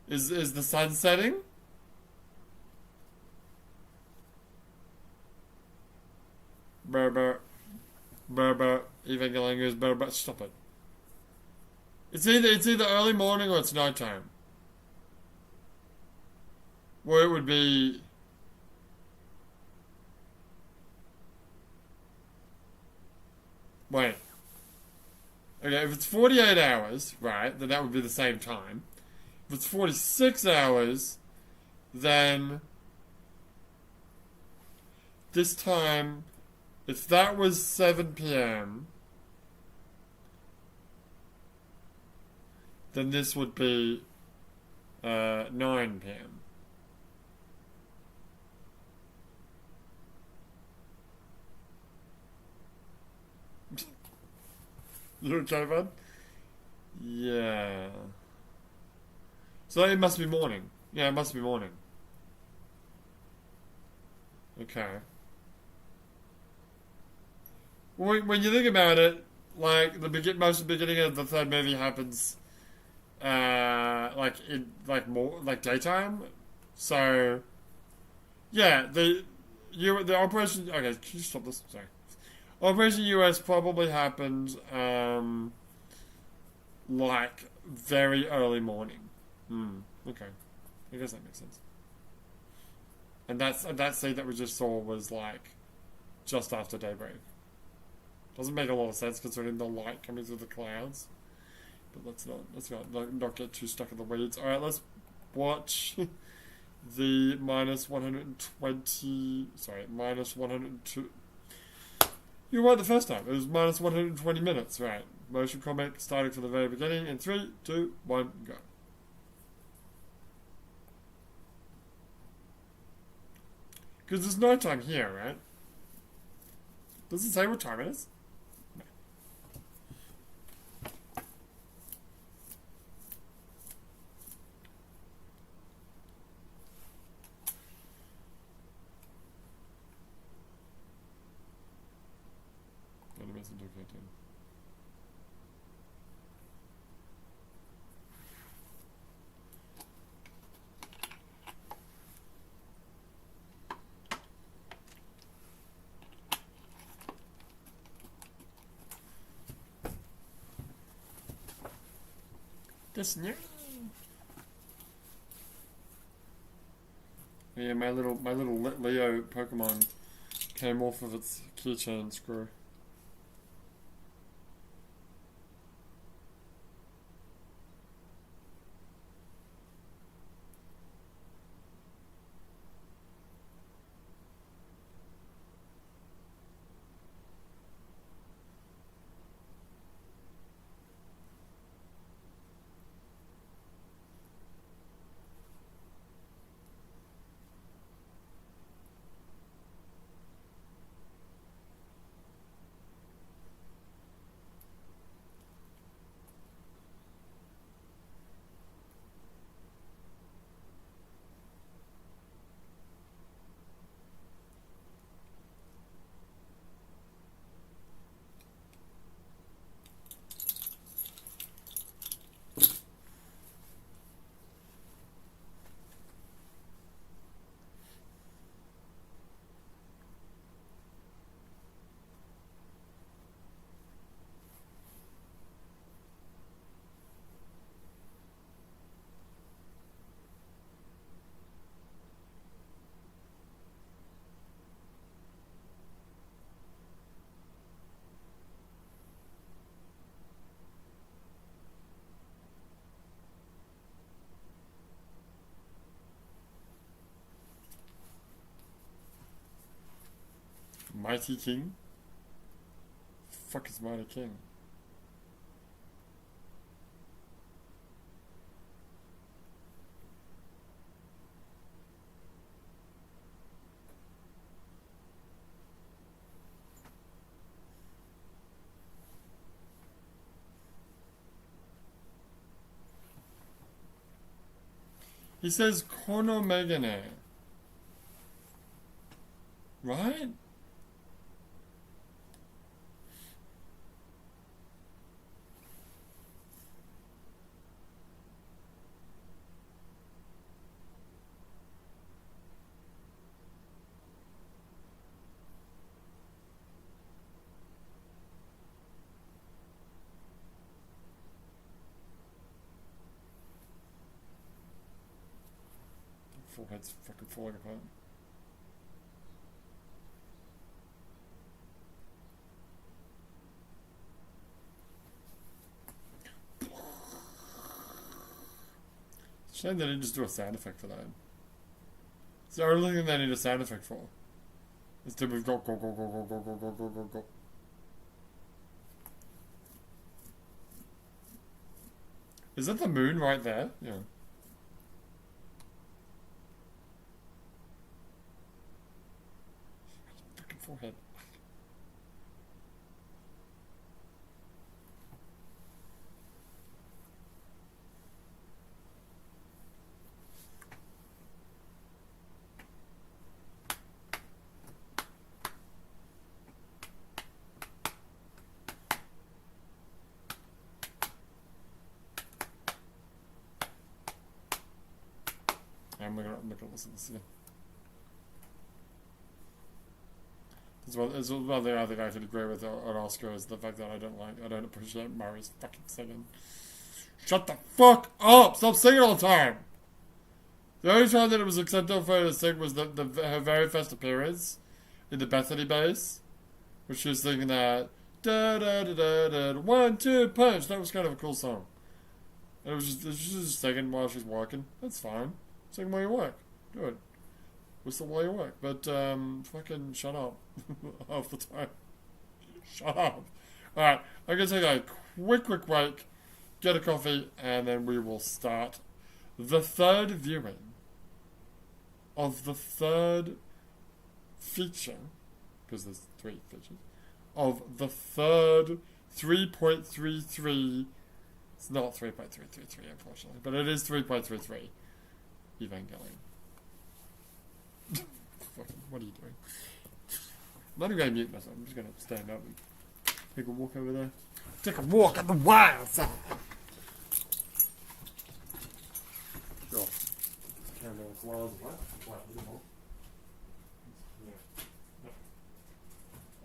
Is the sun setting? Berber. Evangelion goes berber. Stop it. It's either early morning or it's nighttime. Where it would be... Okay, if it's 48 hours, right, then that would be the same time. If it's 46 hours, then this time, if that was 7 p.m., then this would be 9 p.m. You okay, bud? Yeah. So it must be morning. Yeah, it must be morning. Okay. When you think about it, like most of the beginning of the third movie happens, like in more like daytime. So yeah, the operation. Okay, can you stop this? Sorry. Operation US probably happened, like very early morning. Okay, I guess that makes sense. And that scene that we just saw was like just after daybreak. Doesn't make a lot of sense considering the light coming through the clouds. But let's not get too stuck in the weeds. All right, let's watch the minus 120. Sorry, minus 102. You were right the first time. It was minus 120 minutes. Right. Motion comic starting from the very beginning in 3, 2, 1, go. Because there's no time here, right? Does it say what time it is? No. This new. Yeah, my little Leo Pokemon came off of its keychain screw. Mighty King? Fuck is Mighty King? He says Kono Megane. Right? Forehead's fucking falling apart. Shame they didn't just do a sound effect for that. It's the only thing they need a sound effect for. Instead we've got go, go, go, go, go, go, go, go, go, go. Is that the moon right there? Yeah. Fucking forehead. I'm gonna listen to this again. It's one thing I think I could agree with on Oscar is the fact that I don't appreciate Murray's fucking singing. Shut the fuck up! Stop singing all the time! The only time that it was acceptable for her to sing was her very first appearance in the Bethany base, where she was singing that da da da da da 1, 2 punch. That was kind of a cool song. And it was just singing while she's walking. That's fine. Sing while you work. Do it. Whistle while you work. But, fucking shut up. Half the time. Shut up. Alright, I'm going to take a quick break, get a coffee, and then we will start the third viewing of the third feature, because there's 3 features, of the third 3.33, it's not 3.333 unfortunately, but it is 3.33. Evangelion. What are you doing? I'm not even going to mute myself. I'm just going to stand up and take a walk over there. Take a walk in the wild side. Sure. Can't go as wild as what? Wild anymore. Yeah. No.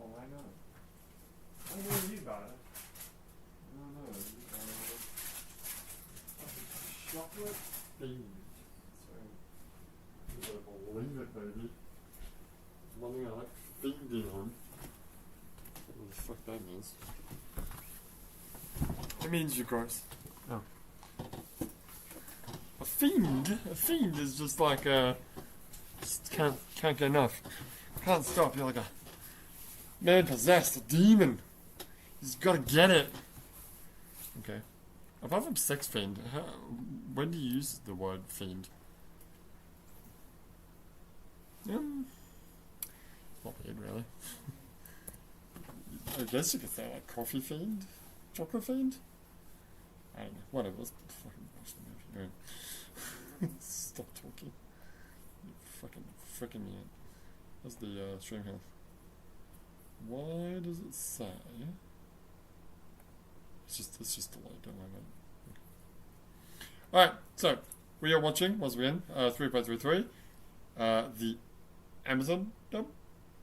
Oh, I know. I know you got it. I don't know. Chocolate beans. Believe it, baby. One thing I like fiending on. What the fuck that means? It means you're gross. Oh. A fiend? A fiend is just like just can't get enough. Can't stop. You're like a man possessed, a demon. You just gotta get it. Okay. Apart from sex fiend, when do you use the word fiend? Not weird, really. I guess you could say like coffee fiend, chocolate fiend. I don't know. Whatever. Let's fucking watch the movie. Right. Stop talking. You fucking freaking me out. That's the stream health. Why does it say? It's just delayed. Don't worry about it. Okay. All right. So we are watching once again 3.33. The Amazon dub?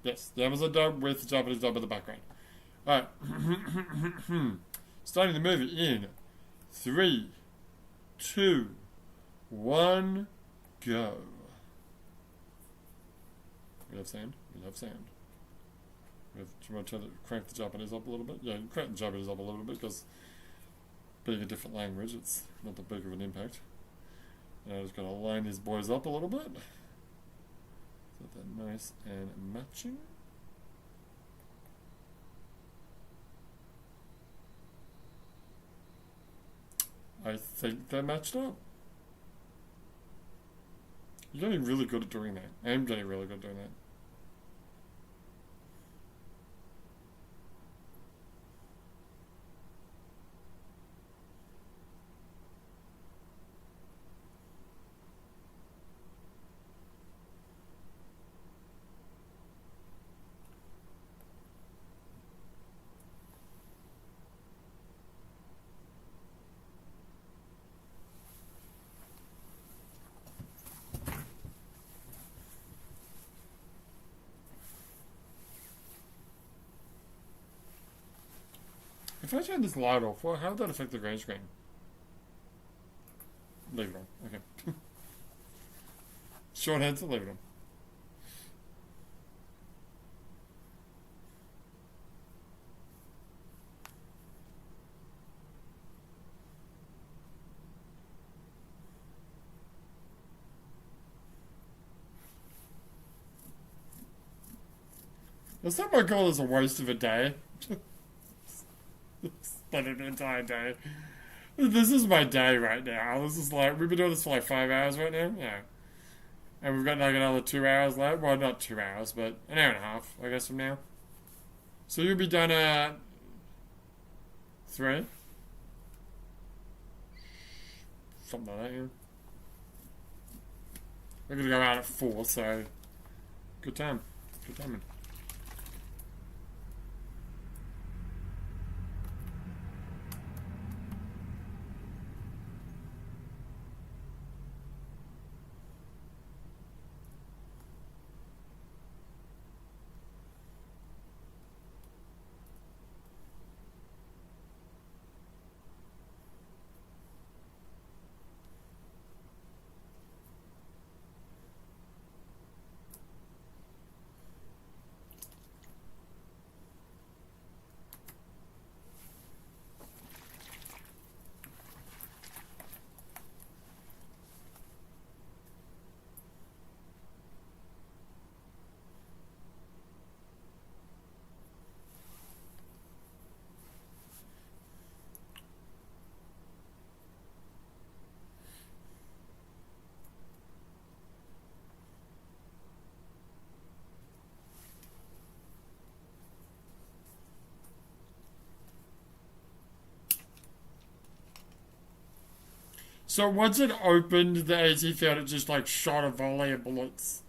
Yes, the Amazon dub with the Japanese dub in the background. Alright. Starting the movie in 3, 2, 1, go. We have sound. Do you want to crank the Japanese up a little bit? Yeah, you crank the Japanese up a little bit because being a different language, it's not that big of an impact. And I'm just going to line these boys up a little bit. So they're nice and matching. I think they're matched up. You're getting really good at doing that. I'm getting really good at doing that. If I turn this light off, well, how would that affect the green screen? Leave it on. Okay. Short answer, leave it on. Some might call this a waste of a day. Spend an entire day. This is my day right now. This is like, we've been doing this for like 5 hours right now. Yeah. And we've got like another 2 hours left. Well, not 2 hours, but an hour and a half, I guess, from now. So you'll be done at 3? Something like that, yeah. We're gonna go out at 4, so good time. Good timing. So once it opened the AT field, it just like shot a volley of bullets.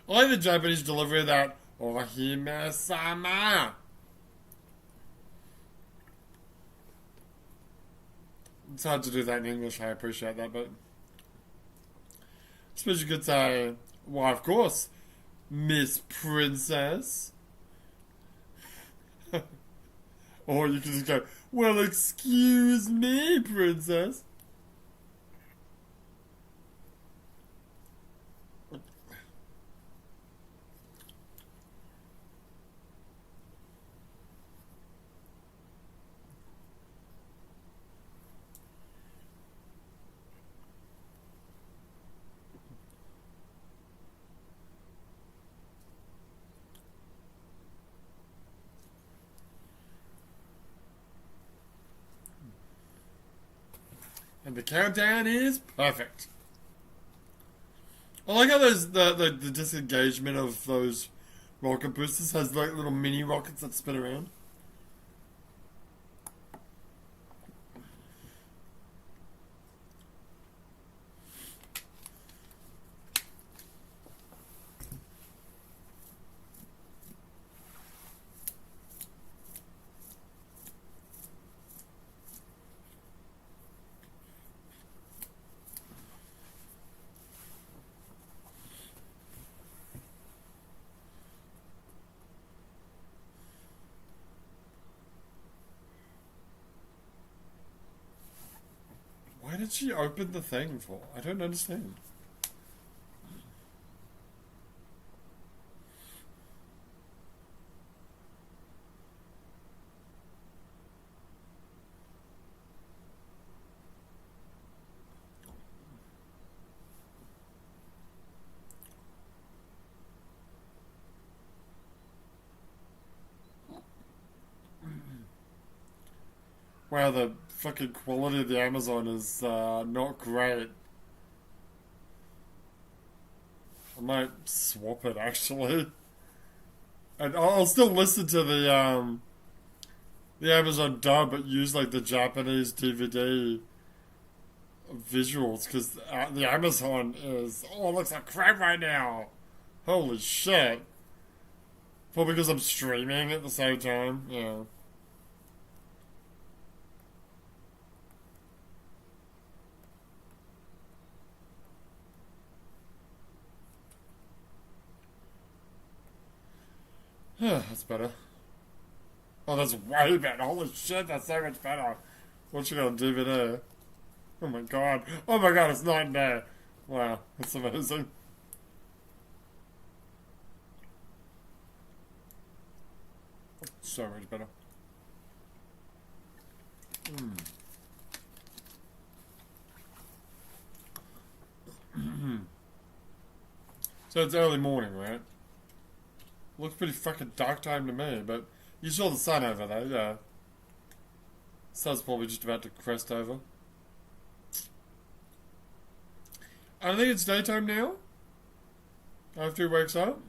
I like the Japanese delivery of that Ohime-sama. It's hard to do that in English, I appreciate that, but I suppose you could say, well, of course, Miss Princess. Or you could just go, well, excuse me, Princess. And the countdown is perfect. I like how the disengagement of those rocket boosters has like little mini rockets that spin around. Why did she open the thing for? I don't understand. Wow, the fucking quality of the Amazon is not great. I might swap it actually, and I'll still listen to the Amazon dub, but use like the Japanese DVD visuals because the Amazon is it looks like crap right now. Holy shit! Probably because I'm streaming at the same time. Yeah. That's better. Oh, that's way better. Holy shit, that's so much better. Watching it on DVD. Oh my god. Oh my god, it's night and day. Wow, that's amazing. So much better. So it's early morning, right? Looks pretty fucking dark time to me, but you saw the sun over there, yeah. Sun's probably just about to crest over. I think it's daytime now. After he wakes up.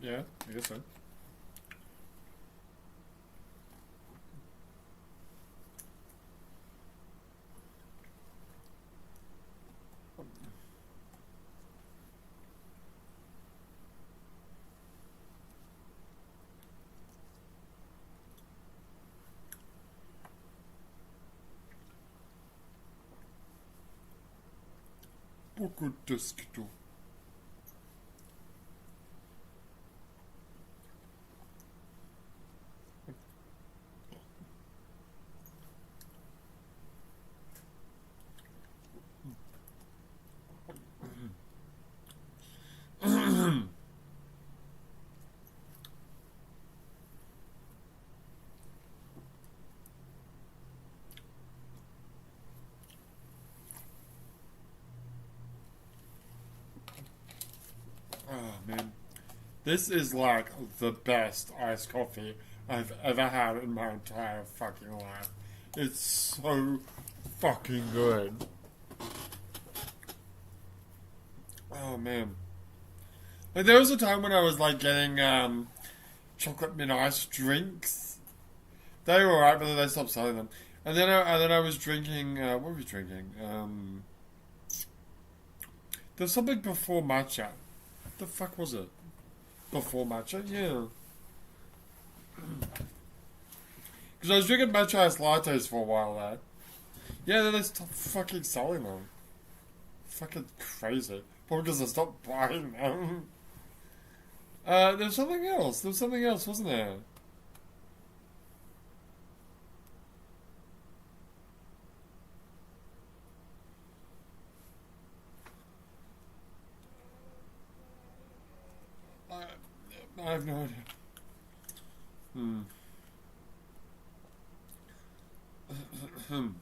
Yeah, I guess so. Poco desktop. Oh man, this is like the best iced coffee I've ever had in my entire fucking life. It's so fucking good. Oh man, like there was a time when I was like getting chocolate mint ice drinks. They were alright, but then they stopped selling them. And then I was drinking. What were we drinking? There's something before matcha. The fuck was it? Before matcha? Yeah. Because I was drinking matcha iced lattes for a while there. Yeah, then they stopped fucking selling them. Fucking crazy. Probably because I stopped buying them. There's something else. There was something else, wasn't there? I have no idea. God damn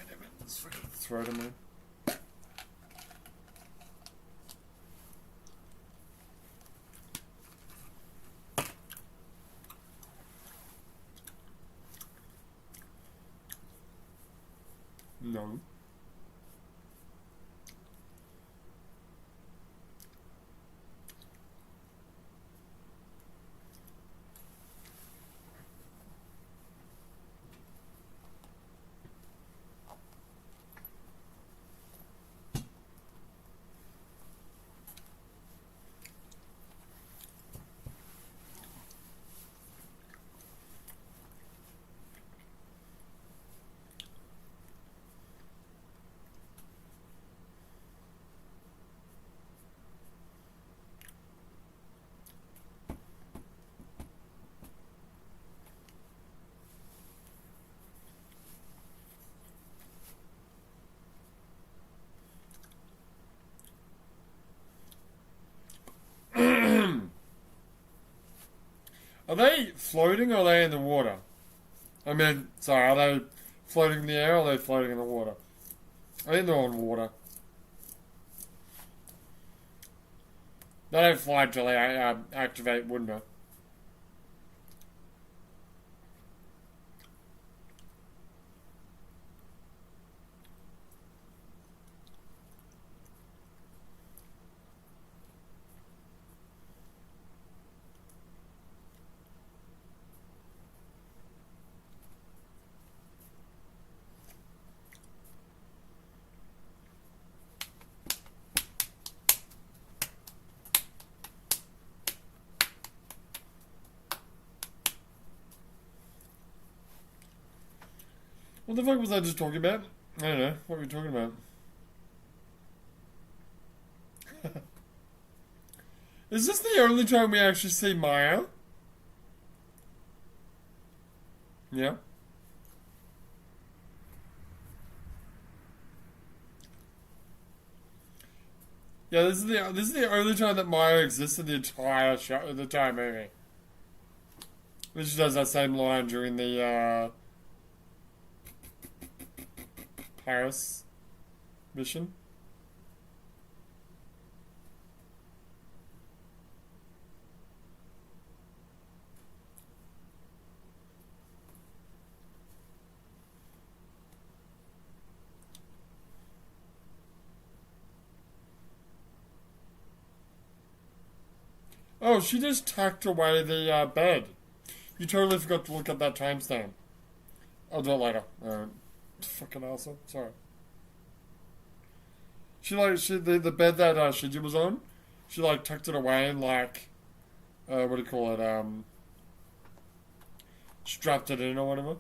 it. Let's fucking throw it in there. No. Are they floating or are they in the water? I mean, sorry, are they floating in the air or are they floating in the water? I think they're on water. They don't fly until they activate Wunder. What the fuck was I just talking about? I don't know. What were we talking about? Is this the only time we actually see Maya? Yeah. Yeah, this is the only time that Maya exists in the entire show, the entire movie. Which does that same line during the Paris mission. Oh, she just tucked away the bed. You totally forgot to look at that timestamp. I'll do it later. Fucking asshole. Sorry. The bed that Shinji was on, she like tucked it away and like what do you call it? Strapped it in or whatever.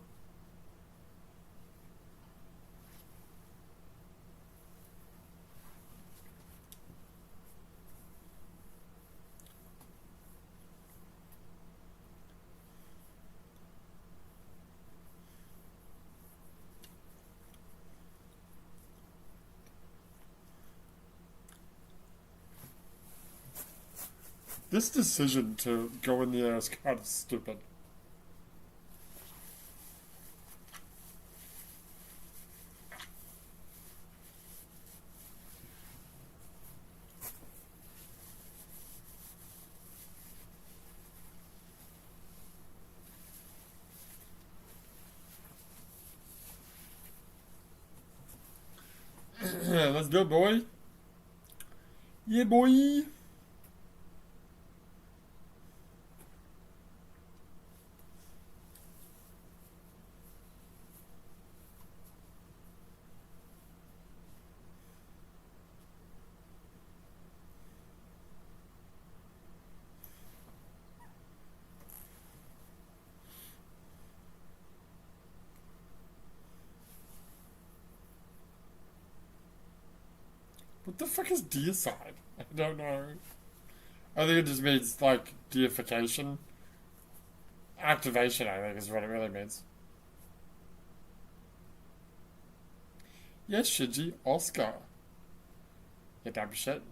This decision to go in the air is kind of stupid. Let's do it, boy. Yeah, boy. What the fuck is deicide? I don't know. I think it just means, like, deification. Activation, I think, is what it really means. Yes, Shinji, Oscar. You dumb shit.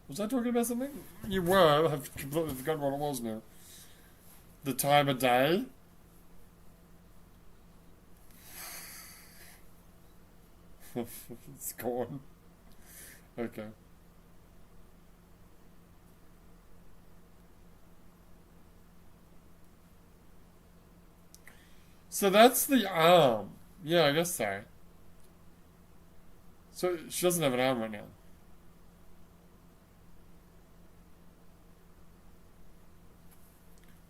Was I talking about something? You were. I've completely forgotten what it was now. The time of day? It's gone. Okay. So that's the arm. Yeah, I guess so. So she doesn't have an arm right now.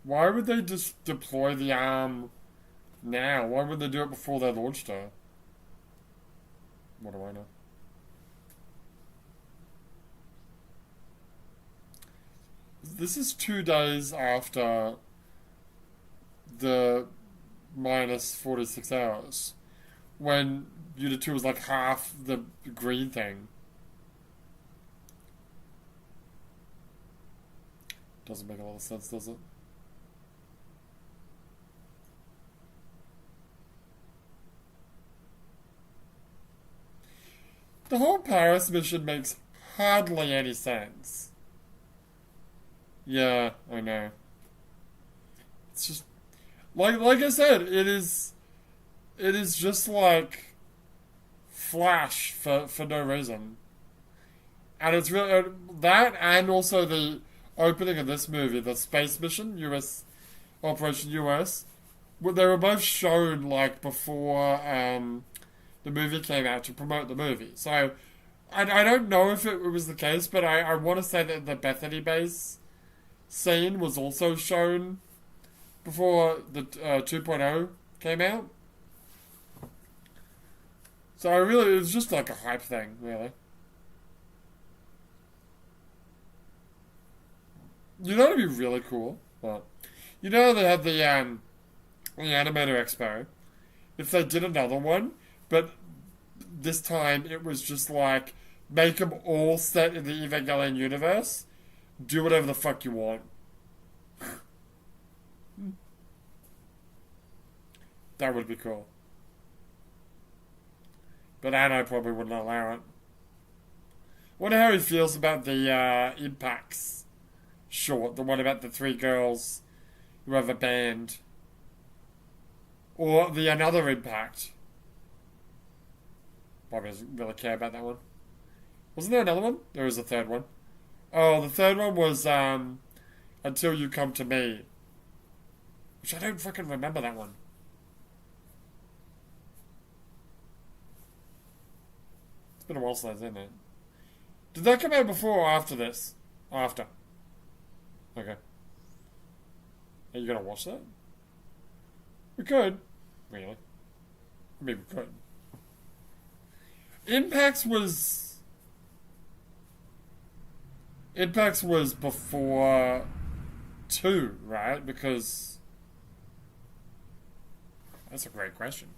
Why would they just deploy the arm now? Why would they do it before they launched her? What do I know? This is 2 days after the minus 46 hours. When Unit 2 was like half the green thing. Doesn't make a lot of sense, does it? The whole Paris mission makes hardly any sense. Yeah, I know. It's just like I said, it is just like flash for no reason. And it's really that and also the opening of this movie, the space mission, US Operation US, they were both shown like before the movie came out to promote the movie. So I don't know if it was the case, but I want to say that the Bethany base scene was also shown before the 2.0 came out. So it was just like a hype thing, really. You know, it'd be really cool. Well, you know they had the the Animator Expo, if they did another one, but this time it was just like, make them all set in the Evangelion universe, do whatever the fuck you want. That would be cool. But Anno probably wouldn't allow it. Wonder how he feels about the Impacts short, the one about the three girls who have a band. Or the another Impact. Probably doesn't really care about that one. Wasn't there another one? There was a third one. Oh, the third one was Until You Come to Me. Which I don't fucking remember that one. It's been a while since I was in it. Did that come out before or after this? After. Okay. Are you gonna watch that? We could. Really? I mean, we could. Impacts was before 2, right? Because that's a great question.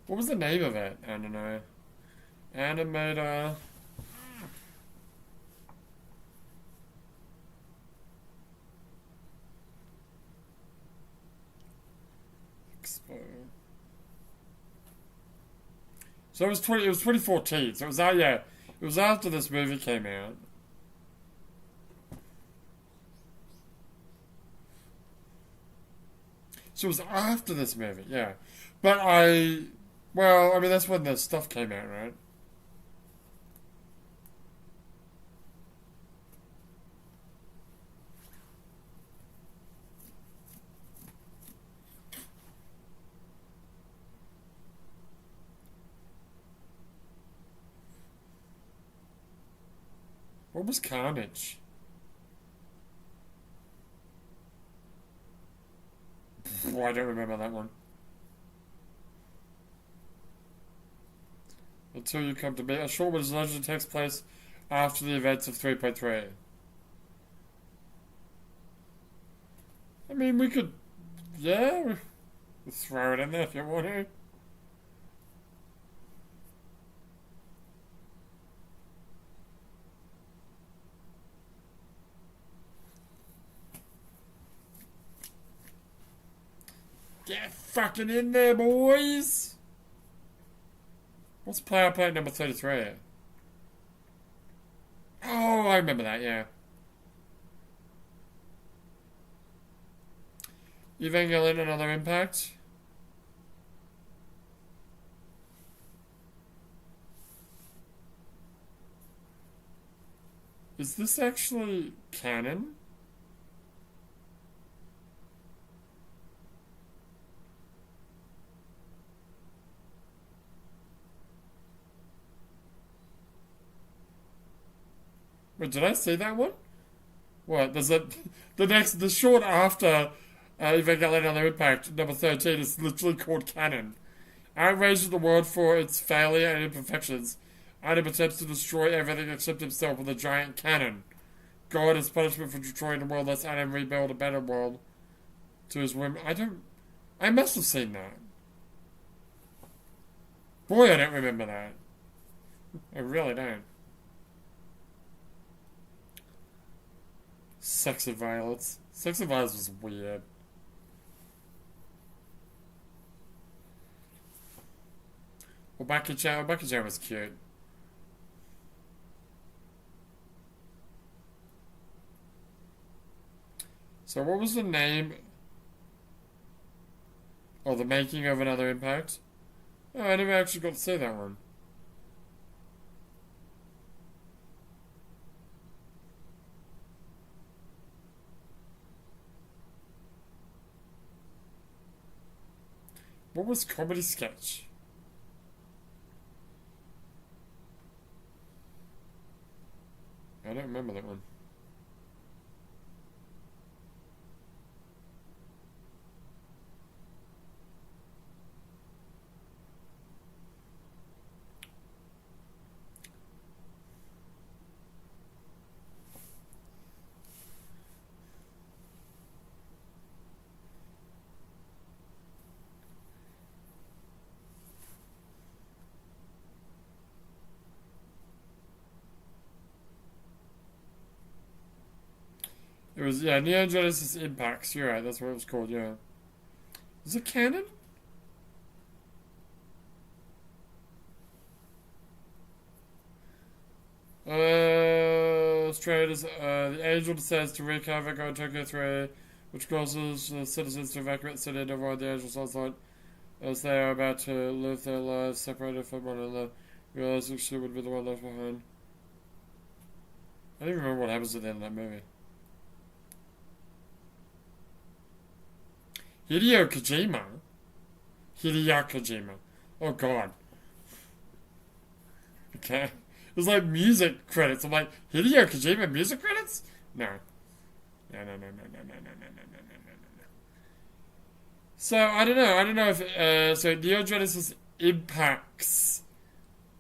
What was the name of it? I don't know. Animator Expo. So it was 2014. So it was yeah. It was after this movie came out. So it was after this movie, yeah. But well, I mean that's when the stuff came out, right? What was Carnage? Oh, I don't remember that one. Until You Come to Me. A short whose legend takes place after the events of 3.3. I mean, we could... Yeah, we'll throw it in there if you want to. Get fucking in there, boys! What's player plate number 33? Oh, I remember that, yeah. Evangelion, another impact. Is this actually canon? Wait, did I see that one? What? There's the short after Evangelion Another Impact, number 13, is literally called canon. Outraged at the world for its failure and imperfections, Adam attempts to destroy everything except himself with a giant cannon. God, as punishment for destroying the world, lets Adam rebuild a better world to his whim. I must have seen that. Boy, I don't remember that. I really don't. Sex and Violence. Sex and Violence was weird. Well, Obaki-chan was cute. So what was the name? Oh, The Making of Another Impact? Oh, I never actually got to see that one. What was comedy sketch? I don't remember that one. It was, yeah, Neon Genesis Impacts. You're right, that's what it was called, yeah. Is it canon? Straight as the angel decides to wreak havoc on Tokyo 3, which causes the citizens to evacuate the city and avoid the angel's onslaught as they are about to live their lives separated from one another, realizing she would be the one left behind. I don't even remember what happens at the end of that movie. Hideo Kojima? Hideo Kojima. Oh god. Okay. It was like music credits. I'm like, Hideo Kojima music credits? No. No. So, I don't know. I don't know if, so Neo Genesis Impacts.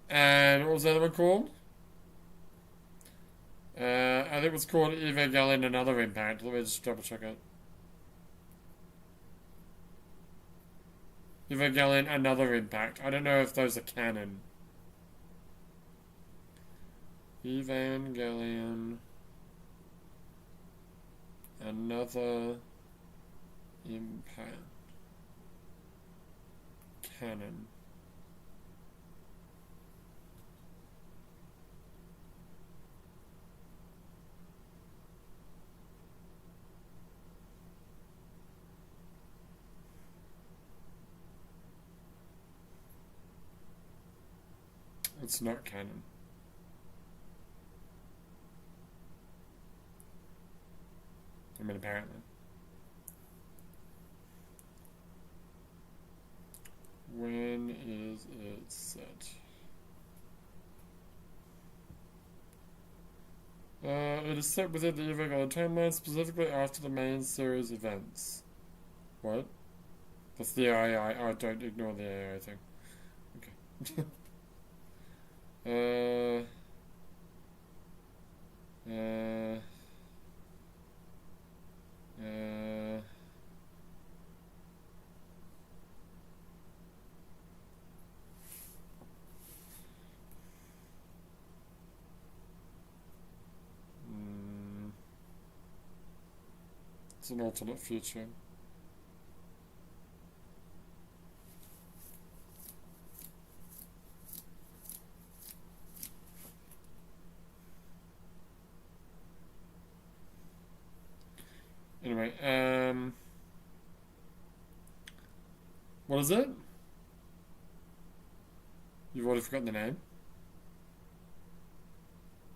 And what was the other one called? I think it was called Evangelion Another Impact. Let me just double check it. Evangelion Another Impact. I don't know if those are canon. Evangelion Another Impact. Canon. It's not canon. I mean, apparently. When is it set? It is set within the Evangelion timeline, specifically after the main series events. What? That's the AI. Oh, don't ignore the AI thing. Okay. It's an alternate future. Anyway, what is it? You've already forgotten the name?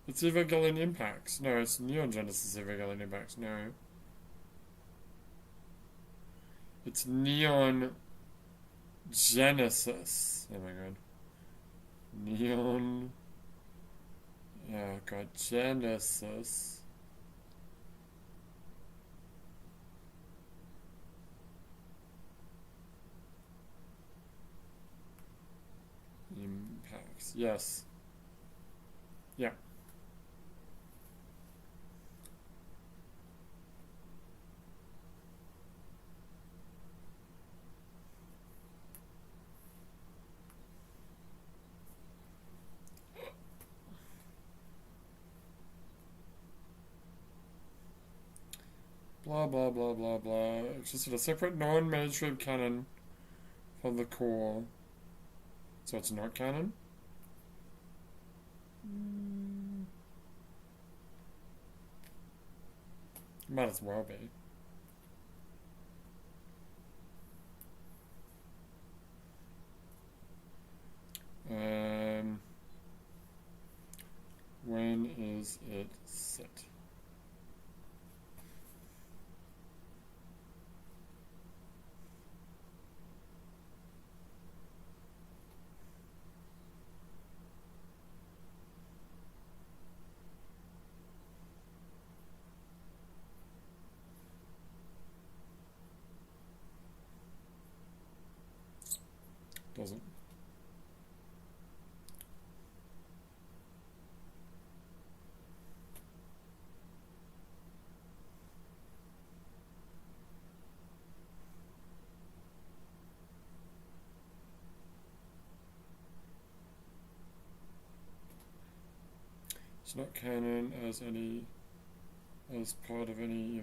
It's Evangelion Impacts. No, it's Neon Genesis Evangelion Impacts. No. It's Neon Genesis. Oh my god. Neon. Oh god. Genesis. Impacts. Yes. Yeah. Blah blah blah blah blah. It's just a separate non-mainstream canon from the core. So it's not canon? Might as well be. When is it set? doesn't. It's not canon as part of any.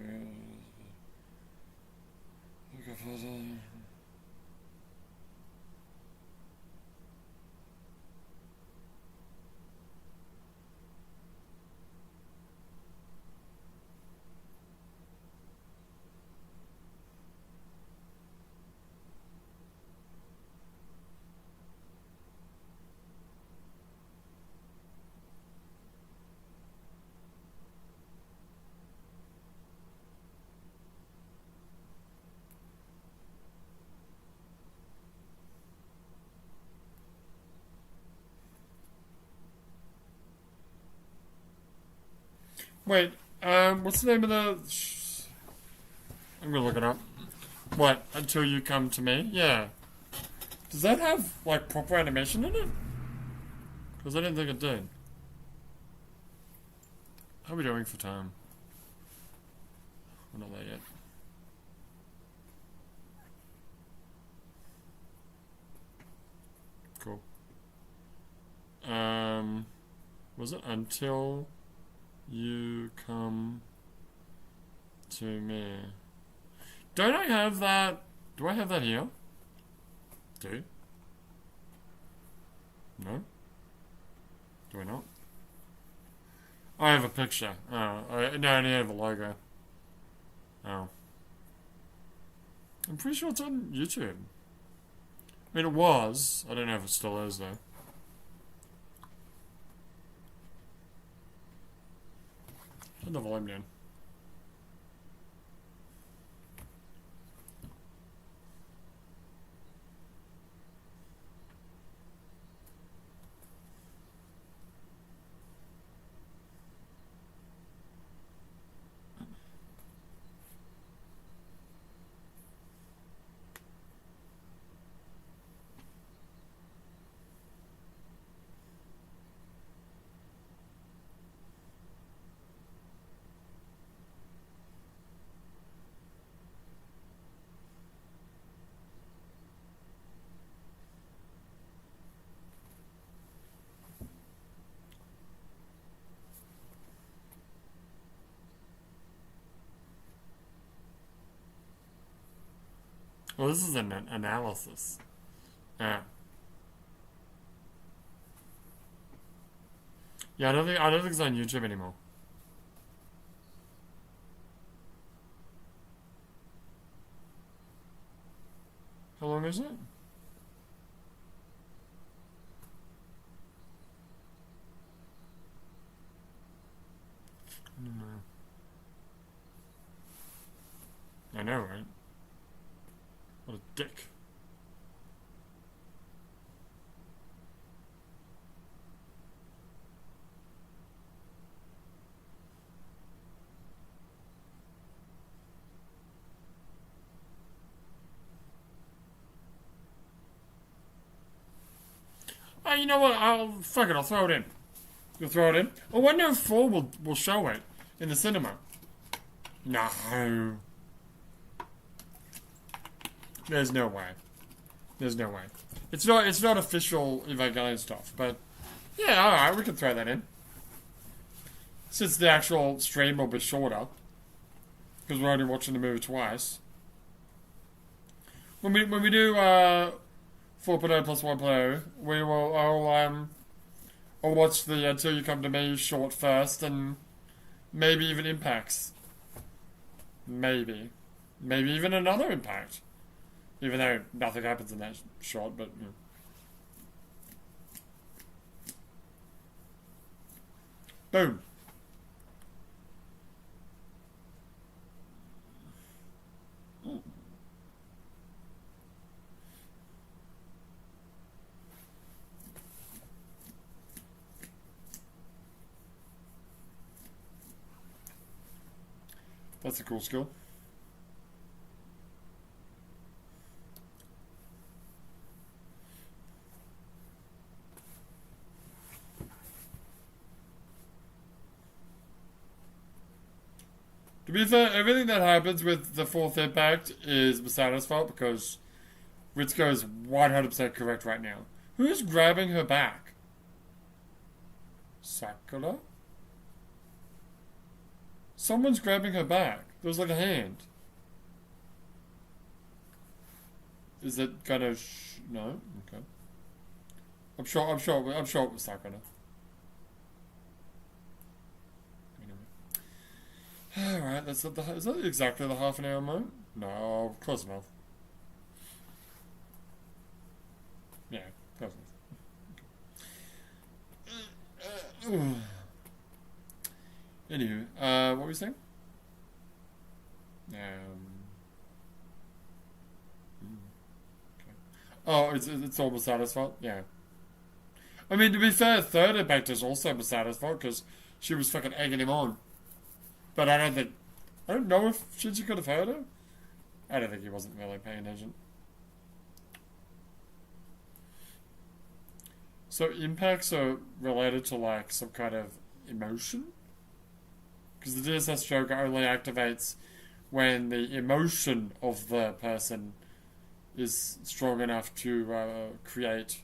Wait, what's the name of the? I'm gonna look it up. What? Until You Come to Me? Yeah. Does that have like proper animation in it? Because I didn't think it did. How are we doing for time? We're not there yet. Cool. Was it Until You Come to Me? Don't I have that? Do I have that here? Do? No? Do I not? I have a picture. Oh, no, I only have a logo. Oh. I'm pretty sure it's on YouTube. I mean, it was. I don't know if it still is, though. Turn the volume down. Well, this is an analysis. Yeah. Yeah, I don't think it's on YouTube anymore. How long is it? I don't know. I know, right? What a dick. Oh, you know what? Fuck it, I'll throw it in. You'll throw it in? I wonder if 4 will show it in the cinema. No. There's no way. There's no way. It's not official Evangelion stuff, but yeah, alright, we can throw that in. Since the actual stream will be shorter. Because we're only watching the movie twice. When we do 4.0 plus 1.0, I'll watch the Until You Come to Me short first, and maybe even Impacts. Maybe even another Impact. Even though nothing happens in that shot, but yeah. Boom. That's a cool skill. be fair, everything that happens with the fourth impact is Masato's fault because Ritsuko is 100% correct right now. Who's grabbing her back? Sakura? Someone's grabbing her back. There's like a hand. Is it gonna no? Okay. I'm sure it was Sakura. Anyway. Alright, is that exactly the half an hour moment? No, close enough. Yeah, close enough. Anywho, what were we saying? Okay. Oh, it's all Masato's fault? Yeah. I mean, to be fair, third impact is also Masato's fault because she was fucking egging him on. But I don't know if Shinji could have heard her. I don't think he wasn't really paying attention. So impacts are related to like some kind of emotion? Because the DSS joke only activates when the emotion of the person is strong enough to create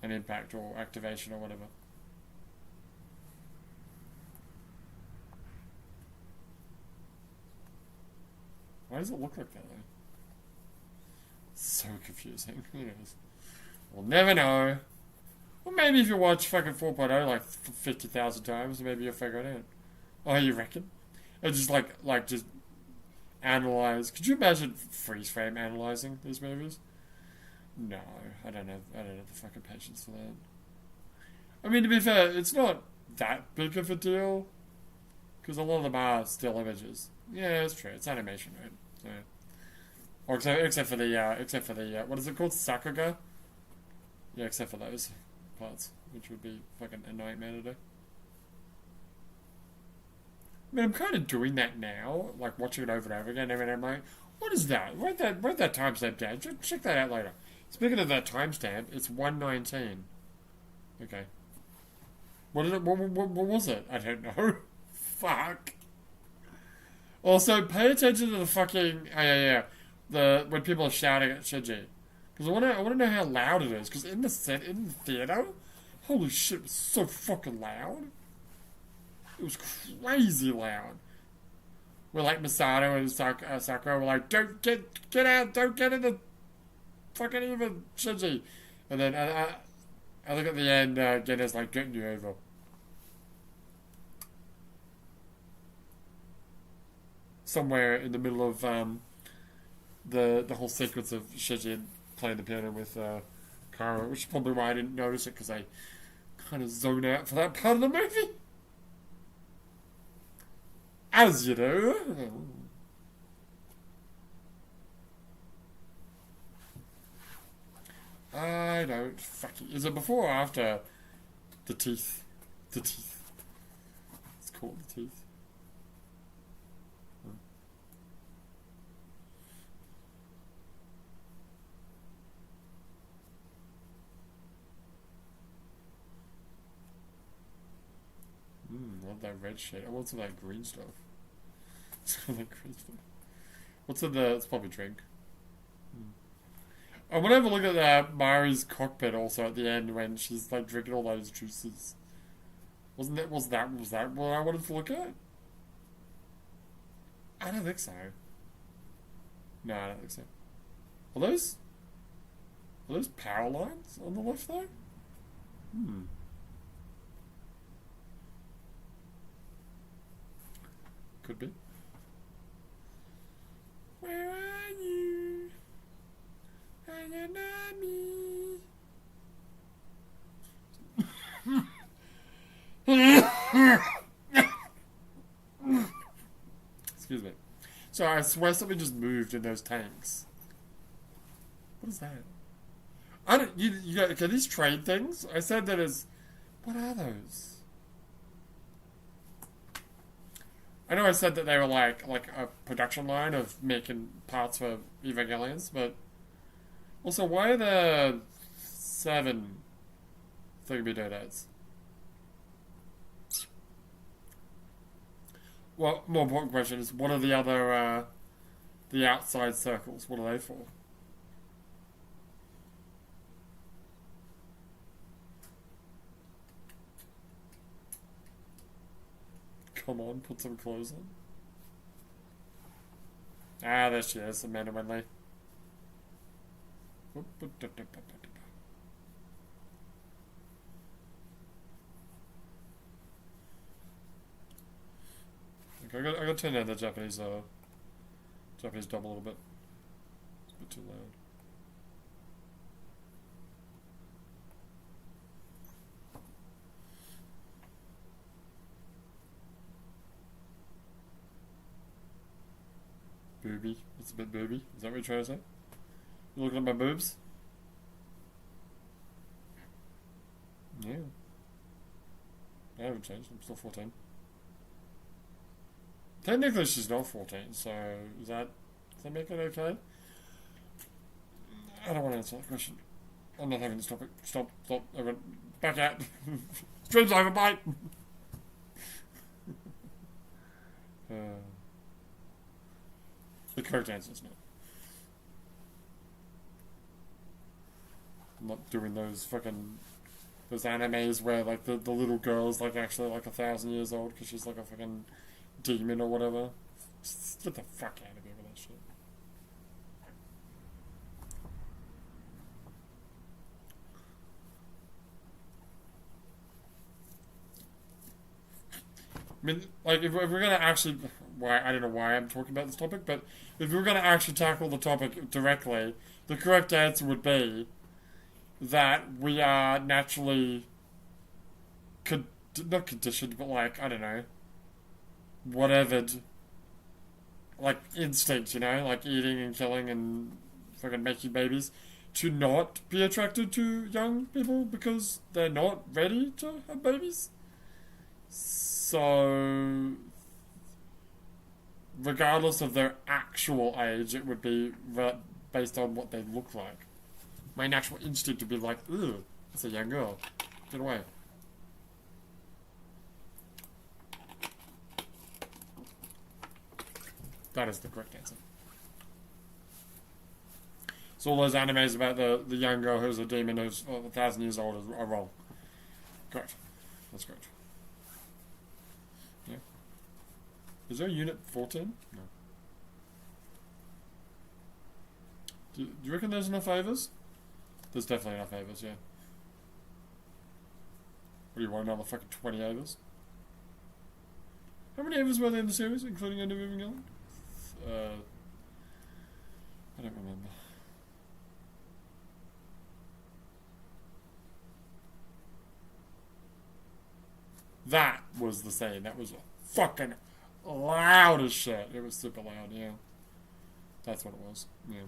an impact or activation or whatever. Why does it look like that though? So confusing. Who knows? We'll never know. Or maybe if you watch fucking 4.0 like 50,000 times, maybe you'll figure it out. Oh, you reckon? Or just just analyze. Could you imagine freeze frame analyzing these movies? No, I don't have the fucking patience for that. I mean, to be fair, it's not that big of a deal because a lot of them are still images. Yeah, it's true. It's animation, right? So, or except for the what is it called? Sakuga? Yeah, except for those parts, which would be fucking a nightmare to do. I mean, I'm kind of doing that now, like watching it over and over again. And I'm like, what is that? Write that timestamp down. Check that out later. Speaking of that timestamp, it's 1:19. Okay. What was it? I don't know. Fuck. Also, pay attention to the fucking when people are shouting at Shinji, because I want to know how loud it is. Because in the theater, holy shit, it was so fucking loud. It was crazy loud. Where like Masato and Sakura were like, don't get out, don't get in the fucking even Shinji. And then I look at the end, Genna's like, getting you over. Somewhere in the middle of the whole sequence of Shinji playing the piano with Kara, which is probably why I didn't notice it, because I kind of zoned out for that part of the movie. As you do. I don't fucking... Is it before or after the teeth? The teeth. It's called the teeth. Love that red shit. I want some of that green stuff. Some of that green stuff. What's in the... It's probably drink. I want to have a look at Mari's cockpit also at the end when she's like drinking all those juices. Was that what I wanted to look at? I don't think so. No, I don't think so. Are those power lines on the left though? Could be. Where are you? Are you not me? Excuse me. So I swear something just moved in those tanks. What is that? I don't. Can these trade things? I said that as. What are those? I know I said that they were like a production line of making parts for Evangelions, but also why are there 7 3B dodads? Well, more important question is, what are the other, the outside circles? What are they for? Come on, put some clothes on. Ah, there she is, Amanda Winley. Okay, I got to turn down the Japanese dub a little bit. It's a bit too loud. Booby. It's a bit booby. Is that what you're trying to say? You looking at my boobs? Yeah. I haven't changed. I'm still 14. Technically, she's not 14, so does that make it okay? I don't want to answer that question. I'm not having this topic. Stop. Everyone, back out. Stream's over, bye! The correct answer is no. I'm not doing those animes where like the little girl's like actually like 1,000 years old because she's like a fucking demon or whatever. Just get the fuck out of here with that shit. I mean, like, if we're gonna actually, I don't know why I'm talking about this topic, but if we're gonna actually tackle the topic directly, the correct answer would be that we are naturally, not conditioned, but like, I don't know, whatever, like instinct, you know, like eating and killing and fucking making babies, to not be attracted to young people because they're not ready to have babies. So, regardless of their actual age, it would be based on what they look like. My natural instinct would be like, ugh, it's a young girl. Get away. That is the correct answer. So all those animes about the young girl who's a demon who's 1,000 years old are wrong. Correct. That's correct. Yeah. Is there a unit 14? No. Do you reckon there's enough Avas? There's definitely enough Avas, yeah. What do you want, another fucking 20 Avas? How many Avas were there in the series, including End of Evangelion? I don't remember. That was the scene. That was fucking loud as shit. It was super loud, yeah. That's what it was, yeah.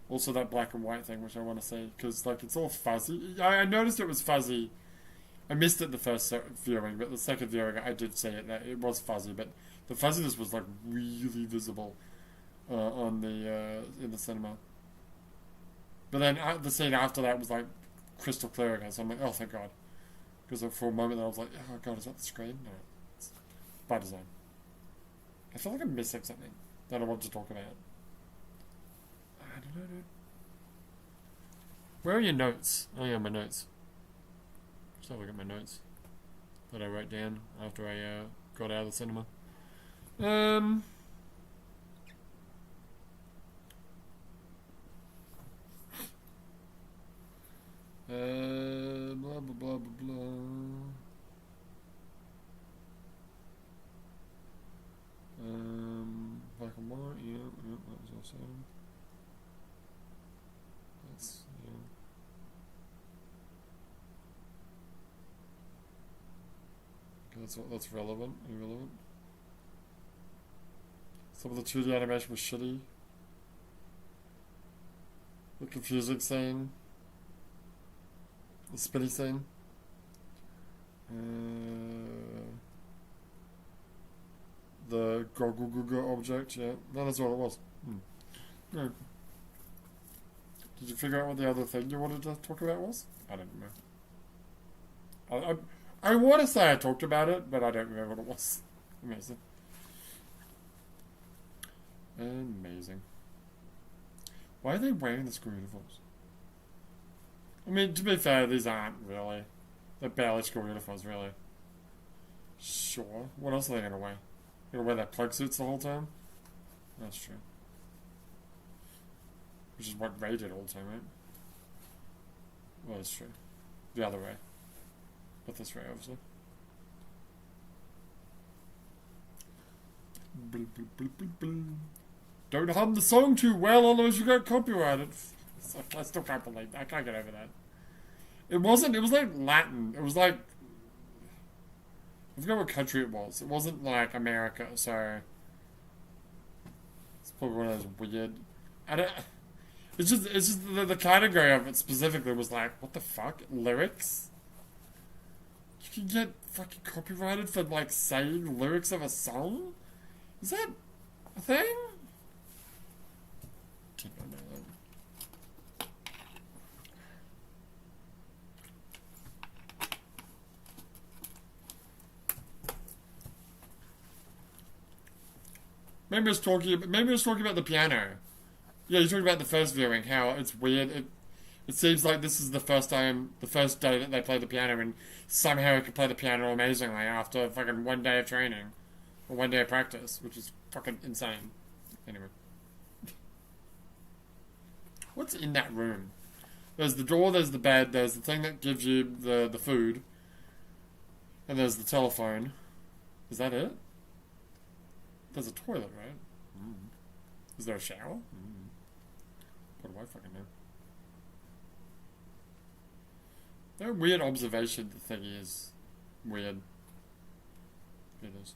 Also that black and white thing, which I want to see, because like it's all fuzzy. I noticed it was fuzzy. I missed it the first viewing, but the second viewing I did see it. That it was fuzzy, but the fuzziness was like really visible on the in the cinema. But then the scene after that was like crystal clear again. So I'm like, oh, thank God, because for a moment I was like, oh God, is that the screen? No, it's by design. I feel like I'm missing something that I want to talk about. I don't know, dude. Where are your notes? Oh yeah, my notes. Let's have a look at my notes that I wrote down after I got out of the cinema. Blah blah blah blah blah. Black and white, yeah, that was also. That's, yeah. That's relevant, irrelevant. Some of the 2D animation was shitty. The confusing scene. The spinny scene. The Goguguga object, yeah. No, that's all it was. No. Did you figure out what the other thing you wanted to talk about was? I don't know. I want to say I talked about it, but I don't remember what it was. Amazing. Amazing. Why are they wearing the school uniforms? I mean, to be fair, these aren't really. They're barely school uniforms, really. Sure. What else are they going to wear? They're going to wear their plug suits the whole time? That's true. Which is what Ray did all the time, right? Well, that's true. The other way. But this way, obviously. Don't hum the song too well, otherwise you get copyrighted. I still can't believe that. I can't get over that. It was like Latin. It was like, I forgot what country it was. It wasn't like America, so it's probably one of those weird. I don't. It's just the category of it specifically was like, what the fuck? Lyrics? You can get fucking copyrighted for like saying lyrics of a song? Is that a thing? Did not know that. Maybe I was talking about the piano. Yeah, you're talking about the first viewing, how it's weird. It seems like this is the first day that they play the piano, and somehow it can play the piano amazingly after fucking 1 day of training. Or 1 day of practice, which is fucking insane. Anyway. What's in that room? There's the door, there's the bed, there's the thing that gives you the food, and there's the telephone. Is that it? There's a toilet, right? Mm. Is there a shower? Mm. What do I fucking know? That weird observation thing is weird. It is.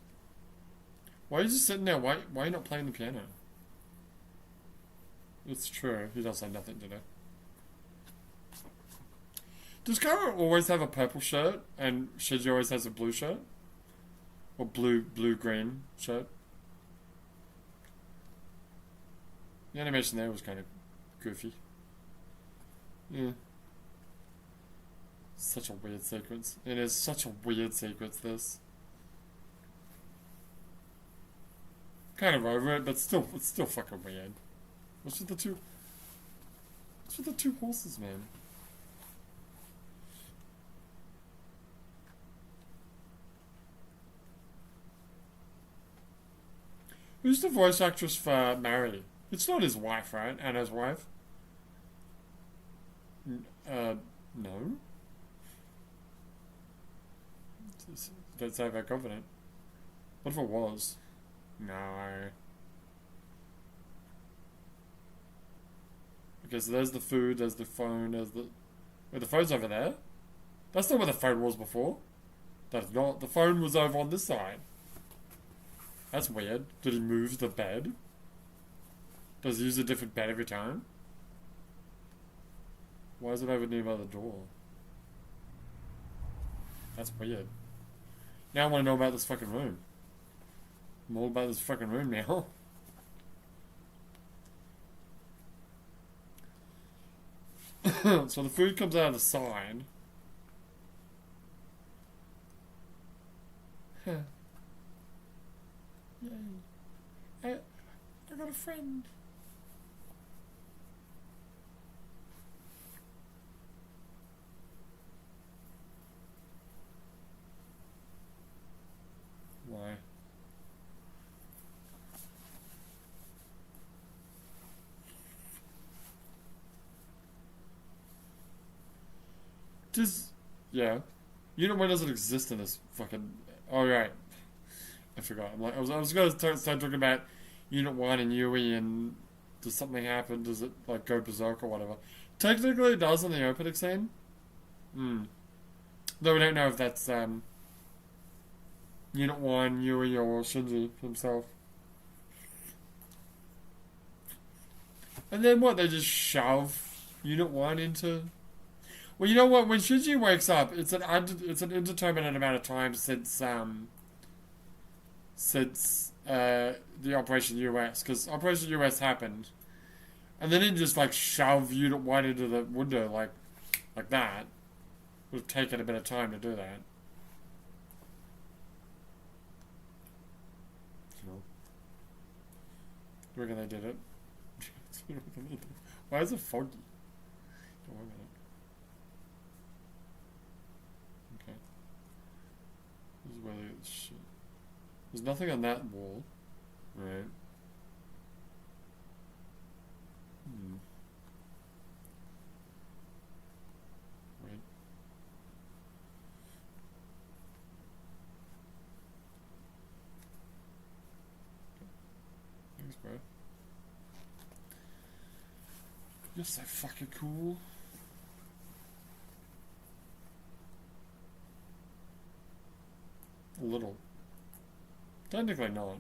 Why are you just sitting there? Why are you not playing the piano? It's true. He does have nothing to do. Does Kara always have a purple shirt and Shinji always has a blue shirt? Or blue-green shirt? The animation there was kind of goofy. Yeah. Such a weird sequence. It is such a weird sequence, this. Kind of over it, but it's still fucking weird. What's with the two horses, man? Who's the voice actress for Mary? It's not his wife, right? Anna's wife? No? Don't say that confident. What if it was? No. Okay, so there's the food, there's the phone, there's the... Wait, the phone's over there? That's not where the phone was before. That's not. The phone was over on this side. That's weird. Did he move the bed? Does he use a different bed every time? Why is it over near by the door? That's weird. Now I want to know about this fucking room. I'm all about this fucking room now. So the food comes out of the side. Huh. Yay. I got a friend. Why? Yeah. Unit 1 doesn't exist in this fucking... Oh, right. I forgot. I was going to start talking about Unit 1 and Yui and does something happen? Does it, like, go berserk or whatever? Technically it does in the opening scene. Though we don't know if that's, Unit 1, Yui, or Shinji himself. And then what? They just shove Unit 1 into... Well, you know what? When Shinji wakes up, it's an indeterminate amount of time since the Operation US, because Operation US happened, and they didn't just like shove Unit 1 into the window like that. Would have taken a bit of time to do that. You reckon they did it? Why is it foggy? Don't worry about it. Okay. This is where they get the shit. There's nothing on that wall. Right. Right. Thanks, bro. You're so fucking cool. A little. Technically not.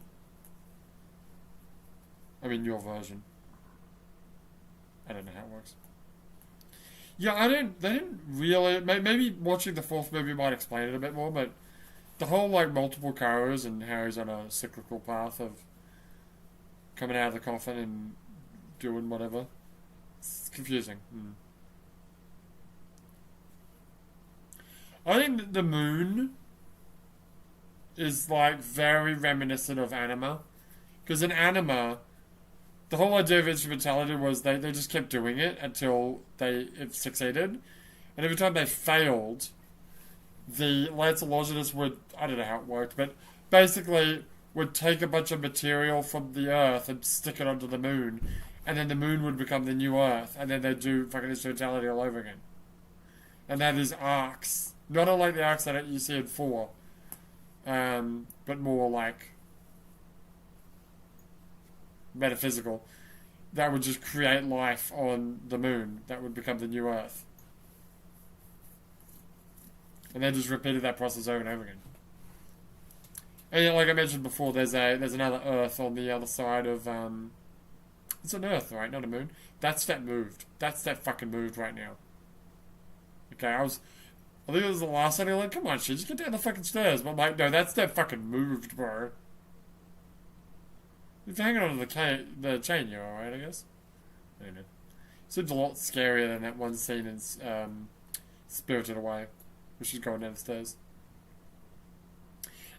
I mean, your version. I don't know how it works. Yeah, they didn't really, maybe watching the fourth movie might explain it a bit more, but the whole, like, multiple Karos and how he's on a cyclical path of coming out of the coffin and doing whatever. It's confusing. I think the moon is, like, very reminiscent of Anima. Because in Anima, the whole idea of instrumentality was they just kept doing it until it succeeded. And every time they failed, the Lancelot would, I don't know how it worked, but basically would take a bunch of material from the Earth and stick it onto the moon. And then the moon would become the new Earth. And then they'd do fucking instrumentality all over again. And now there's arcs. Not unlike the arcs that you see in 4. But more like metaphysical, that would just create life on the moon that would become the new Earth, and they just repeated that process over and over again. And yeah, like I mentioned before, there's another Earth on the other side of it's an Earth, right? Not a moon. That step moved. That step fucking moved right now. Okay, I think it was the last time. Like, come on, shit, just get down the fucking stairs. But I'm like, no, that step fucking moved, bro. If you're hanging on to the chain, you're alright, I guess. I don't know. Seems a lot scarier than that one scene in Spirited Away, which is going down the stairs.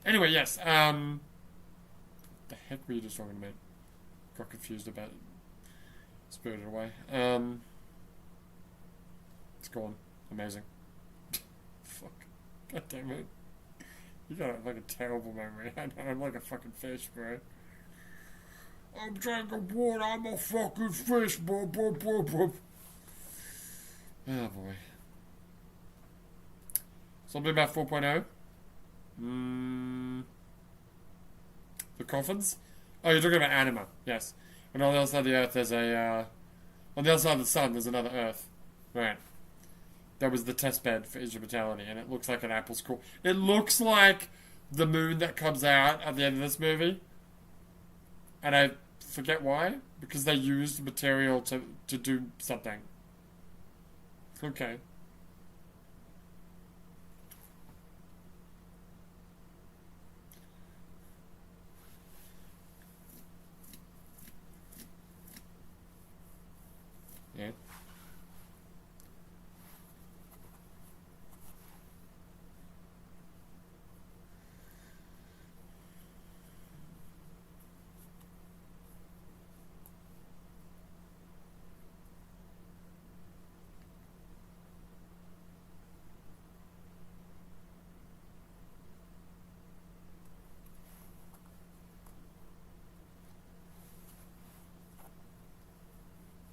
Anyway, yes. The heck were you just talking about? Got confused about Spirited Away. It's gone. Amazing. Fuck. God damn it. You got like a terrible memory. I know, I'm like a fucking fish, bro. I'm drinking water, I'm a fucking fish, bro. Oh boy. Something about 4.0? The coffins? Oh, you're talking about Anima, yes. And on the other side of the Earth there's on the other side of the sun there's another Earth. Right. That was the test bed for instrumentality, and it looks like an apple's core. It looks like the moon that comes out at the end of this movie. And I forget why, because they used material to do something. Okay. Yeah.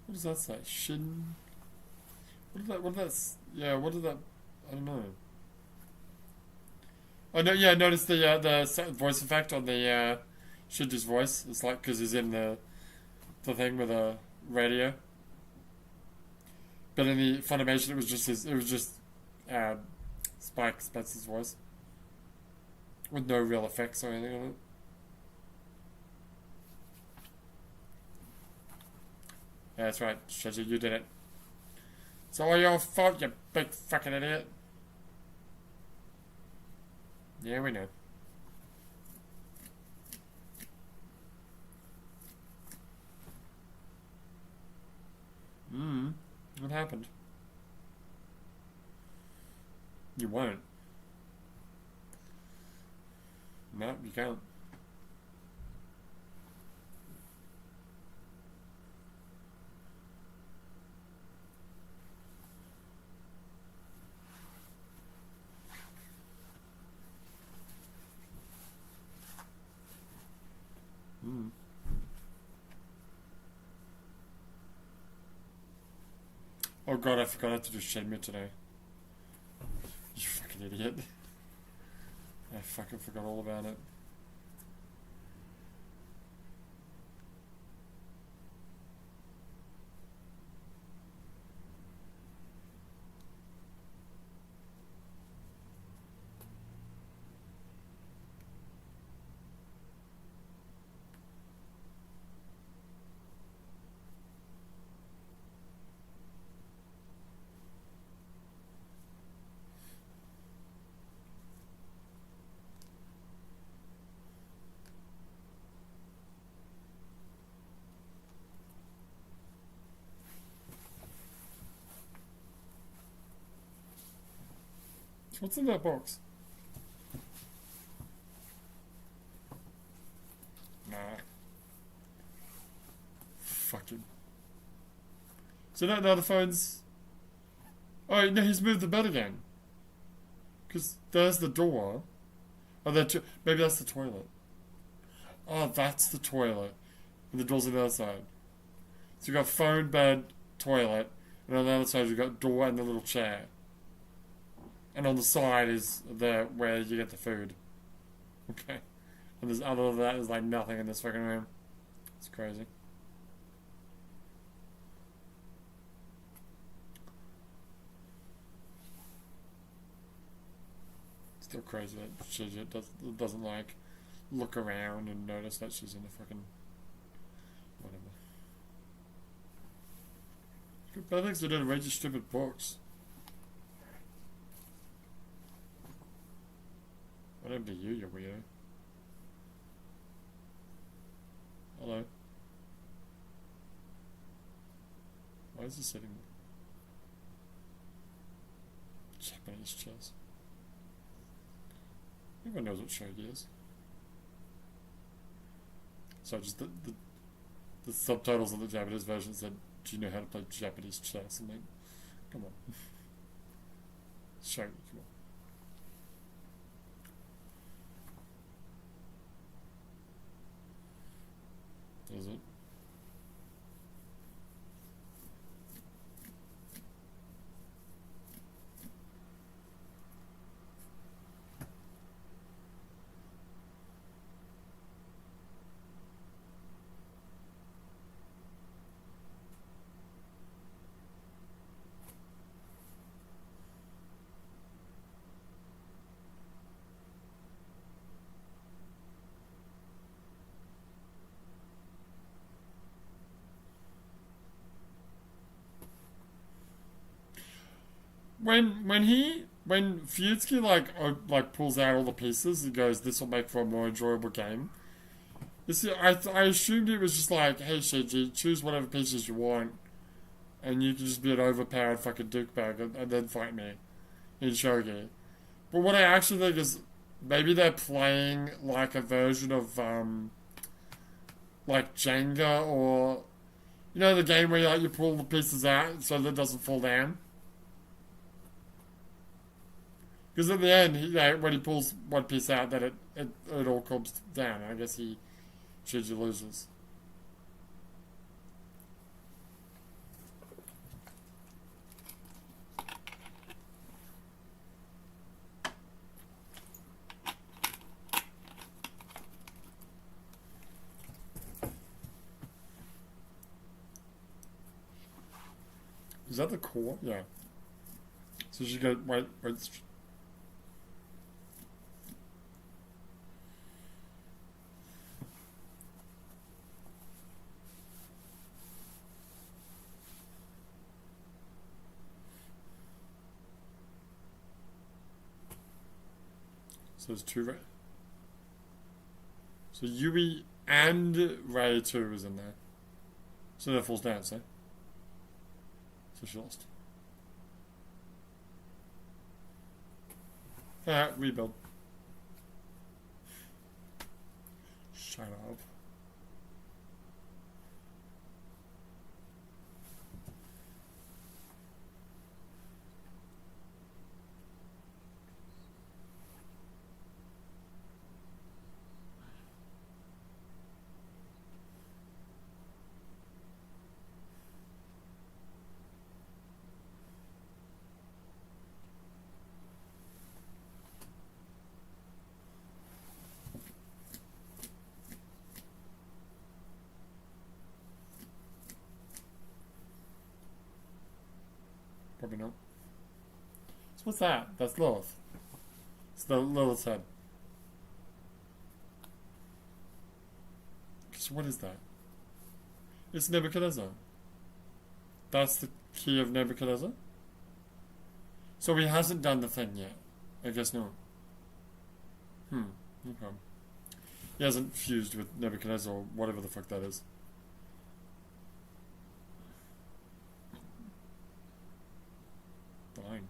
What does that say? Shin? What did that, yeah, what did that, I don't know. Oh, no, yeah, notice the voice effect on the, Shinji's voice. It's like, because he's in the thing with a radio. But in the Funimation, it was just Spike Spencer's voice. With no real effects or anything on it. Yeah, that's right, Shinji, you did it. It's all your fault, you big fucking idiot. Yeah, we know. What happened? You won't. No, you can't. Oh god, I forgot I had to do Shenmue today. You fucking idiot. I fucking forgot all about it. What's in that box? Nah. Fucking. So now the phone's... Oh, no, he's moved the bed again. Because there's the door. Oh, maybe that's the toilet. Oh, that's the toilet. And the door's on the other side. So you've got phone, bed, toilet. And on the other side you've got door and the little chair. And on the side is where you get the food. Okay. And other than that, there's like nothing in this fucking room. It's crazy. Still crazy that she doesn't like look around and notice that she's in the fucking whatever. Bad things to do to read your stupid books. What happened to you weirdo? Hello? Why is he sitting Japanese chess? Everyone knows what shogi is. So just the subtitles of the Japanese version said, "Do you know how to play Japanese chess?" I'm like, come on. Shogi, come on. Is it? When Fuyutsuki like pulls out all the pieces, he goes, "This will make for a more enjoyable game." You see, I assumed it was just like, "Hey Shinji, choose whatever pieces you want, and you can just be an overpowered fucking douchebag and then fight me in shogi." But what I actually think is maybe they're playing like a version of like Jenga, or you know, the game where you pull the pieces out so that it doesn't fall down. Because at the end, when he pulls one piece out, then it all comes down. I guess Shinji loses. Is that the core? Yeah. So she go wait. So there's two Ray. So Yui and Ray 2 is in there. So that falls down, so she lost. Alright, rebuild. Shut up. maybe not. So what's that? That's Lilith. It's the Lilith's head. So what is that? It's Nebuchadnezzar. That's the key of Nebuchadnezzar? So he hasn't done the thing yet. I guess not. Okay. He hasn't fused with Nebuchadnezzar or whatever the fuck that is. Fine.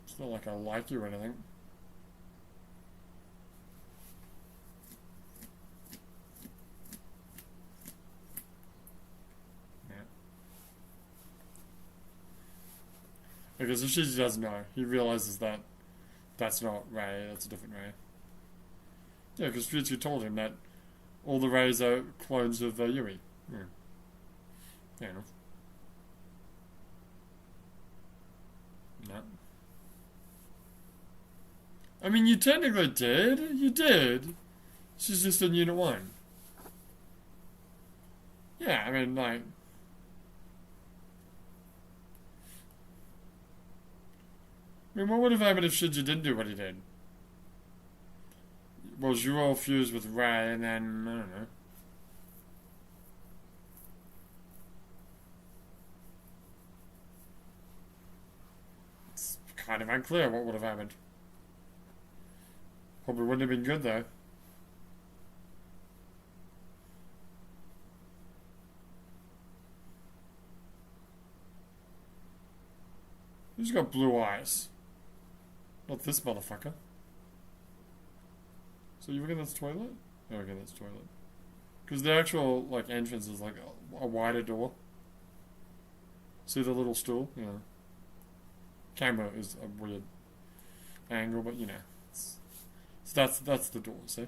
It's not like I like you or anything. Because if she doesn't know, he realizes that that's not Ray, that's a different Ray. Yeah, because Future told him that all the Rays are clones of Yui. Yeah. Fair enough. No. I mean, you technically did. You did. She's just in Unit 1. Yeah, I mean, like... I mean, what would have happened if Shinji didn't do what he did? Well, Zhuo fused with Ray, and then, I don't know. It's kind of unclear what would have happened. Probably wouldn't have been good, though. Who's got blue eyes? Not this motherfucker. So you reckon that's toilet? I reckon that's toilet. Because the actual, like, entrance is like a wider door. See the little stool? Yeah. Camera is a weird angle, but you know. So that's the door, see?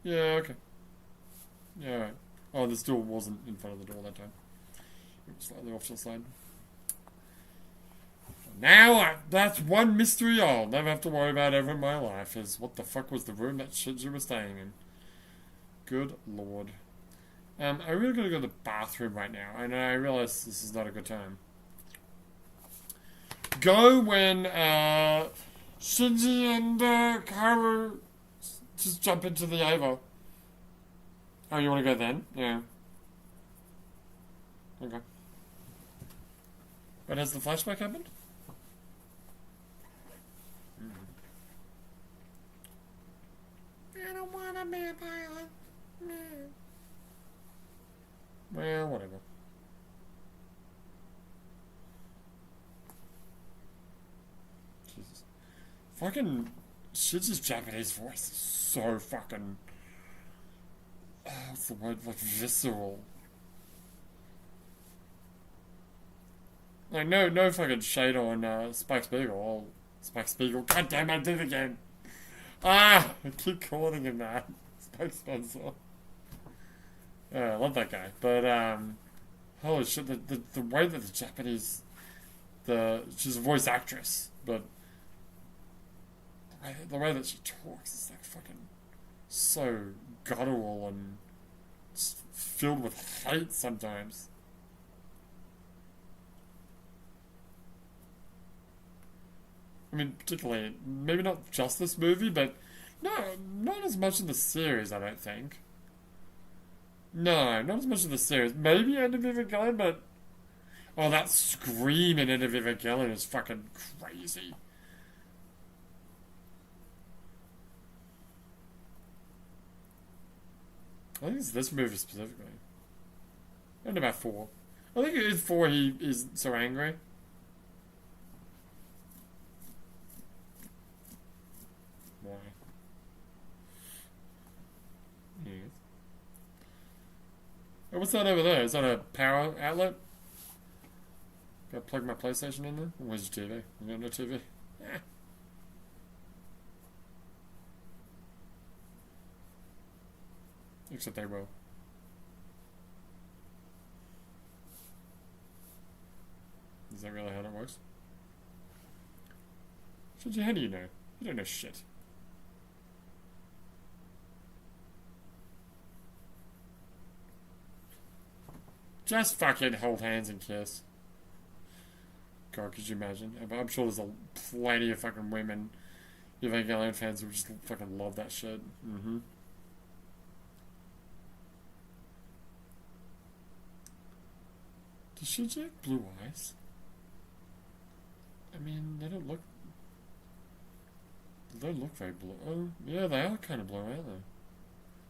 Yeah, okay. Yeah, right. Oh, the stool wasn't in front of the door that time. It was slightly off to the side. Now, that's one mystery I'll never have to worry about ever in my life, is what the fuck was the room that Shinji was staying in. Good lord. I really gotta go to the bathroom right now, and I realize this is not a good time. Go when, Shinji and, Kaoru just jump into the Ava. Oh, you wanna go then? Yeah. Okay. But has the flashback happened? I don't want to be a pilot. No. Well, whatever. Jesus. Fucking Shinji's Japanese voice is so fucking... what's the word? Like, visceral. Like, no fucking shade on Spike Spiegel. Spike Spiegel. God damn, I did it again. I keep calling him that. Spike Spencer. I love that guy. But, holy shit, the way that the Japanese... she's a voice actress, but... The way that she talks is like fucking... so guttural and... just filled with hate sometimes. I mean, particularly, maybe not just this movie, but no, not as much in the series, I don't think. No, not as much in the series. Maybe End of Evangelion, but... Oh, that scream in End of Evangelion is fucking crazy. I think it's this movie specifically. And about 4. I think it is 4 he is so angry. Why? Yes. Oh, what's that over there? Is that a power outlet? Gotta plug my PlayStation in there? Where's your TV? You got no TV? Eh. Except they will. Is that really how that works? How do you know? You don't know shit. Just fucking hold hands and kiss. God, could you imagine? I'm sure there's plenty of fucking women, Evangelion fans who just fucking love that shit. Mm-hmm. Does she have blue eyes? I mean, they don't look very blue. Oh, yeah, they are kind of blue, aren't they?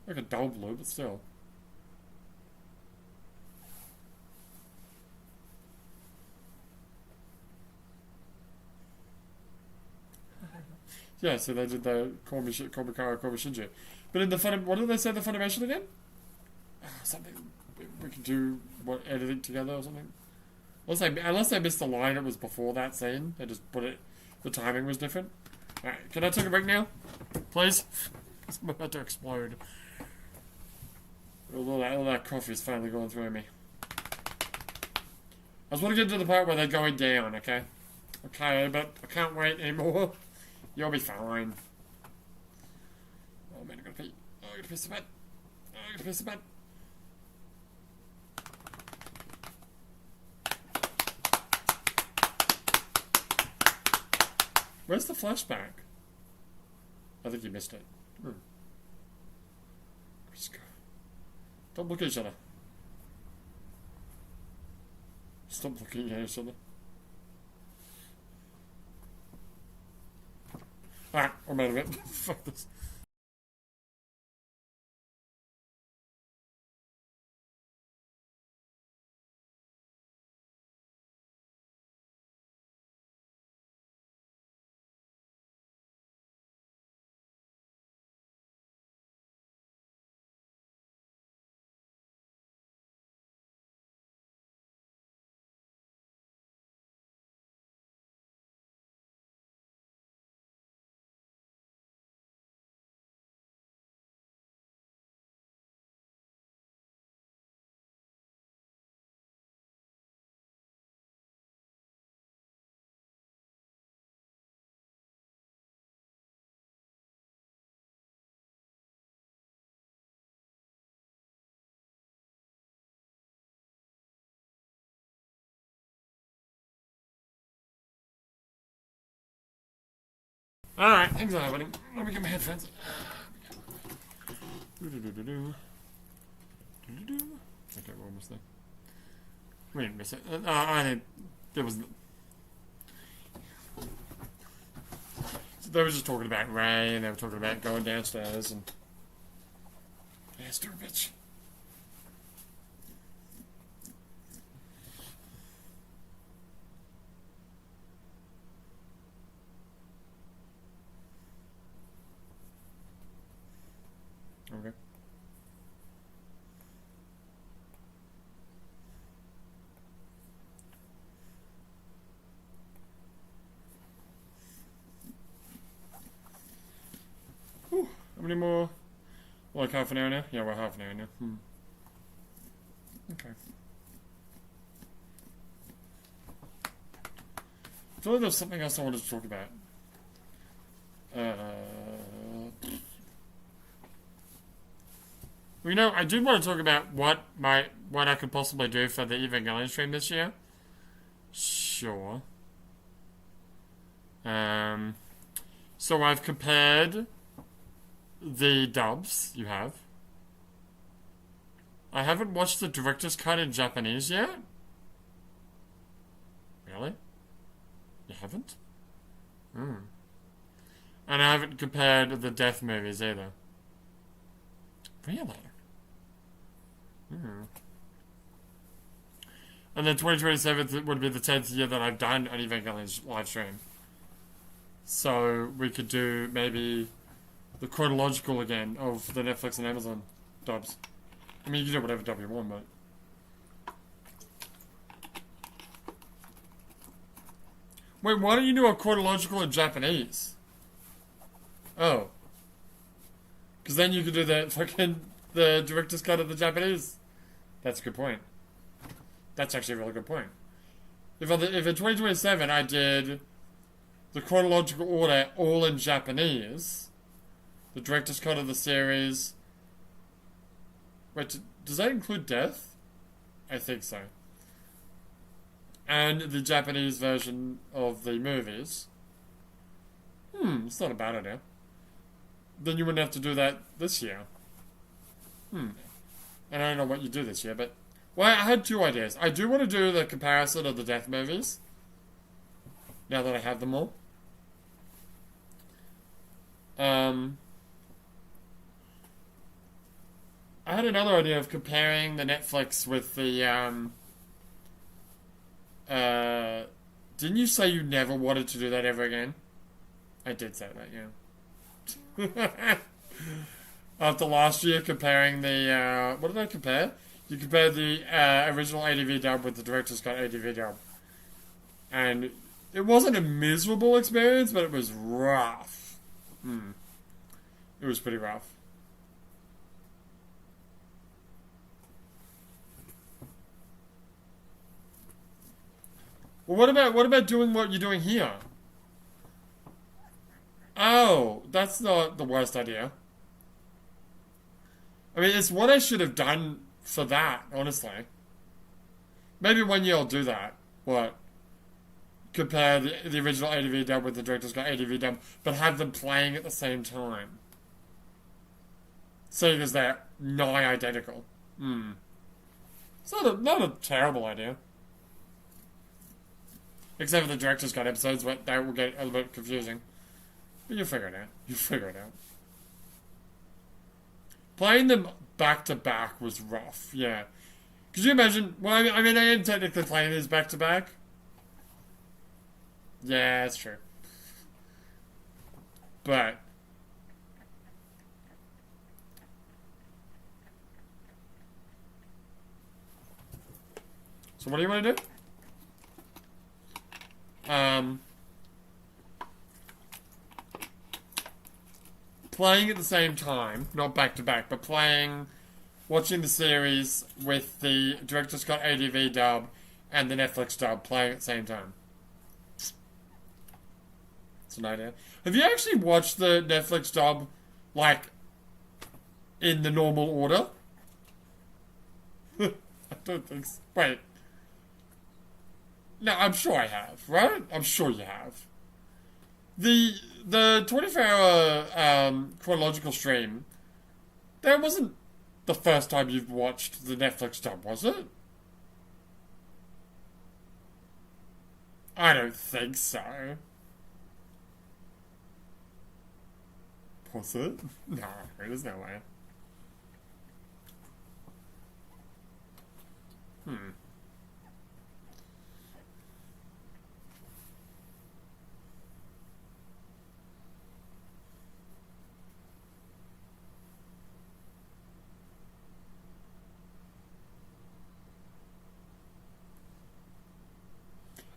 Like a dull blue, but still. Yeah, so they did the Komikara Shinji. But in the what did they say the Funimation again? Something we could do editing together or something. Unless they missed the line, it was before that scene. They just put it. The timing was different. Alright, can I take a break now, please? I'm about to explode. All that coffee is finally going through me. I just want to get to the part where they're going down. Okay, but I can't wait anymore. You'll be fine. Oh man, I gotta pee. Oh, I gotta piss the bed. Oh, I gotta piss the bed. Where's the flashback? I think you missed it. Let's go. Don't look at each other. Stop looking at each other. Alright, I'm out of it. Fuck this. Alright, things are happening. Let me get my headphones. Okay, we're almost there. We didn't miss it. I think there was. They were just talking about Ray, and they were talking about going downstairs, and. Yeah, stupid bitch. Okay. Whew. How many more? Like half an hour now? Yeah, we're half an hour now. Okay. I feel like there's something else I wanted to talk about. Well, you know, I do want to talk about what I could possibly do for the Evangelion stream this year. Sure. So I've compared the dubs you have. I haven't watched the director's cut in Japanese yet. Really? You haven't? And I haven't compared the death movies either. Really? And then 2027 would be the 10th year that I've done an Evangelion live stream. So we could do maybe the chronological again of the Netflix and Amazon dubs. I mean, you can do whatever dub you want, but... Wait, why don't you do a chronological in Japanese? Oh. Because then you could do the director's cut of the Japanese. That's a good point. That's actually a really good point. If in 2027 I did the chronological order all in Japanese, the director's cut of the series... Wait, does that include death? I think so. And the Japanese version of the movies. It's not a bad idea. Then you wouldn't have to do that this year. And I don't know what you do this year, but... Well, I had two ideas. I do want to do the comparison of the death movies. Now that I have them all. I had another idea of comparing the Netflix with the, didn't you say you never wanted to do that ever again? I did say that, yeah. After last year comparing the, what did I compare? You compared the original ADV dub with the director's cut ADV dub. And it wasn't a miserable experience, but it was rough. It was pretty rough. Well, what about doing what you're doing here? Oh, that's not the worst idea. I mean, it's what I should have done for that, honestly. Maybe one year I'll do that. What? Compare the original ADV dub with the director's cut ADV dub, but have them playing at the same time. Seeing as they're nigh identical. It's not a terrible idea. Except for the director's cut episodes, but that will get a little bit confusing. But you'll figure it out. You'll figure it out. Playing them back to back was rough, yeah. Could you imagine? Well, I mean, I am technically playing these back to back. Yeah, that's true. But so what do you want to do? Playing at the same time, not back to back, but watching the series with the director's cut ADV dub and the Netflix dub playing at the same time. It's an idea. Have you actually watched the Netflix dub, like, in the normal order? I don't think so. Wait. No, I'm sure I have, right? I'm sure you have. The 24-hour chronological stream, that wasn't the first time you've watched the Netflix dub, was it? I don't think so. Was it? No, there's no way.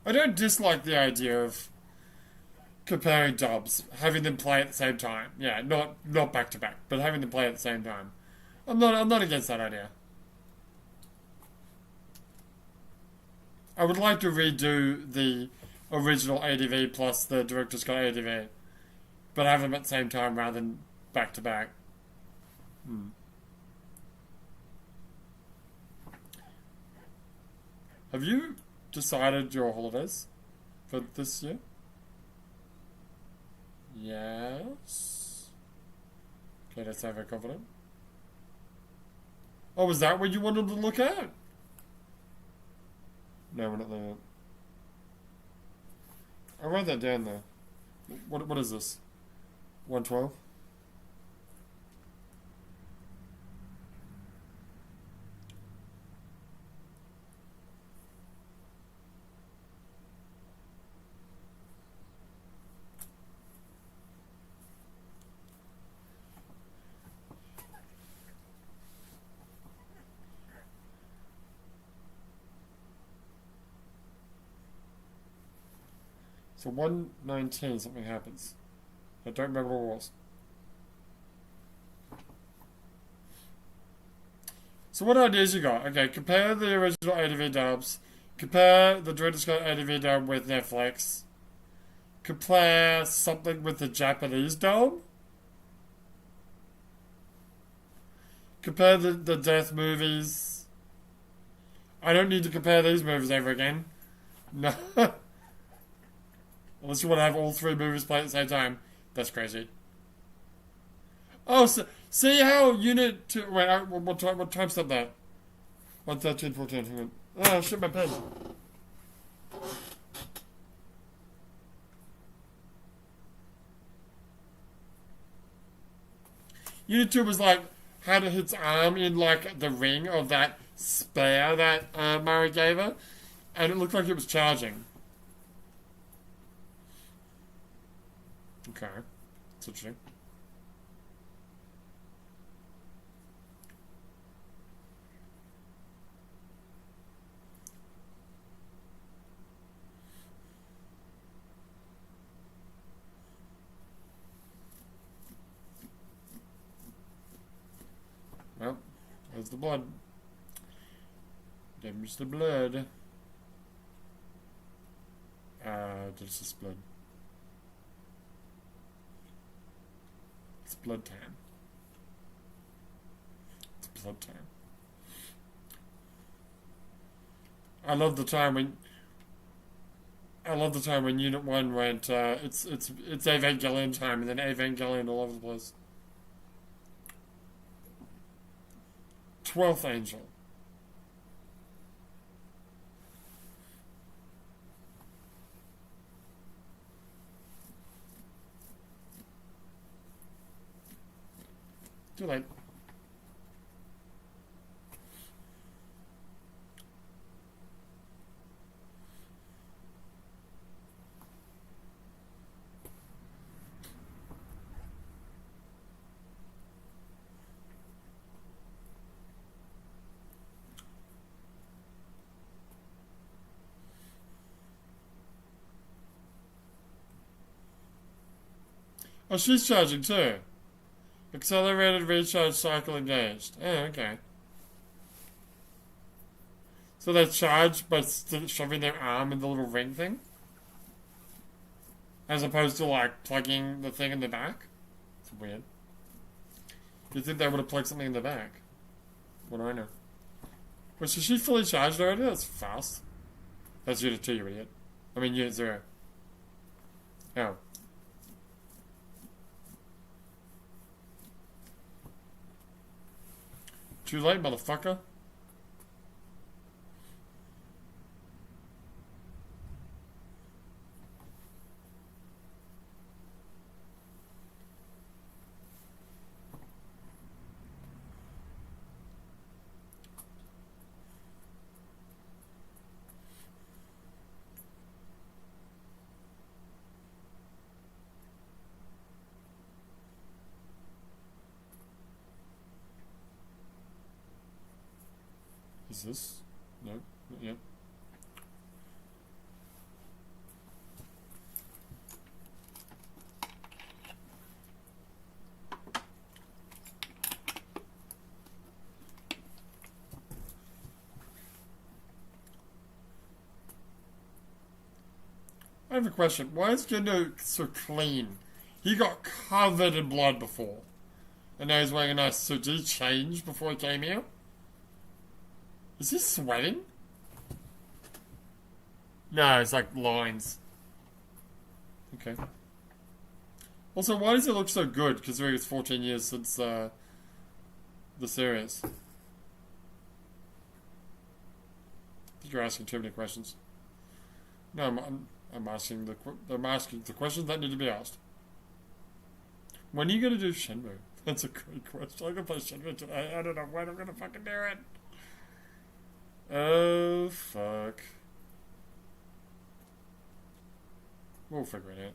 I don't dislike the idea of comparing dubs, having them play at the same time. Yeah, not back to back, but having them play at the same time. I'm not against that idea. I would like to redo the original ADV plus the director's cut ADV, but have them at the same time rather than back to back. Have you decided your holidays for this year? Yes. Okay, that's not very confident. Oh, was that what you wanted to look at? No, we're not there yet. I wrote that down though. What is this? 112? So 119, something happens. I don't remember what it was. So what ideas you got? Okay, compare the original ADV dubs. Compare the director's cut ADV dub with Netflix. Compare something with the Japanese dub. Compare the death movies. I don't need to compare these movies ever again. No. Unless you want to have all three movies play at the same time. That's crazy. Oh, so, see how Unit 2... Wait, what time step that? 1:13, 14. Oh, shit, my pen. Unit 2 was like, had its arm in like the ring of that spear that Mari gave her, and it looked like it was charging. Okay, that's interesting. Well, there's the blood. There's the blood. This is blood. It's blood time. It's blood time. I love the time when Unit 1 went, it's Evangelion time, and then Evangelion all over the place. 12th Angel. Too late. Oh, she's charging too. Accelerated recharge cycle engaged. Oh, okay. So they charge by shoving their arm in the little ring thing? As opposed to like plugging the thing in the back? It's weird. You'd think they would have plugged something in the back. What do I know? Wait, so she fully charged already? That's fast. That's Unit 2, you idiot. I mean Unit 0. Oh. Too late, motherfucker. Is this? No, not yet. I have a question. Why is Gendo so clean? He got covered in blood before. And now he's wearing a nice suit. Did he change before he came here? Is he sweating? No, it's like lines. Okay. Also, why does it look so good, considering it's 14 years since the series? I think you're asking too many questions. No, I'm asking the questions that need to be asked. When are you gonna do Shenmue? That's a great question. I'm gonna play Shenmue today. I don't know when I'm gonna fucking do it. Oh, fuck. We'll figure it out.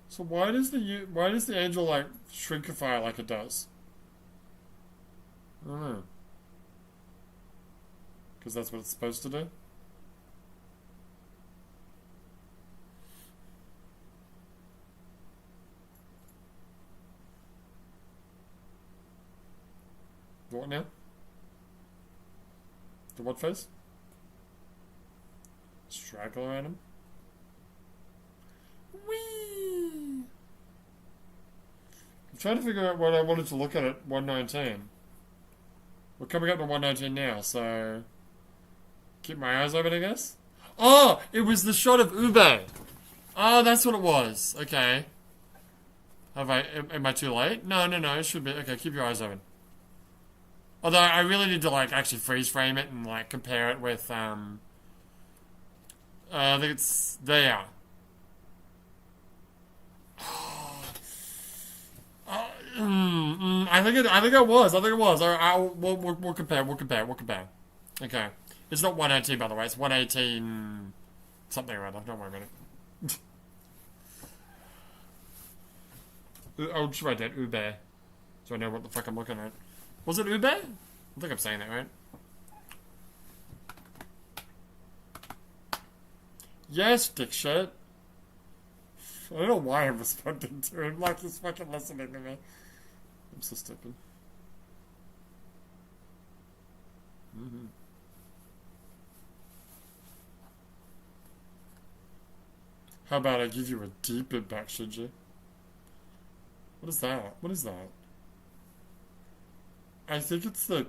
So why does the angel like shrinkify like it does? I don't know. Because that's what it's supposed to do? now? The what face? Straggler at him? Whee! I'm trying to figure out what I wanted to look at 119. We're coming up to 119 now, so... Keep my eyes open, I guess? Oh! It was the shot of Ube! Oh, that's what it was. Okay. Am I too late? No, it should be. Okay, keep your eyes open. Although, I really need to, like, actually freeze frame it and, like, compare it with, I think it's... There. I think it was. We'll compare. Okay. It's not 118, by the way. It's 118... something or other. Don't worry about it. I'll just write down Ube. So I know what the fuck I'm looking at. Was it Ube? I think I'm saying that right. Yes, dick shit. I don't know why I'm responding to him like he's fucking listening to me. I'm so stupid. How about I give you a deep impact, should you? What is that? What is that? I think it's the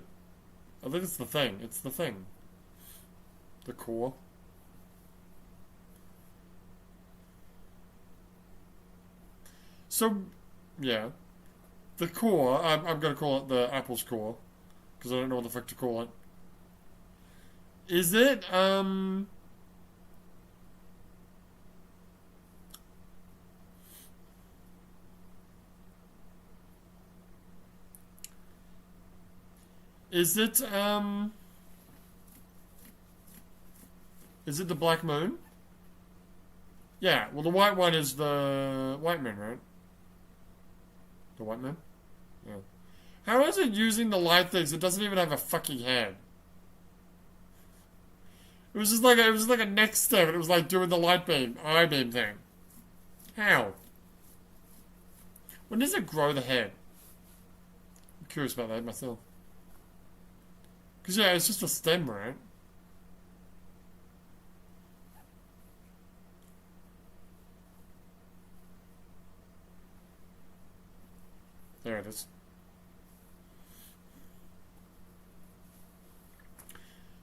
thing. It's the thing. The core. So, yeah. The core, I'm going to call it the Apple's core. Because I don't know what the fuck to call it. Is it, Is it the Black Moon? Yeah, well the white one is the White Moon, right? The White Moon? Yeah. How is it using the light things? It doesn't even have a fucking head. It was just like a next step, and it was like doing the eye beam thing. How? When does it grow the head? I'm curious about that myself. Because, yeah, it's just a stem, right? There it is.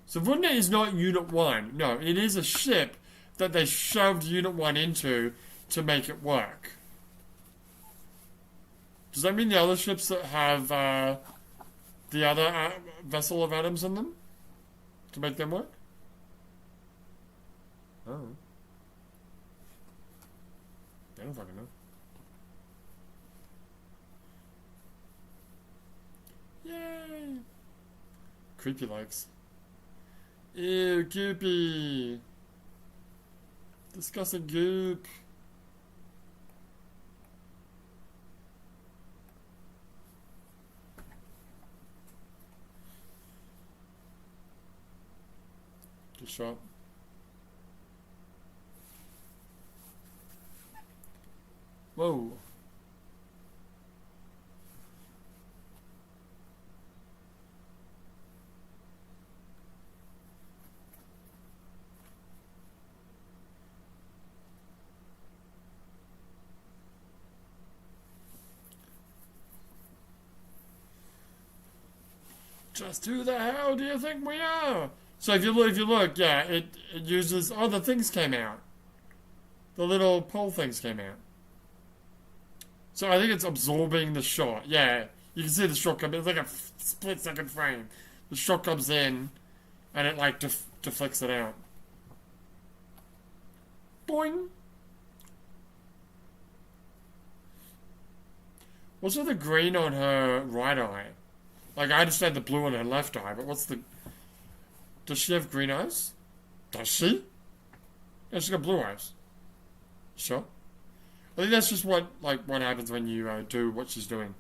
So Vunda is not Unit 1. No, it is a ship that they shoved Unit 1 into to make it work. Does that mean the other ships that have the other vessel of atoms in them to make them work? Oh. They don't fucking know. Yay! Creepy likes. Ew, goopy. Disgusting goop. Good shot. Whoa. Just who the hell do you think we are? So if you look, yeah, it uses. Oh, the things came out. The little pole things came out. So I think it's absorbing the shot. Yeah, you can see the shot come. It's like a split-second frame. The shot comes in, and it like deflects it out. Boing. What's with the green on her right eye? Like, I understand the blue on her left eye, but what's the... Does she have green eyes? Does she? Yeah, she's got blue eyes. Sure. I think that's just what happens when you do what she's doing.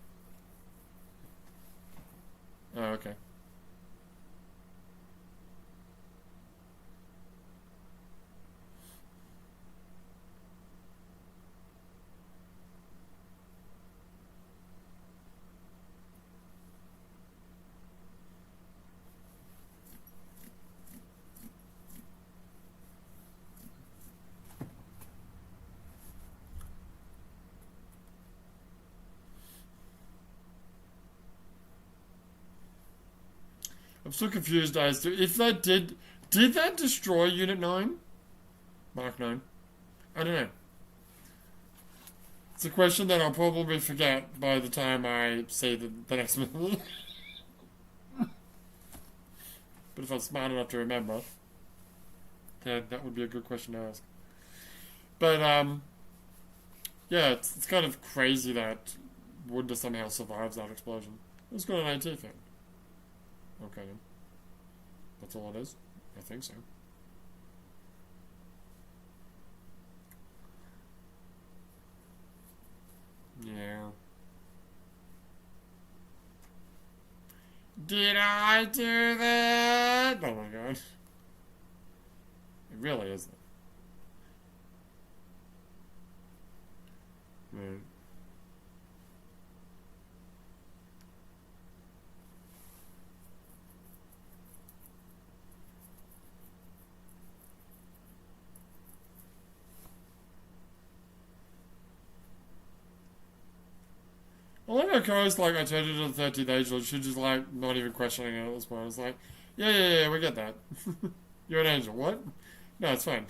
Oh, okay. I'm still confused as to if that did that destroy Unit 9? Mark 9? I don't know. It's a question that I'll probably forget by the time I see the next movie. But if I'm smart enough to remember, then that would be a good question to ask. But, yeah, it's kind of crazy that Wunda somehow survives that explosion. It's got an AT thing. Okay, then. That's all it is? I think so. Yeah. Did I do that? Oh my god. It really isn't. Right. I like how Cora's like, I turned into the 13th angel. She's just like, not even questioning it at this point. It's like, yeah, we get that. You're an angel. What? No, it's fine.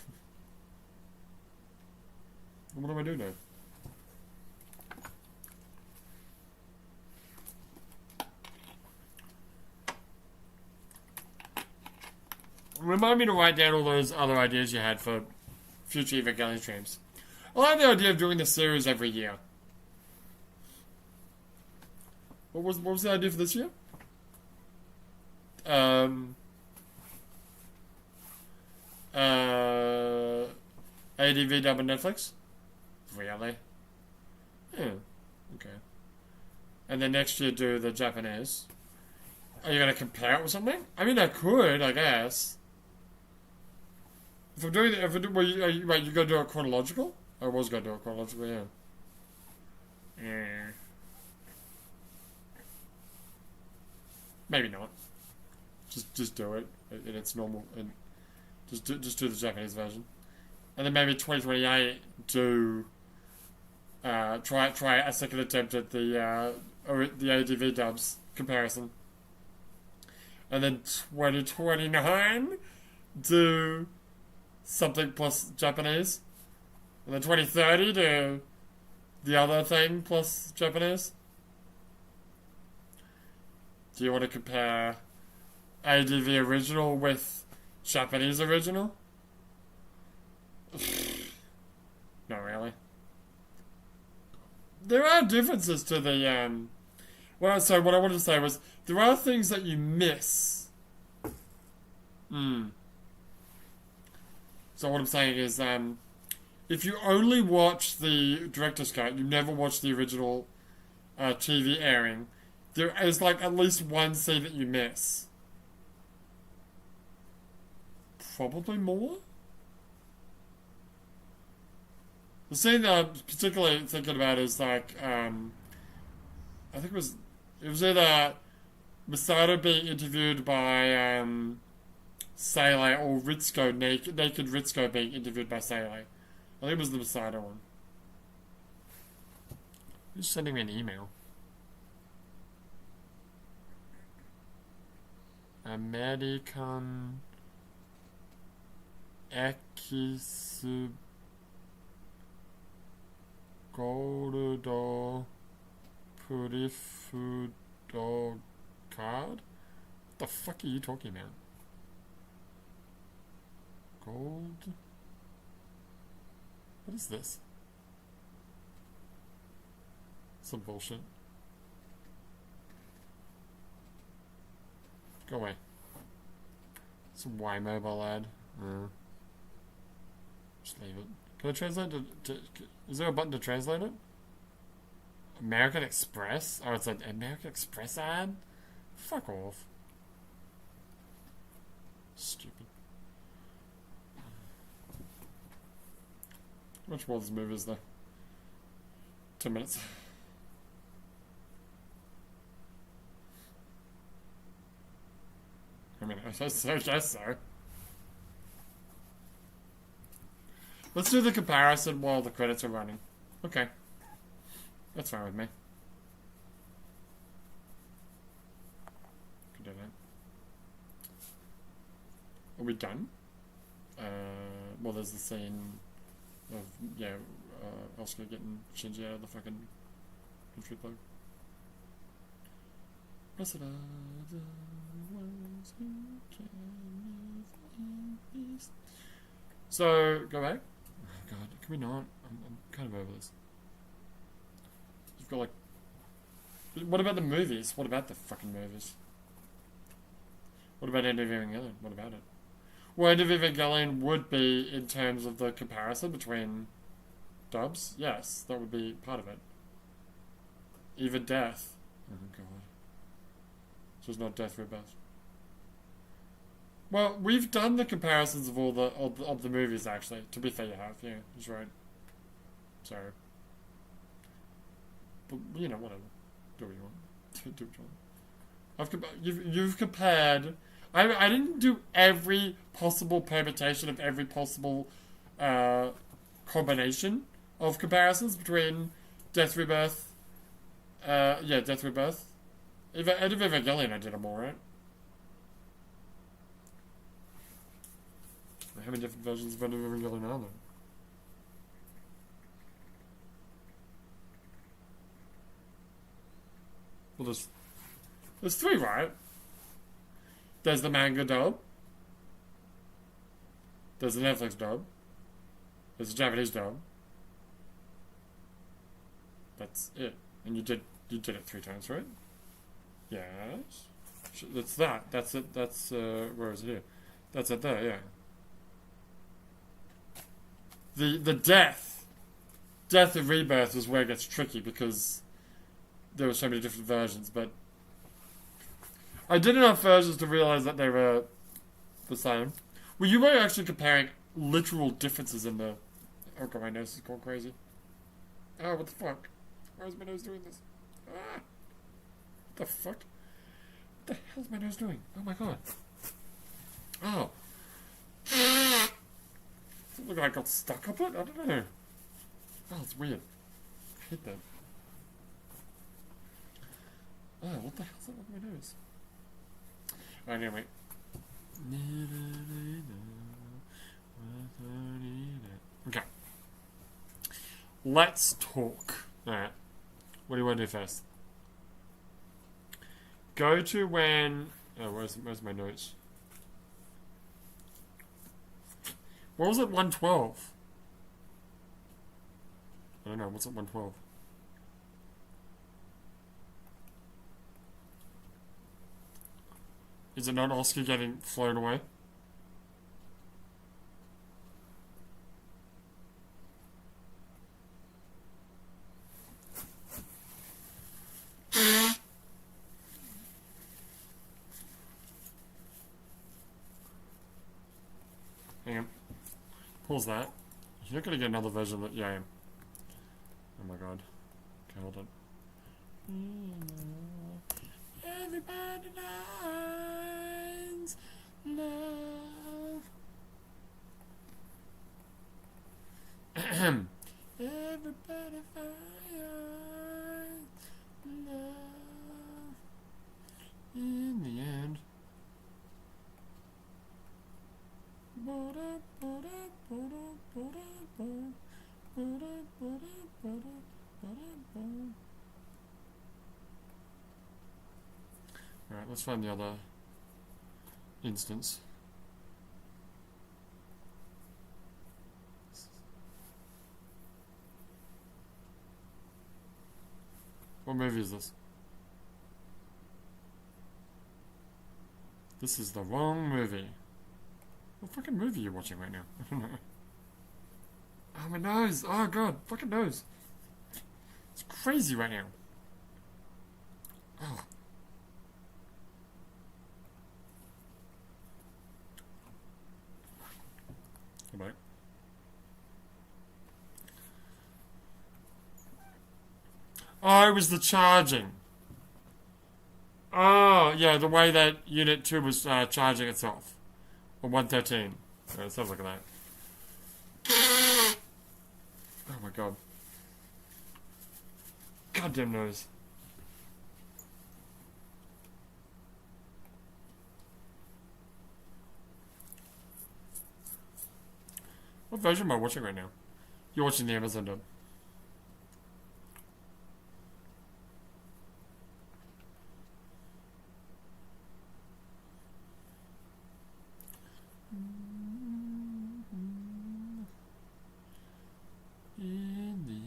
What do I do now? Remind me to write down all those other ideas you had for future Evangelion streams. I like the idea of doing the series every year. What was the idea for this year? ADV dub on Netflix? Really? Yeah. Okay. And then next year do the Japanese. Are you going to compare it with something? I mean, I could, I guess. If I'm doing it, you're going to do it chronological? I was going to do it chronological, yeah. Yeah. Maybe not. Just do it in its normal, and just do the Japanese version, and then maybe 2028 do try a second attempt at the ADV dubs comparison, and then 2029 do something plus Japanese, and then 2030 do the other thing plus Japanese. Do you want to compare ADV original with Japanese original? Not really. There are differences to the so what I wanted to say was there are things that you miss. So what I'm saying is if you only watch the director's cut, you never watch the original TV airing, there is like at least one scene that you miss. Probably more? The scene that I'm particularly thinking about is like, I think it was either Masato being interviewed by Seilei or Ritsuko, naked Ritsuko being interviewed by Seilei. I think it was the Masato one. Who's sending me an email? American Ekisu Gold Purifudo card? What the fuck are you talking about? Gold? What is this? Some bullshit. Go away. Some Y mobile ad. Just leave it. Can I translate to is there a button to translate it? American Express? Oh, it's an American Express ad? Fuck off. Stupid. How much more of this movie is there? 10 minutes. I mean, I guess so. Let's do the comparison while the credits are running. Okay. That's fine with me. Could do that. Are we done? Well, there's the scene of, Oscar getting Shinji out of the fucking country plug. Blessed are the ones who can live in peace. So, go back. Oh god, can we not? I'm kind of over this. You've got like... What about the movies? What about the fucking movies? What about End of Evangelion? What about it? Well, End of Evangelion would be in terms of the comparison between dubs. Yes, that would be part of it. Even death. Oh god. So it's not Death Rebirth. Well, we've done the comparisons of all of the movies actually. To be fair, you have. Yeah, that's right. So, but you know, whatever. Do what you want. Do what you want. You've compared. I didn't do every possible permutation of every possible combination of comparisons between Death Rebirth. Death Rebirth. End of Evangelion, I did them all, right? How many different versions of End of Evangelion are there? Well, there's 3, right? There's the manga dub. There's the Netflix dub. There's the Japanese dub. That's it. And you did it 3 times, right? Yes. That's that. That's it. That's where is it here? That's it there. Yeah. The death of Rebirth is where it gets tricky because there were so many different versions, but I did enough versions to realize that they were the same. Well, you were actually comparing literal differences in the... Oh god, my nose is going crazy. Oh, what the fuck? Why is my nose doing this? Ah! What the fuck? What the hell is my nose doing? Oh my god. Oh. Does it look like I got stuck up it? I don't know. Oh, it's weird. I hate that. Oh, what the hell's that with my nose? Anyway. Okay. Let's talk. Alright. What do you want to do first? Go to when... Oh, where's my notes? What was it, 112? I don't know, what's at 112? Is it not Oscar getting flown away? Hang on. Pause that. You're not going to get another version of it. Yeah, I am. Oh my god. Okay, hold on. Everybody finds love. Everybody finds love in the end. Alright, let's find the other instance. What movie is this? This is the wrong movie. What fucking movie are you watching right now? I don't know. Oh, my nose! Oh, God. Fucking nose. It's crazy right now. Oh. Come back. Oh, it was the charging. Oh, yeah, the way that Unit 2 was charging itself. On 113. Alright, let's have a look at that. Oh my god. Goddamn nose. What version am I watching right now? You're watching the Amazon dub. In the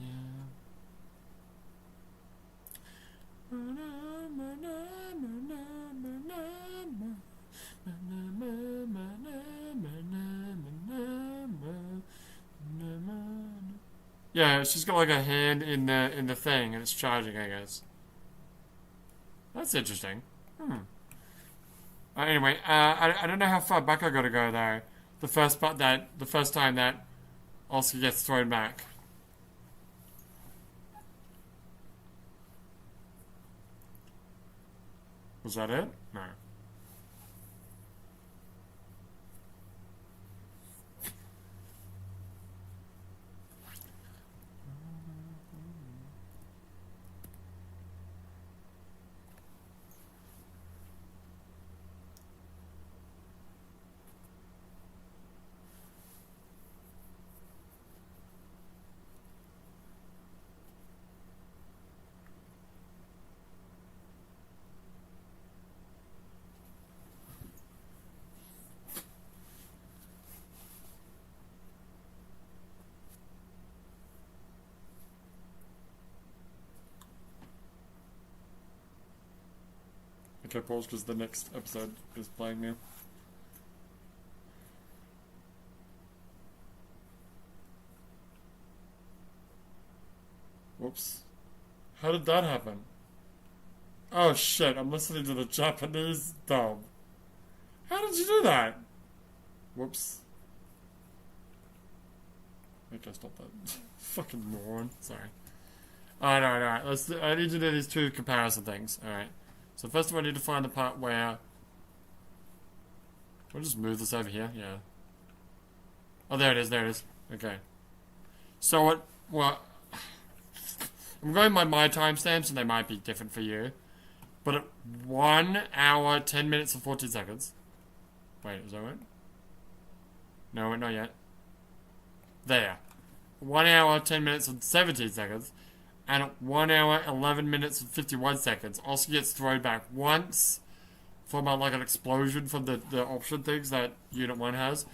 yeah, she's got like a hand in the thing, and it's charging, I guess. That's interesting. Anyway, I don't know how far back I got to go though. The first time that Oscar gets thrown back. Was that it? No. Okay, pause because the next episode is playing now. Whoops. How did that happen? Oh shit, I'm listening to the Japanese dub. How did you do that? Whoops. Okay, stop that. Fucking moron. Sorry. Alright. I need to do these two comparison things. Alright. So first of all, I need to find the part where... We'll just move this over here. Yeah. Oh, there it is. Okay. So well... I'm going by my timestamps, and they might be different for you. But at 1 hour, 10 minutes, and 14 seconds... Wait, is that right? No, not yet. There. 1 hour, 10 minutes, and 17 seconds... And at 1 hour, 11 minutes, and 51 seconds, Oscar gets thrown back once from like an explosion from the option things that Unit 1 has.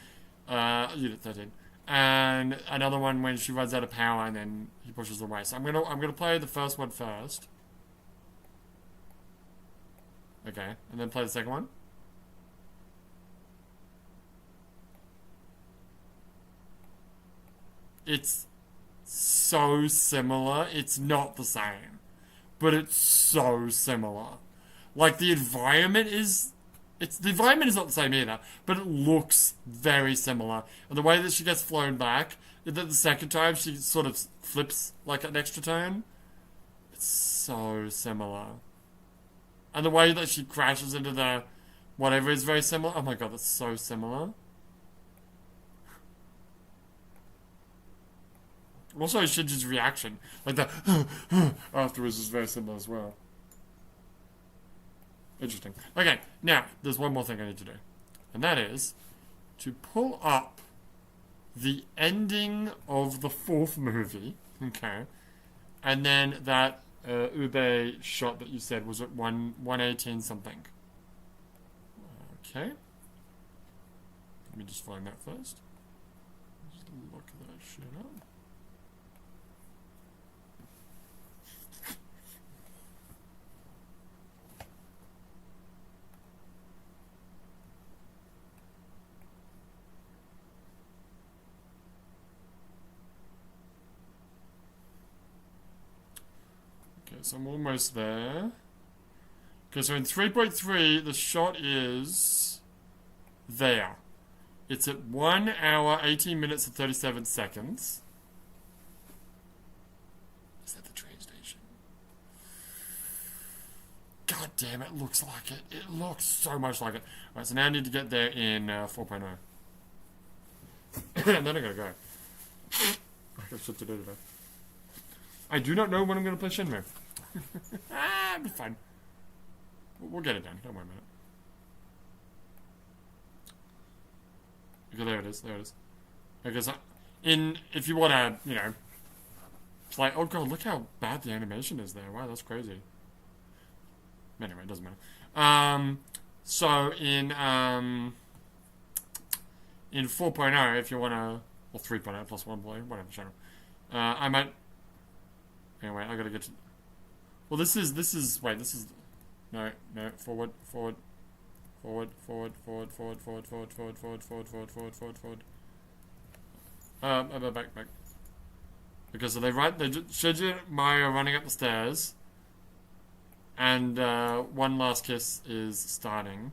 Unit 13. And another one when she runs out of power and then he pushes away. So I'm gonna play the first one first. Okay, and then play the second one. It's so similar. It's not the same, but it's so similar. Like the environment is not the same either, but it looks very similar. And the way that she gets flown back, that the second time she sort of flips like an extra turn, it's so similar. And the way that she crashes into the whatever is very similar. Oh my god, that's so similar. Also, Shinji's reaction, like the afterwards, is very similar as well. Interesting. Okay, now, there's one more thing I need to do. And that is to pull up the ending of the fourth movie, okay, and then that Ube shot that you said was at 118 something. Okay. Let me just find that first. Just look that shit up. So I'm almost there. Okay, so in 3.3, the shot is there. It's at 1 hour, 18 minutes, and 37 seconds. Is that the train station? God damn, it looks like it. It looks so much like it. Alright, so now I need to get there in 4.0. And then I gotta go. I got shit to do today. I do not know when I'm gonna play Shenmue. It'll be fine. We'll get it done. Don't worry about it. Okay, there it is. Okay, so if you want to, it's like, oh god, look how bad the animation is there. Wow, that's crazy. Anyway, it doesn't matter. So in 4.0, if you want to, or 3.0 plus 1 play, whatever channel, I might. Anyway, I gotta get to. Well, this is. Wait, this is. No, forward. Back. Because they showed you Mario running up the stairs, and One Last Kiss is starting.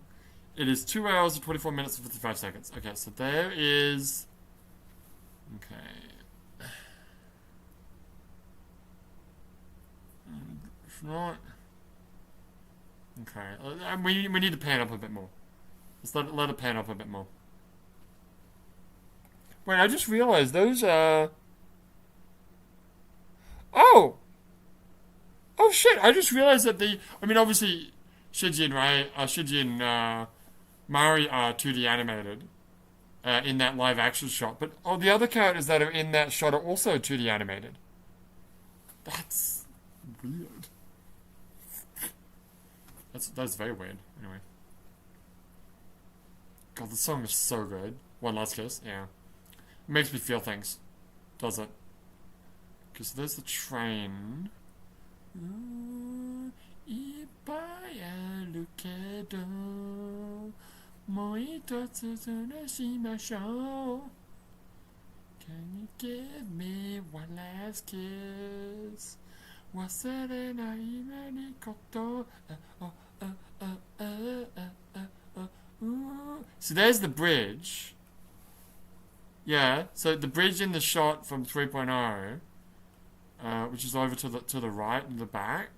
It is 2 hours and 24 minutes and 55 seconds. Okay, so there is. Okay. It's not. Okay, and we need to pan up a bit more. Let's let it pan up a bit more. Wait, I just realized those are. Oh shit! I just realized that obviously, Shiji and Mari are 2D animated in that live action shot, but all the other characters that are in that shot are also 2D animated. That's weird. That's very weird. Anyway. God, the song is so good. One Last Kiss, yeah. It makes me feel things. Does it? Because there's the train. Can you give me one last kiss? So there's the bridge. Yeah, so the bridge in the shot from 3.0, which is over to the right and the back.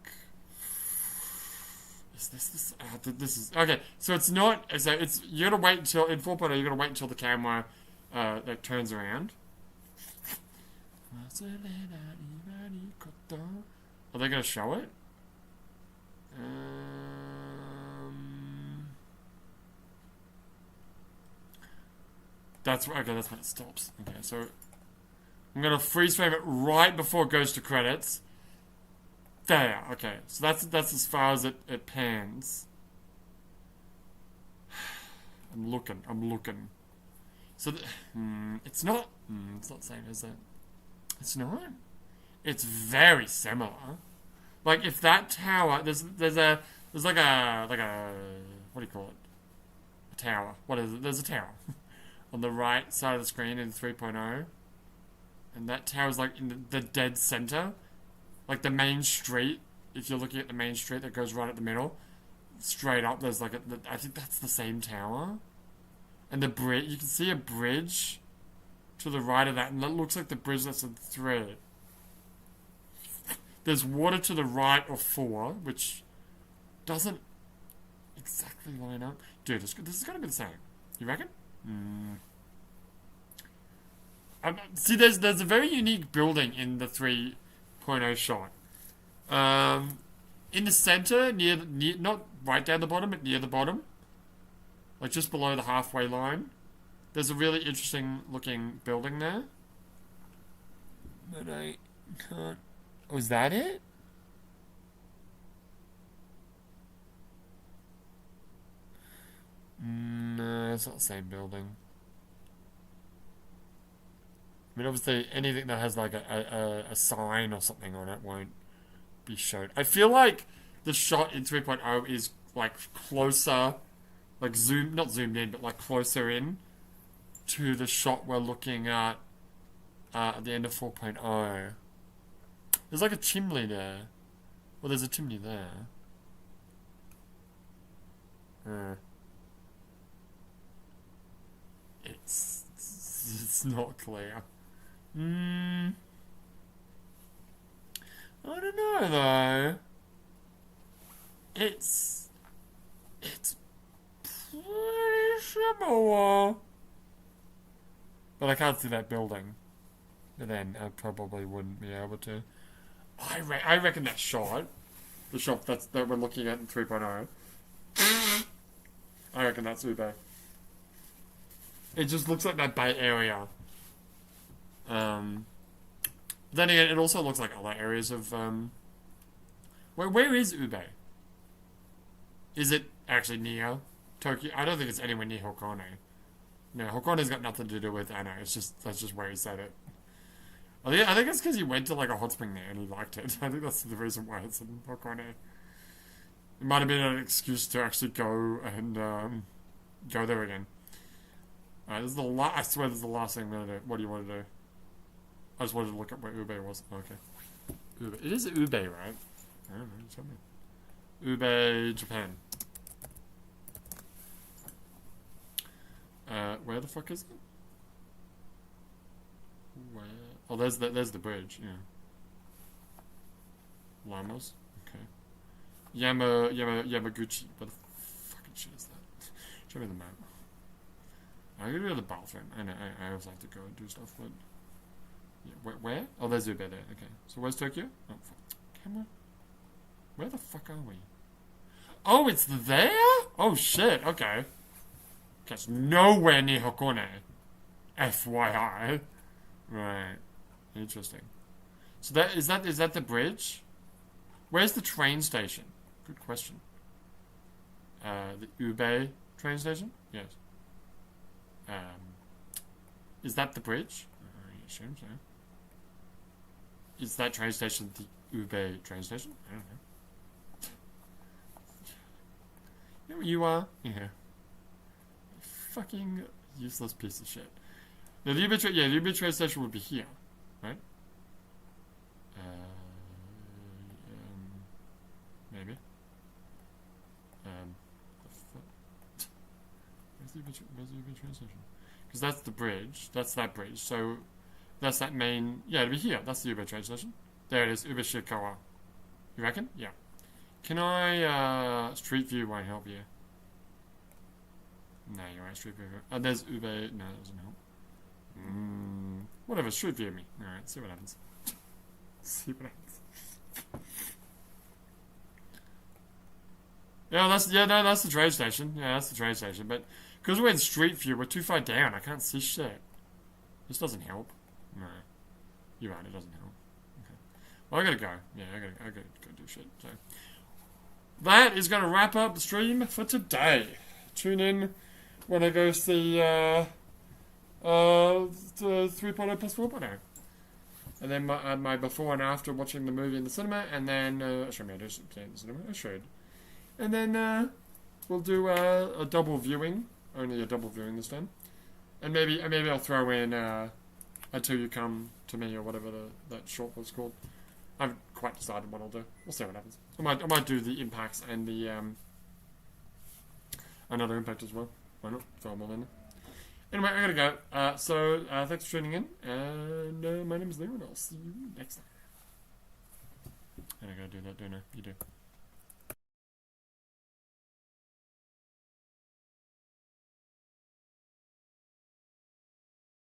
Is this? This is okay. So it's not. So it's you're gonna wait until in 4.0. You're gonna wait until the camera like turns around. Are they gonna show it? That's okay. That's when it stops. Okay, so I'm gonna freeze frame it right before it goes to credits. There. Okay, so that's as far as it pans. I'm looking. So it's not. It's not the same, is it? It's not. It's very similar. Like if that tower, there's like a what do you call it? A tower. What is it? There's a tower on the right side of the screen in 3.0, and that tower is like in the dead center, like the main street. If you're looking at the main street that goes right at the middle, straight up, there's like I think that's the same tower, and the bridge. You can see a bridge to the right of that, and that looks like the bridge that's in 3. There's water to the right of 4, which doesn't exactly line up. Dude, this is going to be the same. You reckon? See, there's a very unique building in the 3.0 shot. In the center, near not right down the bottom, but near the bottom, like just below the halfway line, there's a really interesting looking building there. But I can't. Oh, is that it? No, it's not the same building. I mean, obviously, anything that has like a sign or something on it won't be shown. I feel like the shot in 3.0 is like closer, like not zoomed in, but like closer in to the shot we're looking at the end of 4.0. There's like a chimney there. Well, there's a chimney there. It's not clear. I don't know though. It's pretty similar. But I can't see that building. But then I probably wouldn't be able to. I reckon that shot, the shot that we're looking at in 3.0, I reckon that's Ube. It just looks like that Bay Area. Then again, it also looks like other areas of where is Ube? Is it actually near Tokyo? I don't think it's anywhere near Hokone. No, Hokone's got nothing to do with Anno. It's just that's just where he said it. I think it's because he went to like a hot spring there and he liked it. I think that's the reason why it's in Hokone. It might have been an excuse to actually go and go there again. This is the I swear this is the last thing I'm gonna do. What do you want to do? I just wanted to look up where Ube was. Okay. Ube. It is Ube, right? I don't know. Tell me. Ube, Japan. Where the fuck is it? Where? Oh, there's the bridge. Yeah. Llamas. Okay. Yamaguchi. What the fucking shit is that? Show me the map. I'm gonna go to the bathroom. I know. I always like to go and do stuff, but yeah, where? Oh, there's Ube there. Okay. So where's Tokyo? Oh, fuck. Camera. Where the fuck are we? Oh, it's there? Oh shit. Okay. That's nowhere near Hakone. FYI. Right. Interesting. So is that the bridge? Where's the train station? Good question. The Ube train station? Yes. Is that the bridge? I assume so. Is that train station the Ube train station? I don't know. You know where you are? Yeah. Fucking useless piece of shit. The Ube train station would be here, right? Maybe. Where's the Ube train station? Because that's the bridge. That's that bridge. So that's that main. Yeah, it'll be here. That's the Ube train station. There it is. Ube Shikawa. You reckon? Yeah. Can I Street View won't help you? No, you're right. Street View. There's Ube. No, that doesn't help. Whatever. Street View me. All right. See what happens. See what happens. That's the train station. Yeah, that's the train station. But because we're in Street View, we're too far down. I can't see shit. This doesn't help. No, you're right. It doesn't help. Okay. Well, I gotta go. Yeah, I gotta go do shit. So that is gonna wrap up the stream for today. Tune in when I go see the 3.0 plus 4.0. And then my before and after watching the movie in the cinema, and then I should maybe see it in the cinema. I should. And then we'll do a double viewing, only a double viewing this time, and maybe I'll throw in Until You Come to Me or whatever that short was called. I haven't quite decided what I'll do. We'll see what happens. I might do the impacts and the another impact as well. Why not? Throw them all in there. Anyway, I gotta go. So thanks for tuning in, and my name is Leo, and I'll see you next time. And I gotta do that, don't I? You do.